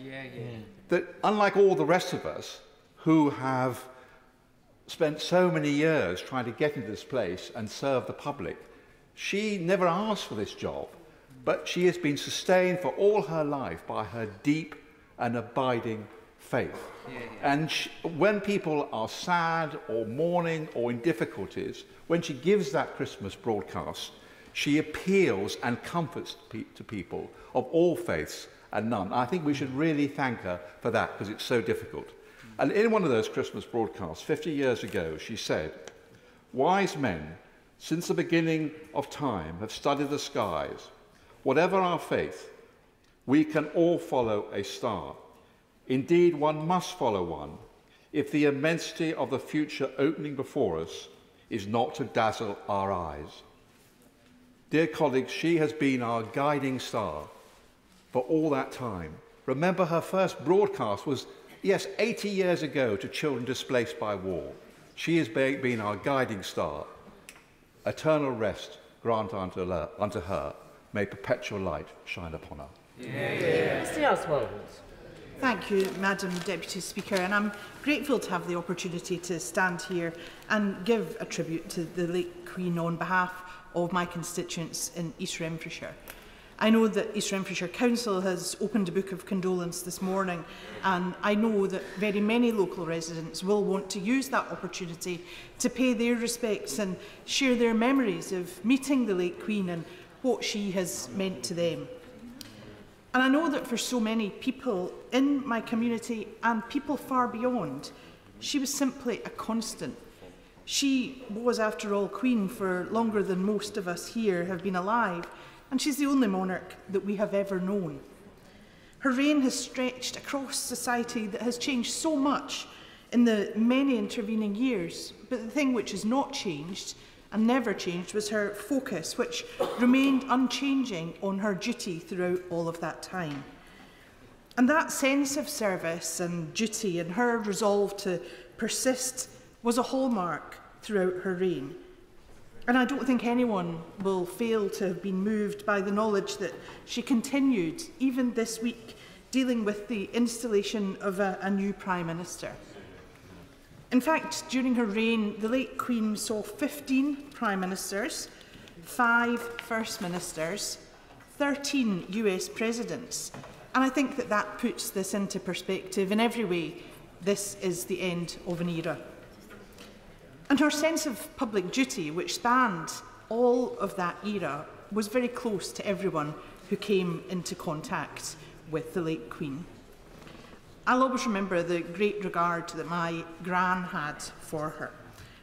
Speaker 2: That unlike all the rest of us who have spent so many years trying to get into this place and serve the public, she never asked for this job, but she has been sustained for all her life by her deep and abiding faith. And when people are sad or mourning or in difficulties, when she gives that Christmas broadcast, she appeals and comforts to people of all faiths and none. I think we should really thank her for that because it's so difficult. And in one of those Christmas broadcasts 50 years ago, she said, "Wise men, since the beginning of time, have studied the skies. Whatever our faith, we can all follow a star. Indeed, one must follow one if the immensity of the future opening before us is not to dazzle our eyes." Dear colleagues, she has been our guiding star for all that time. Remember, her first broadcast was, yes, 80 years ago to children displaced by war. She has been our guiding star. Eternal rest grant unto her. May perpetual light shine upon her.
Speaker 22: Mr. Oswald.
Speaker 23: Thank you, Madam Deputy Speaker, and I'm grateful to have the opportunity to stand here and give a tribute to the late Queen on behalf of my constituents in East Renfrewshire. I know that East Renfrewshire Council has opened a book of condolence this morning, and I know that very many local residents will want to use that opportunity to pay their respects and share their memories of meeting the late Queen and what she has meant to them. And I know that for so many people in my community and people far beyond, she was simply a constant. She was, after all, Queen for longer than most of us here have been alive, and she's the only monarch that we have ever known. Her reign has stretched across society that has changed so much in the many intervening years, but the thing which has not changed and never changed was her focus, which remained unchanging on her duty throughout all of that time. And that sense of service and duty and her resolve to persist was a hallmark throughout her reign. And I don't think anyone will fail to have been moved by the knowledge that she continued, even this week, dealing with the installation of a new Prime Minister. In fact, during her reign, the late Queen saw 15 Prime Ministers, 5 First Ministers, 13 US Presidents. And I think that that puts this into perspective. In every way, this is the end of an era. And her sense of public duty, which spanned all of that era, was very close to everyone who came into contact with the late Queen. I'll always remember the great regard that my gran had for her.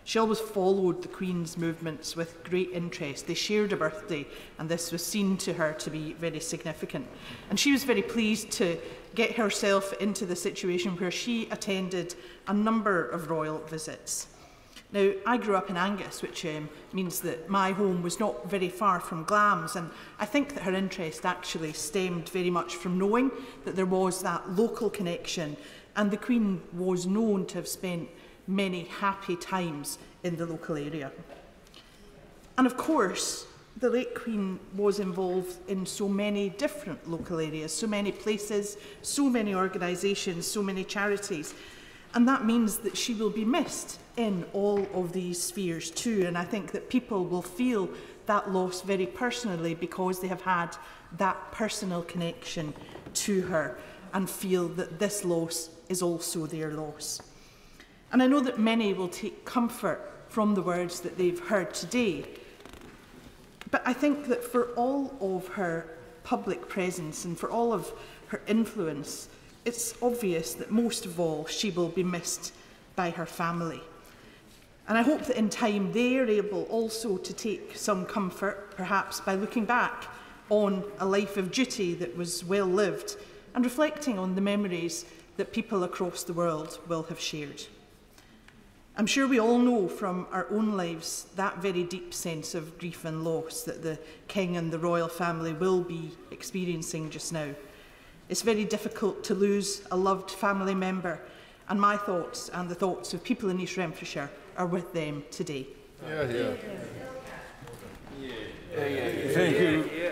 Speaker 23: She always followed the Queen's movements with great interest. They shared a birthday, and this was seen to her to be very significant. And she was very pleased to get herself into the situation where she attended a number of royal visits. Now, I grew up in Angus, which means that my home was not very far from Glamis, and I think that her interest actually stemmed very much from knowing that there was that local connection, and the Queen was known to have spent many happy times in the local area. And of course, the late Queen was involved in so many different local areas, so many places, so many organisations, so many charities. And that means that she will be missed in all of these spheres too. And I think that people will feel that loss very personally because they have had that personal connection to her and feel that this loss is also their loss. And I know that many will take comfort from the words that they've heard today. But I think that for all of her public presence and for all of her influence, it's obvious that most of all she will be missed by her family. And I hope that in time they are able also to take some comfort, perhaps by looking back on a life of duty that was well lived and reflecting on the memories that people across the world will have shared. I'm sure we all know from our own lives that very deep sense of grief and loss that the King and the royal family will be experiencing just now. It's very difficult to lose a loved family member, and my thoughts and the thoughts of people in East Renfrewshire are with them today.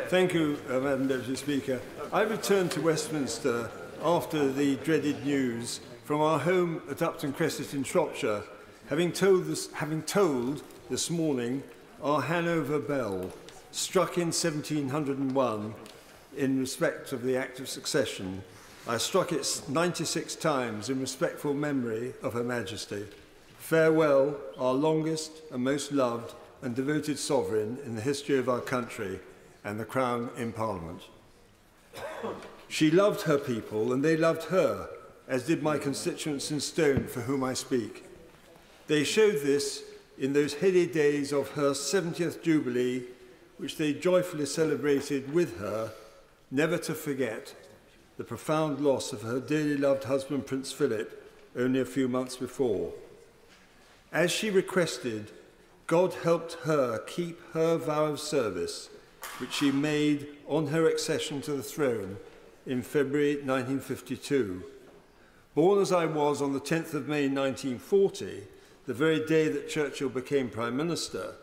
Speaker 8: Thank you, Madam Deputy Speaker. I returned to Westminster after the dreaded news from our home at Upton Crescent in Shropshire, having told this morning our Hanover bell, struck in 1701 in respect of the Act of Succession. I struck it 96 times in respectful memory of Her Majesty. Farewell, our longest and most loved and devoted sovereign in the history of our country and the Crown in Parliament. She loved her people and they loved her, as did my constituents in Stone for whom I speak. They showed this in those heady days of her 70th Jubilee, which they joyfully celebrated with her, never to forget the profound loss of her dearly loved husband, Prince Philip, only a few months before. As she requested, God helped her keep her vow of service, which she made on her accession to the throne in February 1952. Born as I was on the 10th of May 1940, the very day that Churchill became Prime Minister,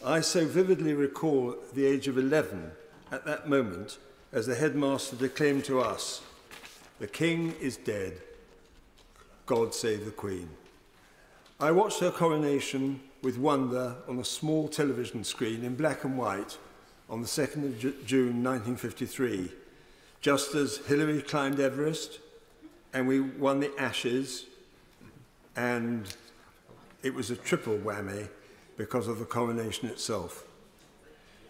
Speaker 8: I so vividly recall at the age of 11, at that moment, as the headmaster declaimed to us, "The King is dead. God save the Queen." I watched her coronation with wonder on a small television screen in black and white on the 2nd of June 1953, just as Hillary climbed Everest and we won the Ashes, and it was a triple whammy because of the coronation itself.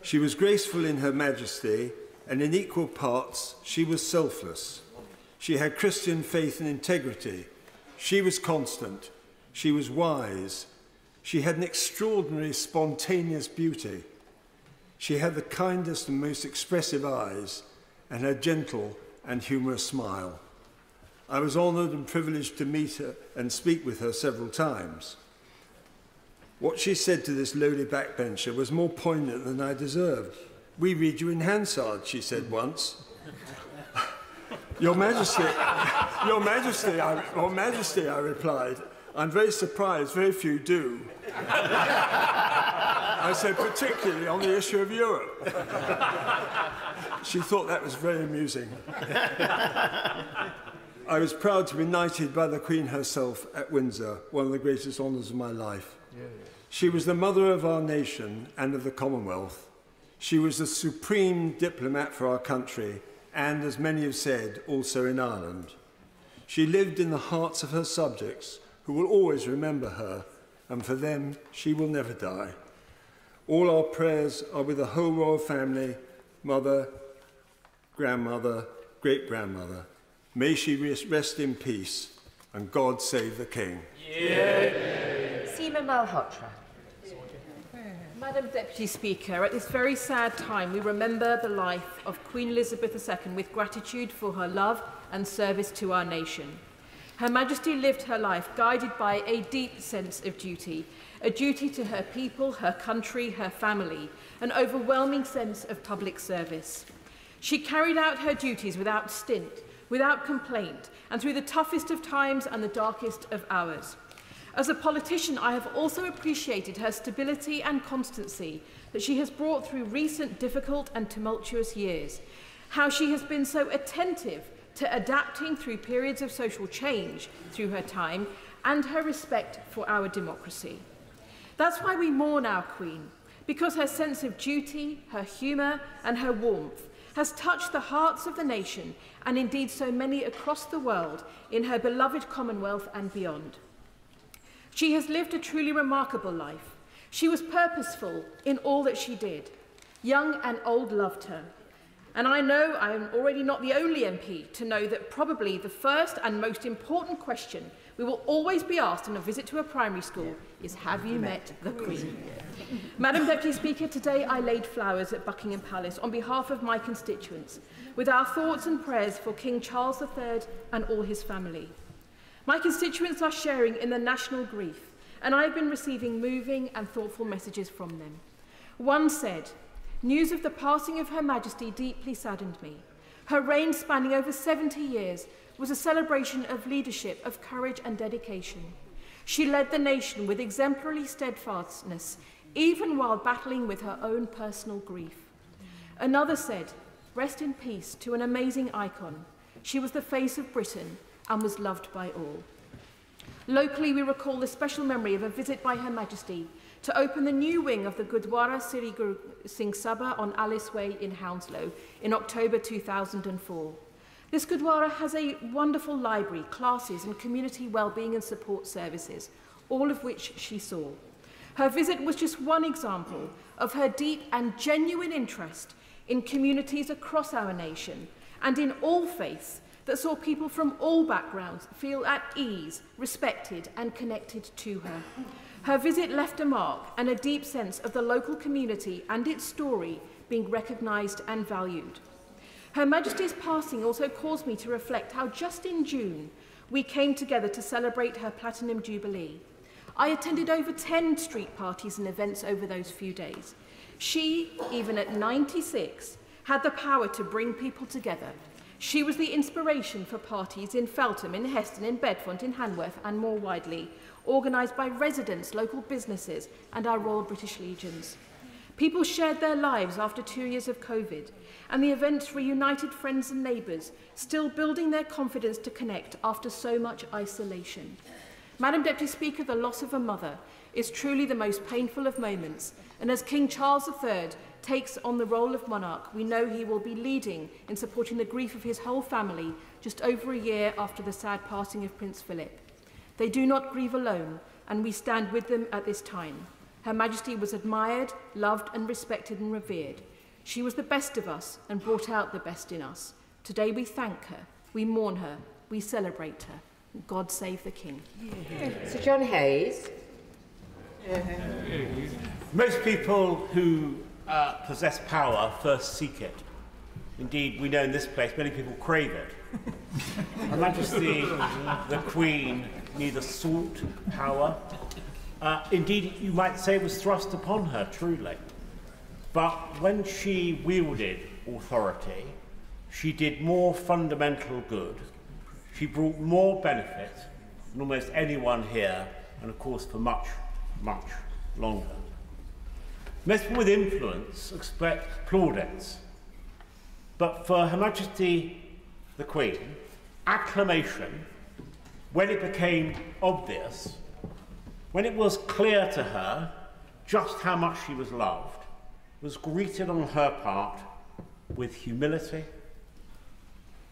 Speaker 8: She was graceful in her majesty, and in equal parts, she was selfless. She had Christian faith and integrity. She was constant. She was wise. She had an extraordinary spontaneous beauty. She had the kindest and most expressive eyes and her gentle and humorous smile. I was honoured and privileged to meet her and speak with her several times. What she said to this lowly backbencher was more poignant than I deserved. "We read you in Hansard," she said once. Your Majesty, I replied, "I'm very surprised, very few do." I said, "Particularly on the issue of Europe." She thought that was very amusing. I was proud to be knighted by the Queen herself at Windsor, one of the greatest honours of my life. She was the mother of our nation and of the Commonwealth. She was the supreme diplomat for our country and, as many have said, also in Ireland. She lived in the hearts of her subjects, who will always remember her, and for them she will never die. All our prayers are with the whole royal family, mother, grandmother, great-grandmother. May she rest in peace, and God save the King.
Speaker 7: Seema Malhotra.
Speaker 11: Madam Deputy Speaker, at this very sad time we remember the life of Queen Elizabeth II with gratitude for her love and service to our nation. Her Majesty lived her life guided by a deep sense of duty, a duty to her people, her country, her family, an overwhelming sense of public service. She carried out her duties without stint, without complaint, and through the toughest of times and the darkest of hours. As a politician, I have also appreciated her stability and constancy that she has brought through recent difficult and tumultuous years, how she has been so attentive to adapting through periods of social change through her time, and her respect for our democracy. That's why we mourn our Queen, because her sense of duty, her humour and her warmth has touched the hearts of the nation, and indeed so many across the world, in her beloved Commonwealth and beyond. She has lived a truly remarkable life. She was purposeful in all that she did. Young and old loved her. And I know I am already not the only MP to know that probably the first and most important question we will always be asked on a visit to a primary school is, have you met the Queen? Madam Deputy Speaker, today I laid flowers at Buckingham Palace on behalf of my constituents, with our thoughts and prayers for King Charles III and all his family. My constituents are sharing in the national grief, and I have been receiving moving and thoughtful messages from them. One said, "News of the passing of Her Majesty deeply saddened me. Her reign, spanning over 70 years, was a celebration of leadership, of courage and dedication. She led the nation with exemplary steadfastness, even while battling with her own personal grief." Another said, "Rest in peace to an amazing icon. She was the face of Britain and was loved by all." Locally, we recall the special memory of a visit by Her Majesty to open the new wing of the Gurdwara Sri Guru Singh Sabha on Alice Way in Hounslow in October 2004. This Gurdwara has a wonderful library, classes and community wellbeing and support services, all of which she saw. Her visit was just one example of her deep and genuine interest in communities across our nation and in all faiths that saw people from all backgrounds feel at ease, respected and connected to her. Her visit left a mark and a deep sense of the local community and its story being recognised and valued. Her Majesty's passing also caused me to reflect how just in June we came together to celebrate her Platinum Jubilee. I attended over 10 street parties and events over those few days. She, even at 96, had the power to bring people together. She was the inspiration for parties in Feltham, in Heston, in Bedfont, in Hanworth and more widely, organised by residents, local businesses and our Royal British Legions. People shared their lives after 2 years of COVID, and the events reunited friends and neighbours, still building their confidence to connect after so much isolation. Madam Deputy Speaker, the loss of a mother is truly the most painful of moments, and as King Charles III takes on the role of monarch, we know he will be leading in supporting the grief of his whole family just over a year after the sad passing of Prince Philip. They do not grieve alone, and we stand with them at this time. Her Majesty was admired, loved and respected and revered. She was the best of us and brought out the best in us. Today we thank her, we mourn her, we celebrate her. God save the King.
Speaker 7: Sir John Hayes.
Speaker 13: Most people who
Speaker 6: possess power first seek it. Indeed, we know in this place many people crave it. Her Majesty the Queen neither sought power. Indeed, you might say it was thrust upon her, truly. But when she wielded authority, she did more fundamental good. She brought more benefit than almost anyone here, and of course for much, much longer. Most people with influence expect plaudits, but for Her Majesty the Queen, acclamation, when it became obvious, when it was clear to her just how much she was loved, was greeted on her part with humility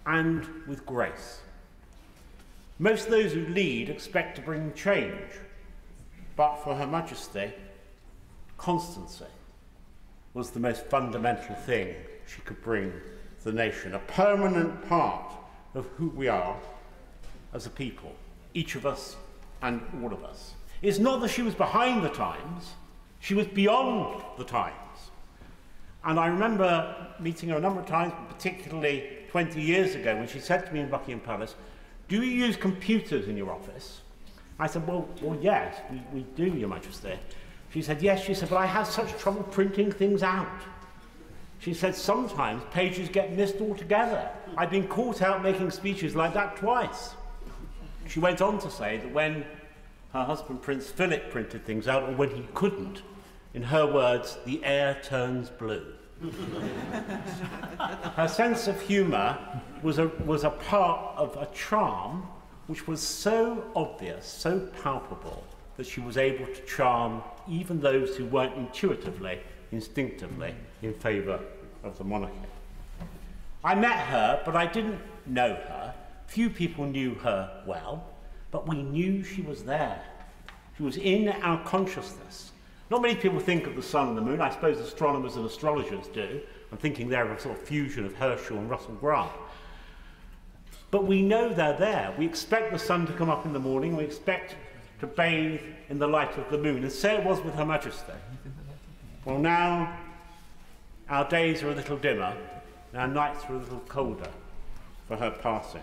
Speaker 6: and with grace. Most of those who lead expect to bring change, but for Her Majesty, constancy was the most fundamental thing she could bring to the nation, a permanent part of who we are as a people, each of us and all of us. It's not that she was behind the times, she was beyond the times. And I remember meeting her a number of times, particularly 20 years ago, when she said to me in Buckingham Palace, "Do you use computers in your office?" I said, well yes, we do, Your Majesty. She said, yes. She said, but I have such trouble printing things out. She said, sometimes pages get missed altogether. I've been caught out making speeches like that twice. She went on to say that when her husband, Prince Philip, printed things out, or when he couldn't, in her words, the air turns blue. Her sense of humour was a part of a charm which was so obvious, so palpable, that she was able to charm even those who weren't intuitively, instinctively in favour of the monarchy. I met her, but I didn't know her. Few people knew her well, but we knew she was there. She was in our consciousness. Not many people think of the sun and the moon. I suppose astronomers and astrologers do. I'm thinking they're a sort of fusion of Herschel and Russell Grant. But we know they're there. We expect the sun to come up in the morning. We expect to bathe in the light of the moon. And so it was with Her Majesty. Well, now our days are a little dimmer, and our nights are a little colder for her passing.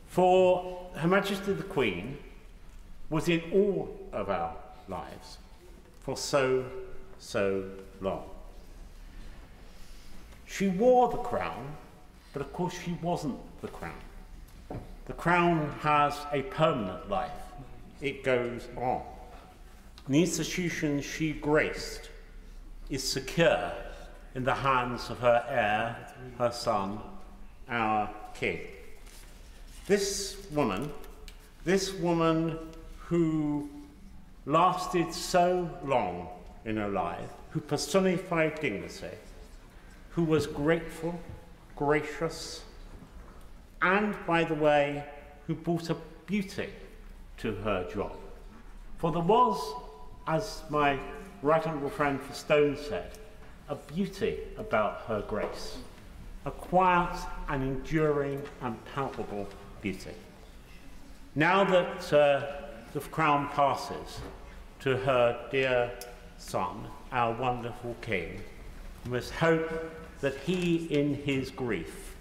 Speaker 6: For Her Majesty the Queen was in all of our lives for so long. She wore the crown, but of course she wasn't the crown. The crown has a permanent life. It goes on. The institution she graced is secure in the hands of her heir, her son, our king. This woman who lasted so long in her life, who personified dignity, who was grateful, gracious, and, by the way, who brought a beauty to her job. For there was, as my right honourable friend Stone said, a beauty about her grace, a quiet and enduring and palpable beauty. Now that the crown passes to her dear son, our wonderful king, we must hope that he, in his grief,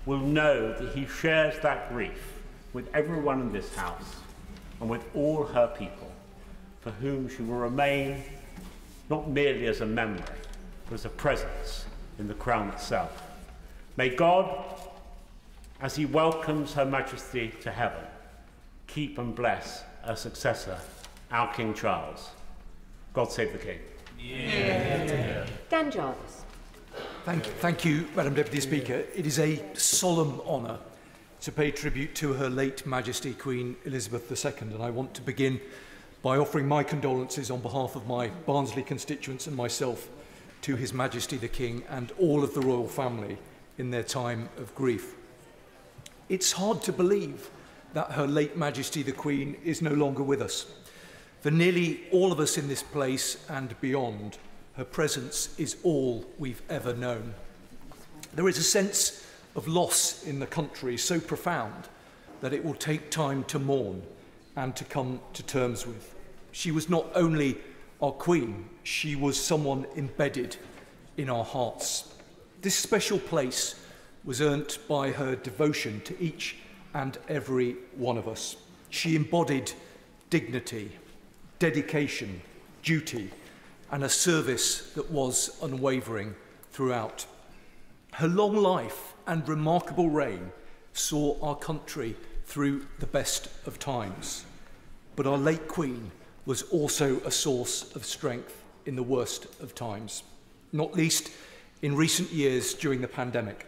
Speaker 6: will know that he shares that grief with everyone in this house and with all her people, for whom she will remain not merely as a memory, but as a presence in the crown itself. May God, as he welcomes Her Majesty to heaven, keep and bless her successor, our King Charles. God save the King.
Speaker 7: Yeah. Dan Jarvis.
Speaker 13: Thank you, Madam Deputy Speaker. It is a solemn honour to pay tribute to Her late Majesty Queen Elizabeth II, and I want to begin by offering my condolences on behalf of my Barnsley constituents and myself to His Majesty the King and all of the royal family in their time of grief. It's hard to believe that Her late Majesty the Queen is no longer with us. For nearly all of us in this place and beyond, her presence is all we've ever known. There is a sense of loss in the country so profound that it will take time to mourn and to come to terms with. She was not only our Queen, she was someone embedded in our hearts. This special place was earned by her devotion to each and every one of us. She embodied dignity, dedication, duty, and a service that was unwavering throughout. Her long life and remarkable reign saw our country through the best of times. But our late Queen was also a source of strength in the worst of times, not least in recent years during the pandemic.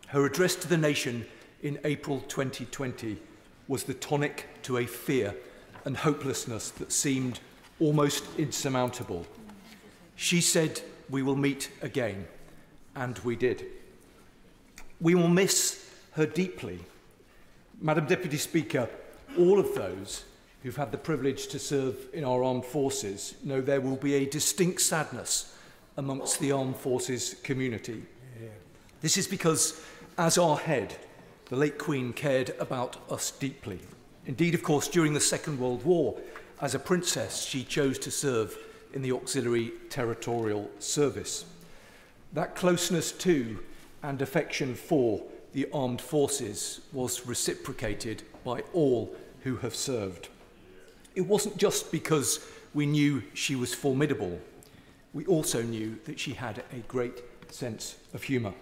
Speaker 13: Her address to the nation in April 2020 was the tonic to a fear and hopelessness that seemed almost insurmountable. She said, "We will meet again," and we did. We will miss her deeply. Madam Deputy Speaker, all of those who've had the privilege to serve in our armed forces know there will be a distinct sadness amongst the armed forces community. This is because, as our head, the late Queen cared about us deeply. Indeed, of course, during the Second World War, as a princess, she chose to serve in the Auxiliary Territorial Service. That closeness to and affection for the armed forces was reciprocated by all who have served. It wasn't just because we knew she was formidable. We also knew that she had a great sense of humour.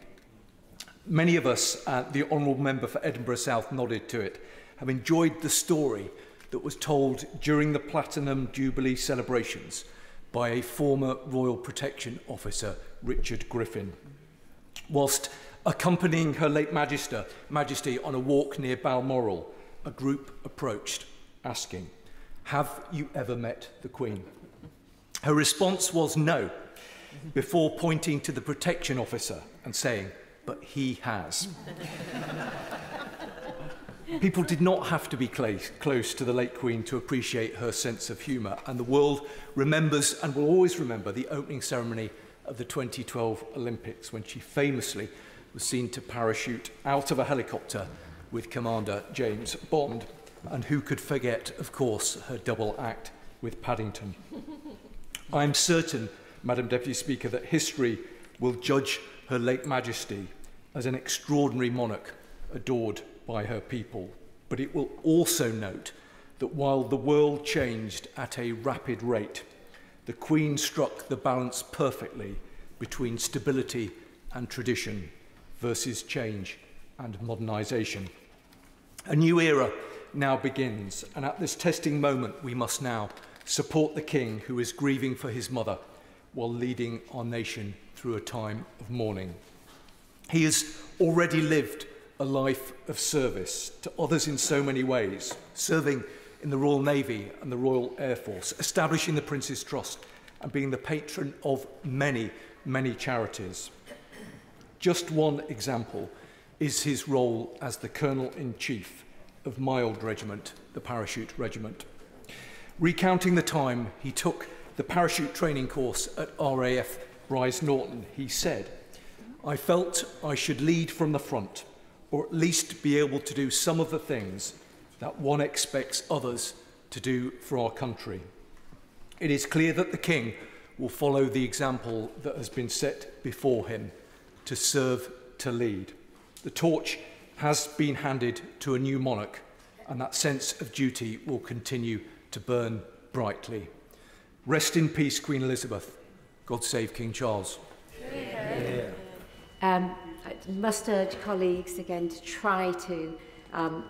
Speaker 13: Many of us, the Honourable Member for Edinburgh South nodded to it, have enjoyed the story that was told during the Platinum Jubilee celebrations by a former Royal Protection Officer, Richard Griffin. Whilst accompanying Her late Majesty on a walk near Balmoral, a group approached, asking, "Have you ever met the Queen?" Her response was no, before pointing to the protection officer and saying, "But he has." People did not have to be close to the late Queen to appreciate her sense of humour, and the world remembers and will always remember the opening ceremony of the 2012 Olympics, when she famously was seen to parachute out of a helicopter with Commander James Bond. And who could forget, of course, her double act with Paddington. I am certain, Madam Deputy Speaker, that history will judge Her late Majesty as an extraordinary monarch adored by her people. But it will also note that while the world changed at a rapid rate, the Queen struck the balance perfectly between stability and tradition versus change and modernisation. A new era now begins, and at this testing moment we must now support the King, who is grieving for his mother while leading our nation through a time of mourning. He has already lived a life of service to others in so many ways, serving in the Royal Navy and the Royal Air Force, establishing the Prince's Trust and being the patron of many, many charities. Just one example is his role as the Colonel-in-Chief of my old regiment, the Parachute Regiment. Recounting the time he took the parachute training course at RAF Bryce Norton, he said, "I felt I should lead from the front, or at least be able to do some of the things that one expects others to do for our country." It is clear that the King will follow the example that has been set before him, to serve, to lead. The torch has been handed to a new monarch, and that sense of duty will continue to burn brightly. Rest in peace, Queen Elizabeth. God save King Charles.
Speaker 7: I must urge colleagues again to try to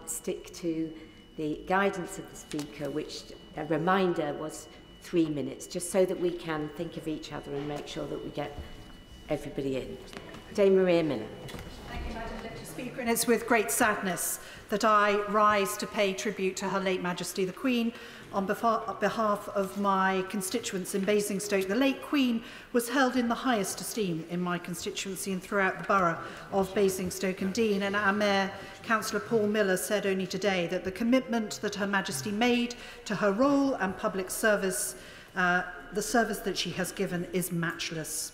Speaker 7: stick to the guidance of the Speaker, which, a reminder, was 3 minutes, just so that we can think of each other and make sure that we get everybody in. Dame Maria Miller.
Speaker 23: Thank you, Madam Deputy Speaker, and it's with great sadness that I rise to pay tribute to Her late Majesty the Queen. On behalf of my constituents in Basingstoke, the late Queen was held in the highest esteem in my constituency and throughout the borough of Basingstoke and Dean. And our Mayor, Councillor Paul Miller, said only today that the commitment that Her Majesty made to her role and public service, the service that she has given, is matchless.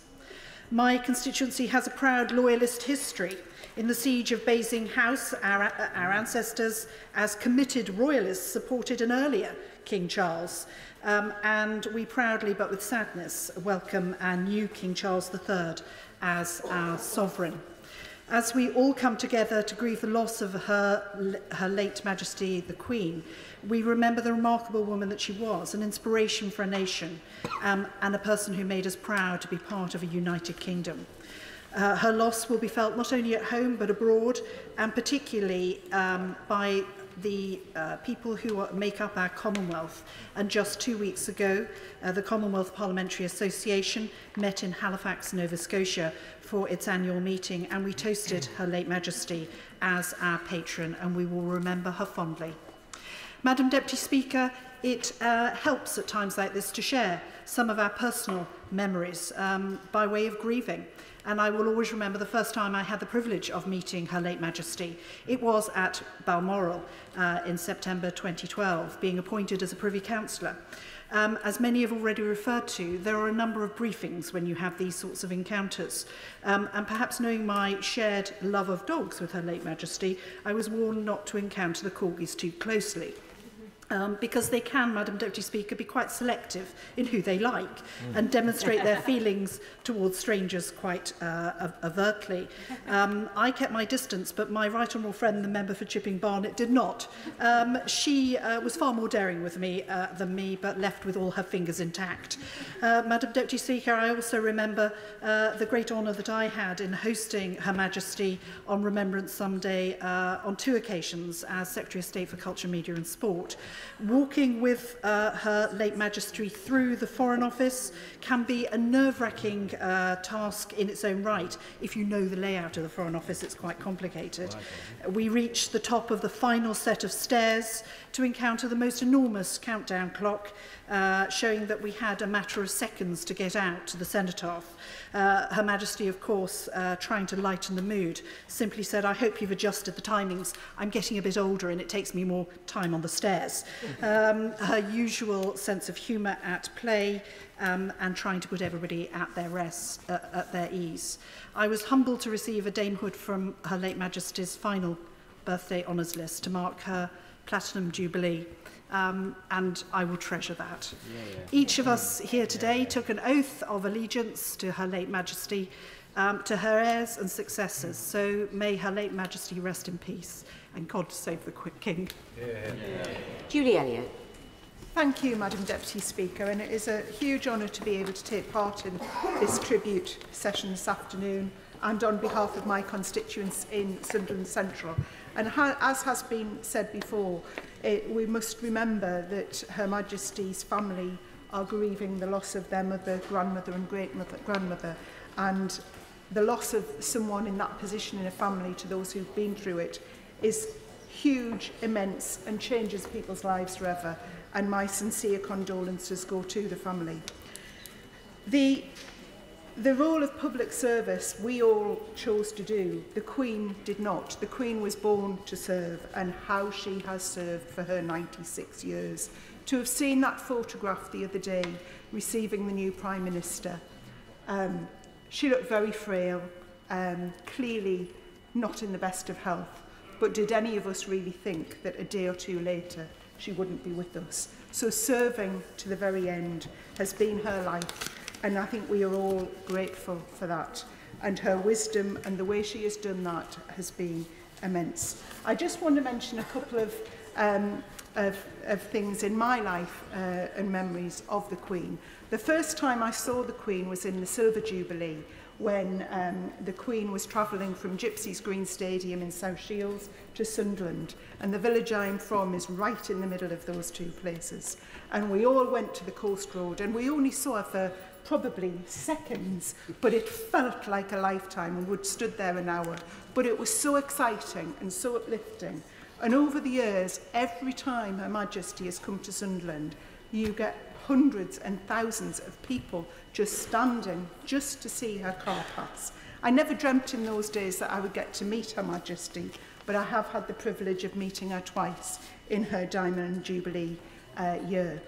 Speaker 23: My constituency has a proud loyalist history. In the siege of Basing House, our ancestors, as committed royalists, supported an earlier King Charles. And we proudly, but with sadness, welcome our new King Charles III as our sovereign. As we all come together to grieve the loss of her late Majesty the Queen, we remember the remarkable woman that she was, an inspiration for a nation, and a person who made us proud to be part of a united kingdom. Her loss will be felt not only at home but abroad, and particularly by the people who make up our Commonwealth. And just 2 weeks ago, the Commonwealth Parliamentary Association met in Halifax, Nova Scotia for its annual meeting, and we toasted Her late Majesty as our patron, and we will remember her fondly. Madam Deputy Speaker, it helps at times like this to share some of our personal memories by way of grieving. And I will always remember the first time I had the privilege of meeting Her late Majesty. It was at Balmoral in September 2012, being appointed as a Privy Councillor. As many have already referred to, there are a number of briefings when you have these sorts of encounters. And perhaps knowing my shared love of dogs with Her late Majesty, I was warned not to encounter the corgis too closely. Because they can, Madam Deputy Speaker, be quite selective in who they like and demonstrate their feelings towards strangers quite overtly. I kept my distance, but my right honourable friend, the member for Chipping Barnet, did not. She was far more daring with me than me, but left with all her fingers intact. Madam Deputy Speaker, I also remember the great honour that I had in hosting Her Majesty on Remembrance Sunday on 2 occasions as Secretary of State for Culture, Media and Sport. Walking with Her late Majesty through the Foreign Office can be a nerve-wracking task in its own right. If you know the layout of the Foreign Office, it's quite complicated. We reached the top of the final set of stairs to encounter the most enormous countdown clock, showing that we had a matter of seconds to get out to the cenotaph. Her Majesty, of course, trying to lighten the mood, simply said, "I hope you've adjusted the timings. I'm getting a bit older and it takes me more time on the stairs." Her usual sense of humour at play and trying to put everybody at their rest, at their ease. I was humbled to receive a damehood from Her late Majesty's final birthday honours list to mark her Platinum Jubilee. And I will treasure that. Each of us here today took an oath of allegiance to Her late Majesty, to her heirs and successors. So may Her late Majesty rest in peace, and God save the King.
Speaker 7: Julie Elliott.
Speaker 23: Thank you, Madam Deputy Speaker, and it is a huge honour to be able to take part in this tribute session this afternoon, and on behalf of my constituents in Sunderland Central. And as has been said before, we must remember that Her Majesty's family are grieving the loss of their mother, grandmother and great-grandmother, and the loss of someone in that position in a family, to those who've been through it, is huge, immense, and changes people's lives forever. And my sincere condolences go to the family. The role of public service we all chose to do. The Queen did not. The Queen was born to serve, and how she has served for her 96 years. To have seen that photograph the other day, receiving the new Prime Minister, she looked very frail, clearly not in the best of health. But did any of us really think that a day or two later she wouldn't be with us? So serving to the very end has been her life. And I think we are all grateful for that. And her wisdom and the way she has done that has been immense. I just want to mention a couple of things in my life and memories of the Queen. The first time I saw the Queen was in the Silver Jubilee, when the Queen was travelling from Gypsy's Green Stadium in South Shields to Sunderland. And the village I'm from is right in the middle of those two places. And we all went to the Coast Road, and we only saw her for probably seconds, but it felt like a lifetime, and we'd stood there an hour. But it was so exciting and so uplifting. And over the years, every time Her Majesty has come to Sunderland, you get hundreds and thousands of people just standing just to see her car pass. I never dreamt in those days that I would get to meet Her Majesty, but I have had the privilege of meeting her twice in her Diamond Jubilee year.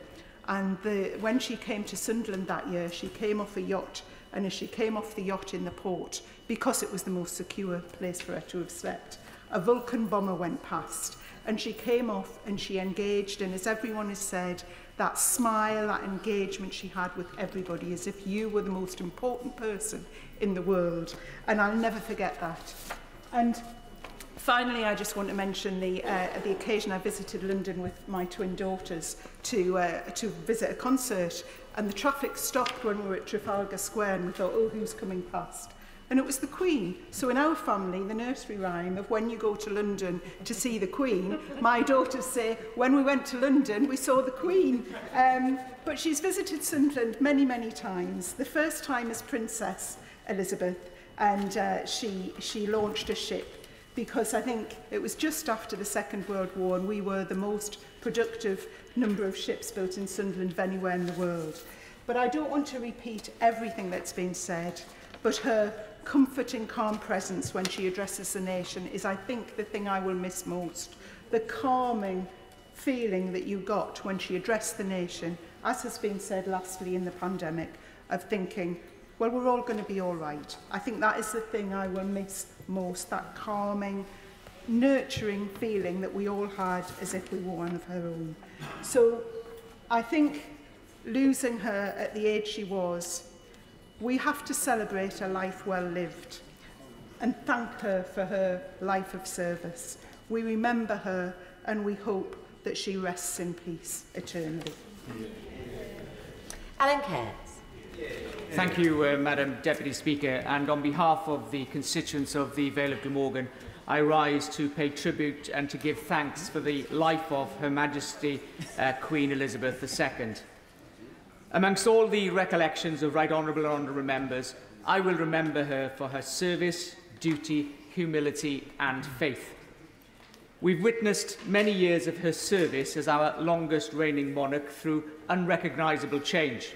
Speaker 23: And when she came to Sunderland that year, she came off a yacht and as she came off the yacht in the port, because it was the most secure place for her to have slept, a Vulcan bomber went past, and she came off and she engaged, and as everyone has said, that smile, that engagement she had with everybody, as if you were the most important person in the world. And I'll never forget that. And finally, I just want to mention the occasion I visited London with my twin daughters to visit a concert, and the traffic stopped when we were at Trafalgar Square, and we thought, oh, who's coming past? And it was the Queen. So in our family, the nursery rhyme of when you go to London to see the Queen, my daughters say, when we went to London, we saw the Queen. But she's visited Sunderland many, many times. The first time as Princess Elizabeth, and she launched a ship, because I think it was just after the Second World War, and we were the most productive number of ships built in Sunderland of anywhere in the world. But I don't want to repeat everything that's been said, but her comforting, calm presence when she addresses the nation is, I think, the thing I will miss most. The calming feeling that you got when she addressed the nation, as has been said lastly in the pandemic, of thinking, well, we're all going to be all right. I think that is the thing I will miss most, that calming, nurturing feeling that we all had as if we were one of her own. So I think losing her at the age she was, we have to celebrate a life well lived and thank her for her life of service. We remember her and we hope that she rests in peace eternally.
Speaker 22: Alan Cairns.
Speaker 16: Thank you, Madam Deputy Speaker, and on behalf of the constituents of the Vale of Glamorgan, I rise to pay tribute and to give thanks for the life of Her Majesty Queen Elizabeth II. Amongst all the recollections of Right Honourable Members, I will remember her for her service, duty, humility and faith. We've witnessed many years of her service as our longest reigning monarch through unrecognisable change.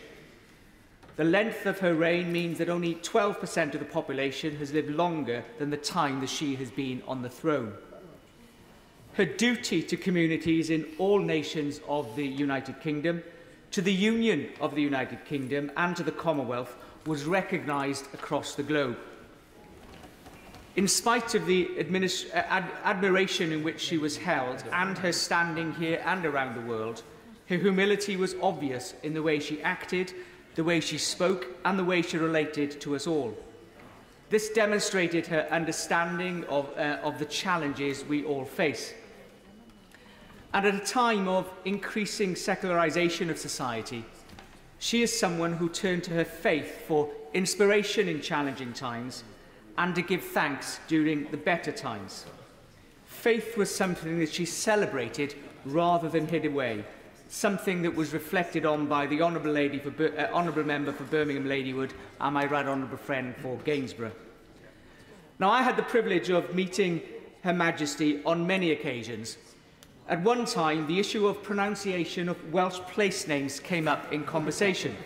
Speaker 16: The length of her reign means that only 12% of the population has lived longer than the time that she has been on the throne. Her duty to communities in all nations of the United Kingdom, to the Union of the United Kingdom and to the Commonwealth was recognised across the globe. In spite of the admiration in which she was held and her standing here and around the world, her humility was obvious in the way she acted, the way she spoke and the way she related to us all. This demonstrated her understanding of the challenges we all face. And at a time of increasing secularisation of society, she is someone who turned to her faith for inspiration in challenging times and to give thanks during the better times. Faith was something that she celebrated rather than hid away, something that was reflected on by the Honourable Member for Birmingham Ladywood and my right honourable friend for Gainsborough. Now, I had the privilege of meeting Her Majesty on many occasions. At one time, the issue of pronunciation of Welsh place names came up in conversation.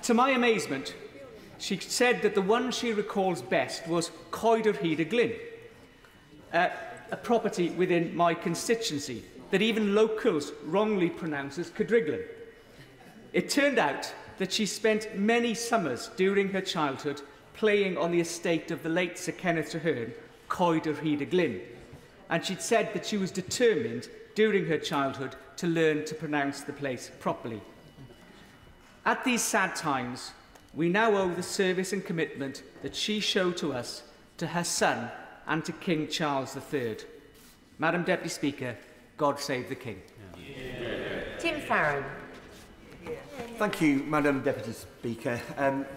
Speaker 16: To my amazement, she said that the one she recalls best was Coed yr Hyd y Glyn, a property within my constituency that even locals wrongly pronounce as Cydriglan. It turned out that she spent many summers during her childhood playing on the estate of the late Sir Kenneth Treherne, Coed yr Hyd y Glyn. And she'd said that she was determined during her childhood to learn to pronounce the place properly. At these sad times, we now owe the service and commitment that she showed to us, to her son and to King Charles III. Madam Deputy Speaker, God save the King.
Speaker 22: Tim Farron.
Speaker 17: Thank you, Madam Deputy Speaker.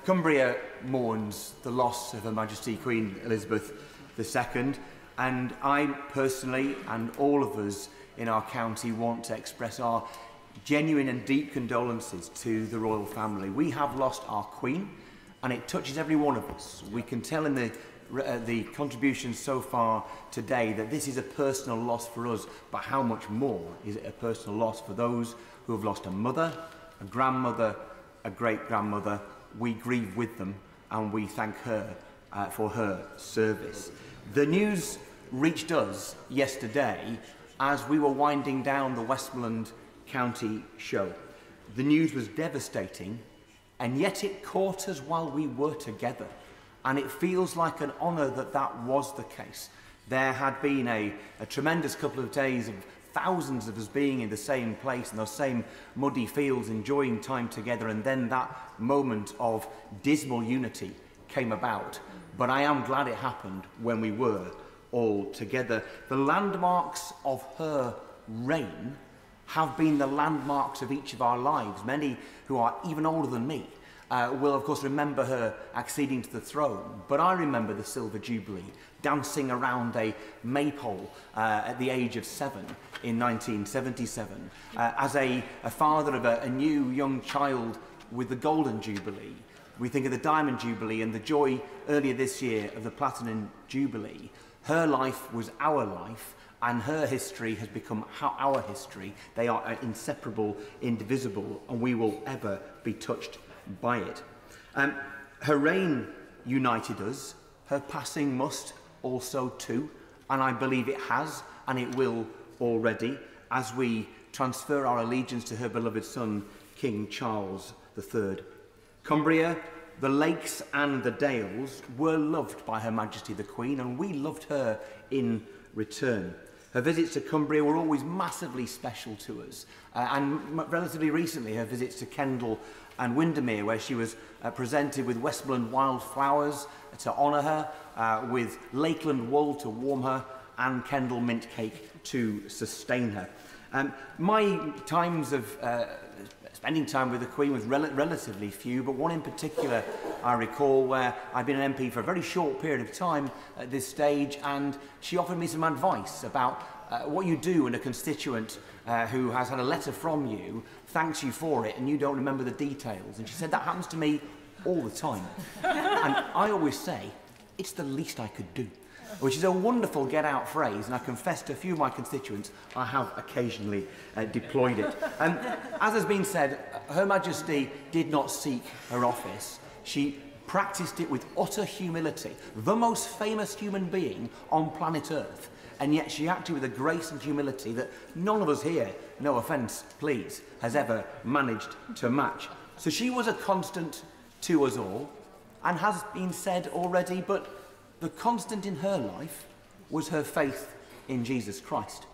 Speaker 17: Cumbria mourns the loss of Her Majesty Queen Elizabeth II. And I personally, and all of us in our county, want to express our genuine and deep condolences to the royal family. We have lost our Queen, and it touches every one of us. We can tell in the contributions so far today that this is a personal loss for us, but how much more is it a personal loss for those who have lost a mother, a grandmother, a great-grandmother? We grieve with them, and we thank her for her service. The news reached us yesterday as we were winding down the Westmoreland County show. The news was devastating and yet it caught us while we were together. And it feels like an honour that that was the case. There had been a tremendous couple of days of thousands of us being in the same place, in those same muddy fields, enjoying time together, and then that moment of dismal unity came about. But I am glad it happened when we were all together. The landmarks of her reign have been the landmarks of each of our lives. Many who are even older than me will of course remember her acceding to the throne, but I remember the Silver Jubilee, dancing around a maypole at the age of 7 in 1977, as a father of a new young child with the Golden Jubilee. We think of the Diamond Jubilee and the joy earlier this year of the Platinum Jubilee. Her life was our life, and her history has become our history. They are inseparable, indivisible, and we will ever be touched by it. Her reign united us. Her passing must also too, and I believe it has, and it will already, as we transfer our allegiance to her beloved son, King Charles III. Cumbria, the lakes and the dales were loved by Her Majesty the Queen, and we loved her in return. Her visits to Cumbria were always massively special to us, and relatively recently her visits to Kendal and Windermere, where she was presented with Westmoreland wildflowers to honour her, with Lakeland wool to warm her, and Kendal mint cake to sustain her. My times of spending time with the Queen was relatively few, but one in particular I recall where I'd been an MP for a very short period of time at this stage, and she offered me some advice about what you do when a constituent who has had a letter from you thanks you for it and you don't remember the details. And she said, that happens to me all the time. And I always say, it's the least I could do, which is a wonderful get-out phrase, and I confess to a few of my constituents I have occasionally deployed it. And as has been said, Her Majesty did not seek her office. She practiced it with utter humility, the most famous human being on planet Earth, and yet she acted with a grace and humility that none of us here, no offence please, has ever managed to match. So she was a constant to us all, and has been said already, but the constant in her life was her faith in Jesus Christ.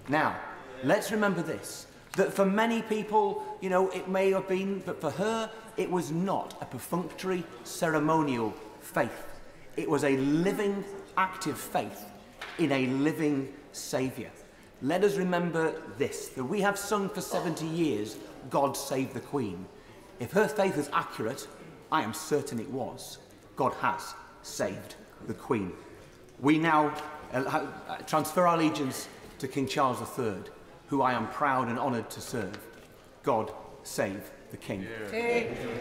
Speaker 17: Now, let's remember this, that for many people, you know, it may have been, but for her, it was not a perfunctory, ceremonial faith. It was a living, active faith in a living Saviour. Let us remember this, that we have sung for 70 years, God Save the Queen. If her faith is accurate, I am certain it was. God has saved the Queen. We now transfer our allegiance to King Charles III, who I am proud and honoured to serve. God save the King.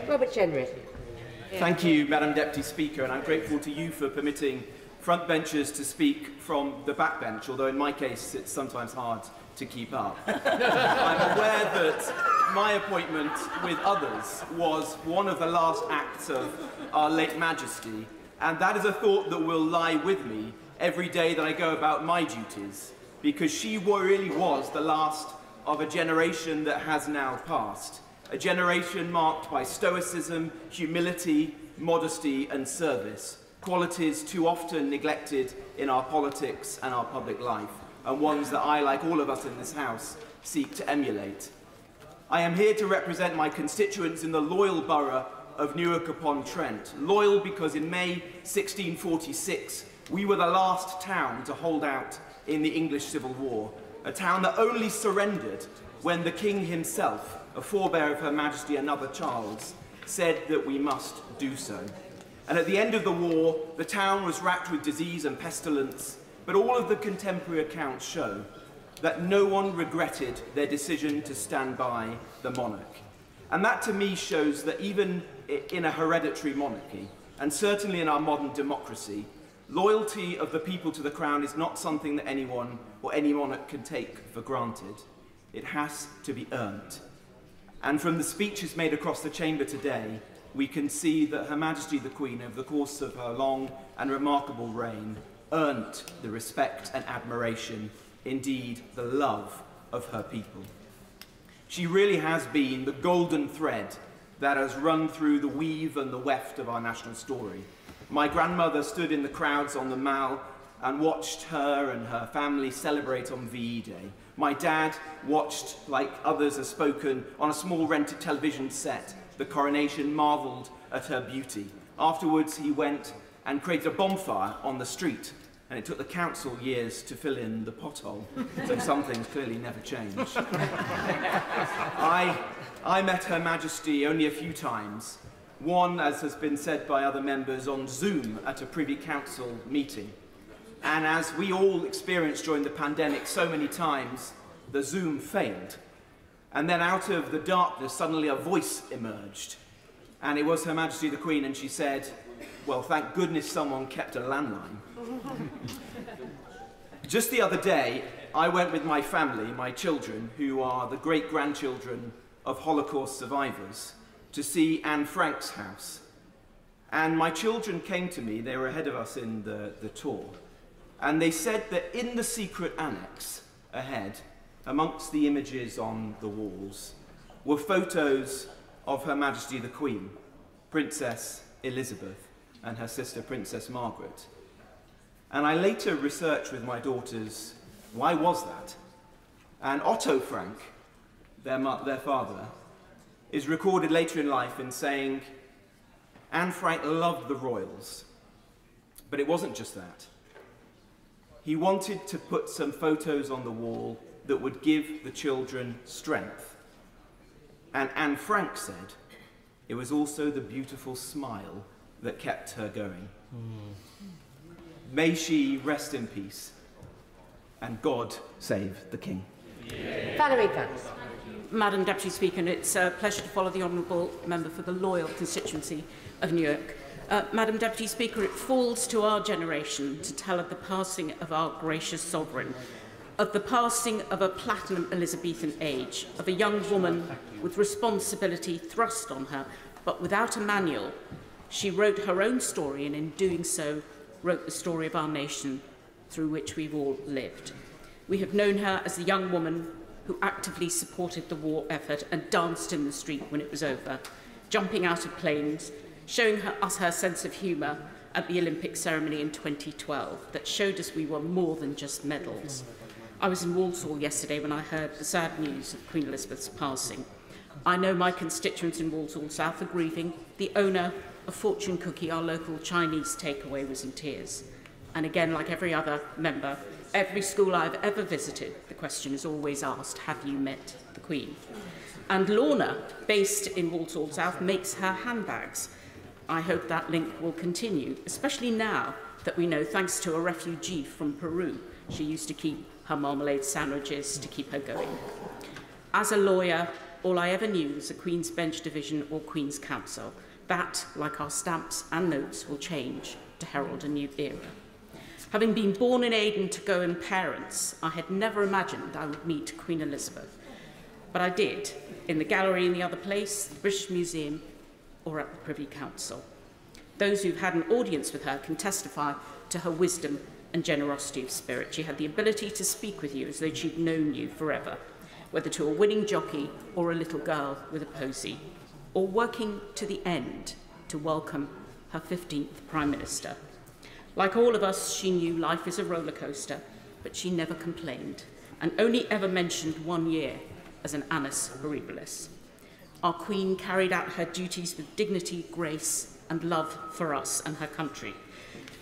Speaker 22: Robert Jenrick.
Speaker 3: Thank you, Madam Deputy Speaker, and I'm grateful to you for permitting frontbenchers to speak from the backbench, although in my case it's sometimes hard to keep up. I'm aware that my appointment with others was one of the last acts of Our late Majesty, and that is a thought that will lie with me every day that I go about my duties, because she really was the last of a generation that has now passed, a generation marked by stoicism, humility, modesty and service, qualities too often neglected in our politics and our public life, and ones that I, like all of us in this House, seek to emulate. I am here to represent my constituents in the loyal borough of Newark-upon-Trent. Loyal because in May 1646, we were the last town to hold out in the English Civil War, a town that only surrendered when the King himself, a forebear of Her Majesty another Charles, said that we must do so. And at the end of the war, the town was racked with disease and pestilence, but all of the contemporary accounts show that no one regretted their decision to stand by the monarch. And that to me shows that even in a hereditary monarchy, and certainly in our modern democracy, loyalty of the people to the crown is not something that anyone or any monarch can take for granted. It has to be earned. And from the speeches made across the chamber today, we can see that Her Majesty the Queen, over the course of her long and remarkable reign, earned the respect and admiration, indeed the love of her people. She really has been the golden thread that has run through the weave and the weft of our national story. My grandmother stood in the crowds on the Mall and watched her and her family celebrate on VE Day. My dad watched, like others have spoken, on a small rented television set, the coronation, marvelled at her beauty. Afterwards, he went and created a bonfire on the street, and it took the council years to fill in the pothole, so some things clearly never change. I met Her Majesty only a few times. One, as has been said by other members, on Zoom at a Privy Council meeting. And as we all experienced during the pandemic so many times, the Zoom failed. And then out of the darkness, suddenly a voice emerged. And it was Her Majesty the Queen, and she said, well, thank goodness someone kept a landline. Just the other day, I went with my family, my children, who are the great-grandchildren of Holocaust survivors, to see Anne Frank's house. And my children came to me, they were ahead of us in the tour, and they said that in the secret annex ahead, amongst the images on the walls, were photos of Her Majesty the Queen, Princess Elizabeth, and her sister Princess Margaret. And I later researched with my daughters, why was that? And Otto Frank, their father, is recorded later in life in saying, Anne Frank loved the royals, but it wasn't just that. He wanted to put some photos on the wall that would give the children strength. And Anne Frank said, it was also the beautiful smile that kept her going. May she rest in peace, and God save the King.
Speaker 22: Valerie Vance.
Speaker 18: Madam Deputy Speaker, and it's a pleasure to follow the honourable member for the loyal constituency of Newark. Madam Deputy Speaker, it falls to our generation to tell of the passing of our gracious sovereign, of the passing of a platinum Elizabethan age, of a young woman with responsibility thrust on her, but without a manual. She wrote her own story, and in doing so, wrote the story of our nation through which we've all lived. We have known her as the young woman who actively supported the war effort and danced in the street when it was over, jumping out of planes, showing us her sense of humour at the Olympic ceremony in 2012 that showed us we were more than just medals. I was in Walsall yesterday when I heard the sad news of Queen Elizabeth's passing. I know my constituents in Walsall South are grieving. The owner of Fortune Cookie, our local Chinese takeaway, was in tears. And again, like every other member, every school I've ever visited, the question is always asked, have you met the Queen? And Lorna, based in Walsall South, makes her handbags. I hope that link will continue, especially now that we know, thanks to a refugee from Peru, she used to keep her marmalade sandwiches to keep her going. As a lawyer, all I ever knew was the Queen's Bench Division or Queen's Counsel. That, like our stamps and notes, will change to herald a new era. Having been born in Aden to Goan parents, I had never imagined I would meet Queen Elizabeth. But I did, in the gallery in the other place, the British Museum, or at the Privy Council. Those who've had an audience with her can testify to her wisdom and generosity of spirit. She had the ability to speak with you as though she'd known you forever, whether to a winning jockey or a little girl with a posy, or working to the end to welcome her 15th Prime Minister. Like all of us, she knew life is a roller coaster, but she never complained, and only ever mentioned 1 year as an annus horribilis. Our Queen carried out her duties with dignity, grace, and love for us and her country,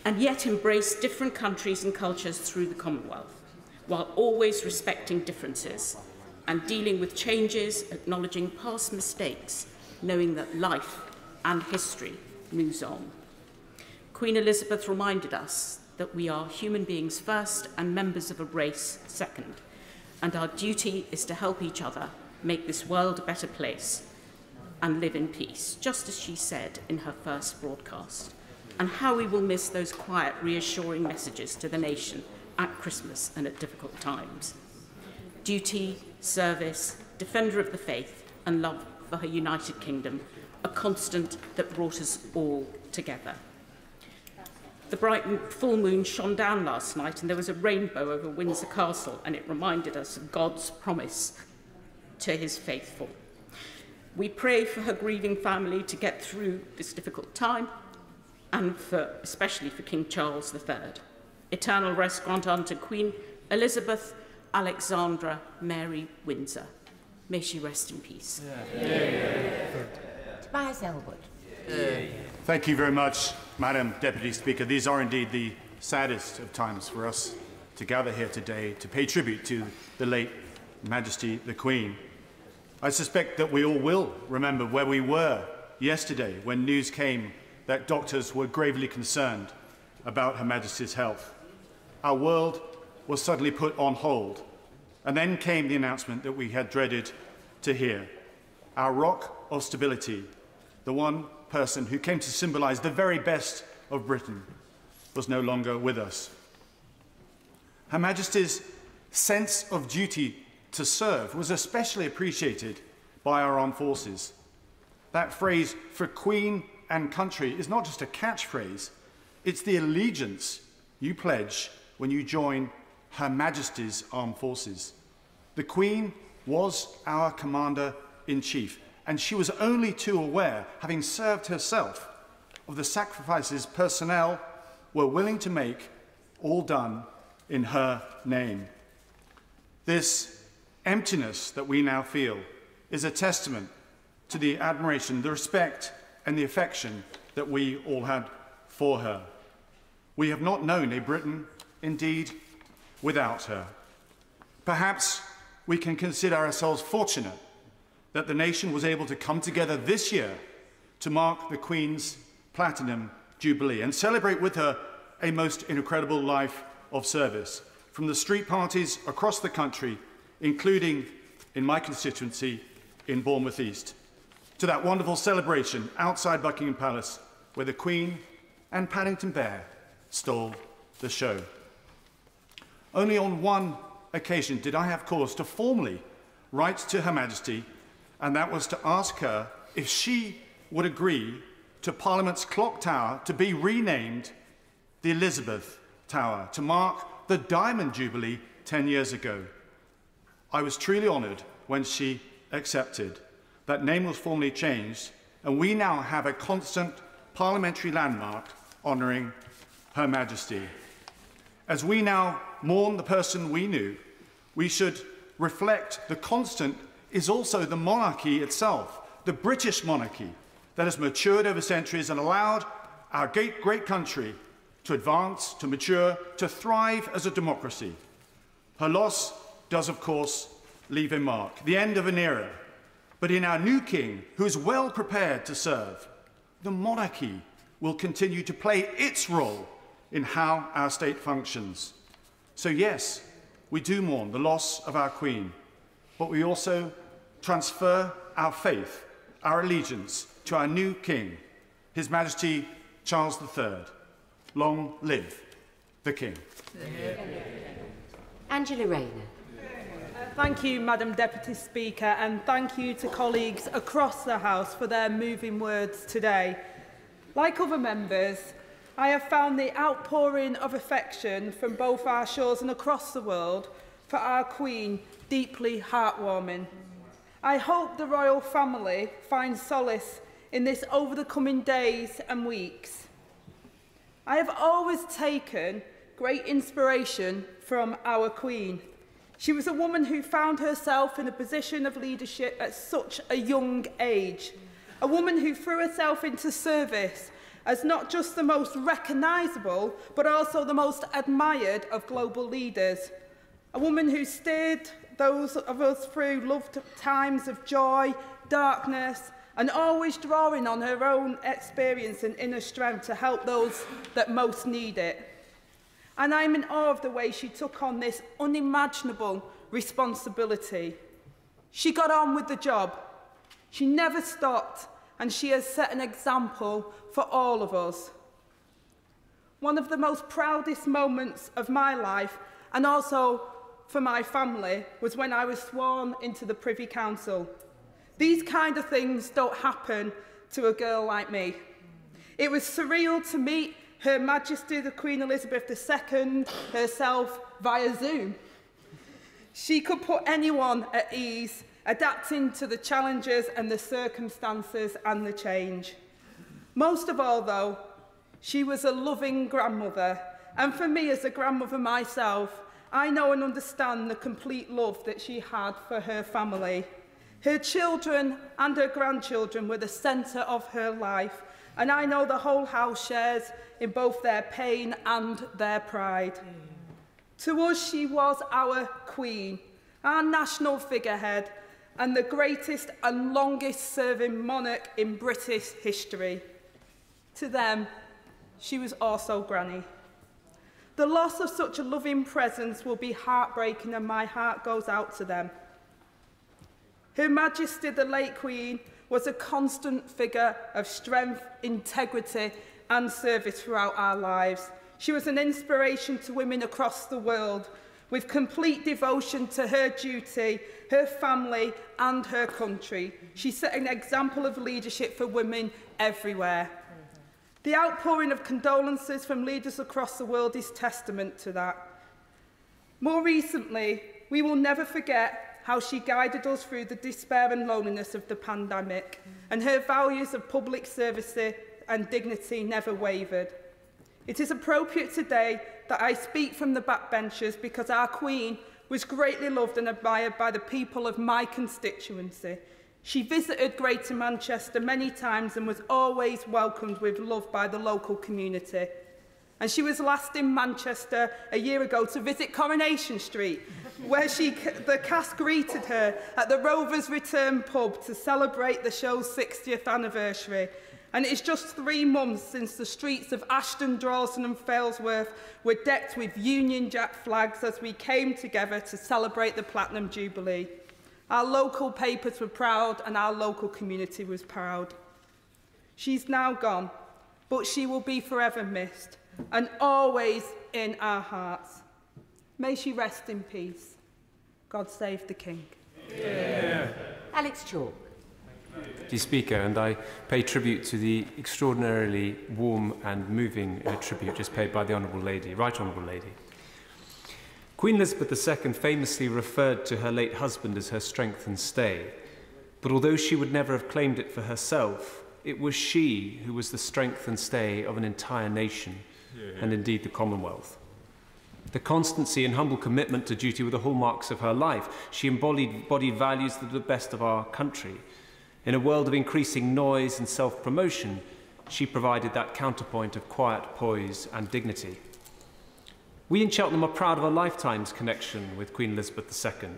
Speaker 18: and yet embraced different countries and cultures through the Commonwealth, while always respecting differences and dealing with changes, acknowledging past mistakes, knowing that life and history moves on. Queen Elizabeth reminded us that we are human beings first and members of a race second, and our duty is to help each other make this world a better place and live in peace, just as she said in her first broadcast. And how we will miss those quiet, reassuring messages to the nation at Christmas and at difficult times. Duty, service, defender of the faith, and love for her United Kingdom, a constant that brought us all together. The bright full moon shone down last night, and there was a rainbow over Windsor Castle, and it reminded us of God's promise to his faithful. We pray for her grieving family to get through this difficult time, and especially for King Charles III. Eternal rest grant unto Queen Elizabeth Alexandra Mary Windsor. May she rest in peace.
Speaker 22: Tobias Elwood.
Speaker 1: Thank you very much, Madam Deputy Speaker. These are indeed the saddest of times for us to gather here today to pay tribute to the late Majesty the Queen. I suspect that we all will remember where we were yesterday when news came that doctors were gravely concerned about Her Majesty's health. Our world was suddenly put on hold, and then came the announcement that we had dreaded to hear. Our rock of stability, the one person who came to symbolize the very best of Britain, was no longer with us. Her Majesty's sense of duty to serve was especially appreciated by our armed forces. That phrase, for Queen and country, is not just a catchphrase, it's the allegiance you pledge when you join Her Majesty's armed forces. The Queen was our Commander-in-Chief, and she was only too aware, having served herself, of the sacrifices personnel were willing to make, all done in her name. This emptiness that we now feel is a testament to the admiration, the respect, and the affection that we all had for her. We have not known a Britain, indeed, without her. Perhaps we can consider ourselves fortunate that the nation was able to come together this year to mark the Queen's Platinum Jubilee and celebrate with her a most incredible life of service, from the street parties across the country, including in my constituency in Bournemouth East, to that wonderful celebration outside Buckingham Palace where the Queen and Paddington Bear stole the show. Only on one occasion did I have cause to formally write to Her Majesty, and that was to ask her if she would agree to Parliament's clock tower to be renamed the Elizabeth Tower to mark the Diamond Jubilee 10 years ago. I was truly honoured when she accepted. That name was formally changed, and we now have a constant parliamentary landmark honouring Her Majesty. As we now mourn the person we knew, we should reflect the constant is also the monarchy itself, the British monarchy that has matured over centuries and allowed our great country to advance, to mature, to thrive as a democracy. Her loss does, of course, leave a mark, the end of an era. But in our new king, who is well prepared to serve, the monarchy will continue to play its role in how our state functions. So yes, we do mourn the loss of our Queen, but we also transfer our faith, our allegiance to our new King, His Majesty Charles III. Long live the King.
Speaker 22: Angela Rayner.
Speaker 19: Thank you, Madam Deputy Speaker, and thank you to colleagues across the House for their moving words today. Like other members, I have found the outpouring of affection from both our shores and across the world for our Queen deeply heartwarming. I hope the royal family finds solace in this over the coming days and weeks. I have always taken great inspiration from our Queen. She was a woman who found herself in a position of leadership at such a young age. A woman who threw herself into service as not just the most recognisable, but also the most admired of global leaders. A woman who steered those of us through loved times of joy, darkness, and always drawing on her own experience and inner strength to help those that most need it. And I'm in awe of the way she took on this unimaginable responsibility. She got on with the job. She never stopped, and she has set an example for all of us. One of the most proudest moments of my life, and also for my family, was when I was sworn into the Privy Council. These kind of things don't happen to a girl like me. It was surreal to meet Her Majesty the Queen Elizabeth II herself via Zoom. She could put anyone at ease, adapting to the challenges and the circumstances and the change. Most of all, though, she was a loving grandmother, and for me as a grandmother myself, I know and understand the complete love that she had for her family. Her children and her grandchildren were the centre of her life, and I know the whole house shares in both their pain and their pride. To us, she was our queen, our national figurehead, and the greatest and longest-serving monarch in British history. To them, she was also Granny. The loss of such a loving presence will be heartbreaking, and my heart goes out to them. Her Majesty, the late Queen, was a constant figure of strength, integrity, and service throughout our lives. She was an inspiration to women across the world, with complete devotion to her duty, her family, and her country. She set an example of leadership for women everywhere. The outpouring of condolences from leaders across the world is testament to that. More recently, we will never forget how she guided us through the despair and loneliness of the pandemic, and her values of public service and dignity never wavered. It is appropriate today that I speak from the backbenchers because our Queen was greatly loved and admired by the people of my constituency. She visited Greater Manchester many times and was always welcomed with love by the local community. And she was last in Manchester a year ago to visit Coronation Street, where the cast greeted her at the Rovers Return pub to celebrate the show's 60th anniversary. And it's just 3 months since the streets of Ashton, Drawson and Failsworth were decked with Union Jack flags as we came together to celebrate the Platinum Jubilee. Our local papers were proud and our local community was proud. She's now gone, but she will be forever missed and always in our hearts. May she rest in peace. God save the King.
Speaker 22: Yeah. Alex Chalk.
Speaker 5: Deputy Speaker, and I pay tribute to the extraordinarily warm and moving tribute just paid by the Honourable Lady, Right Honourable Lady. Queen Elizabeth II famously referred to her late husband as her strength and stay, but although she would never have claimed it for herself, it was she who was the strength and stay of an entire nation, and indeed the Commonwealth. The constancy and humble commitment to duty were the hallmarks of her life. She embodied values that are the best of our country. In a world of increasing noise and self-promotion, she provided that counterpoint of quiet poise and dignity. We in Cheltenham are proud of a lifetime's connection with Queen Elizabeth II.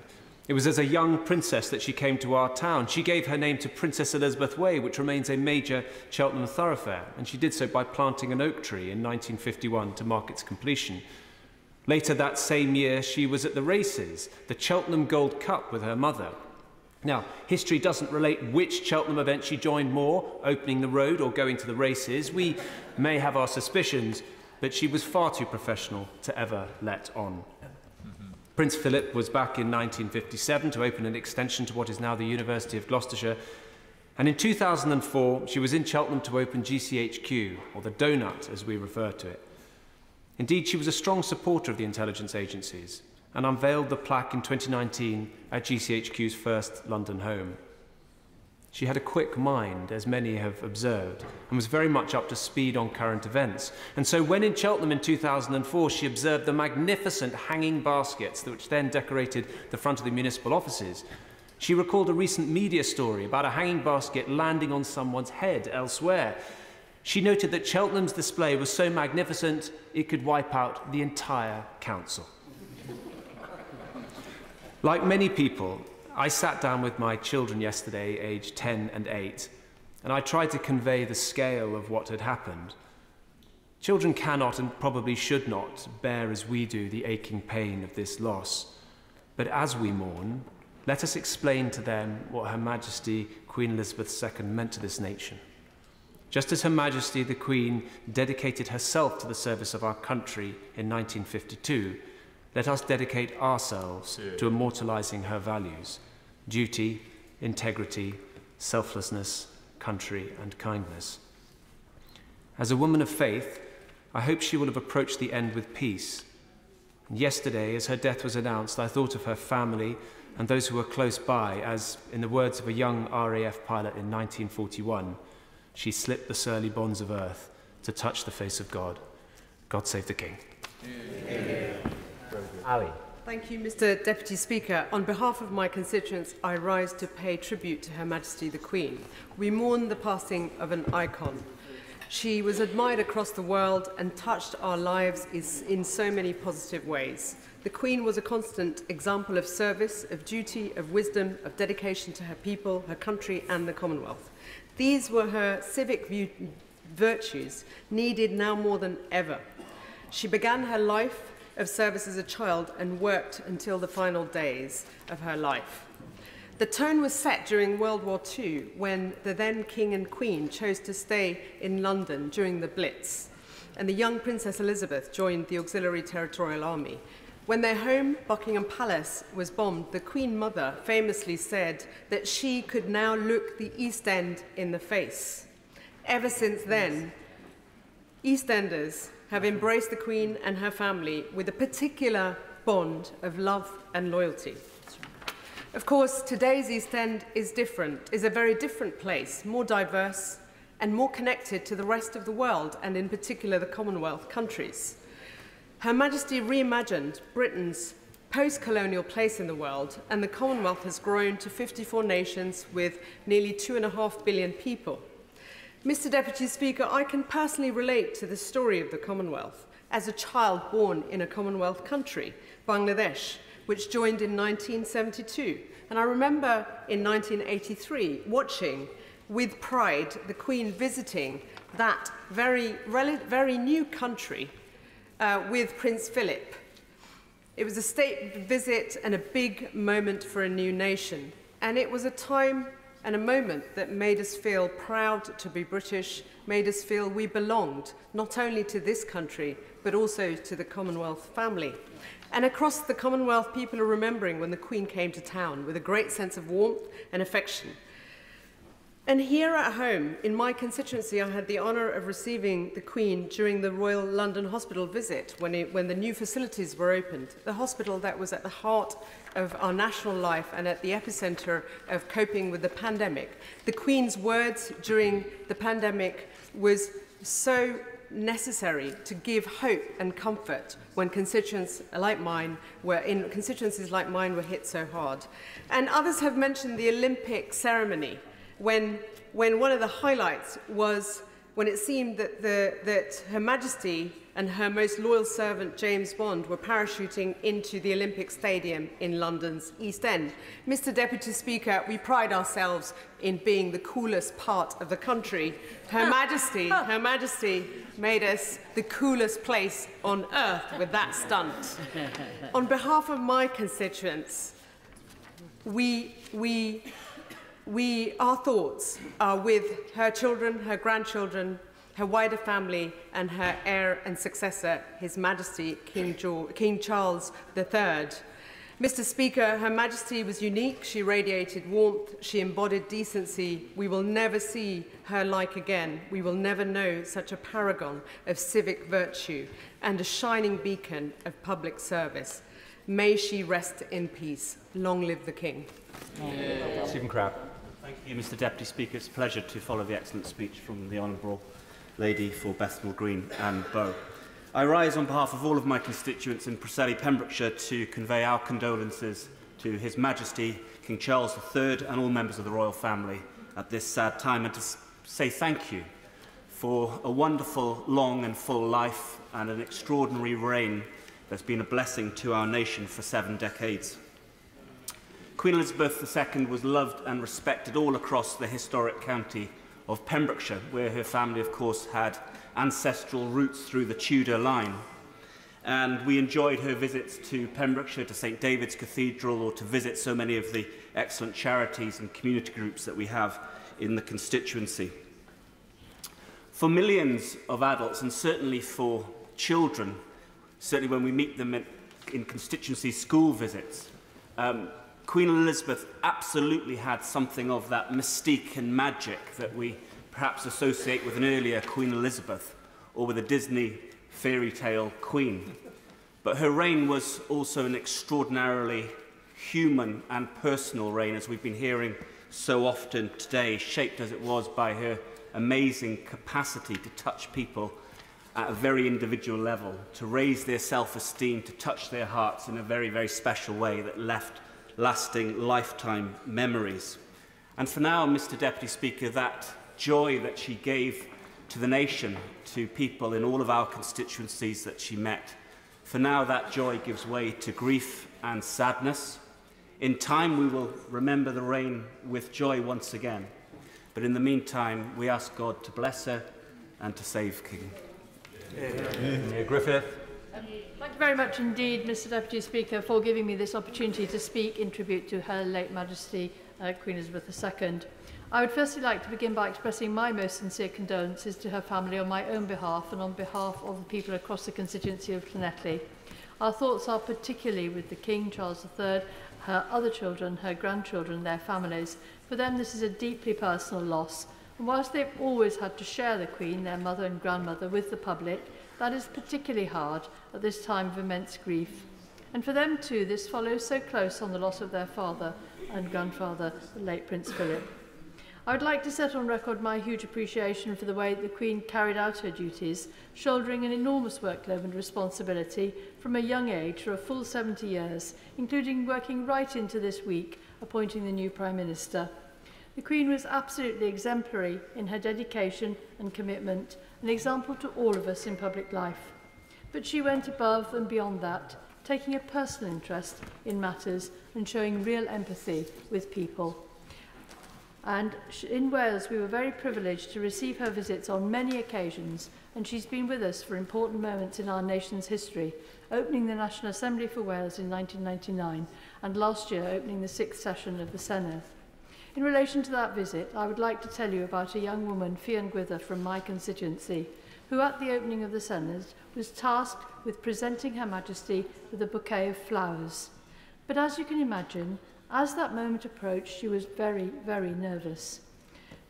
Speaker 5: It was as a young princess that she came to our town. She gave her name to Princess Elizabeth Way, which remains a major Cheltenham thoroughfare, and she did so by planting an oak tree in 1951 to mark its completion. Later that same year, she was at the races, the Cheltenham Gold Cup with her mother. Now, history doesn't relate which Cheltenham event she joined more, opening the road or going to the races. We may have our suspicions, but she was far too professional to ever let on. Prince Philip was back in 1957 to open an extension to what is now the University of Gloucestershire. And in 2004, she was in Cheltenham to open GCHQ, or the Donut as we refer to it. Indeed, she was a strong supporter of the intelligence agencies and unveiled the plaque in 2019 at GCHQ's first London home. She had a quick mind, as many have observed, and was very much up to speed on current events. And so when in Cheltenham in 2004, she observed the magnificent hanging baskets which then decorated the front of the municipal offices, she recalled a recent media story about a hanging basket landing on someone's head elsewhere. She noted that Cheltenham's display was so magnificent, it could wipe out the entire council. Like many people, I sat down with my children yesterday, aged 10 and 8, and I tried to convey the scale of what had happened. Children cannot and probably should not bear as we do the aching pain of this loss. But as we mourn, let us explain to them what Her Majesty Queen Elizabeth II meant to this nation. Just as Her Majesty the Queen dedicated herself to the service of our country in 1952, let us dedicate ourselves to immortalising her values: duty, integrity, selflessness, country and kindness. As a woman of faith, I hope she will have approached the end with peace, Yesterday, as her death was announced, I thought of her family and those who were close by as, in the words of a young RAF pilot in 1941, she slipped the surly bonds of earth to touch the face of God. God save the King.
Speaker 10: Ali.
Speaker 12: Thank you, Mr. Deputy Speaker. On behalf of my constituents, I rise to pay tribute to Her Majesty the Queen. We mourn the passing of an icon. She was admired across the world and touched our lives in so many positive ways. The Queen was a constant example of service, of duty, of wisdom, of dedication to her people, her country and the Commonwealth. These were her civic virtues, needed now more than ever. She began her life of service as a child and worked until the final days of her life. The tone was set during World War II when the then King and Queen chose to stay in London during the Blitz, and the young Princess Elizabeth joined the Auxiliary Territorial Army. When their home, Buckingham Palace, was bombed, the Queen Mother famously said that she could now look the East End in the face. Ever since then, EastEnders have embraced the Queen and her family with a particular bond of love and loyalty. Of course, today's East End is a very different place, more diverse and more connected to the rest of the world, and in particular the Commonwealth countries. Her Majesty reimagined Britain's post-colonial place in the world, and the Commonwealth has grown to 54 nations with nearly 2.5 billion people. Mr. Deputy Speaker, I can personally relate to the story of the Commonwealth as a child born in a Commonwealth country, Bangladesh, which joined in 1972. And I remember in 1983 watching with pride the Queen visiting that very new country with Prince Philip. It was a state visit and a big moment for a new nation. And it was a time and a moment that made us feel proud to be British, made us feel we belonged not only to this country, but also to the Commonwealth family. And across the Commonwealth, people are remembering when the Queen came to town with a great sense of warmth and affection. And here at home, in my constituency, I had the honour of receiving the Queen during the Royal London Hospital visit when the new facilities were opened, the hospital that was at the heart of our national life and at the epicentre of coping with the pandemic. The Queen's words during the pandemic was so necessary to give hope and comfort when constituencies like mine were hit so hard. And others have mentioned the Olympic ceremony, when one of the highlights was when it seemed that Her Majesty and her most loyal servant, James Bond, were parachuting into the Olympic Stadium in London's East End. Mr. Deputy Speaker, we pride ourselves in being the coolest part of the country. Her Majesty made us the coolest place on earth with that stunt. On behalf of my constituents, our thoughts are with her children, her grandchildren, her wider family, and her heir and successor, His Majesty King Charles III. Mr. Speaker, Her Majesty was unique. She radiated warmth. She embodied decency. We will never see her like again. We will never know such a paragon of civic virtue and a shining beacon of public service. May she rest in peace. Long live the King.
Speaker 10: Stephen Crabb.
Speaker 20: Thank you, Mr. Deputy Speaker. It's a pleasure to follow the excellent speech from the Honourable Lady for Bethnal Green and Bow. I rise on behalf of all of my constituents in Preseli, Pembrokeshire, to convey our condolences to His Majesty King Charles III and all members of the royal family at this sad time, and to say thank you for a wonderful, long and full life and an extraordinary reign that's been a blessing to our nation for 7 decades. Queen Elizabeth II was loved and respected all across the historic county of Pembrokeshire, where her family, of course, had ancestral roots through the Tudor line. And we enjoyed her visits to Pembrokeshire, to St David's Cathedral, or to visit so many of the excellent charities and community groups that we have in the constituency. For millions of adults, and certainly for children, certainly when we meet them in constituency school visits, Queen Elizabeth absolutely had something of that mystique and magic that we perhaps associate with an earlier Queen Elizabeth or with a Disney fairy tale queen. But her reign was also an extraordinarily human and personal reign, as we've been hearing so often today, shaped as it was by her amazing capacity to touch people at a very individual level, to raise their self-esteem, to touch their hearts in a very, very special way that left lasting lifetime memories. And for now, Mr. Deputy Speaker, that joy that she gave to the nation, to people in all of our constituencies that she met, for now that joy gives way to grief and sadness. In time, we will remember the reign with joy once again. But in the meantime, we ask God to bless her and to save King.
Speaker 10: Griffith.
Speaker 4: Thank you very much indeed, Mr. Deputy Speaker, for giving me this opportunity to speak in tribute to Her late Majesty Queen Elizabeth II. I would firstly like to begin by expressing my most sincere condolences to her family on my own behalf and on behalf of the people across the constituency of Llanelli. Our thoughts are particularly with the King, Charles III, her other children, her grandchildren, their families. For them, this is a deeply personal loss. And whilst they've always had to share the Queen, their mother and grandmother, with the public, that is particularly hard at this time of immense grief. And for them too, this follows so close on the loss of their father and grandfather, the late Prince Philip. I would like to set on record my huge appreciation for the way the Queen carried out her duties, shouldering an enormous workload and responsibility from a young age for a full 70 years, including working right into this week, appointing the new Prime Minister. The Queen was absolutely exemplary in her dedication and commitment, an example to all of us in public life. But she went above and beyond that, taking a personal interest in matters and showing real empathy with people. And in Wales, we were very privileged to receive her visits on many occasions, and she's been with us for important moments in our nation's history, opening the National Assembly for Wales in 1999, and last year opening the 6th session of the Senedd. In relation to that visit, I would like to tell you about a young woman, Fian Gwither, from my constituency, who at the opening of the Senedd was tasked with presenting Her Majesty with a bouquet of flowers. But as you can imagine, as that moment approached, she was very, very nervous.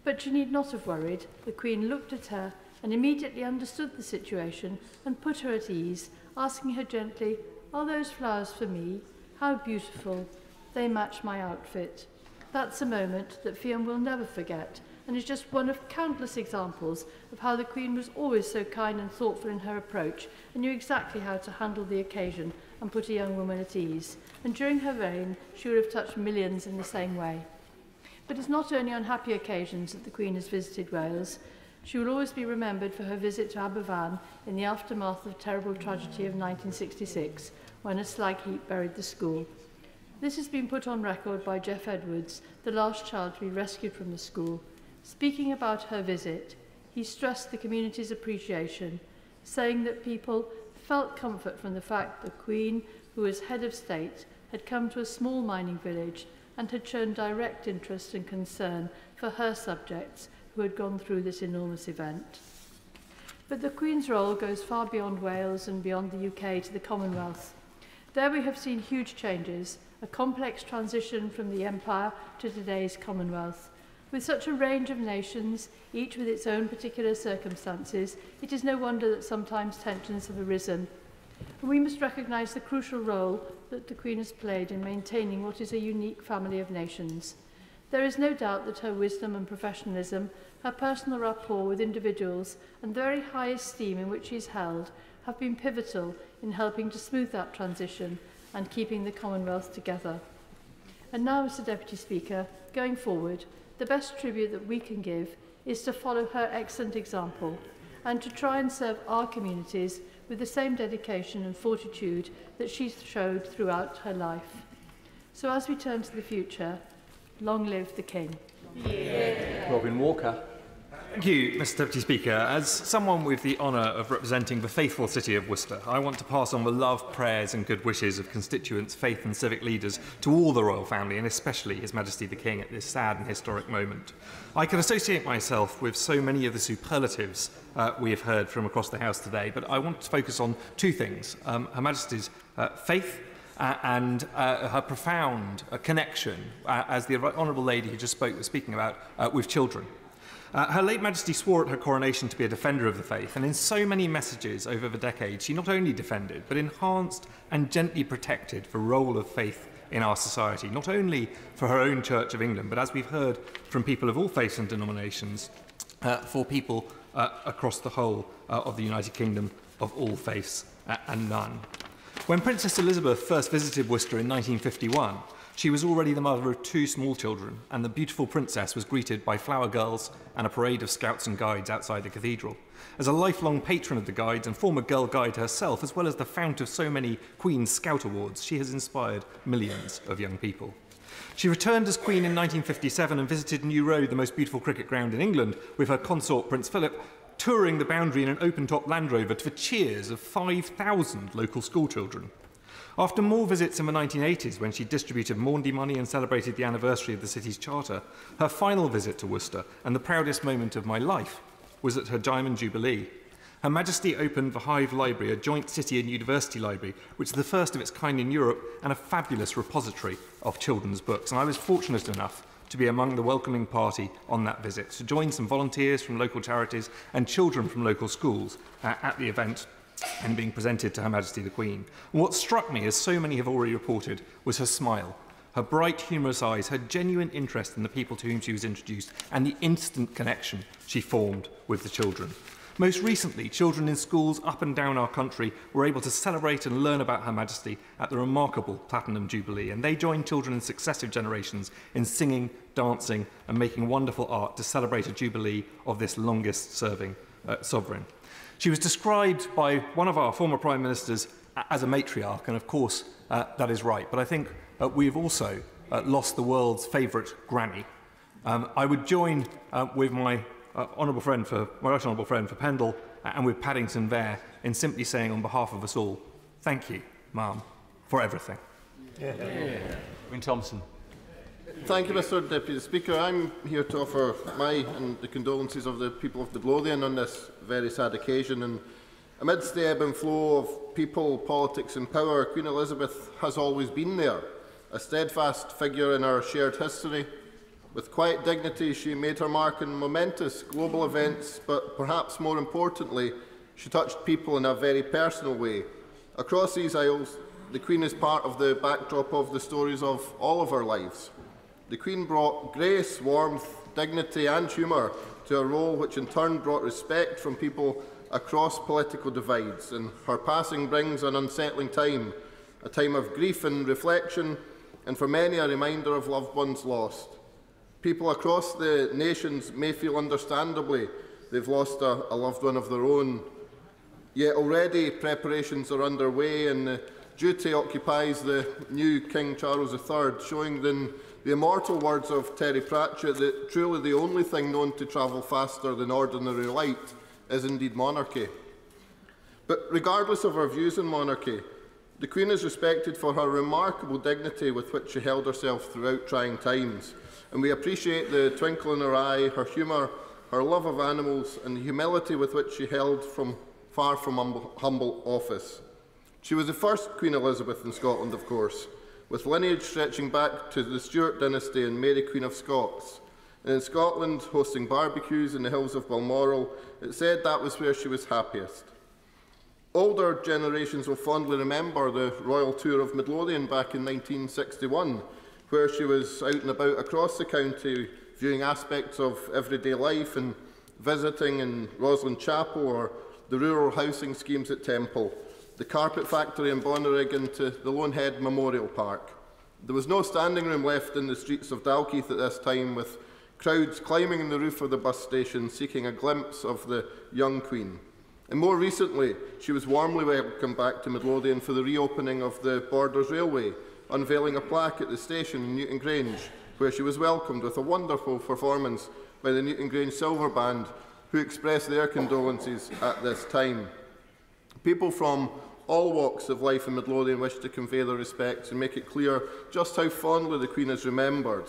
Speaker 4: But she need not have worried. The Queen looked at her and immediately understood the situation and put her at ease, asking her gently, "Are those flowers for me? How beautiful. They match my outfit." That's a moment that Fian will never forget, and is just one of countless examples of how the Queen was always so kind and thoughtful in her approach and knew exactly how to handle the occasion and put a young woman at ease. And during her reign, she would have touched millions in the same way. But it's not only on happy occasions that the Queen has visited Wales. She will always be remembered for her visit to Aberfan in the aftermath of the terrible tragedy of 1966, when a slag heap buried the school. This has been put on record by Jeff Edwards, the last child to be rescued from the school. Speaking about her visit, he stressed the community's appreciation, saying that people felt comfort from the fact the Queen, who was head of state, had come to a small mining village and had shown direct interest and concern for her subjects who had gone through this enormous event. But the Queen's role goes far beyond Wales and beyond the UK to the Commonwealth. There we have seen huge changes, a complex transition from the Empire to today's Commonwealth. With such a range of nations, each with its own particular circumstances, it is no wonder that sometimes tensions have arisen. And we must recognise the crucial role that the Queen has played in maintaining what is a unique family of nations. There is no doubt that her wisdom and professionalism, her personal rapport with individuals, and the very high esteem in which she is held have been pivotal in helping to smooth that transition and keeping the Commonwealth together. And now, Mr. Deputy Speaker, going forward, the best tribute that we can give is to follow her excellent example and to try and serve our communities with the same dedication and fortitude that she showed throughout her life. So as we turn to the future, long live the King.
Speaker 10: Yeah. Robin Walker. Thank you, Mr. Deputy Speaker. As someone with the honour of representing the faithful city of Worcester, I want to pass on the love, prayers and good wishes of constituents, faith and civic leaders to all the royal family, and especially His Majesty the King at this sad and historic moment. I can associate myself with so many of the superlatives we have heard from across the House today, but I want to focus on two things. Her Majesty's faith and her profound connection, as the Honourable Lady who just spoke was speaking about, with children. Her late Majesty swore at her coronation to be a defender of the faith, and in so many messages over the decades, she not only defended, but enhanced and gently protected the role of faith in our society, not only for her own Church of England, but as we've heard from people of all faiths and denominations, for people across the whole of the United Kingdom of all faiths and none. When Princess Elizabeth first visited Worcester in 1951, she was already the mother of 2 small children, and the beautiful princess was greeted by flower girls and a parade of scouts and guides outside the cathedral. As a lifelong patron of the guides and former girl guide herself, as well as the fount of so many Queen's Scout Awards, she has inspired millions of young people. She returned as Queen in 1957 and visited New Road, the most beautiful cricket ground in England, with her consort Prince Philip, touring the boundary in an open-top Land Rover to the cheers of 5,000 local schoolchildren. After more visits in the 1980s, when she distributed Maundy money and celebrated the anniversary of the city's charter, her final visit to Worcester, and the proudest moment of my life, was at her Diamond Jubilee. Her Majesty opened the Hive Library, a joint city and university library, which is the first of its kind in Europe and a fabulous repository of children's books. And I was fortunate enough to be among the welcoming party on that visit, to join some volunteers from local charities and children from local schools at the event and being presented to Her Majesty the Queen. And what struck me, as so many have already reported, was her smile, her bright, humorous eyes, her genuine interest in the people to whom she was introduced, and the instant connection she formed with the children. Most recently, children in schools up and down our country were able to celebrate and learn about Her Majesty at the remarkable Platinum Jubilee, and they joined children in successive generations in singing, dancing, and making wonderful art to celebrate a jubilee of this longest-serving sovereign. She was described by one of our former Prime Ministers as a matriarch, and of course that is right. But I think we've also lost the world's favourite granny. I would join with my right honourable friend for Pendle and with Paddington there in simply saying on behalf of us all, thank you, Ma'am, for everything.
Speaker 2: Wyn Thompson.
Speaker 9: Thank you, Mr. Deputy Speaker. I'm here to offer my and the condolences of the people of Midlothian on this very sad occasion. And amidst the ebb and flow of people, politics and power, Queen Elizabeth has always been there, a steadfast figure in our shared history. With quiet dignity, she made her mark in momentous global events, but perhaps more importantly, she touched people in a very personal way. Across these aisles, the Queen is part of the backdrop of the stories of all of our lives. The Queen brought grace, warmth, dignity and humour to a role which in turn brought respect from people across political divides, and her passing brings an unsettling time, a time of grief and reflection, and for many a reminder of loved ones lost. People across the nations may feel understandably they've lost a loved one of their own, yet already preparations are underway and the duty occupies the new King Charles III, showing in the immortal words of Terry Pratchett that truly the only thing known to travel faster than ordinary light is indeed monarchy. But regardless of our views on monarchy, the Queen is respected for her remarkable dignity with which she held herself throughout trying times, and we appreciate the twinkle in her eye, her humour, her love of animals, and the humility with which she held far from humble office. She was the first Queen Elizabeth in Scotland, of course, with lineage stretching back to the Stuart dynasty and Mary Queen of Scots. And in Scotland, hosting barbecues in the hills of Balmoral, it said that was where she was happiest. Older generations will fondly remember the royal tour of Midlothian back in 1961, where she was out and about across the county, viewing aspects of everyday life and visiting in Roslin Chapel or the rural housing schemes at Temple, the carpet factory in Bonnyrigg and to the Lonehead Memorial Park. There was no standing room left in the streets of Dalkeith at this time, with crowds climbing on the roof of the bus station seeking a glimpse of the young Queen. And more recently, she was warmly welcomed back to Midlothian for the reopening of the Borders Railway, unveiling a plaque at the station in Newton Grange, where she was welcomed with a wonderful performance by the Newton Grange Silver Band, who expressed their condolences at this time. People from all walks of life in Midlothian wish to convey their respects and make it clear just how fondly the Queen is remembered.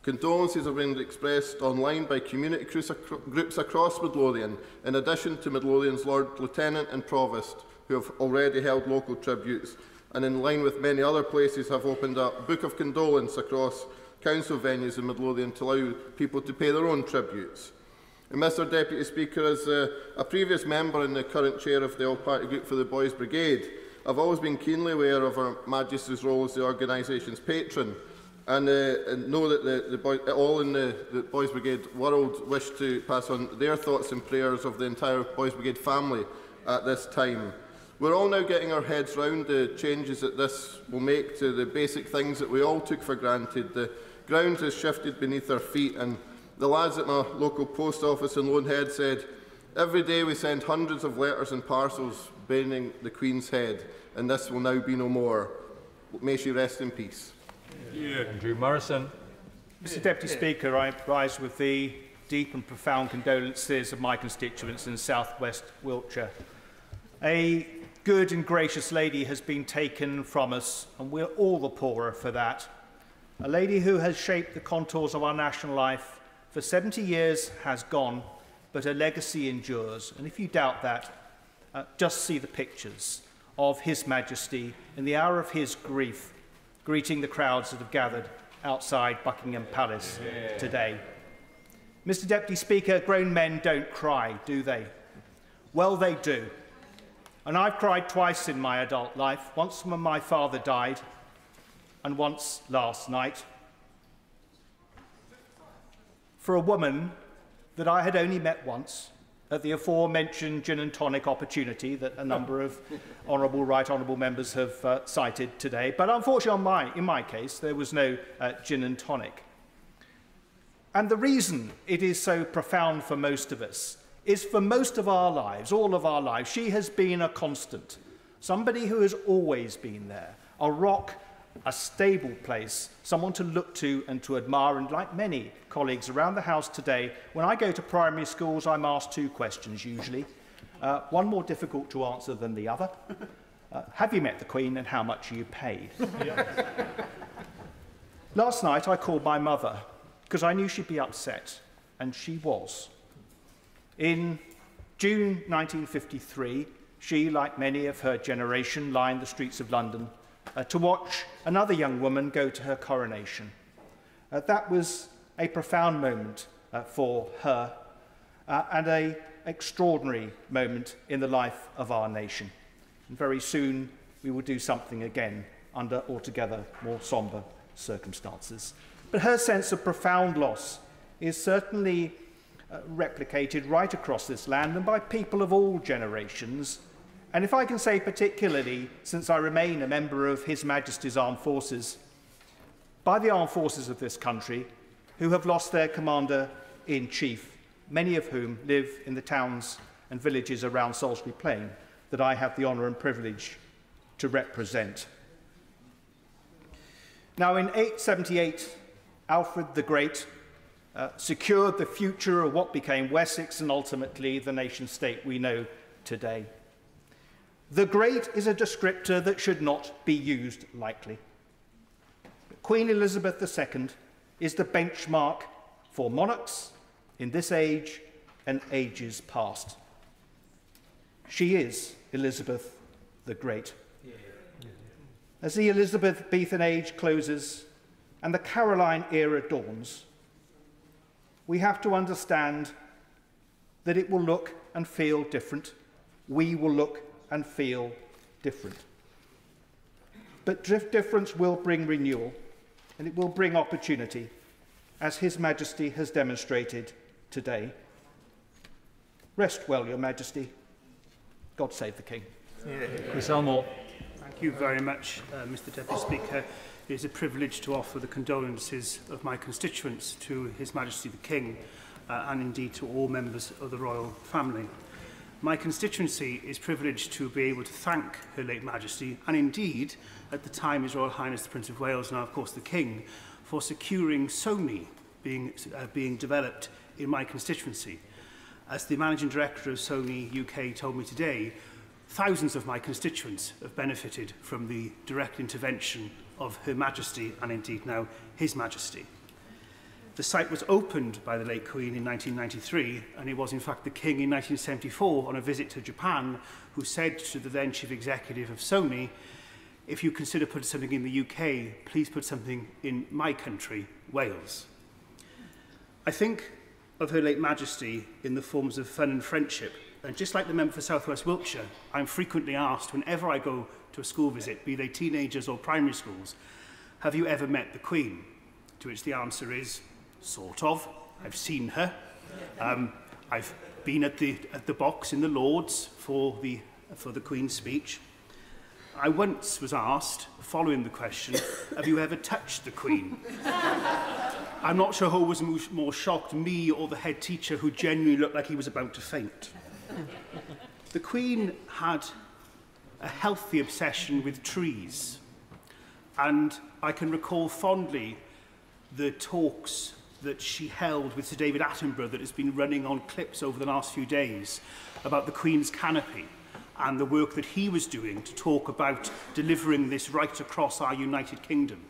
Speaker 9: Condolences have been expressed online by community groups across Midlothian, in addition to Midlothian's Lord Lieutenant and Provost, who have already held local tributes, and in line with many other places have opened up Book of Condolence across council venues in Midlothian to allow people to pay their own tributes. And Mr Deputy Speaker, as a previous member and the current chair of the All-Party Group for the Boys Brigade, I've always been keenly aware of Her Majesty's role as the organisation's patron, and know that all in the Boys Brigade world wish to pass on their thoughts and prayers of the entire Boys Brigade family at this time. We're all now getting our heads round the changes that this will make to the basic things that we all took for granted. The ground has shifted beneath our feet, and the lads at my local post office in Lonehead said, "Every day we send hundreds of letters and parcels bearing the Queen's head, and this will now be no more. May she rest in peace."
Speaker 10: Andrew Morrison.
Speaker 14: Mr Deputy Speaker, I rise with the deep and profound condolences of my constituents in South West Wiltshire. A good and gracious lady has been taken from us, and we're all the poorer for that. A lady who has shaped the contours of our national life for 70 years has gone, but her legacy endures. And if you doubt that, just see the pictures of His Majesty in the hour of his grief, greeting the crowds that have gathered outside Buckingham Palace today. Mr Deputy Speaker, grown men don't cry, do they? Well, they do. And I've cried twice in my adult life, once when my father died, and once last night, for a woman that I had only met once at the aforementioned gin and tonic opportunity that a number of right honourable members have cited today. But unfortunately, in my case, there was no gin and tonic. And the reason it is so profound for most of us is for most of our lives, all of our lives, she has been a constant, somebody who has always been there, a rock, a stable place, someone to look to and to admire. And like many colleagues around the House today, when I go to primary schools, I'm asked two questions usually, one more difficult to answer than the other. Have you met the Queen, and how much are you paid? Last night I called my mother because I knew she'd be upset, and she was. In June 1953, she, like many of her generation, lined the streets of London to watch another young woman go to her coronation. That was a profound moment for her and an extraordinary moment in the life of our nation. And very soon we will do something again under altogether more sombre circumstances. But her sense of profound loss is certainly replicated right across this land and by people of all generations. And if I can say particularly, since I remain a member of His Majesty's Armed Forces, by the armed forces of this country who have lost their Commander-in-Chief, many of whom live in the towns and villages around Salisbury Plain that I have the honour and privilege to represent. Now, in 878, Alfred the Great secured the future of what became Wessex and ultimately the nation-state we know today. The Great is a descriptor that should not be used lightly. Queen Elizabeth II is the benchmark for monarchs in this age and ages past. She is Elizabeth the Great. As the Elizabethan age closes and the Caroline era dawns, we have to understand that it will look and feel different. We will look and feel different. But difference will bring renewal, and it will bring opportunity, as His Majesty has demonstrated today. Rest well, Your Majesty. God save the King.
Speaker 10: Chris Elmore.
Speaker 15: Thank you very much, Mr Deputy Speaker. It is a privilege to offer the condolences of my constituents to His Majesty the King and indeed to all members of the royal family. My constituency is privileged to be able to thank Her late Majesty and indeed, at the time, His Royal Highness the Prince of Wales, now of course the King, for securing SONI being developed in my constituency. As the Managing Director of SONI UK told me today, thousands of my constituents have benefited from the direct intervention of Her Majesty and indeed now His Majesty. The site was opened by the late Queen in 1993, and it was in fact the King in 1974 on a visit to Japan who said to the then Chief Executive of SONI, if you consider putting something in the UK, please put something in my country, Wales. I think of Her late Majesty in the forms of fun and friendship. And just like the member for South West Wiltshire, I'm frequently asked whenever I go to a school visit, be they teenagers or primary schools, have you ever met the Queen? To which the answer is, sort of. I've seen her. I've been at the box in the Lords for the Queen's speech. I once was asked, following the question, have you ever touched the Queen? I'm not sure who was more shocked, me or the head teacher, who genuinely looked like he was about to faint. The Queen had a healthy obsession with trees, and I can recall fondly the talks that she held with Sir David Attenborough that has been running on clips over the last few days about the Queen's canopy and the work that he was doing to talk about delivering this right across our United Kingdom.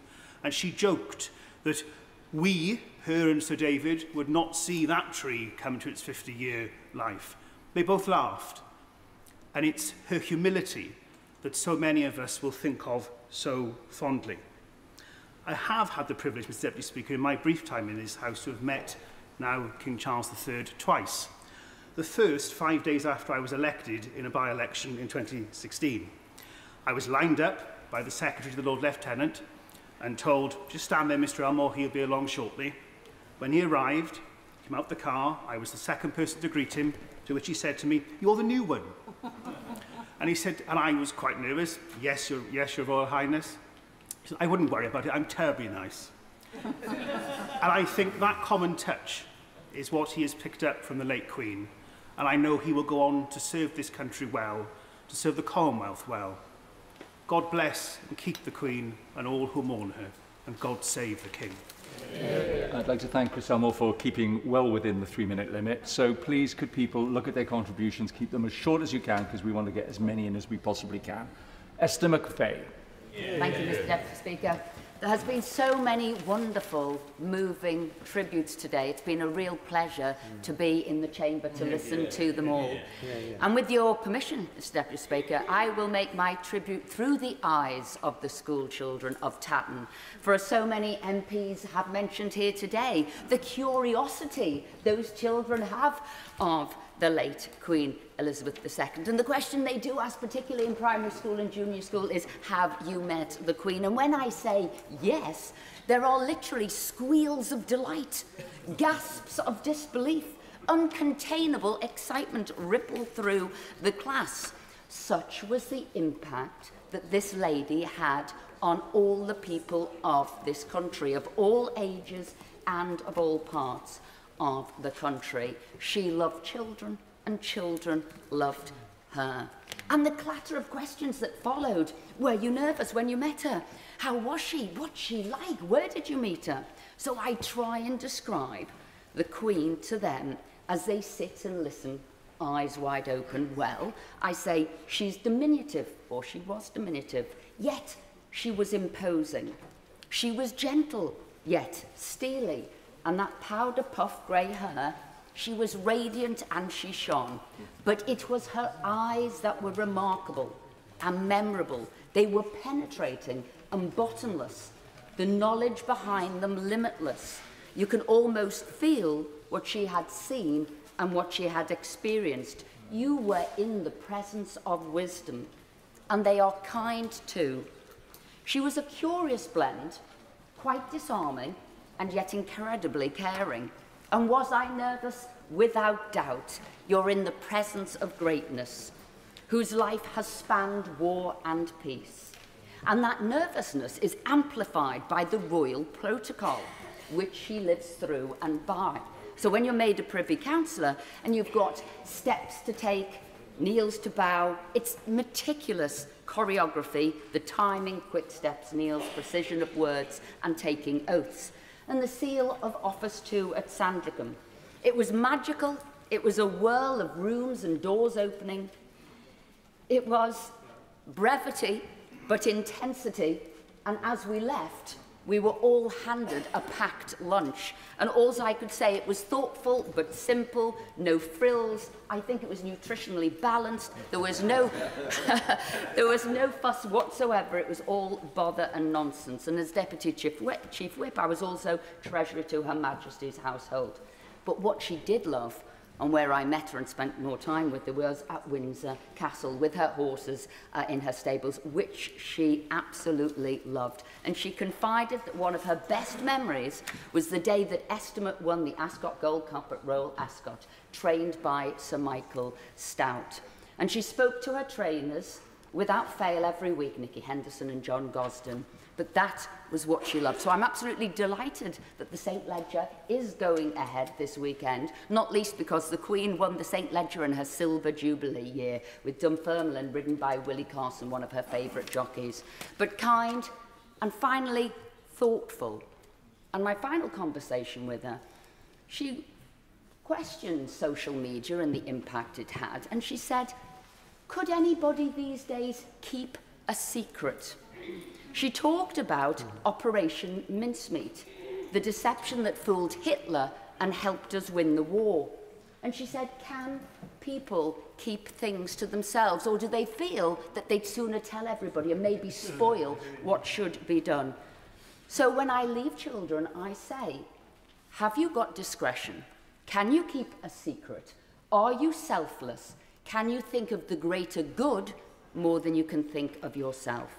Speaker 15: And she joked that we, her and Sir David, would not see that tree come to its 50-year life. They both laughed. And it's her humility that so many of us will think of so fondly. I have had the privilege, Mr. Deputy Speaker, in my brief time in this House to have met now King Charles III twice. The first 5 days after I was elected in a by-election in 2016. I was lined up by the Secretary to the Lord Lieutenant and told, just stand there, Mr. Elmore, he'll be along shortly. When he arrived, came out the car, I was the second person to greet him, to which he said to me, you're the new one. And he said, and I was quite nervous, yes, Your Royal Highness. He said, I wouldn't worry about it, I'm terribly nice. And I think that common touch is what he has picked up from the late Queen. And I know he will go on to serve this country well, to serve the Commonwealth well. God bless and keep the Queen and all who mourn her, and God save the King.
Speaker 8: I'd like to thank Chris Elmore for keeping well within the 3-minute limit. So please, could people look at their contributions, keep them as short as you can, because we want to get as many in as we possibly can. Esther McVeigh.
Speaker 22: Thank you, Mr. Deputy Speaker. There has been so many wonderful, moving tributes today. It's been a real pleasure to be in the chamber to listen to them all. And with your permission, Mr. Deputy Speaker, I will make my tribute through the eyes of the school children of Tatton. For as so many MPs have mentioned here today, the curiosity those children have of the late Queen Elizabeth II. And the question they do ask, particularly in primary school and junior school, is, have you met the Queen? And when I say yes, there are literally squeals of delight, gasps of disbelief, uncontainable excitement ripple through the class. Such was the impact that this lady had on all the people of this country, of all ages and of all parts of the country. She loved children, and children loved her. And the clatter of questions that followed. Were you nervous when you met her? How was she? What's she like? Where did you meet her? So I try and describe the Queen to them as they sit and listen, eyes wide open. Well, I say she's diminutive, or she was diminutive, yet she was imposing. She was gentle, yet steely. And that powder puff grey hair, she was radiant and she shone. But it was her eyes that were remarkable and memorable. They were penetrating and bottomless. The knowledge behind them limitless. You can almost feel what she had seen and what she had experienced. You were in the presence of wisdom, and they are kind too. She was a curious blend, quite disarming, and yet incredibly caring. And was I nervous? Without doubt. You're in the presence of greatness, whose life has spanned war and peace. And that nervousness is amplified by the royal protocol, which she lives through and by. So when you're made a Privy Councillor and you've got steps to take, kneels to bow, it's meticulous choreography, the timing, quick steps, kneels, precision of words, and taking oaths. And the seal of office too at Sandringham. It was magical. It was a whirl of rooms and doors opening. It was brevity, but intensity. And as we left, we were all handed a packed lunch. And all I could say, it was thoughtful, but simple, no frills. I think it was nutritionally balanced. There was no, there was no fuss whatsoever. It was all bother and nonsense. And as Deputy Chief Whip, I was also Treasurer to Her Majesty's household. But what she did love, and where I met her and spent more time with her, was at Windsor Castle with her horses in her stables, which she absolutely loved. And she confided that one of her best memories was the day that Estimate won the Ascot Gold Cup at Royal Ascot, trained by Sir Michael Stout. And she spoke to her trainers without fail every week, Nicky Henderson and John Gosden. But that was what she loved. So I'm absolutely delighted that the St. Leger is going ahead this weekend, not least because the Queen won the St. Leger in her Silver Jubilee year, with Dunfermline ridden by Willie Carson, one of her favourite jockeys. But kind and finally thoughtful. And my final conversation with her, she questioned social media and the impact it had, and she said, could anybody these days keep a secret? She talked about Operation Mincemeat, the deception that fooled Hitler and helped us win the war. And she said, can people keep things to themselves, or do they feel that they'd sooner tell everybody and maybe spoil what should be done? So when I leave children, I say, have you got discretion? Can you keep a secret? Are you selfless? Can you think of the greater good more than you can think of yourself?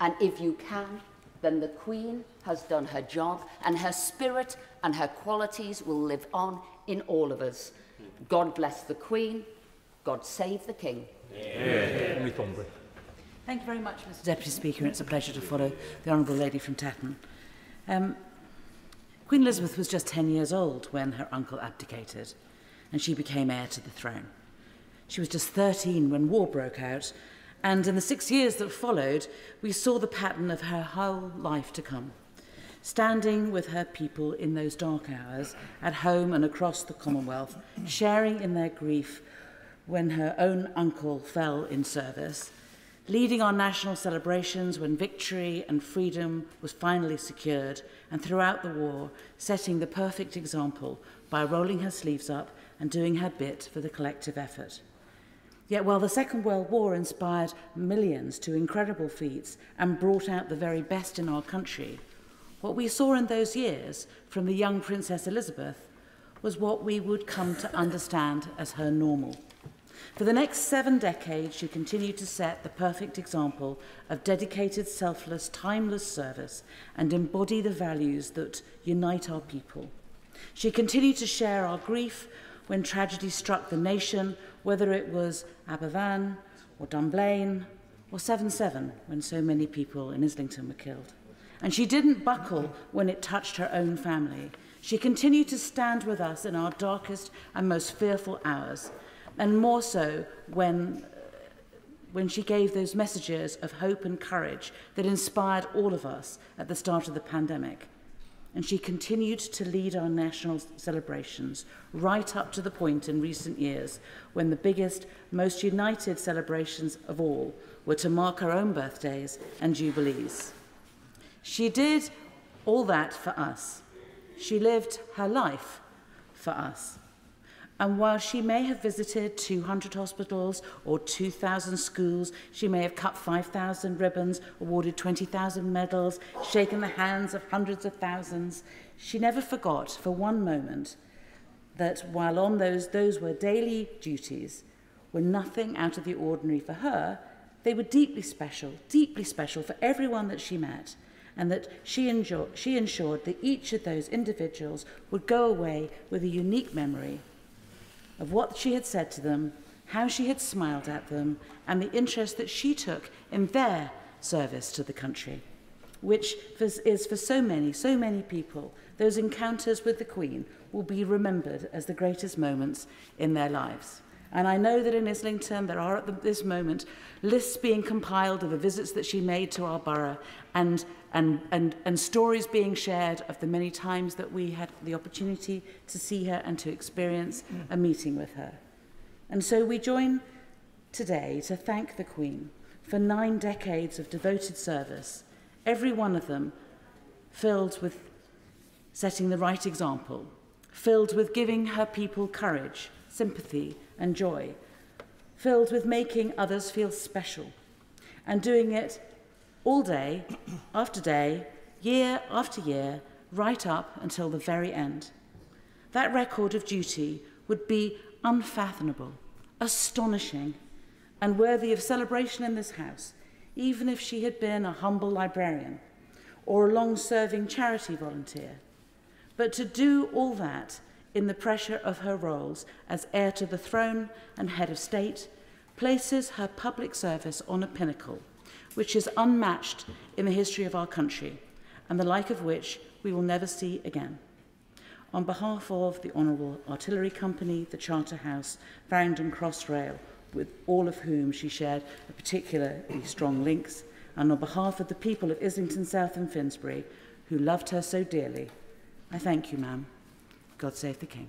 Speaker 22: And if you can, then the Queen has done her job, and her spirit and her qualities will live on in all of us. God bless the Queen. God save the King.
Speaker 6: Thank you very much, Mr Deputy Speaker. It's a pleasure to follow the Honourable Lady from Tatton. Queen Elizabeth was just 10 years old when her uncle abdicated, and she became heir to the throne. She was just 13 when war broke out, and in the 6 years that followed, we saw the pattern of her whole life to come. Standing with her people in those dark hours, at home and across the Commonwealth, sharing in their grief when her own uncle fell in service, leading our national celebrations when victory and freedom was finally secured, and throughout the war, setting the perfect example by rolling her sleeves up and doing her bit for the collective effort. Yet while the Second World War inspired millions to incredible feats and brought out the very best in our country, what we saw in those years from the young Princess Elizabeth was what we would come to understand as her normal. For the next 7 decades, she continued to set the perfect example of dedicated, selfless, timeless service and embody the values that unite our people. She continued to share our grief when tragedy struck the nation, whether it was Aberfan or Dunblane or 7/7, when so many people in Islington were killed. And she didn't buckle when it touched her own family. She continued to stand with us in our darkest and most fearful hours, and more so when she gave those messages of hope and courage that inspired all of us at the start of the pandemic. And she continued to lead our national celebrations right up to the point in recent years when the biggest, most united celebrations of all were to mark her own birthdays and jubilees. She did all that for us. She lived her life for us. And while she may have visited 200 hospitals or 2,000 schools, she may have cut 5,000 ribbons, awarded 20,000 medals, shaken the hands of hundreds of thousands, she never forgot for one moment that while on those were daily duties, were nothing out of the ordinary for her. They were deeply special for everyone that she met, and that she ensured that each of those individuals would go away with a unique memory of what she had said to them, how she had smiled at them, and the interest that she took in their service to the country, which is for so many people, those encounters with the Queen will be remembered as the greatest moments in their lives. And I know that in Islington there are at this moment lists being compiled of the visits that she made to our borough, and stories being shared of the many times that we had the opportunity to see her and to experience a meeting with her. And so we join today to thank the Queen for 9 decades of devoted service, every one of them filled with setting the right example, filled with giving her people courage, sympathy and joy, filled with making others feel special, and doing it all day after day, year after year, right up until the very end. that record of duty would be unfathomable, astonishing, and worthy of celebration in this House, even if she had been a humble librarian or a long-serving charity volunteer. But to do all that in the pressure of her roles as heir to the throne and head of state places her public service on a pinnacle which is unmatched in the history of our country, and the like of which we will never see again. On behalf of the Honourable Artillery Company, the Charterhouse, Farringdon Cross Rail, with all of whom she shared a particularly strong links, and on behalf of the people of Islington South and Finsbury, who loved her so dearly, I thank you, ma'am. God save the King.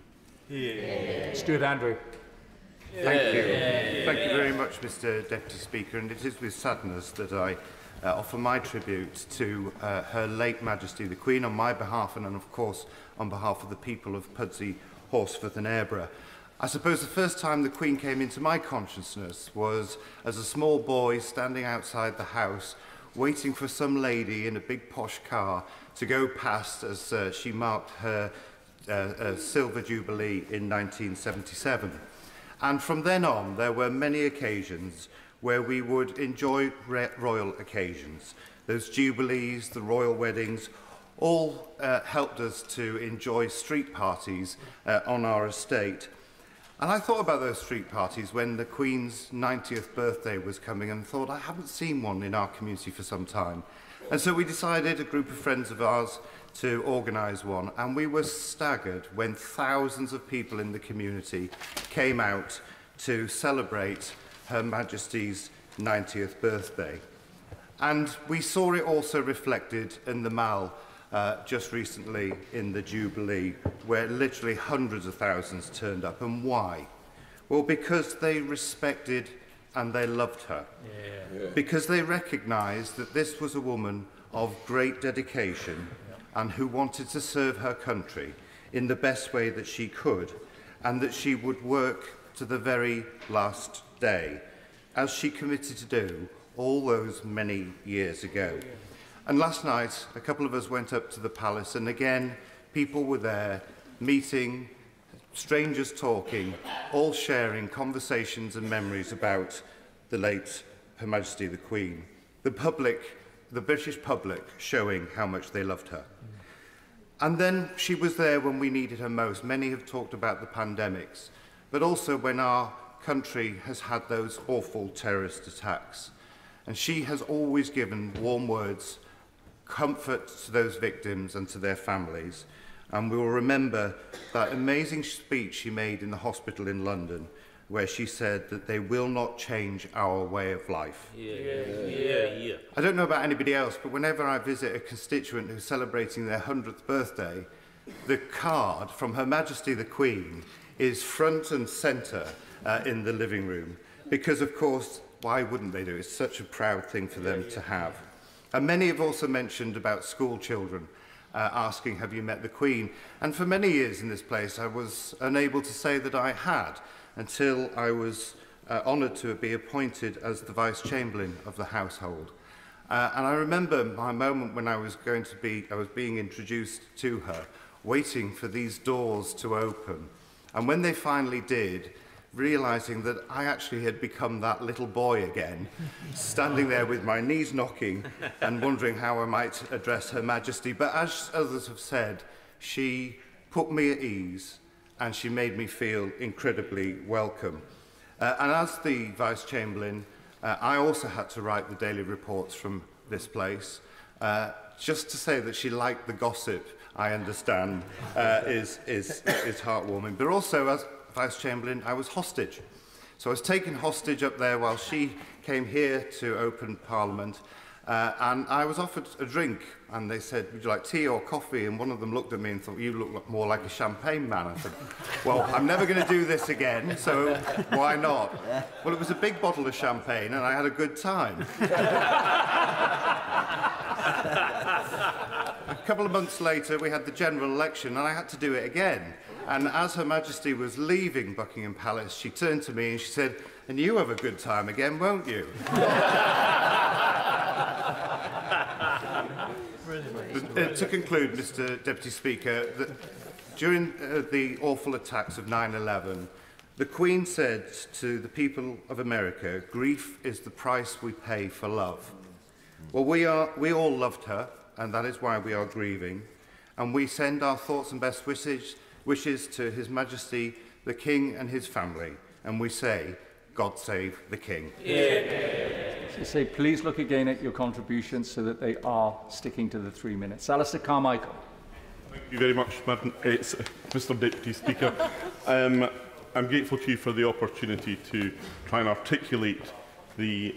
Speaker 8: Stuart Andrew.
Speaker 11: Thank you. Thank you very much, Mr. Deputy Speaker, and it is with sadness that I offer my tribute to Her late Majesty the Queen on my behalf and of course on behalf of the people of Pudsey, Horsforth and Aireborough. I suppose the first time the Queen came into my consciousness was as a small boy standing outside the house waiting for some lady in a big posh car to go past as she marked her Silver Jubilee in 1977. And from then on, there were many occasions where we would enjoy royal occasions. Those jubilees, the royal weddings, all helped us to enjoy street parties on our estate. And I thought about those street parties when the Queen's 90th birthday was coming and thought, I haven't seen one in our community for some time. And so we decided, a group of friends of ours, to organise one, and we were staggered when thousands of people in the community came out to celebrate Her Majesty's 90th birthday. And we saw it also reflected in the Mall just recently in the Jubilee, where literally hundreds of thousands turned up. And why? Well, because they respected and they loved her. Because they recognised that this was a woman of great dedication and who wanted to serve her country in the best way that she could, and that she would work to the very last day, as she committed to do all those many years ago. And last night, a couple of us went up to the palace, and again, people were there, meeting, strangers talking, all sharing conversations and memories about the late Her Majesty the Queen. The public, the British public, showing how much they loved her. And then she was there when we needed her most. Many have talked about the pandemics, but also when our country has had those awful terrorist attacks. And she has always given warm words, comfort to those victims and to their families. And we will remember that amazing speech she made in the hospital in London, where she said that they will not change our way of life. I don't know about anybody else, but whenever I visit a constituent who's celebrating their 100th birthday, the card from Her Majesty the Queen is front and centre in the living room, because of course, why wouldn't they do it? It's such a proud thing for them to have. And many have also mentioned about school children asking, have you met the Queen? And for many years in this place, I was unable to say that I had, until I was honoured to be appointed as the Vice-Chamberlain of the household. And I remember my moment when I was being introduced to her, waiting for these doors to open. And when they finally did, realising that I actually had become that little boy again, standing there with my knees knocking and wondering how I might address Her Majesty. But as others have said, she put me at ease, and she made me feel incredibly welcome. And as the Vice-Chamberlain, I also had to write the daily reports from this place. Just to say that she liked the gossip, I understand, is heartwarming. But also, as Vice-Chamberlain, I was hostage. So I was taken hostage up there while she came here to open Parliament. And I was offered a drink, and they said, would you like tea or coffee? And one of them looked at me and thought, you look more like a champagne man. I said, well, I'm never going to do this again, so why not? Well, it was a big bottle of champagne, and I had a good time. A couple of months later, we had the general election, and I had to do it again. And as Her Majesty was leaving Buckingham Palace, she turned to me and she said, and you have a good time again, won't you? To conclude, Mr. Deputy Speaker, During the awful attacks of 9/11, the Queen said to the people of America, "Grief is the price we pay for love." Well, we all loved her, and that is why we are grieving. And we send our thoughts and best wishes to His Majesty the King and his family. And we say, God save the King.
Speaker 8: So say, please look again at your contributions so that they are sticking to the 3 minutes. Alistair Carmichael.
Speaker 7: Thank you very much, Mr. Deputy Speaker. I'm grateful to you for the opportunity to try and articulate the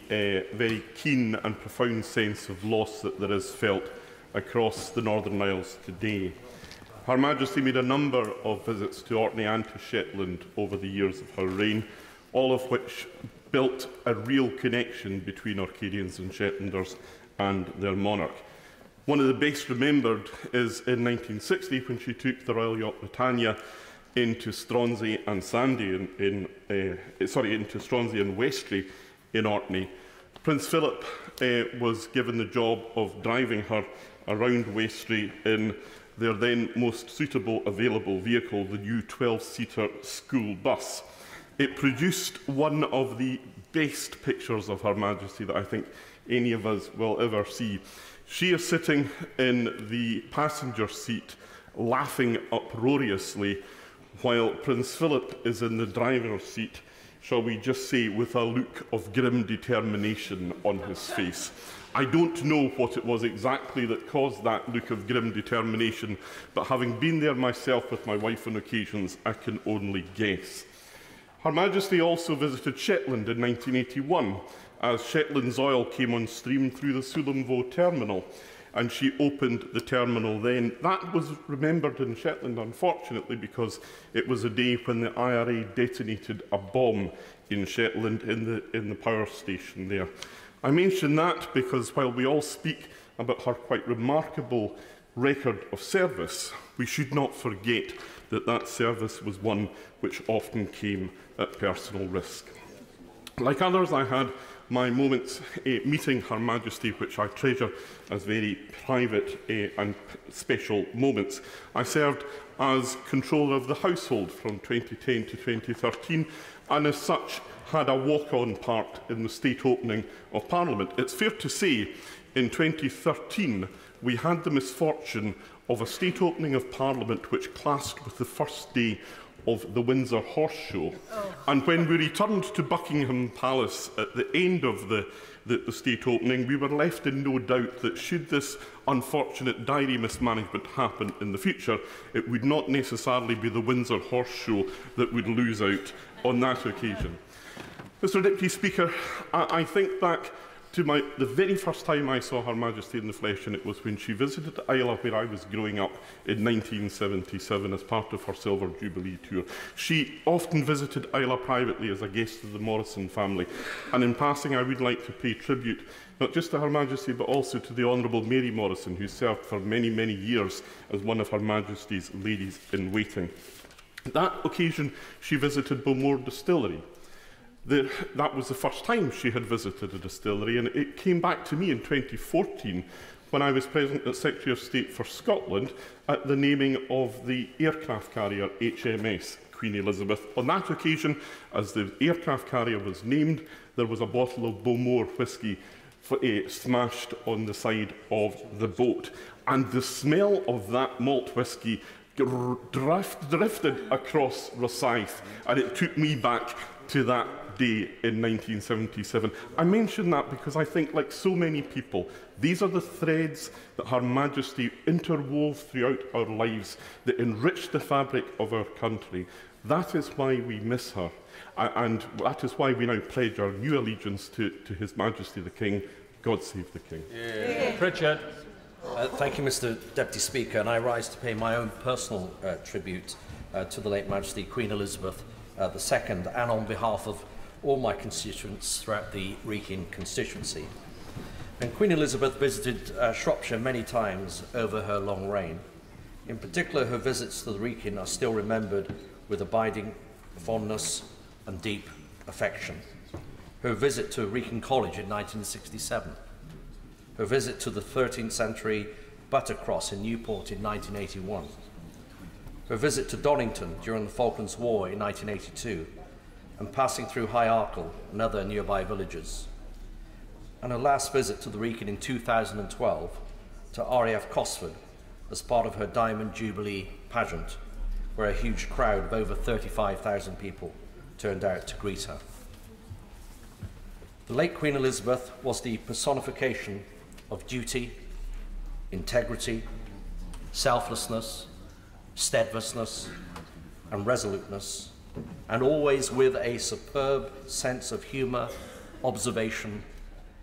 Speaker 7: very keen and profound sense of loss that there is felt across the Northern Isles today. Her Majesty made a number of visits to Orkney and to Shetland over the years of her reign, all of which built a real connection between Orcadians and Shetlanders and their monarch. One of the best remembered is in 1960 when she took the Royal Yacht Britannia into Stronsay and Sandy into Stronsay and Westray in Orkney. Prince Philip was given the job of driving her around Westray in their then most suitable available vehicle, the new 12-seater school bus. It produced one of the best pictures of Her Majesty that I think any of us will ever see. She is sitting in the passenger seat, laughing uproariously, while Prince Philip is in the driver's seat, shall we just say, with a look of grim determination on his face. I don't know what it was exactly that caused that look of grim determination, but having been there myself with my wife on occasions, I can only guess. Her Majesty also visited Shetland in 1981, as Shetland's oil came on stream through the Sullomvo terminal, and she opened the terminal then. That was remembered in Shetland, unfortunately, because it was a day when the IRA detonated a bomb in Shetland in the power station there. I mention that because while we all speak about her quite remarkable record of service, we should not forget that that service was one which often came at personal risk. Like others, I had my moments meeting Her Majesty, which I treasure as very private and special moments. I served as controller of the household from 2010 to 2013, and as such had a walk-on part in the state opening of Parliament. It's fair to say, in 2013, we had the misfortune of a state opening of Parliament which clashed with the first day of the Windsor Horse Show. Oh. And when we returned to Buckingham Palace at the end of the state opening, we were left in no doubt that should this unfortunate diary mismanagement happen in the future, it would not necessarily be the Windsor Horse Show that would lose out on that occasion. Mr. Deputy Speaker, I think back to the very first time I saw Her Majesty in the flesh, and it was when she visited Islay, where I was growing up in 1977 as part of her Silver Jubilee tour. She often visited Islay privately as a guest of the Morrison family, and in passing I would like to pay tribute not just to Her Majesty but also to the Honourable Mary Morrison, who served for many, many years as one of Her Majesty's ladies-in-waiting. On that occasion she visited Balmoral Distillery. That was the first time she had visited a distillery, and it came back to me in 2014 when I was present as Secretary of State for Scotland at the naming of the aircraft carrier HMS Queen Elizabeth. On that occasion, as the aircraft carrier was named, there was a bottle of Balmoral whisky smashed on the side of the boat, and the smell of that malt whisky drifted across Rosyth, and it took me back to that day in 1977. I mention that because I think, like so many people, these are the threads that Her Majesty interwove throughout our lives that enrich the fabric of our country. That is why we miss her, and that is why we now pledge our new allegiance to His Majesty the King. God save the King.
Speaker 8: Yeah. Pritchard.
Speaker 13: Thank you, Mr. Deputy Speaker, and I rise to pay my own personal tribute to the late Majesty Queen Elizabeth II, and on behalf of all my constituents throughout the Wrekin constituency. And Queen Elizabeth visited Shropshire many times over her long reign. In particular, her visits to the Wrekin are still remembered with abiding fondness and deep affection. Her visit to Wrekin College in 1967, her visit to the 13th century Buttercross in Newport in 1981, her visit to Donington during the Falklands War in 1982, and passing through High Arkle and other nearby villages, and her last visit to the Wrekin in 2012 to RAF Cosford as part of her Diamond Jubilee pageant, where a huge crowd of over 35,000 people turned out to greet her. The late Queen Elizabeth was the personification of duty, integrity, selflessness, steadfastness, and resoluteness, and always with a superb sense of humour, observation,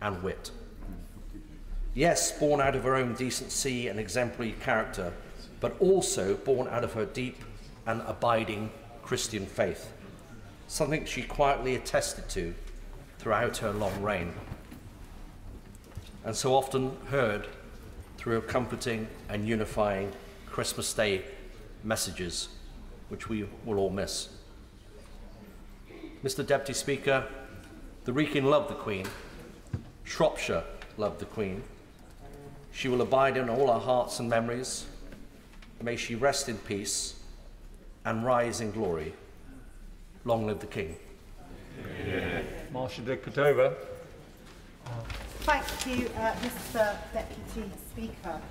Speaker 13: and wit. Yes, born out of her own decency and exemplary character, but also born out of her deep and abiding Christian faith, something she quietly attested to throughout her long reign, and so often heard through her comforting and unifying Christmas Day messages, which we will all miss. Mr. Deputy Speaker, the Wrekin loved the Queen, Shropshire loved the Queen. She will abide in all our hearts and memories. May she rest in peace and rise in glory. Long live the King.
Speaker 8: Marsha de Cordova.
Speaker 16: Thank you, Mr. Deputy Speaker.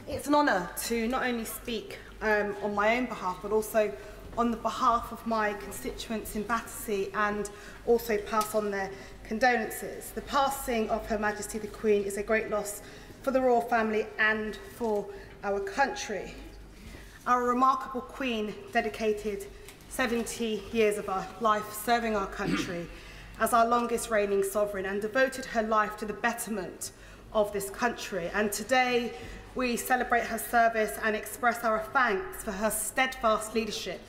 Speaker 16: It's an honour to not only speak on my own behalf, but also on the behalf of my constituents in Battersea, and also pass on their condolences. The passing of Her Majesty the Queen is a great loss for the royal family and for our country. Our remarkable Queen dedicated 70 years of her life serving our country as our longest reigning sovereign, and devoted her life to the betterment of this country. And today we celebrate her service and express our thanks for her steadfast leadership.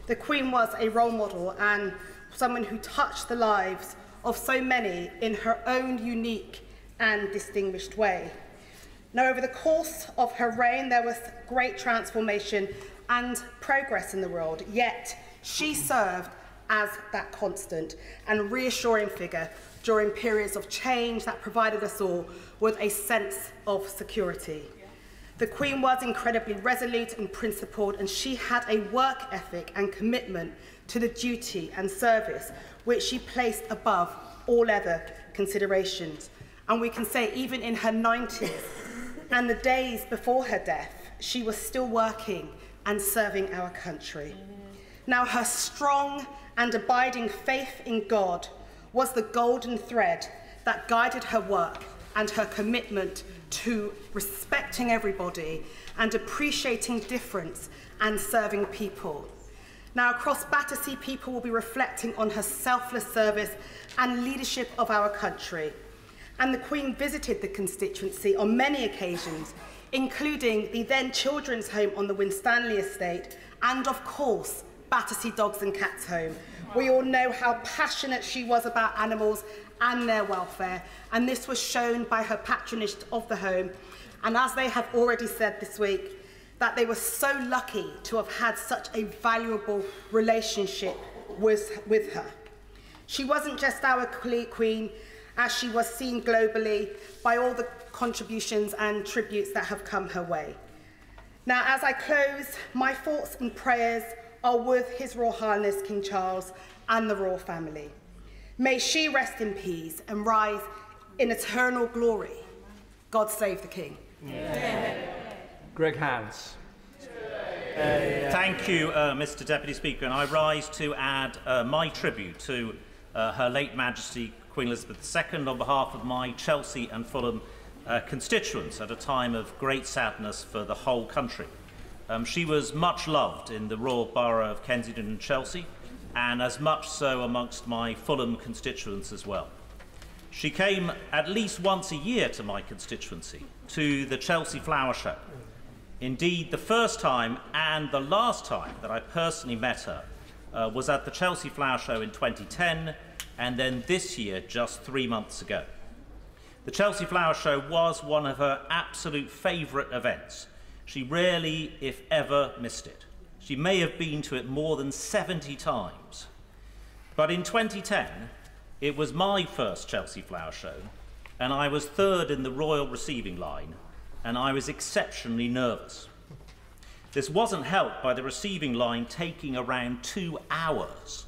Speaker 16: The Queen was a role model and someone who touched the lives of so many in her own unique and distinguished way. Now, over the course of her reign, there was great transformation and progress in the world, yet she served as that constant and reassuring figure during periods of change that provided us all with a sense of security. The Queen was incredibly resolute and principled, and she had a work ethic and commitment to the duty and service which she placed above all other considerations. And we can say even in her 90s and the days before her death, she was still working and serving our country. Now, her strong and abiding faith in God was the golden thread that guided her work and her commitment to respecting everybody and appreciating difference and serving people. Now, across Battersea, people will be reflecting on her selfless service and leadership of our country. And the Queen visited the constituency on many occasions, including the then Children's Home on the Winstanley estate, and of course, Battersea Dogs and Cats Home. We all know how passionate she was about animals and their welfare, and this was shown by her patronage of the home. And as they have already said this week, that they were so lucky to have had such a valuable relationship with her. She wasn't just our Queen, as she was seen globally by all the contributions and tributes that have come her way. Now, as I close, my thoughts and prayers are with His Royal Highness King Charles and the royal family. May she rest in peace and rise in eternal glory. God save the King.
Speaker 8: Yeah. Greg Hans.
Speaker 21: Thank you, Mr. Deputy Speaker, and I rise to add my tribute to Her late Majesty Queen Elizabeth II on behalf of my Chelsea and Fulham constituents at a time of great sadness for the whole country. She was much loved in the Royal Borough of Kensington and Chelsea, and as much so amongst my Fulham constituents as well. She came at least once a year to my constituency, to the Chelsea Flower Show. Indeed, the first time and the last time that I personally met her was at the Chelsea Flower Show in 2010, and then this year, just 3 months ago. The Chelsea Flower Show was one of her absolute favourite events. She rarely, if ever, missed it. She may have been to it more than 70 times. But in 2010, it was my first Chelsea Flower Show, and I was third in the royal receiving line, and I was exceptionally nervous. This wasn't helped by the receiving line taking around 2 hours,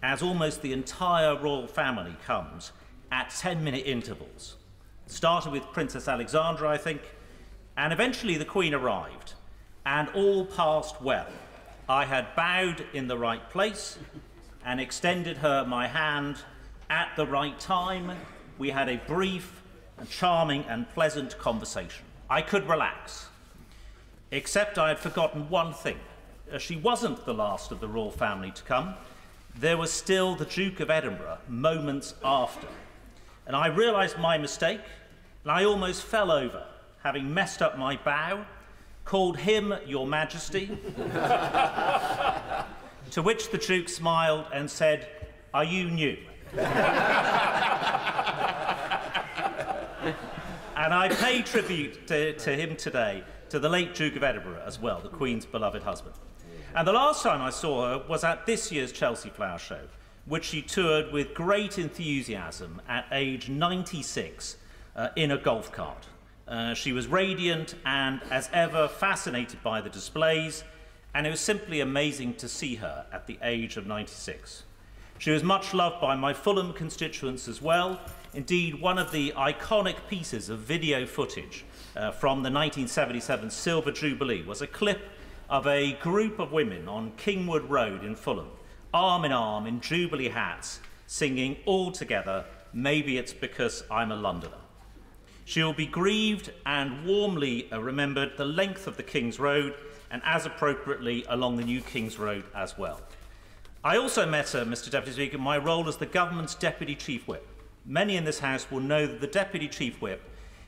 Speaker 21: as almost the entire royal family comes at 10-minute intervals. It started with Princess Alexandra, I think, and eventually the Queen arrived, and all passed well. I had bowed in the right place and extended her my hand at the right time. We had a brief and charming and pleasant conversation. I could relax, except I had forgotten one thing. She wasn't the last of the royal family to come. There was still the Duke of Edinburgh moments after. And I realised my mistake, and I almost fell over, having messed up my bow, called him Your Majesty, to which the Duke smiled and said, "Are you new?" And I pay tribute to him today, to the late Duke of Edinburgh as well, the Queen's beloved husband. And the last time I saw her was at this year's Chelsea Flower Show, which she toured with great enthusiasm at age 96 in a golf cart. She was radiant and, as ever, fascinated by the displays, and it was simply amazing to see her at the age of 96. She was much loved by my Fulham constituents as well. Indeed, one of the iconic pieces of video footage from the 1977 Silver Jubilee was a clip of a group of women on Kingwood Road in Fulham, arm in Jubilee hats, singing all together, "Maybe It's Because I'm a Londoner." She will be grieved and warmly remembered the length of the King's Road, and as appropriately along the new King's Road as well. I also met her, Mr. Deputy Speaker, in my role as the government's Deputy Chief Whip. Many in this House will know that the Deputy Chief Whip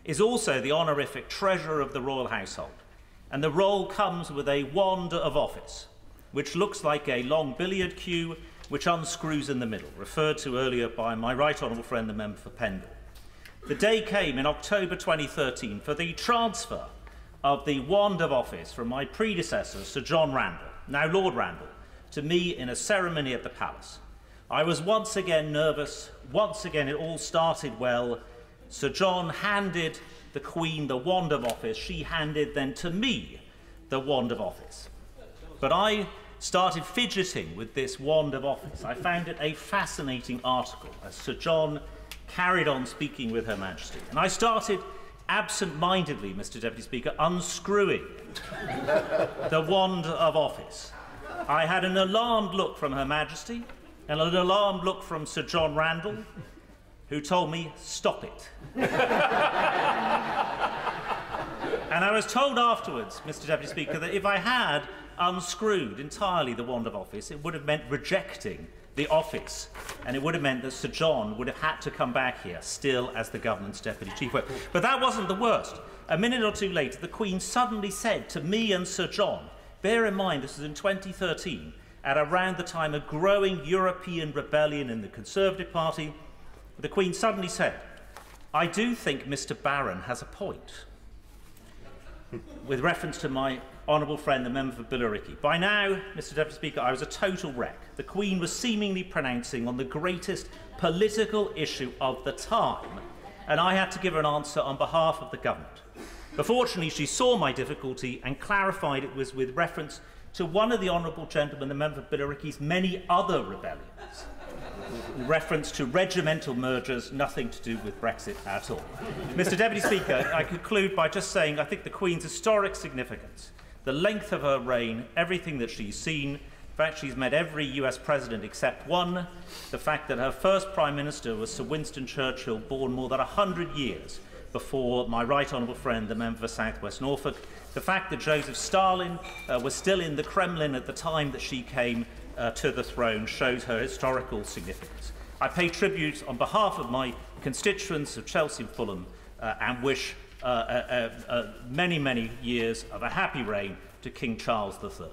Speaker 21: is also the honorific treasurer of the royal household, and the role comes with a wand of office, which looks like a long billiard cue which unscrews in the middle, referred to earlier by my right honourable friend, the member for Pendle. The day came in October 2013 for the transfer of the wand of office from my predecessor, Sir John Randall, now Lord Randall, to me in a ceremony at the Palace. I was once again nervous. Once again, it all started well. Sir John handed the Queen the wand of office. She handed then to me the wand of office. But I started fidgeting with this wand of office. I found it a fascinating article as Sir John carried on speaking with Her Majesty. And I started absent-mindedly, Mr. Deputy Speaker, unscrewing the wand of office. I had an alarmed look from Her Majesty and an alarmed look from Sir John Randall, who told me, "Stop it." And I was told afterwards, Mr. Deputy Speaker, that if I had unscrewed entirely the wand of office, it would have meant rejecting the office, and it would have meant that Sir John would have had to come back here, still as the government's Deputy Chief Whip. But that wasn't the worst. A minute or two later, the Queen suddenly said to me and Sir John, bear in mind this was in 2013, at around the time of growing European rebellion in the Conservative Party, the Queen suddenly said, "I do think Mr. Barron has a point," with reference to my honourable friend, the member for Billericay. By now, Mr. Deputy Speaker, I was a total wreck. The Queen was seemingly pronouncing on the greatest political issue of the time, and I had to give her an answer on behalf of the government. But fortunately, she saw my difficulty and clarified it was with reference to one of the honourable gentlemen, the member for Billericay's many other rebellions, in reference to regimental mergers, nothing to do with Brexit at all. Mr. Deputy Speaker, I conclude by just saying I think the Queen's historic significance, the length of her reign, everything that she's seen, in fact, she's met every US president except one, the fact that her first Prime Minister was Sir Winston Churchill, born more than 100 years before my right honourable friend, the member for South West Norfolk, the fact that Joseph Stalin was still in the Kremlin at the time that she came to the throne shows her historical significance. I pay tribute on behalf of my constituents of Chelsea and Fulham and wish many, many years of a happy reign to King Charles III.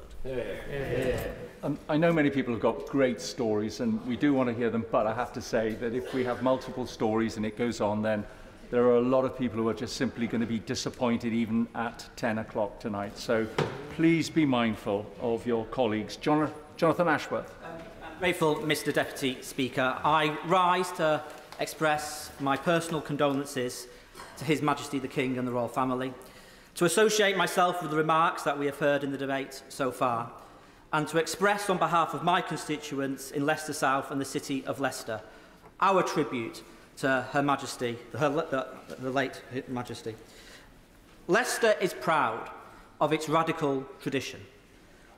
Speaker 8: I know many people have got great stories and we do want to hear them, but I have to say that if we have multiple stories and it goes on, then there are a lot of people who are just simply going to be disappointed even at 10 o'clock tonight. So please be mindful of your colleagues. Jonathan Ashworth.
Speaker 3: Grateful, Mr. Deputy Speaker. I rise to express my personal condolences to His Majesty the King and the Royal Family. to associate myself with the remarks that we have heard in the debate so far, and to express on behalf of my constituents in Leicester South and the City of Leicester our tribute to Her Majesty, the late Her Majesty. Leicester is proud of its radical tradition,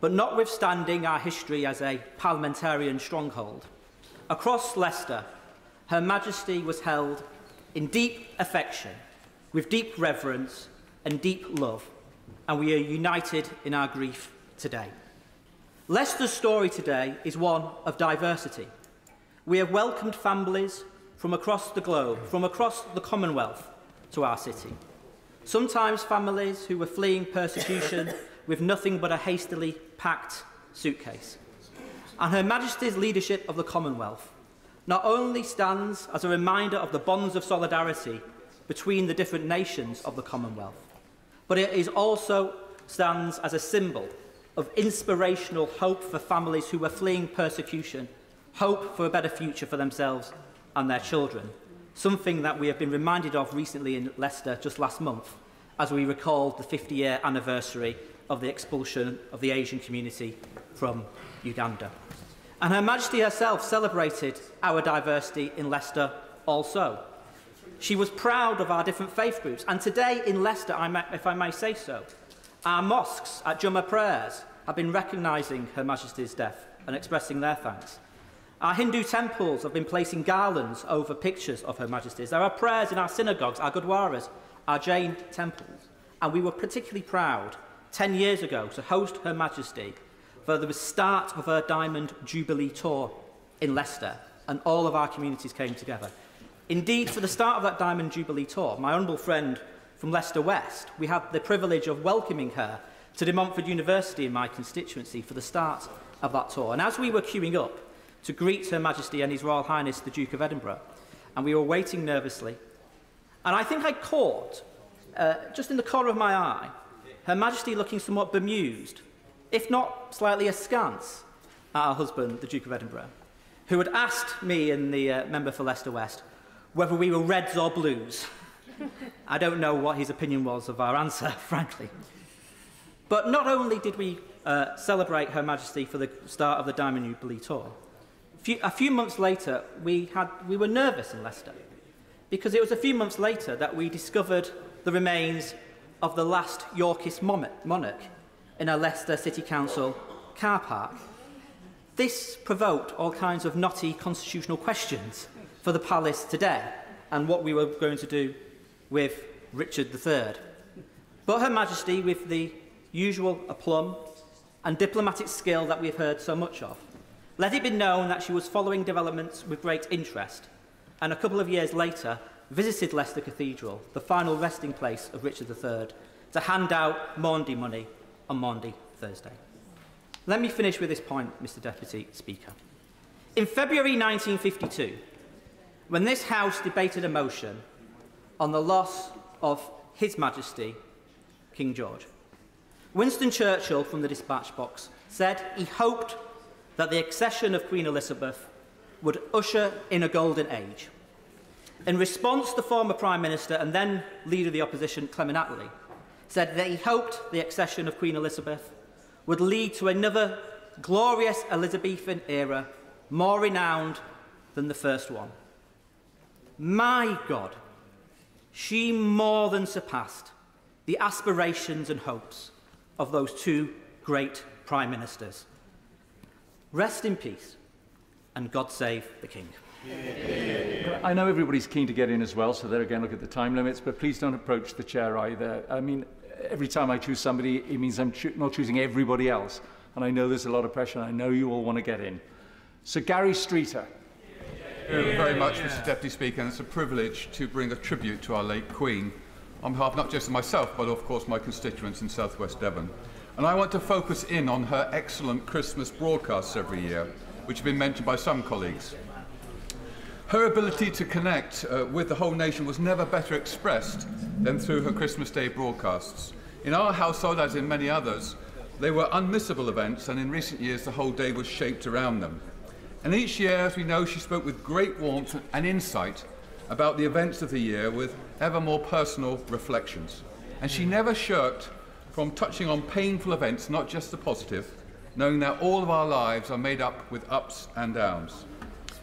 Speaker 3: but notwithstanding our history as a parliamentarian stronghold, across Leicester, Her Majesty was held in deep affection, with deep reverence and deep love, and we are united in our grief today. Leicester's story today is one of diversity. We have welcomed families from across the globe, from across the Commonwealth, to our city. Sometimes families who were fleeing persecution with nothing but a hastily packed suitcase. And Her Majesty's leadership of the Commonwealth not only stands as a reminder of the bonds of solidarity between the different nations of the Commonwealth, but it is also stands as a symbol of inspirational hope for families who were fleeing persecution, hope for a better future for themselves and their children, something that we have been reminded of recently in Leicester just last month, as we recalled the 50-year anniversary of the expulsion of the Asian community from Uganda. And Her Majesty herself celebrated our diversity in Leicester also. She was proud of our different faith groups, and today in Leicester, if I may say so, our mosques at Jummah prayers have been recognising Her Majesty's death and expressing their thanks. Our Hindu temples have been placing garlands over pictures of Her Majesty's. There are prayers in our synagogues, our gurdwaras, our Jain temples, and we were particularly proud 10 years ago to host Her Majesty for the start of her Diamond Jubilee tour in Leicester, and all of our communities came together. Indeed, for the start of that Diamond Jubilee tour, my honourable friend from Leicester West, we had the privilege of welcoming her to De Montfort University in my constituency for the start of that tour. And as we were queuing up to greet Her Majesty and His Royal Highness the Duke of Edinburgh, and we were waiting nervously, and I think I caught, just in the corner of my eye, Her Majesty looking somewhat bemused, if not slightly askance, at her husband, the Duke of Edinburgh, who had asked me and the member for Leicester West whether we were Reds or Blues. I don't know what his opinion was of our answer, frankly. But not only did we celebrate Her Majesty for the start of the Diamond Jubilee tour, a few months later, we were nervous in Leicester, because it was a few months later that we discovered the remains of the last Yorkist monarch in a Leicester City Council car park. This provoked all kinds of knotty constitutional questions for the palace today, and what we were going to do with Richard III. But Her Majesty, with the usual aplomb and diplomatic skill that we've heard so much of, let it be known that she was following developments with great interest, and a couple of years later visited Leicester Cathedral, the final resting place of Richard III, to hand out Maundy money on Maundy Thursday. Let me finish with this point, Mr. Deputy Speaker. In February 1952, when this House debated a motion on the loss of His Majesty, King George, Winston Churchill from the dispatch box said he hoped that the accession of Queen Elizabeth would usher in a golden age. In response, the former Prime Minister and then Leader of the Opposition, Clement Attlee, said that he hoped the accession of Queen Elizabeth would lead to another glorious Elizabethan era, more renowned than the first one. My God, she more than surpassed the aspirations and hopes of those two great Prime Ministers. Rest in peace, and God save the King.
Speaker 8: I know everybody's keen to get in as well, so there again, look at the time limits, but please don't approach the chair either. I mean, every time I choose somebody, it means I'm not choosing everybody else. And I know there's a lot of pressure, and I know you all want to get in. So Gary Streeter.
Speaker 17: Thank you very much, Mr. Deputy Speaker, and it's a privilege to bring a tribute to our late Queen on behalf not just of myself, but of course my constituents in South West Devon. And I want to focus in on her excellent Christmas broadcasts every year, which have been mentioned by some colleagues. Her ability to connect with the whole nation was never better expressed than through her Christmas Day broadcasts. In our household, as in many others, they were unmissable events, and in recent years the whole day was shaped around them. And each year, as we know, she spoke with great warmth and insight about the events of the year with ever more personal reflections. And she never shirked from touching on painful events, not just the positive, knowing that all of our lives are made up with ups and downs.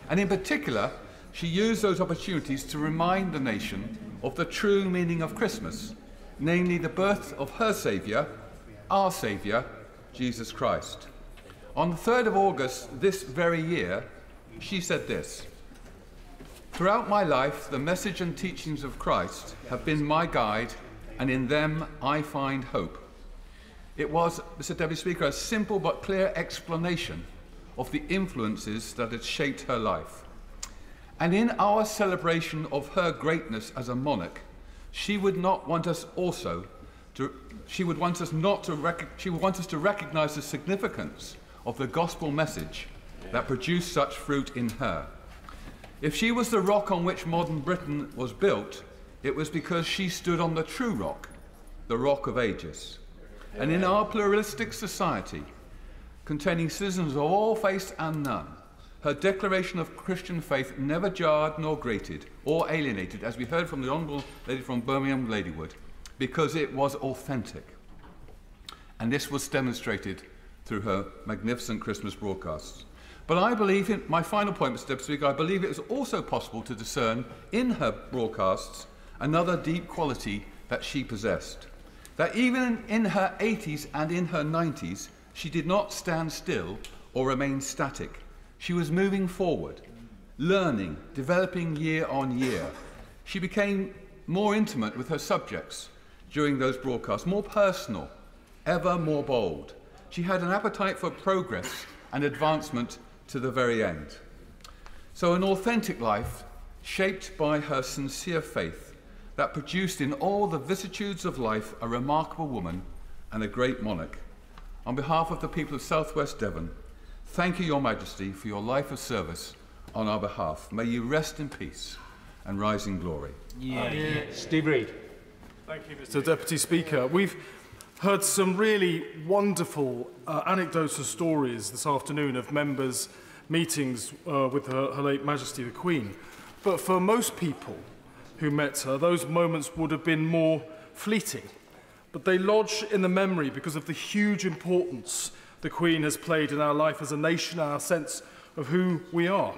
Speaker 17: And in particular, she used those opportunities to remind the nation of the true meaning of Christmas, namely the birth of her Saviour, our Saviour, Jesus Christ. On the 3rd of August this very year, she said this: "Throughout my life, the message and teachings of Christ have been my guide, and in them I find hope." It was, Mr. Deputy Speaker, a simple but clear explanation of the influences that had shaped her life. And in our celebration of her greatness as a monarch, she would want us to recognise the significance of the gospel message that produced such fruit in her. If she was the rock on which modern Britain was built, it was because she stood on the true rock, the Rock of Ages. And in our pluralistic society, containing citizens of all faiths and none, her declaration of Christian faith never jarred nor grated or alienated, as we heard from the Honourable Lady from Birmingham, Ladywood, because it was authentic. And this was demonstrated through her magnificent Christmas broadcasts. But I believe, in my final point, Mr. Deputy Speaker, I believe it is also possible to discern in her broadcasts another deep quality that she possessed. That even in her 80s and in her 90s, she did not stand still or remain static. She was moving forward, learning, developing year on year. She became more intimate with her subjects during those broadcasts, more personal, ever more bold. She had an appetite for progress and advancement to the very end. So an authentic life shaped by her sincere faith that produced in all the vicissitudes of life a remarkable woman and a great monarch. On behalf of the people of South West Devon, thank you, Your Majesty, for your life of service on our behalf. May you rest in peace and rise in glory.
Speaker 8: Steve Reid.
Speaker 1: Thank you, Mr. Deputy Speaker. We've heard some really wonderful anecdotes and stories this afternoon of members' meetings with Her late Majesty the Queen. But for most people who met her, those moments would have been more fleeting. But they lodge in the memory because of the huge importance the Queen has played in our life as a nation and our sense of who we are.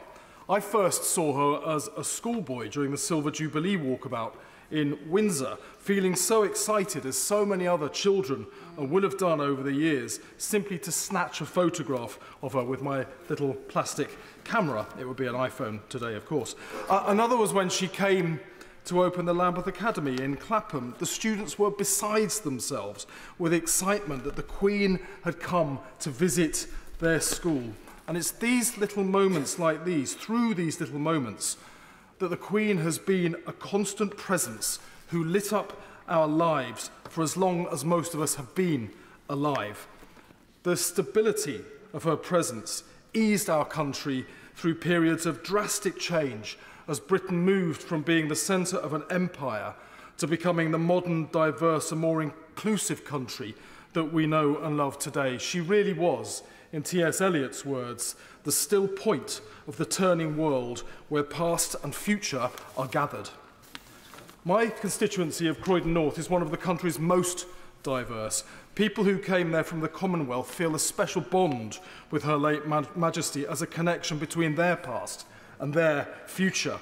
Speaker 1: I first saw her as a schoolboy during the Silver Jubilee walkabout in Windsor, feeling so excited, as so many other children will have done over the years, simply to snatch a photograph of her with my little plastic camera. It would be an iPhone today, of course. Another was when she came to open the Lambeth Academy in Clapham. The students were besides themselves with excitement that the Queen had come to visit their school. And it's these little moments like these, through these little moments, that the Queen has been a constant presence who lit up our lives for as long as most of us have been alive. The stability of her presence eased our country through periods of drastic change as Britain moved from being the centre of an empire to becoming the modern, diverse and more inclusive country that we know and love today. She really was, in T.S. Eliot's words, the still point of the turning world where past and future are gathered. My constituency of Croydon North is one of the country's most diverse. People who came there from the Commonwealth feel a special bond with Her late Majesty as a connection between their past and their future.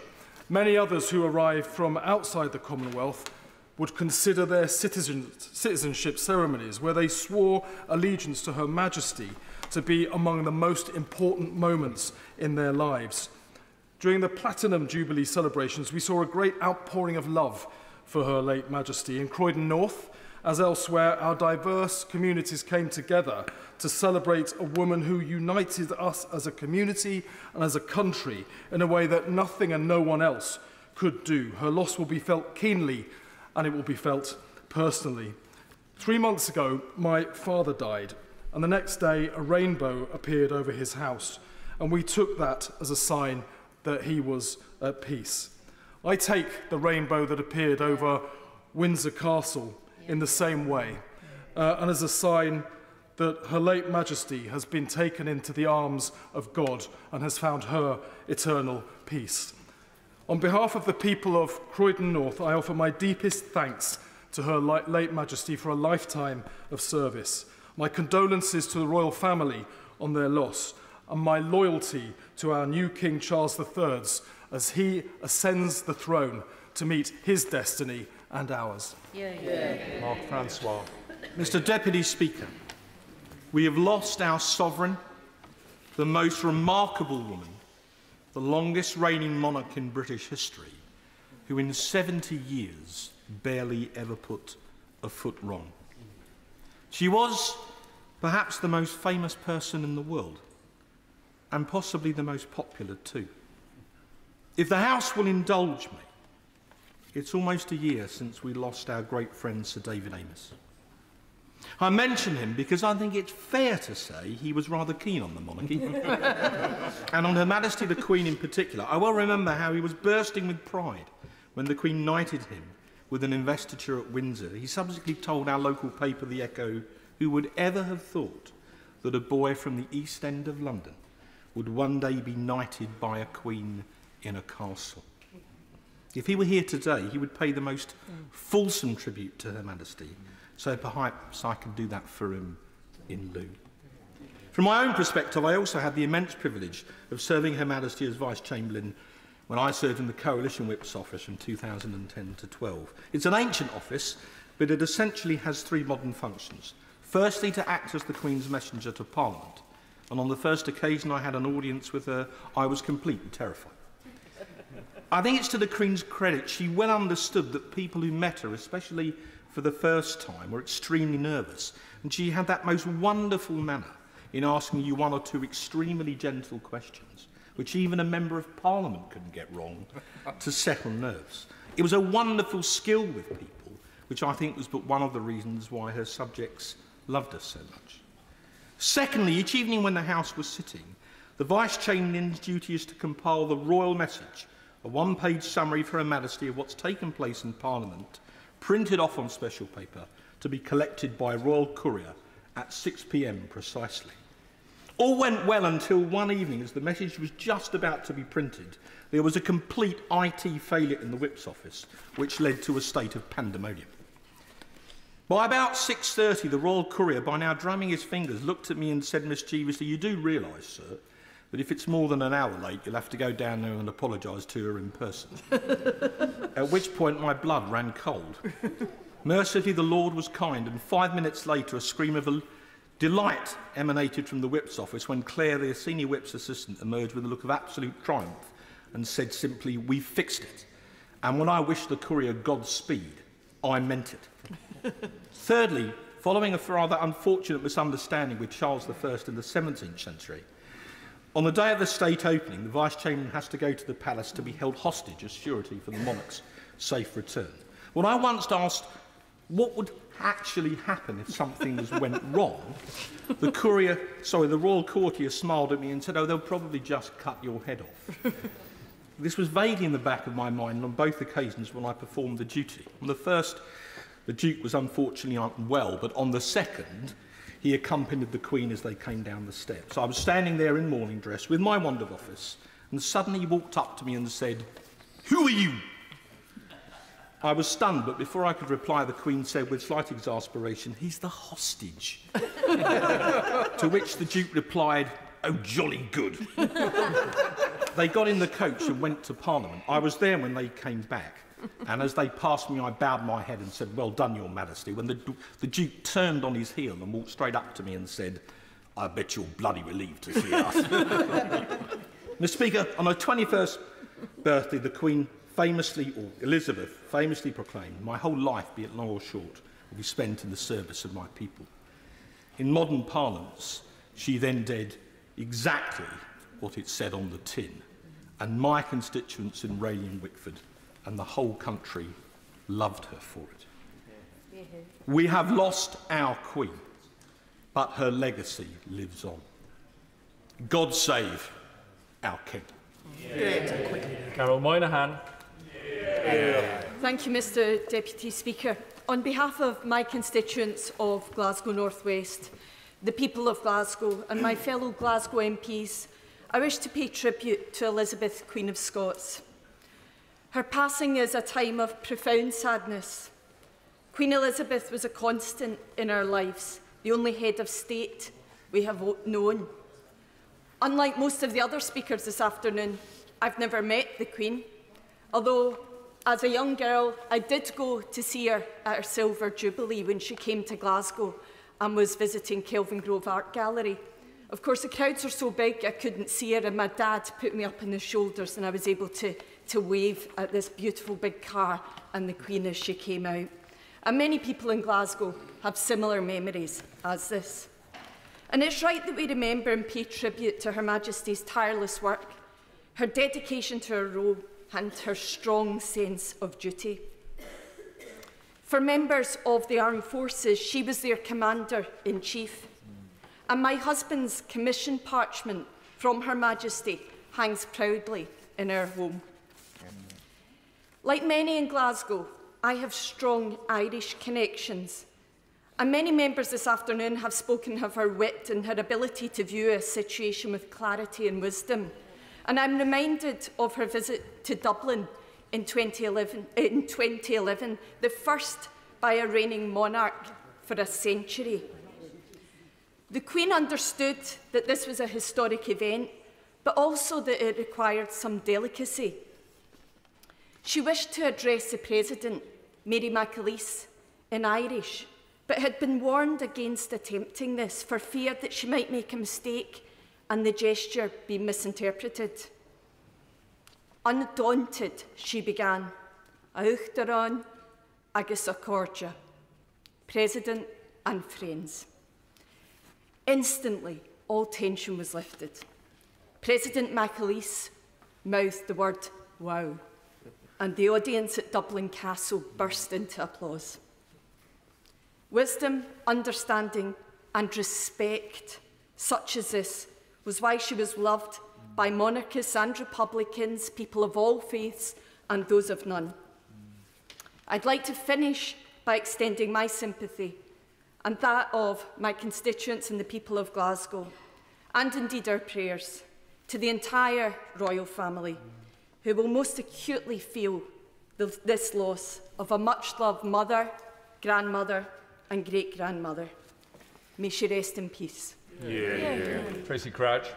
Speaker 1: Many others who arrived from outside the Commonwealth would consider their citizenship ceremonies, where they swore allegiance to Her Majesty, to be among the most important moments in their lives. During the Platinum Jubilee celebrations, we saw a great outpouring of love for Her late Majesty. In Croydon North, as elsewhere, our diverse communities came together to celebrate a woman who united us as a community and as a country in a way that nothing and no one else could do. Her loss will be felt keenly, and it will be felt personally. 3 months ago, my father died, and the next day a rainbow appeared over his house, and we took that as a sign that he was at peace. I take the rainbow that appeared over Windsor Castle in the same way, and as a sign that Her late Majesty has been taken into the arms of God and has found her eternal peace. On behalf of the people of Croydon North, I offer my deepest thanks to her late Majesty for a lifetime of service, my condolences to the royal family on their loss, and my loyalty to our new King Charles III as he ascends the throne to meet his destiny and ours.
Speaker 14: Mark Francois. Mr. Deputy Speaker, we have lost our sovereign, the most remarkable woman, the longest reigning monarch in British history, who in 70 years barely ever put a foot wrong. She was perhaps the most famous person in the world, and possibly the most popular too. If the House will indulge me, it's almost a year since we lost our great friend Sir David Amess. I mention him because I think it's fair to say he was rather keen on the monarchy. And on Her Majesty the Queen in particular. I well remember how he was bursting with pride when the Queen knighted him with an investiture at Windsor. He subsequently told our local paper, The Echo, who would ever have thought that a boy from the East End of London would one day be knighted by a queen in a castle. If he were here today, he would pay the most fulsome tribute to Her Majesty, so perhaps I could do that for him in lieu. From my own perspective, I also had the immense privilege of serving Her Majesty as Vice-Chamberlain when I served in the Coalition Whip's office from 2010 to 12. It's an ancient office, but it essentially has three modern functions. Firstly, to act as the Queen's messenger to Parliament. And on the first occasion I had an audience with her, I was completely terrified. I think it's to the Queen's credit she well understood that people who met her, especially for the first time, were extremely nervous. And she had that most wonderful manner in asking you one or two extremely gentle questions, which even a Member of Parliament couldn't get wrong, to settle nerves. It was a wonderful skill with people, which I think was but one of the reasons why her subjects loved her so much. Secondly, each evening when the House was sitting, the Vice-Chamberlain's duty is to compile the royal message, a one-page summary for Her Majesty of what's taken place in Parliament, printed off on special paper, to be collected by Royal Courier at 6 p.m. precisely. All went well until one evening, as the message was just about to be printed, there was a complete IT failure in the Whip's office, which led to a state of pandemonium. By about 6:30, the Royal Courier, by now drumming his fingers, looked at me and said mischievously, "You do realise, sir, that if it's more than an hour late, you'll have to go down there and apologise to her in person." At which point my blood ran cold. Mercifully, the Lord was kind, and 5 minutes later, a scream of delight emanated from the Whip's office when Claire, the senior Whip's assistant, emerged with a look of absolute triumph and said simply, "We've fixed it." And when I wished the Courier Godspeed, I meant it. Thirdly, following a rather unfortunate misunderstanding with Charles I in the 17th century, on the day of the state opening, the Vice-Chamberlain has to go to the palace to be held hostage as surety for the monarch's safe return. When I once asked what would actually happen if something went wrong, the royal courtier smiled at me and said, "Oh, they'll probably just cut your head off." This was vaguely in the back of my mind on both occasions when I performed the duty. On the first, the Duke was unfortunately unwell, but on the second, he accompanied the Queen as they came down the steps. I was standing there in morning dress with my wand of office, and suddenly he walked up to me and said, "Who are you?" I was stunned, but before I could reply, the Queen said with slight exasperation, "He's the hostage." To which the Duke replied, "Oh, jolly good." They got in the coach and went to Parliament. I was there when they came back, and as they passed me, I bowed my head and said, "Well done, Your Majesty," when the Duke turned on his heel and walked straight up to me and said, "I bet you're bloody relieved to see us." Mr. Speaker, on her 21st birthday, the Queen Elizabeth famously proclaimed, "My whole life, be it long or short, will be spent in the service of my people." In modern parlance, she then did exactly what it said on the tin, and my constituents in Raleigh and Wickford and the whole country loved her for it. We have lost our Queen, but her legacy lives on. God save our King.
Speaker 8: Carol Moynihan.
Speaker 4: Thank you, Mr Deputy Speaker. On behalf of my constituents of Glasgow North West, the people of Glasgow and my fellow Glasgow MPs, I wish to pay tribute to Elizabeth, Queen of Scots. Her passing is a time of profound sadness,
Speaker 18: Queen Elizabeth was a constant in our lives, the only head of state we have known. Unlike most of the other speakers this afternoon, I've never met the Queen, although as a young girl I did go to see her at her Silver Jubilee when she came to Glasgow and was visiting Kelvin Grove Art Gallery. Of course, the crowds were so big I couldn't see her, and my dad put me up on his shoulders and I was able to wave at this beautiful big car and the Queen as she came out. And many people in Glasgow have similar memories as this. And it's right that we remember and pay tribute to Her Majesty's tireless work, her dedication to her role and her strong sense of duty. For members of the armed forces, she was their Commander-in-Chief. And my husband's commission parchment from Her Majesty hangs proudly in our home. Like many in Glasgow, I have strong Irish connections. And many members this afternoon have spoken of her wit and her ability to view a situation with clarity and wisdom. And I'm reminded of her visit to Dublin in 2011, the first by a reigning monarch for a century. The Queen understood that this was a historic event, but also that it required some delicacy. She wished to address the President, Mary McAleese, in Irish, but had been warned against attempting this for fear that she might make a mistake and the gesture be misinterpreted. Undaunted, she began, Auchtaran agus Accordia, President and friends. Instantly, all tension was lifted. President McAleese mouthed the word wow, and the audience at Dublin Castle burst into applause. Wisdom, understanding and respect, such as this, was why she was loved by monarchists and republicans, people of all faiths and those of none. I'd like to finish by extending my sympathy and that of my constituents and the people of Glasgow, and indeed our prayers, to the entire royal family, who will most acutely feel this loss of a much-loved mother, grandmother and great-grandmother. May she rest in peace.
Speaker 8: Tracy Crouch.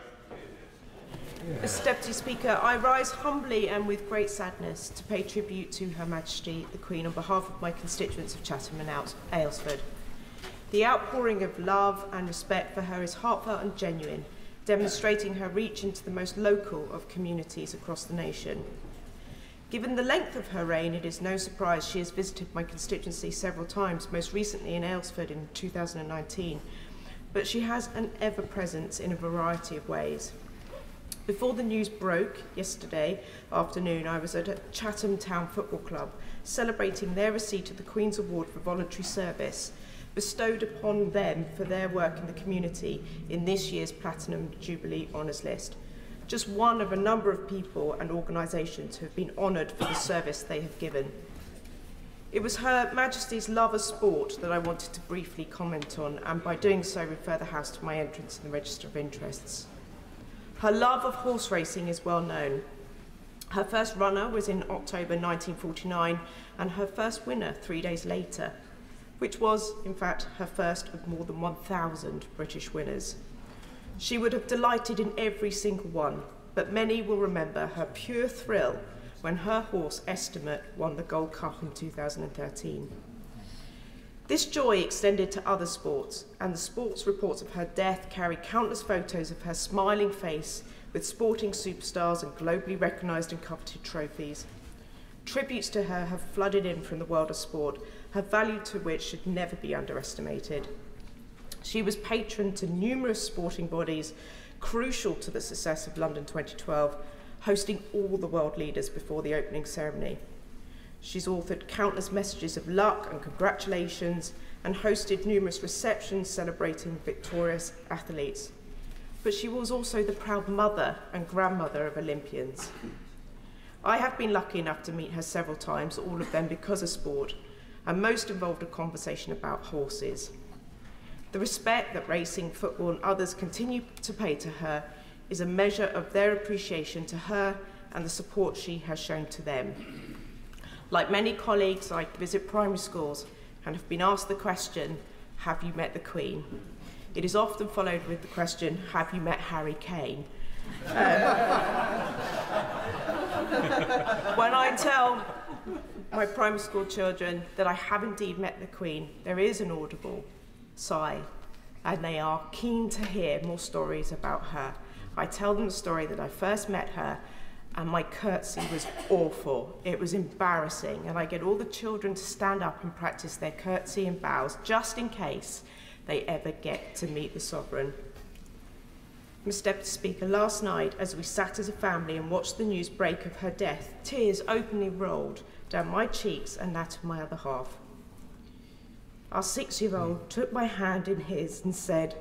Speaker 19: Mr. Deputy Speaker, I rise humbly and with great sadness to pay tribute to Her Majesty the Queen on behalf of my constituents of Chatham and Aylesford. The outpouring of love and respect for her is heartfelt and genuine, demonstrating her reach into the most local of communities across the nation. Given the length of her reign, it is no surprise she has visited my constituency several times, most recently in Aylesford in 2019, but she has an ever-presence in a variety of ways. Before the news broke yesterday afternoon, I was at Chatham Town Football Club celebrating their receipt of the Queen's Award for Voluntary Service, bestowed upon them for their work in the community in this year's Platinum Jubilee Honours List. Just one of a number of people and organisations who have been honoured for the service they have given. It was Her Majesty's love of sport that I wanted to briefly comment on, and by doing so refer the House to my entrance in the Register of Interests. Her love of horse racing is well known. Her first runner was in October 1949 and her first winner 3 days later, which was, in fact, her first of more than 1,000 British winners. She would have delighted in every single one, but many will remember her pure thrill when her horse Estimate won the Gold Cup in 2013. This joy extended to other sports, and the sports reports of her death carry countless photos of her smiling face with sporting superstars and globally recognised and coveted trophies. Tributes to her have flooded in from the world of sport, her value to which should never be underestimated. She was patron to numerous sporting bodies, crucial to the success of London 2012, hosting all the world leaders before the opening ceremony. She's authored countless messages of luck and congratulations and hosted numerous receptions celebrating victorious athletes. But she was also the proud mother and grandmother of Olympians. I have been lucky enough to meet her several times, all of them because of sport, and most involved a conversation about horses. The respect that racing, football and others continue to pay to her is a measure of their appreciation to her and the support she has shown to them. Like many colleagues, I visit primary schools and have been asked the question, have you met the Queen? It is often followed with the question, have you met Harry Kane? When I tell my primary school children that I have indeed met the Queen, there is an audible sigh, and they are keen to hear more stories about her. I tell them the story that I first met her, and my curtsy was awful. It was embarrassing, and I get all the children to stand up and practice their curtsy and bows just in case they ever get to meet the Sovereign. Mr. Deputy Speaker, last night, as we sat as a family and watched the news break of her death, tears openly rolled down my cheeks and that of my other half. Our 6-year-old took my hand in his and said,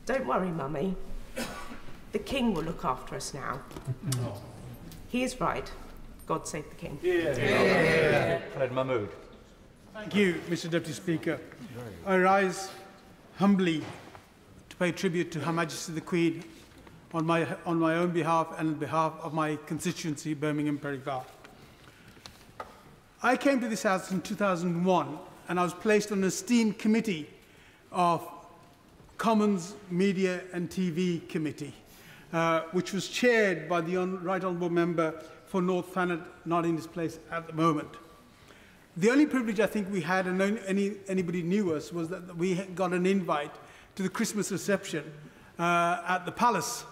Speaker 19: "Don't worry, Mummy. The King will look after us now." He is right. God save the King.
Speaker 8: Fred Mahmood.
Speaker 5: Thank you, Mr. Deputy Speaker. I rise humbly to pay tribute to Her Majesty the Queen on my own behalf and on behalf of my constituency, Birmingham Perivale. I came to this House in 2001, and I was placed on an esteemed committee of Commons, Media and TV Committee, which was chaired by the Right Honourable Member for North Thanet, not in this place at the moment. The only privilege I think we had, and anybody knew us, was that we got an invite to the Christmas reception at the Palace.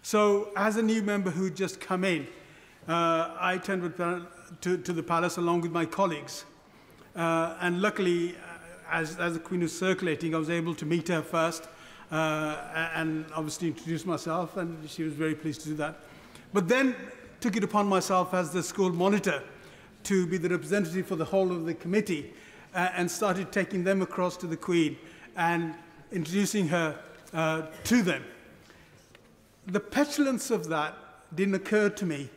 Speaker 5: So, as a new member who'd just come in, I attended to the Palace along with my colleagues. And luckily, as the Queen was circulating, I was able to meet her first and obviously introduce myself, and she was very pleased to do that. But then took it upon myself as the school monitor to be the representative for the whole of the committee and started taking them across to the Queen and introducing her to them. The petulance of that didn't occur to me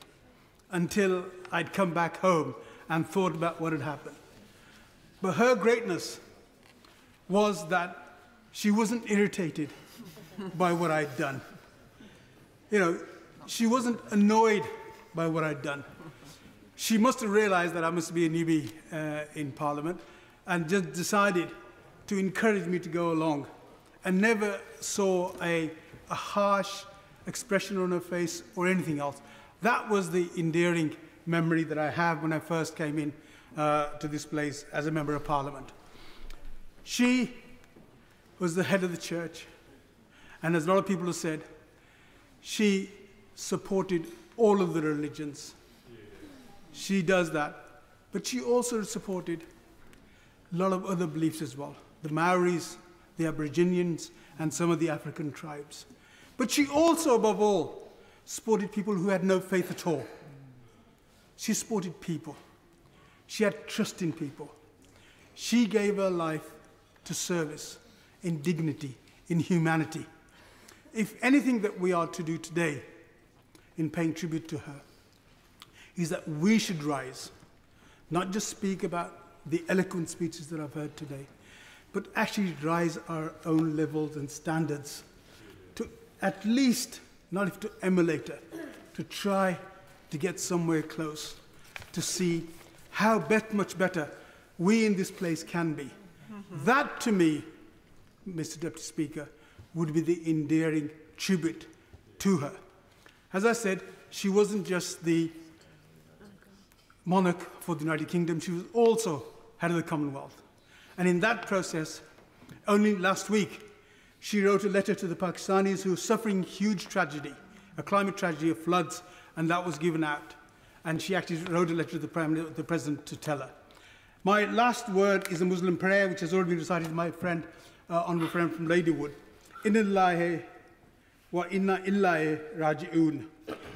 Speaker 5: until I'd come back home and thought about what had happened. But her greatness was that she wasn't irritated by what I'd done. You know, she wasn't annoyed by what I'd done. She must have realized that I must be a newbie in Parliament and just decided to encourage me to go along, and never saw a harsh expression on her face or anything else. That was the endearing memory that I have when I first came in to this place as a Member of Parliament. She was the head of the church, and as a lot of people have said, she supported all of the religions. She does that, but she also supported a lot of other beliefs as well, the Maoris, the Aboriginians, and some of the African tribes. But she also, above all, supported people who had no faith at all. She supported people. She had trust in people. She gave her life to service, in dignity, in humanity. If anything that we are to do today in paying tribute to her is that we should rise, not just speak about the eloquent speeches that I've heard today, but actually rise our own levels and standards to at least, not if to emulate her, to try to get somewhere close, to see how much better we in this place can be. That, to me, Mr. Deputy Speaker, would be the endearing tribute to her. As I said, she wasn't just the monarch for the United Kingdom, she was also head of the Commonwealth. And in that process, only last week, she wrote a letter to the Pakistanis who were suffering huge tragedy, a climate tragedy of floods, and that was given out. And she actually wrote a letter to the President to tell her. My last word is a Muslim prayer, which has already been recited by my friend, honourable friend from Ladywood. Inna lillahi wa inna illahi raji'un.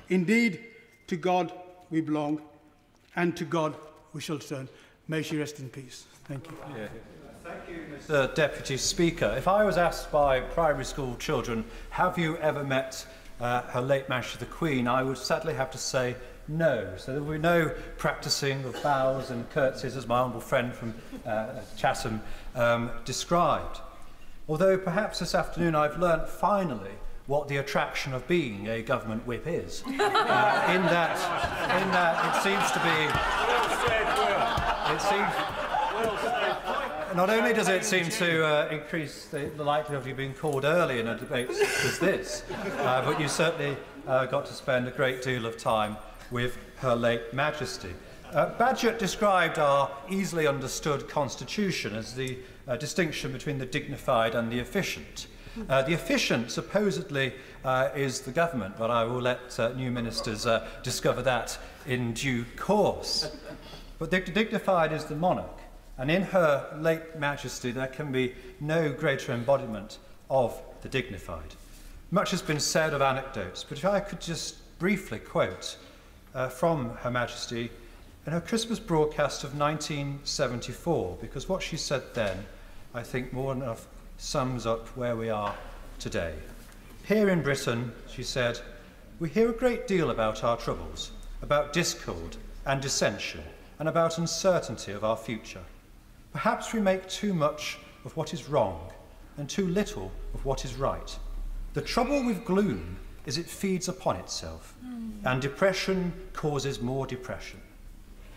Speaker 5: Indeed, to God we belong, and to God we shall turn. May she rest in peace. Thank you.
Speaker 10: Yeah. Thank you, Mr. Deputy Speaker. If I was asked by primary school children, have you ever met Her late Majesty the Queen, I would sadly have to say no. So there will be no practising of bows and curtsies, as my honourable friend from Chatham described. Although perhaps this afternoon I've learnt finally what the attraction of being a government whip is. In that it seems to be... It seems... Not only does it seem to increase the likelihood of you being called early in a debate such as this, but you certainly got to spend a great deal of time with Her late Majesty. Bagehot described our easily understood constitution as the distinction between the dignified and the efficient. The efficient supposedly is the government, but I will let new ministers discover that in due course. But the dignified is the monarch, and in Her late Majesty there can be no greater embodiment of the dignified. Much has been said of anecdotes, but if I could just briefly quote from Her Majesty in her Christmas broadcast of 1974, because what she said then, I think, more than enough sums up where we are today. Here in Britain, she said, we hear a great deal about our troubles, about discord and dissension, and about uncertainty of our future. Perhaps we make too much of what is wrong and too little of what is right. The trouble with gloom is it feeds upon itself, and depression causes more depression.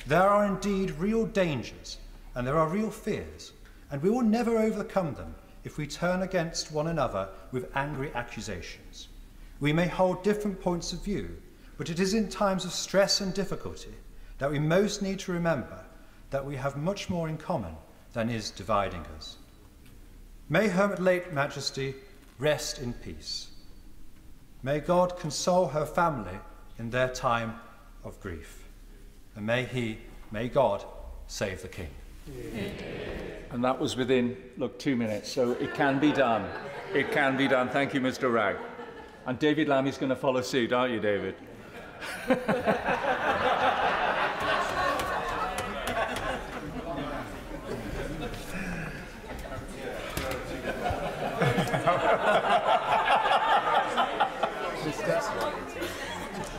Speaker 10: There are indeed real dangers, and there are real fears, and we will never overcome them if we turn against one another with angry accusations. We may hold different points of view, but it is in times of stress and difficulty that we most need to remember that we have much more in common than is dividing us. May Her late Majesty rest in peace. May God console her family in their time of grief. And may God save the King.
Speaker 8: And that was within, 2 minutes, so it can be done. It can be done. Thank you, Mr. Wragg. And David Lammy's going to follow suit, aren't you, David?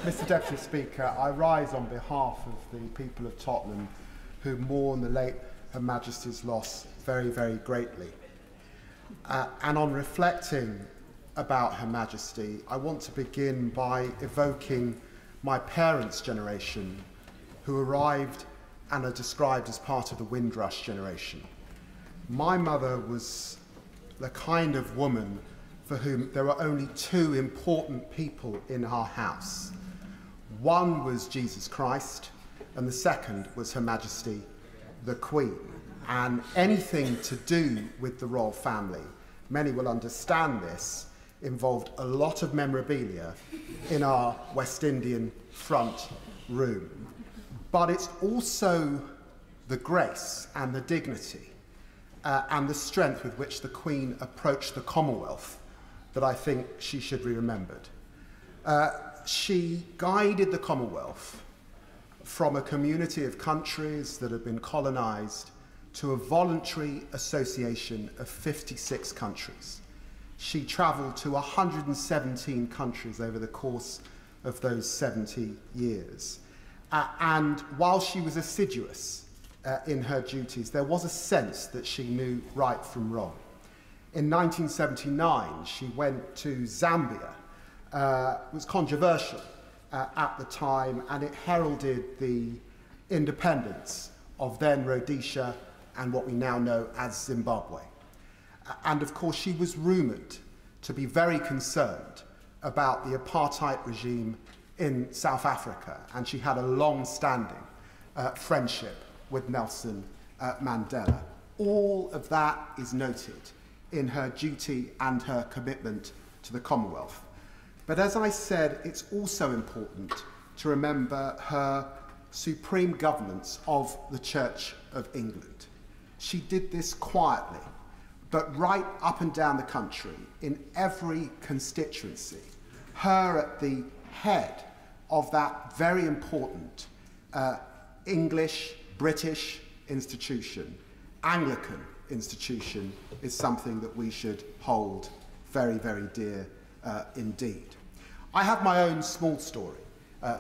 Speaker 12: Mr. Deputy Speaker, I rise on behalf of the people of Tottenham who mourn the late Her Majesty's loss very, very greatly. And on reflecting about Her Majesty, I want to begin by evoking my parents' generation, who arrived and are described as part of the Windrush generation. My mother was the kind of woman for whom there were only two important people in our house. One was Jesus Christ, and the second was Her Majesty the Queen. And anything to do with the royal family, many will understand this, involved a lot of memorabilia in our West Indian front room. But it's also the grace and the dignity and the strength with which the Queen approached the Commonwealth that I think she should be remembered. She guided the Commonwealth from a community of countries that had been colonised to a voluntary association of 56 countries. She travelled to 117 countries over the course of those 70 years. And while she was assiduous in her duties, there was a sense that she knew right from wrong. In 1979, she went to Zambia. It was controversial at the time, and it heralded the independence of then Rhodesia and what we now know as Zimbabwe. And of course, she was rumoured to be very concerned about the apartheid regime in South Africa, and she had a long-standing friendship with Nelson Mandela. All of that is noted in her duty and her commitment to the Commonwealth. But as I said, it's also important to remember her supreme governance of the Church of England. She did this quietly, but right up and down the country, in every constituency, her at the head of that very important English, British institution, Anglican institution, is something that we should hold very, very dear indeed. I have my own small story,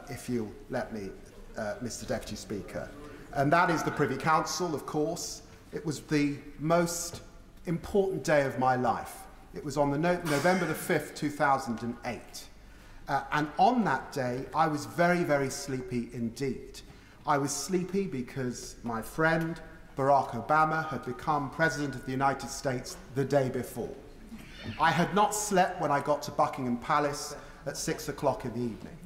Speaker 12: if you'll let me, Mr. Deputy Speaker, and that is the Privy Council, of course. It was the most important day of my life. It was on the November the 5th, 2008. And on that day, I was very, very sleepy indeed. I was sleepy because my friend Barack Obama had become President of the United States the day before. I had not slept when I got to Buckingham Palace at 6 o'clock in the evening.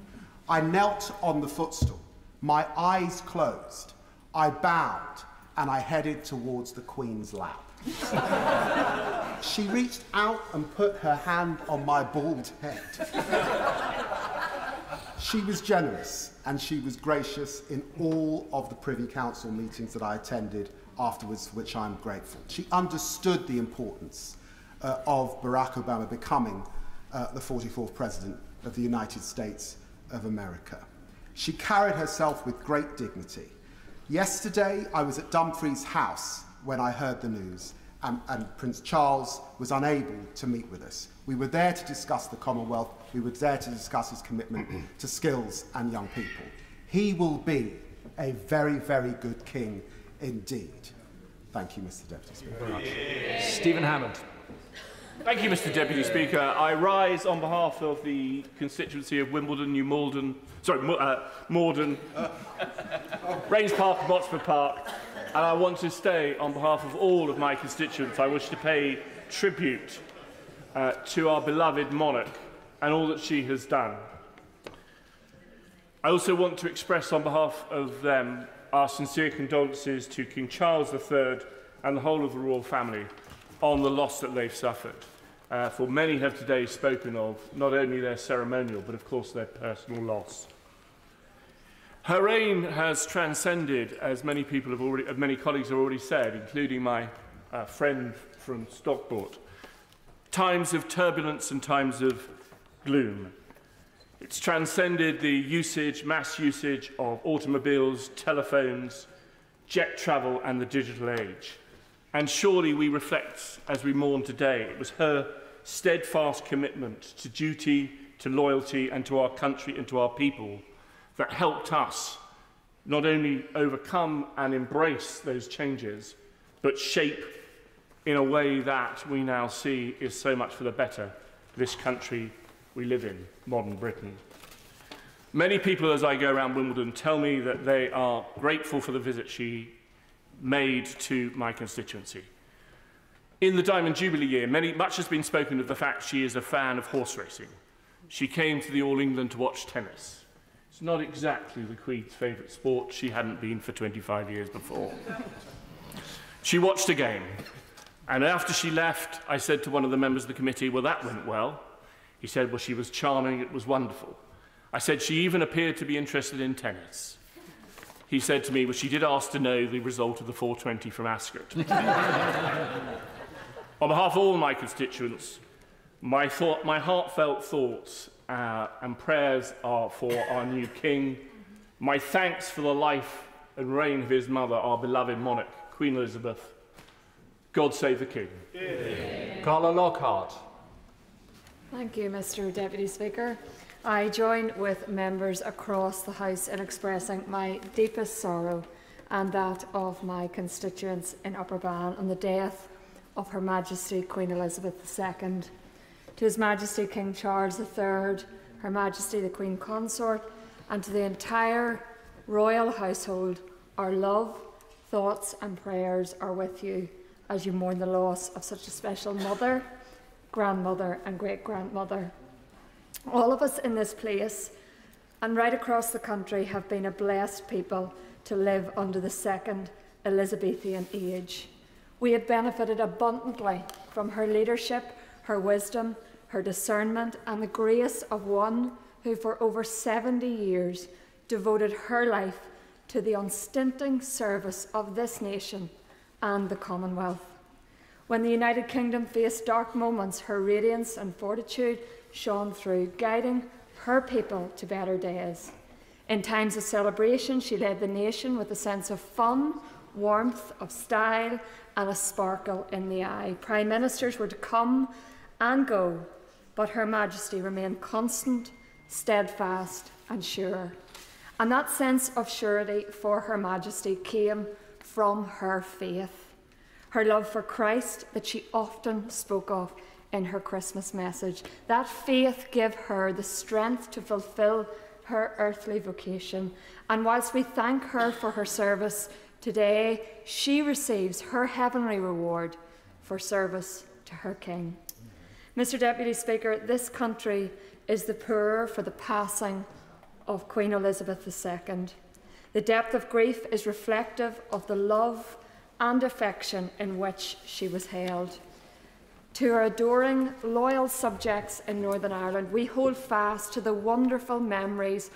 Speaker 12: I knelt on the footstool, my eyes closed, I bowed, and I headed towards the Queen's lap. She reached out and put her hand on my bald head. She was generous and she was gracious in all of the Privy Council meetings that I attended afterwards, for which I'm grateful. She understood the importance of Barack Obama becoming the 44th President of the United States of America. She carried herself with great dignity. Yesterday, I was at Dumfries House when I heard the news, and Prince Charles was unable to meet with us. We were there to discuss the Commonwealth. We were there to discuss his commitment to skills and young people. He will be a very, very good king indeed. Thank you, Mr. Deputy Speaker.
Speaker 2: Stephen Hammond. Thank you, Mr. Deputy Speaker. I rise on behalf of the constituency of Wimbledon, Morden, Rains Park, Botsford Park, and I want to stay on behalf of all of my constituents. I wish to pay tribute to our beloved monarch and all that she has done. I also want to express on behalf of them our sincere condolences to King Charles III and the whole of the royal family on the loss that they've suffered. For many have today spoken of not only their ceremonial, but of course their personal loss. Her reign has transcended, as many colleagues have already said, including my friend from Stockport, times of turbulence and times of gloom. It's transcended the mass usage of automobiles, telephones, jet travel and the digital age. And surely we reflect as we mourn today, it was her steadfast commitment to duty, to loyalty and to our country and to our people that helped us not only overcome and embrace those changes, but shape in a way that we now see is so much for the better this country we live in, modern Britain. Many people, as I go around Wimbledon, tell me that they are grateful for the visit she made to my constituency. In the Diamond Jubilee year, much has been spoken of the fact she is a fan of horse racing. She came to the All England to watch tennis. It's not exactly the Queen's favourite sport. She hadn't been for 25 years before. She watched a game, and after she left, I said to one of the members of the committee, well, that went well. He said, well, she was charming, it was wonderful. I said, she even appeared to be interested in tennis. He said to me, well, she did ask to know the result of the 420 from Ascot. On behalf of all my constituents, my heartfelt thoughts and prayers are for our new king. My thanks for the life and reign of his mother, our beloved monarch, Queen Elizabeth. God save the king. Yeah. Carla Lockhart.
Speaker 20: Thank you, Mr. Deputy Speaker. I join with members across the House in expressing my deepest sorrow and that of my constituents in Upper Bann on the death of Her Majesty Queen Elizabeth II. To His Majesty King Charles III, Her Majesty the Queen Consort, and to the entire royal household, our love, thoughts and prayers are with you as you mourn the loss of such a special mother, grandmother and great-grandmother. All of us in this place and right across the country have been a blessed people to live under the second Elizabethan age. We have benefited abundantly from her leadership, her wisdom, her discernment and the grace of one who for over 70 years devoted her life to the unstinting service of this nation and the Commonwealth. When the United Kingdom faced dark moments, her radiance and fortitude shone through, guiding her people to better days. In times of celebration, she led the nation with a sense of fun, warmth, of style, and a sparkle in the eye. Prime ministers were to come and go, but Her Majesty remained constant, steadfast, and sure. And that sense of surety for Her Majesty came from her faith, her love for Christ that she often spoke of in her Christmas message. That faith gave her the strength to fulfil her earthly vocation. And whilst we thank her for her service to Today, she receives her heavenly reward for service to her King. Mr. Deputy Speaker, this country is the poorer for the passing of Queen Elizabeth II. The depth of grief is reflective of the love and affection in which she was held. To our adoring, loyal subjects in Northern Ireland, we hold fast to the wonderful memories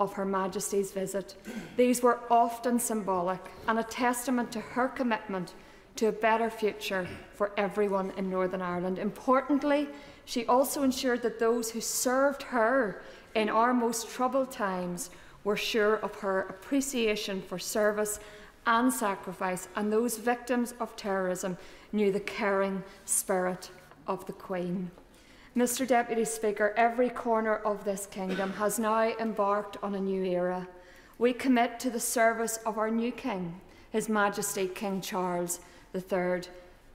Speaker 20: of Her Majesty's visit. These were often symbolic and a testament to her commitment to a better future for everyone in Northern Ireland. Importantly, she also ensured that those who served her in our most troubled times were sure of her appreciation for service and sacrifice, and those victims of terrorism knew the caring spirit of the Queen. Mr. Deputy Speaker, every corner of this kingdom has now embarked on a new era. We commit to the service of our new King, His Majesty King Charles III.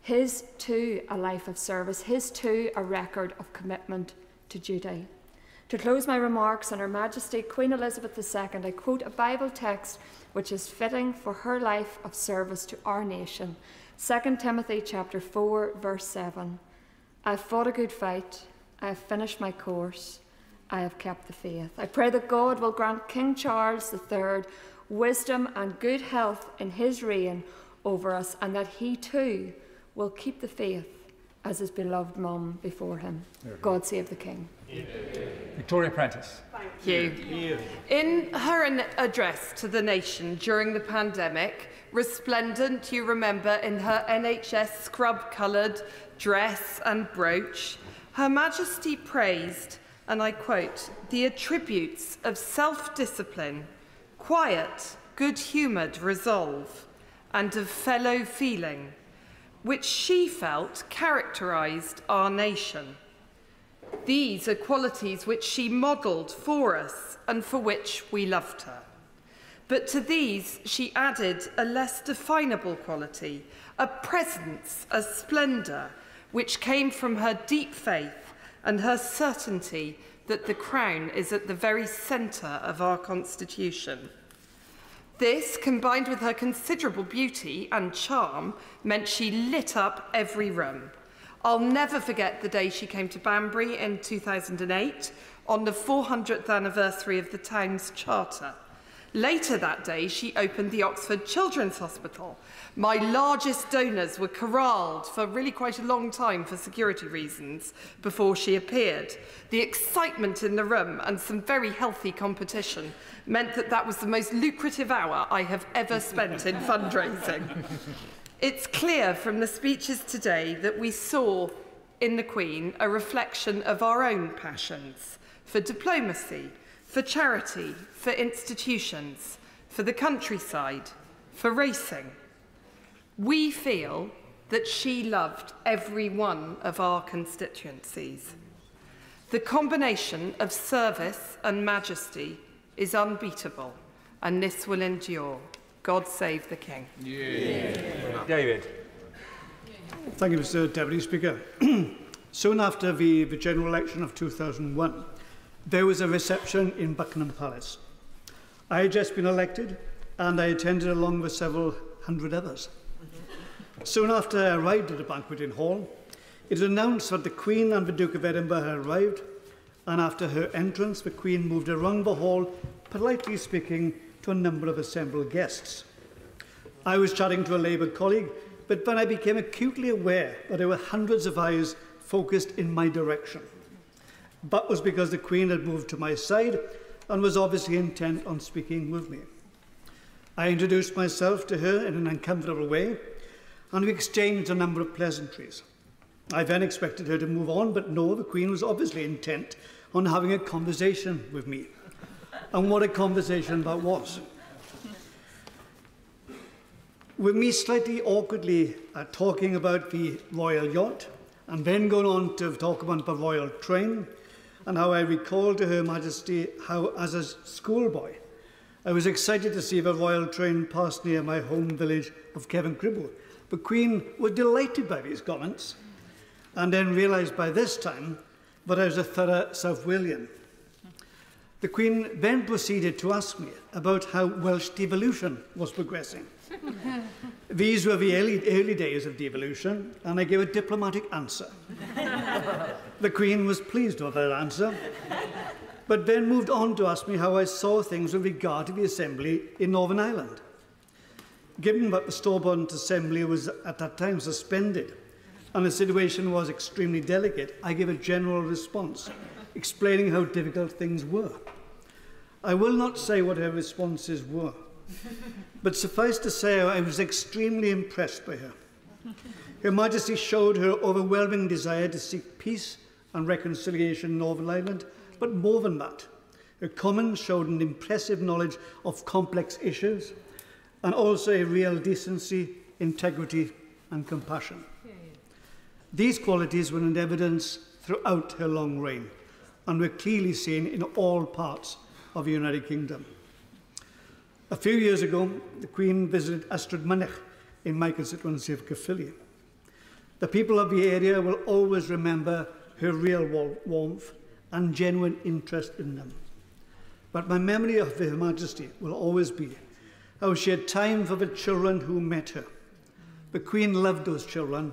Speaker 20: His too a life of service, his too a record of commitment to duty. To close my remarks on Her Majesty Queen Elizabeth II, I quote a Bible text which is fitting for her life of service to our nation. 2 Timothy chapter 4, verse 7. I have fought a good fight, I have finished my course, I have kept the faith. I pray that God will grant King Charles III wisdom and good health in his reign over us, and that he too will keep the faith as his beloved mum before him. God save the King.
Speaker 8: Victoria Prentice.
Speaker 9: Thank you. In her address to the nation during the pandemic, resplendent, you remember, in her NHS scrub-coloured dress and brooch, Her Majesty praised, and I quote, the attributes of self-discipline, quiet, good-humoured resolve, and of fellow feeling, which she felt characterised our nation. These are qualities which she modelled for us and for which we loved her. But to these she added a less definable quality, a presence, a splendour, which came from her deep faith and her certainty that the crown is at the very centre of our constitution. This, combined with her considerable beauty and charm, meant she lit up every room. I'll never forget the day she came to Banbury in 2008 on the 400th anniversary of the town's charter. Later that day, she opened the Oxford Children's Hospital. My largest donors were corralled for really quite a long time for security reasons before she appeared. The excitement in the room and some very healthy competition meant that that was the most lucrative hour I have ever spent in fundraising. It's clear from the speeches today that we saw in the Queen a reflection of our own passions for diplomacy, for charity, for institutions, for the countryside, for racing. We feel that she loved every one of our constituencies. The combination of service and majesty is unbeatable, and this will endure. God save the King.
Speaker 8: Yeah. David.
Speaker 15: Thank you, Mr. Deputy Speaker. Soon after the general election of 2001, there was a reception in Buckingham Palace. I had just been elected, and I attended along with several hundred others. Soon after I arrived at the banqueting hall, it was announced that the Queen and the Duke of Edinburgh had arrived, and after her entrance, the Queen moved around the hall, politely speaking to a number of assembled guests. I was chatting to a Labour colleague, but then I became acutely aware that there were hundreds of eyes focused in my direction. That was because the Queen had moved to my side and was obviously intent on speaking with me. I introduced myself to her in an uncomfortable way, and we exchanged a number of pleasantries. I then expected her to move on, but no, the Queen was obviously intent on having a conversation with me. And what a conversation that was. With me slightly awkwardly talking about the royal yacht, and then going on to talk about the royal train, and how I recalled to Her Majesty how, as a schoolboy, I was excited to see the royal train pass near my home village of Kevin Cribble. The Queen was delighted by these comments, and then realised by this time that I was a thorough South Walian. The Queen then proceeded to ask me about how Welsh devolution was progressing. These were the early days of devolution, and I gave a diplomatic answer. The Queen was pleased with that answer, but then moved on to ask me how I saw things with regard to the Assembly in Northern Ireland. Given that the store-bought Assembly was at that time suspended, and the situation was extremely delicate, I gave a general response, explaining how difficult things were. I will not say what her responses were, but suffice to say I was extremely impressed by her. Her Majesty showed her overwhelming desire to seek peace and reconciliation in Northern Ireland, but more than that, her comments showed an impressive knowledge of complex issues and also a real decency, integrity and compassion. These qualities were in evidence throughout her long reign and were clearly seen in all parts of the United Kingdom. A few years ago, the Queen visited Ystrad in my constituency of Caerphilly. The people of the area will always remember her real warmth and genuine interest in them. But my memory of Her Majesty will always be how she had time for the children who met her. The Queen loved those children,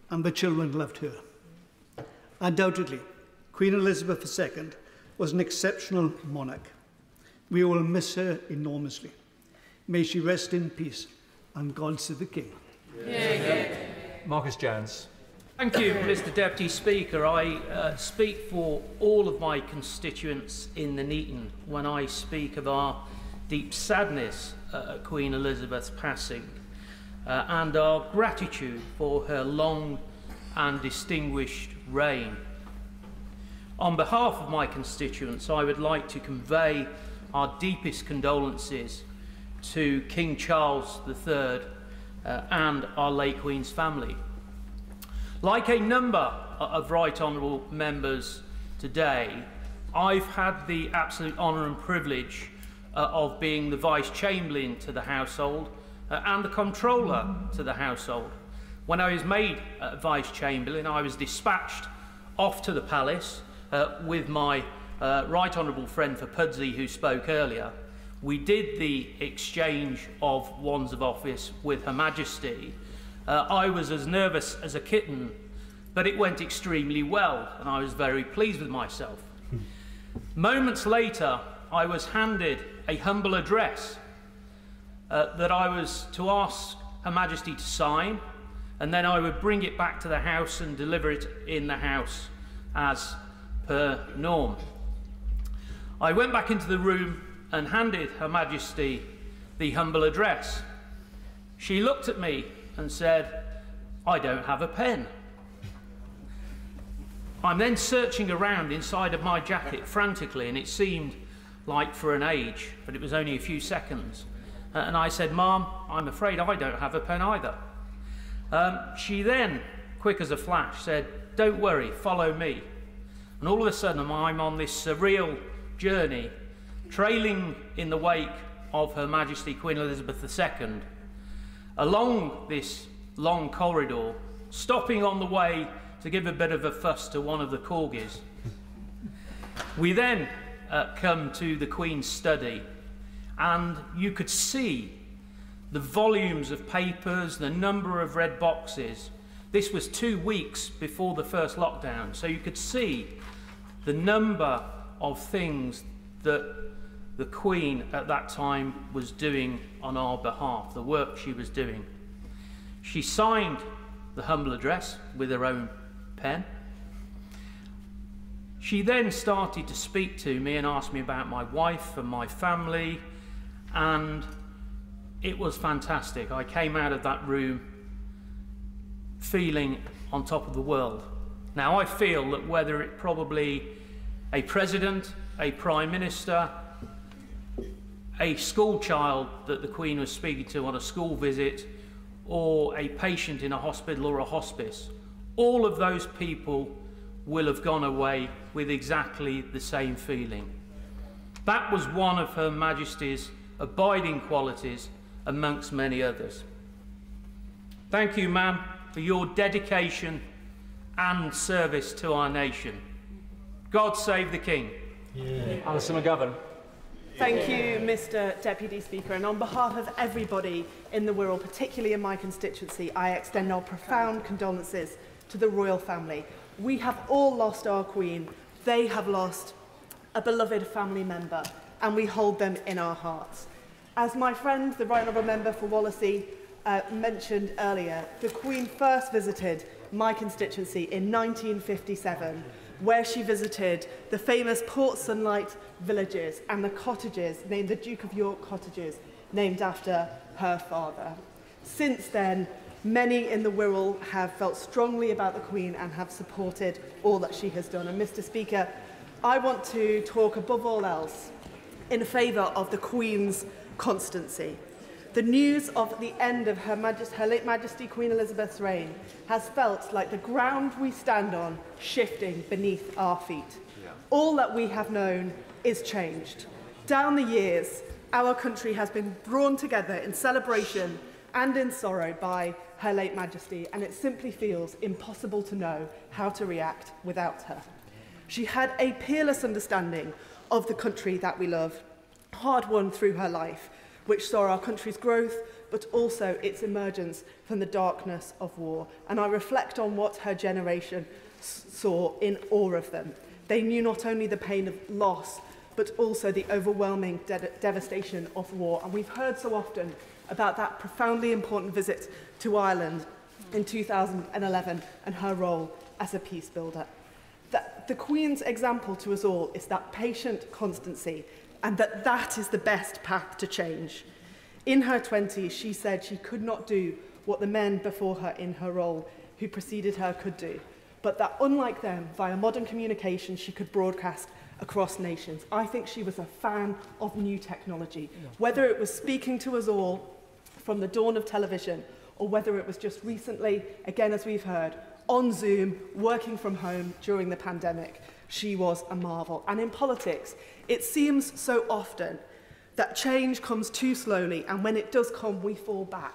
Speaker 15: and the children loved her. Undoubtedly, Queen Elizabeth II was an exceptional monarch. We will miss her enormously. May she rest in peace, and God save the King.
Speaker 8: Marcus Jones.
Speaker 6: Thank you, Mr. Deputy Speaker. I speak for all of my constituents in the Neaton when I speak of our deep sadness at Queen Elizabeth's passing and our gratitude for her long and distinguished reign. On behalf of my constituents, I would like to convey our deepest condolences to King Charles III and our late Queen's family. Like a number of Right Honourable members today, I've had the absolute honour and privilege of being the Vice-Chamberlain to the household and the Controller to the household. When I was made Vice-Chamberlain, I was dispatched off to the palace with my Right Honourable friend for Pudsey, who spoke earlier. We did the exchange of wands of office with Her Majesty. I was as nervous as a kitten, but it went extremely well, and I was very pleased with myself. Moments later, I was handed a humble address that I was to ask Her Majesty to sign, and then I would bring it back to the House and deliver it in the House as per norm. I went back into the room and handed Her Majesty the humble address. She looked at me and said, "I don't have a pen." I'm then searching around inside of my jacket frantically, and it seemed like for an age, but it was only a few seconds. And I said, "Ma'am, I'm afraid I don't have a pen either." She then, quick as a flash, said, "Don't worry, follow me." And all of a sudden, I'm on this surreal journey, trailing in the wake of Her Majesty Queen Elizabeth II, along this long corridor, stopping on the way to give a bit of a fuss to one of the corgis. We then come to the Queen's study, and you could see the volumes of papers, the number of red boxes. This was 2 weeks before the first lockdown, so you could see the number of things that the Queen at that time was doing on our behalf, the work she was doing. She signed the humble address with her own pen. She then started to speak to me and ask me about my wife and my family, and it was fantastic. I came out of that room feeling on top of the world. Now, I feel that whether it probably a president, a prime minister, a school child that the Queen was speaking to on a school visit, or a patient in a hospital or a hospice, all of those people will have gone away with exactly the same feeling. That was one of Her Majesty's abiding qualities amongst many others. Thank you, ma'am, for your dedication and service to our nation. God save the King.
Speaker 8: Alison McGovern.
Speaker 19: Thank you, Mr. Deputy Speaker. And on behalf of everybody in the Wirral, particularly in my constituency, I extend our profound condolences to the royal family. We have all lost our Queen. They have lost a beloved family member, and we hold them in our hearts. As my friend, the Right Honourable Member for Wallasey, mentioned earlier, the Queen first visited my constituency in 1957, where she visited the famous Port Sunlight villages and the cottages, named the Duke of York cottages, named after her father. Since then, many in the Wirral have felt strongly about the Queen and have supported all that she has done. And Mr. Speaker, I want to talk above all else in favour of the Queen's constancy. The news of the end of Her late Majesty Queen Elizabeth's reign has felt like the ground we stand on shifting beneath our feet. All that we have known is changed. Down the years, our country has been drawn together in celebration and in sorrow by Her late Majesty, and it simply feels impossible to know how to react without her. She had a peerless understanding of the country that we love, hard-won through her life, which saw our country's growth, but also its emergence from the darkness of war. And I reflect on what her generation saw in all of them. They knew not only the pain of loss, but also the overwhelming devastation of war. And we've heard so often about that profoundly important visit to Ireland in 2011 and her role as a peace builder. The Queen's example to us all is that patient constancy, and that is the best path to change. In her 20s, she said she could not do what the men before her in her role who preceded her could do, but that unlike them, via modern communication, she could broadcast across nations. I think she was a fan of new technology, whether it was speaking to us all from the dawn of television, or whether it was just recently, again as we've heard, on Zoom, working from home during the pandemic. She was a marvel. And in politics, it seems so often that change comes too slowly, and when it does come, we fall back.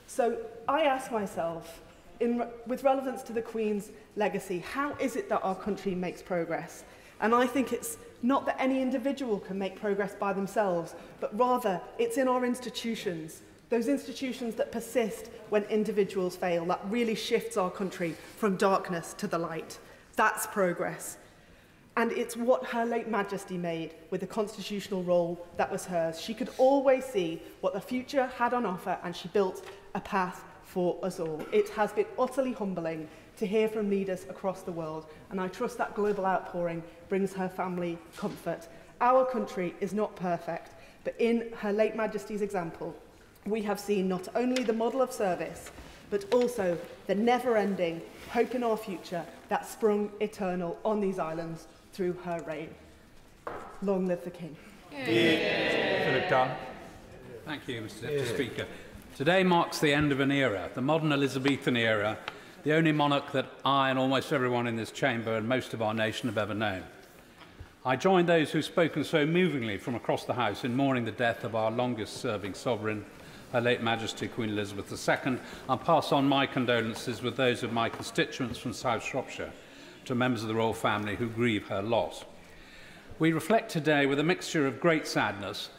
Speaker 19: So I ask myself, with relevance to the Queen's legacy, how is it that our country makes progress? And I think it's not that any individual can make progress by themselves, but rather it's in our institutions, those institutions that persist when individuals fail, that really shifts our country from darkness to the light. That's progress. And it's what Her late Majesty made with the constitutional role that was hers. She could always see what the future had on offer, and she built a path for us all. It has been utterly humbling to hear from leaders across the world, and I trust that global outpouring brings her family comfort. Our country is not perfect, but in Her late Majesty's example, we have seen not only the model of service, but also the never-ending hope in our future that sprung eternal on these islands through her reign. Long live the King.
Speaker 8: Philip Dunn.
Speaker 11: Thank you, Mr. Deputy Speaker. Today marks the end of an era, the modern Elizabethan era, the only monarch that I and almost everyone in this chamber and most of our nation have ever known. I join those who've spoken so movingly from across the House in mourning the death of our longest-serving sovereign, Her late Majesty Queen Elizabeth II, and pass on my condolences with those of my constituents from South Shropshire to members of the royal family who grieve her loss. We reflect today with a mixture of great sadness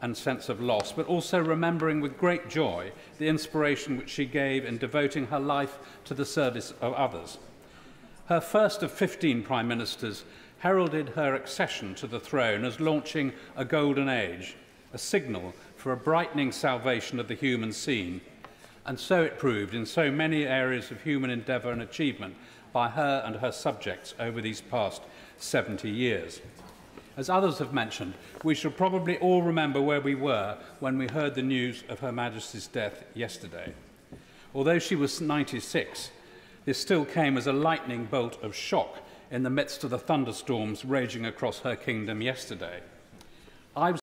Speaker 11: and sense of loss, but also remembering with great joy the inspiration which she gave in devoting her life to the service of others. Her first of 15 Prime Ministers heralded her accession to the throne as launching a golden age, a signal for a brightening salvation of the human scene. And so it proved in so many areas of human endeavour and achievement by her and her subjects over these past 70 years. As others have mentioned, we shall probably all remember where we were when we heard the news of Her Majesty's death yesterday. Although she was 96, this still came as a lightning bolt of shock in the midst of the thunderstorms raging across her kingdom yesterday. I was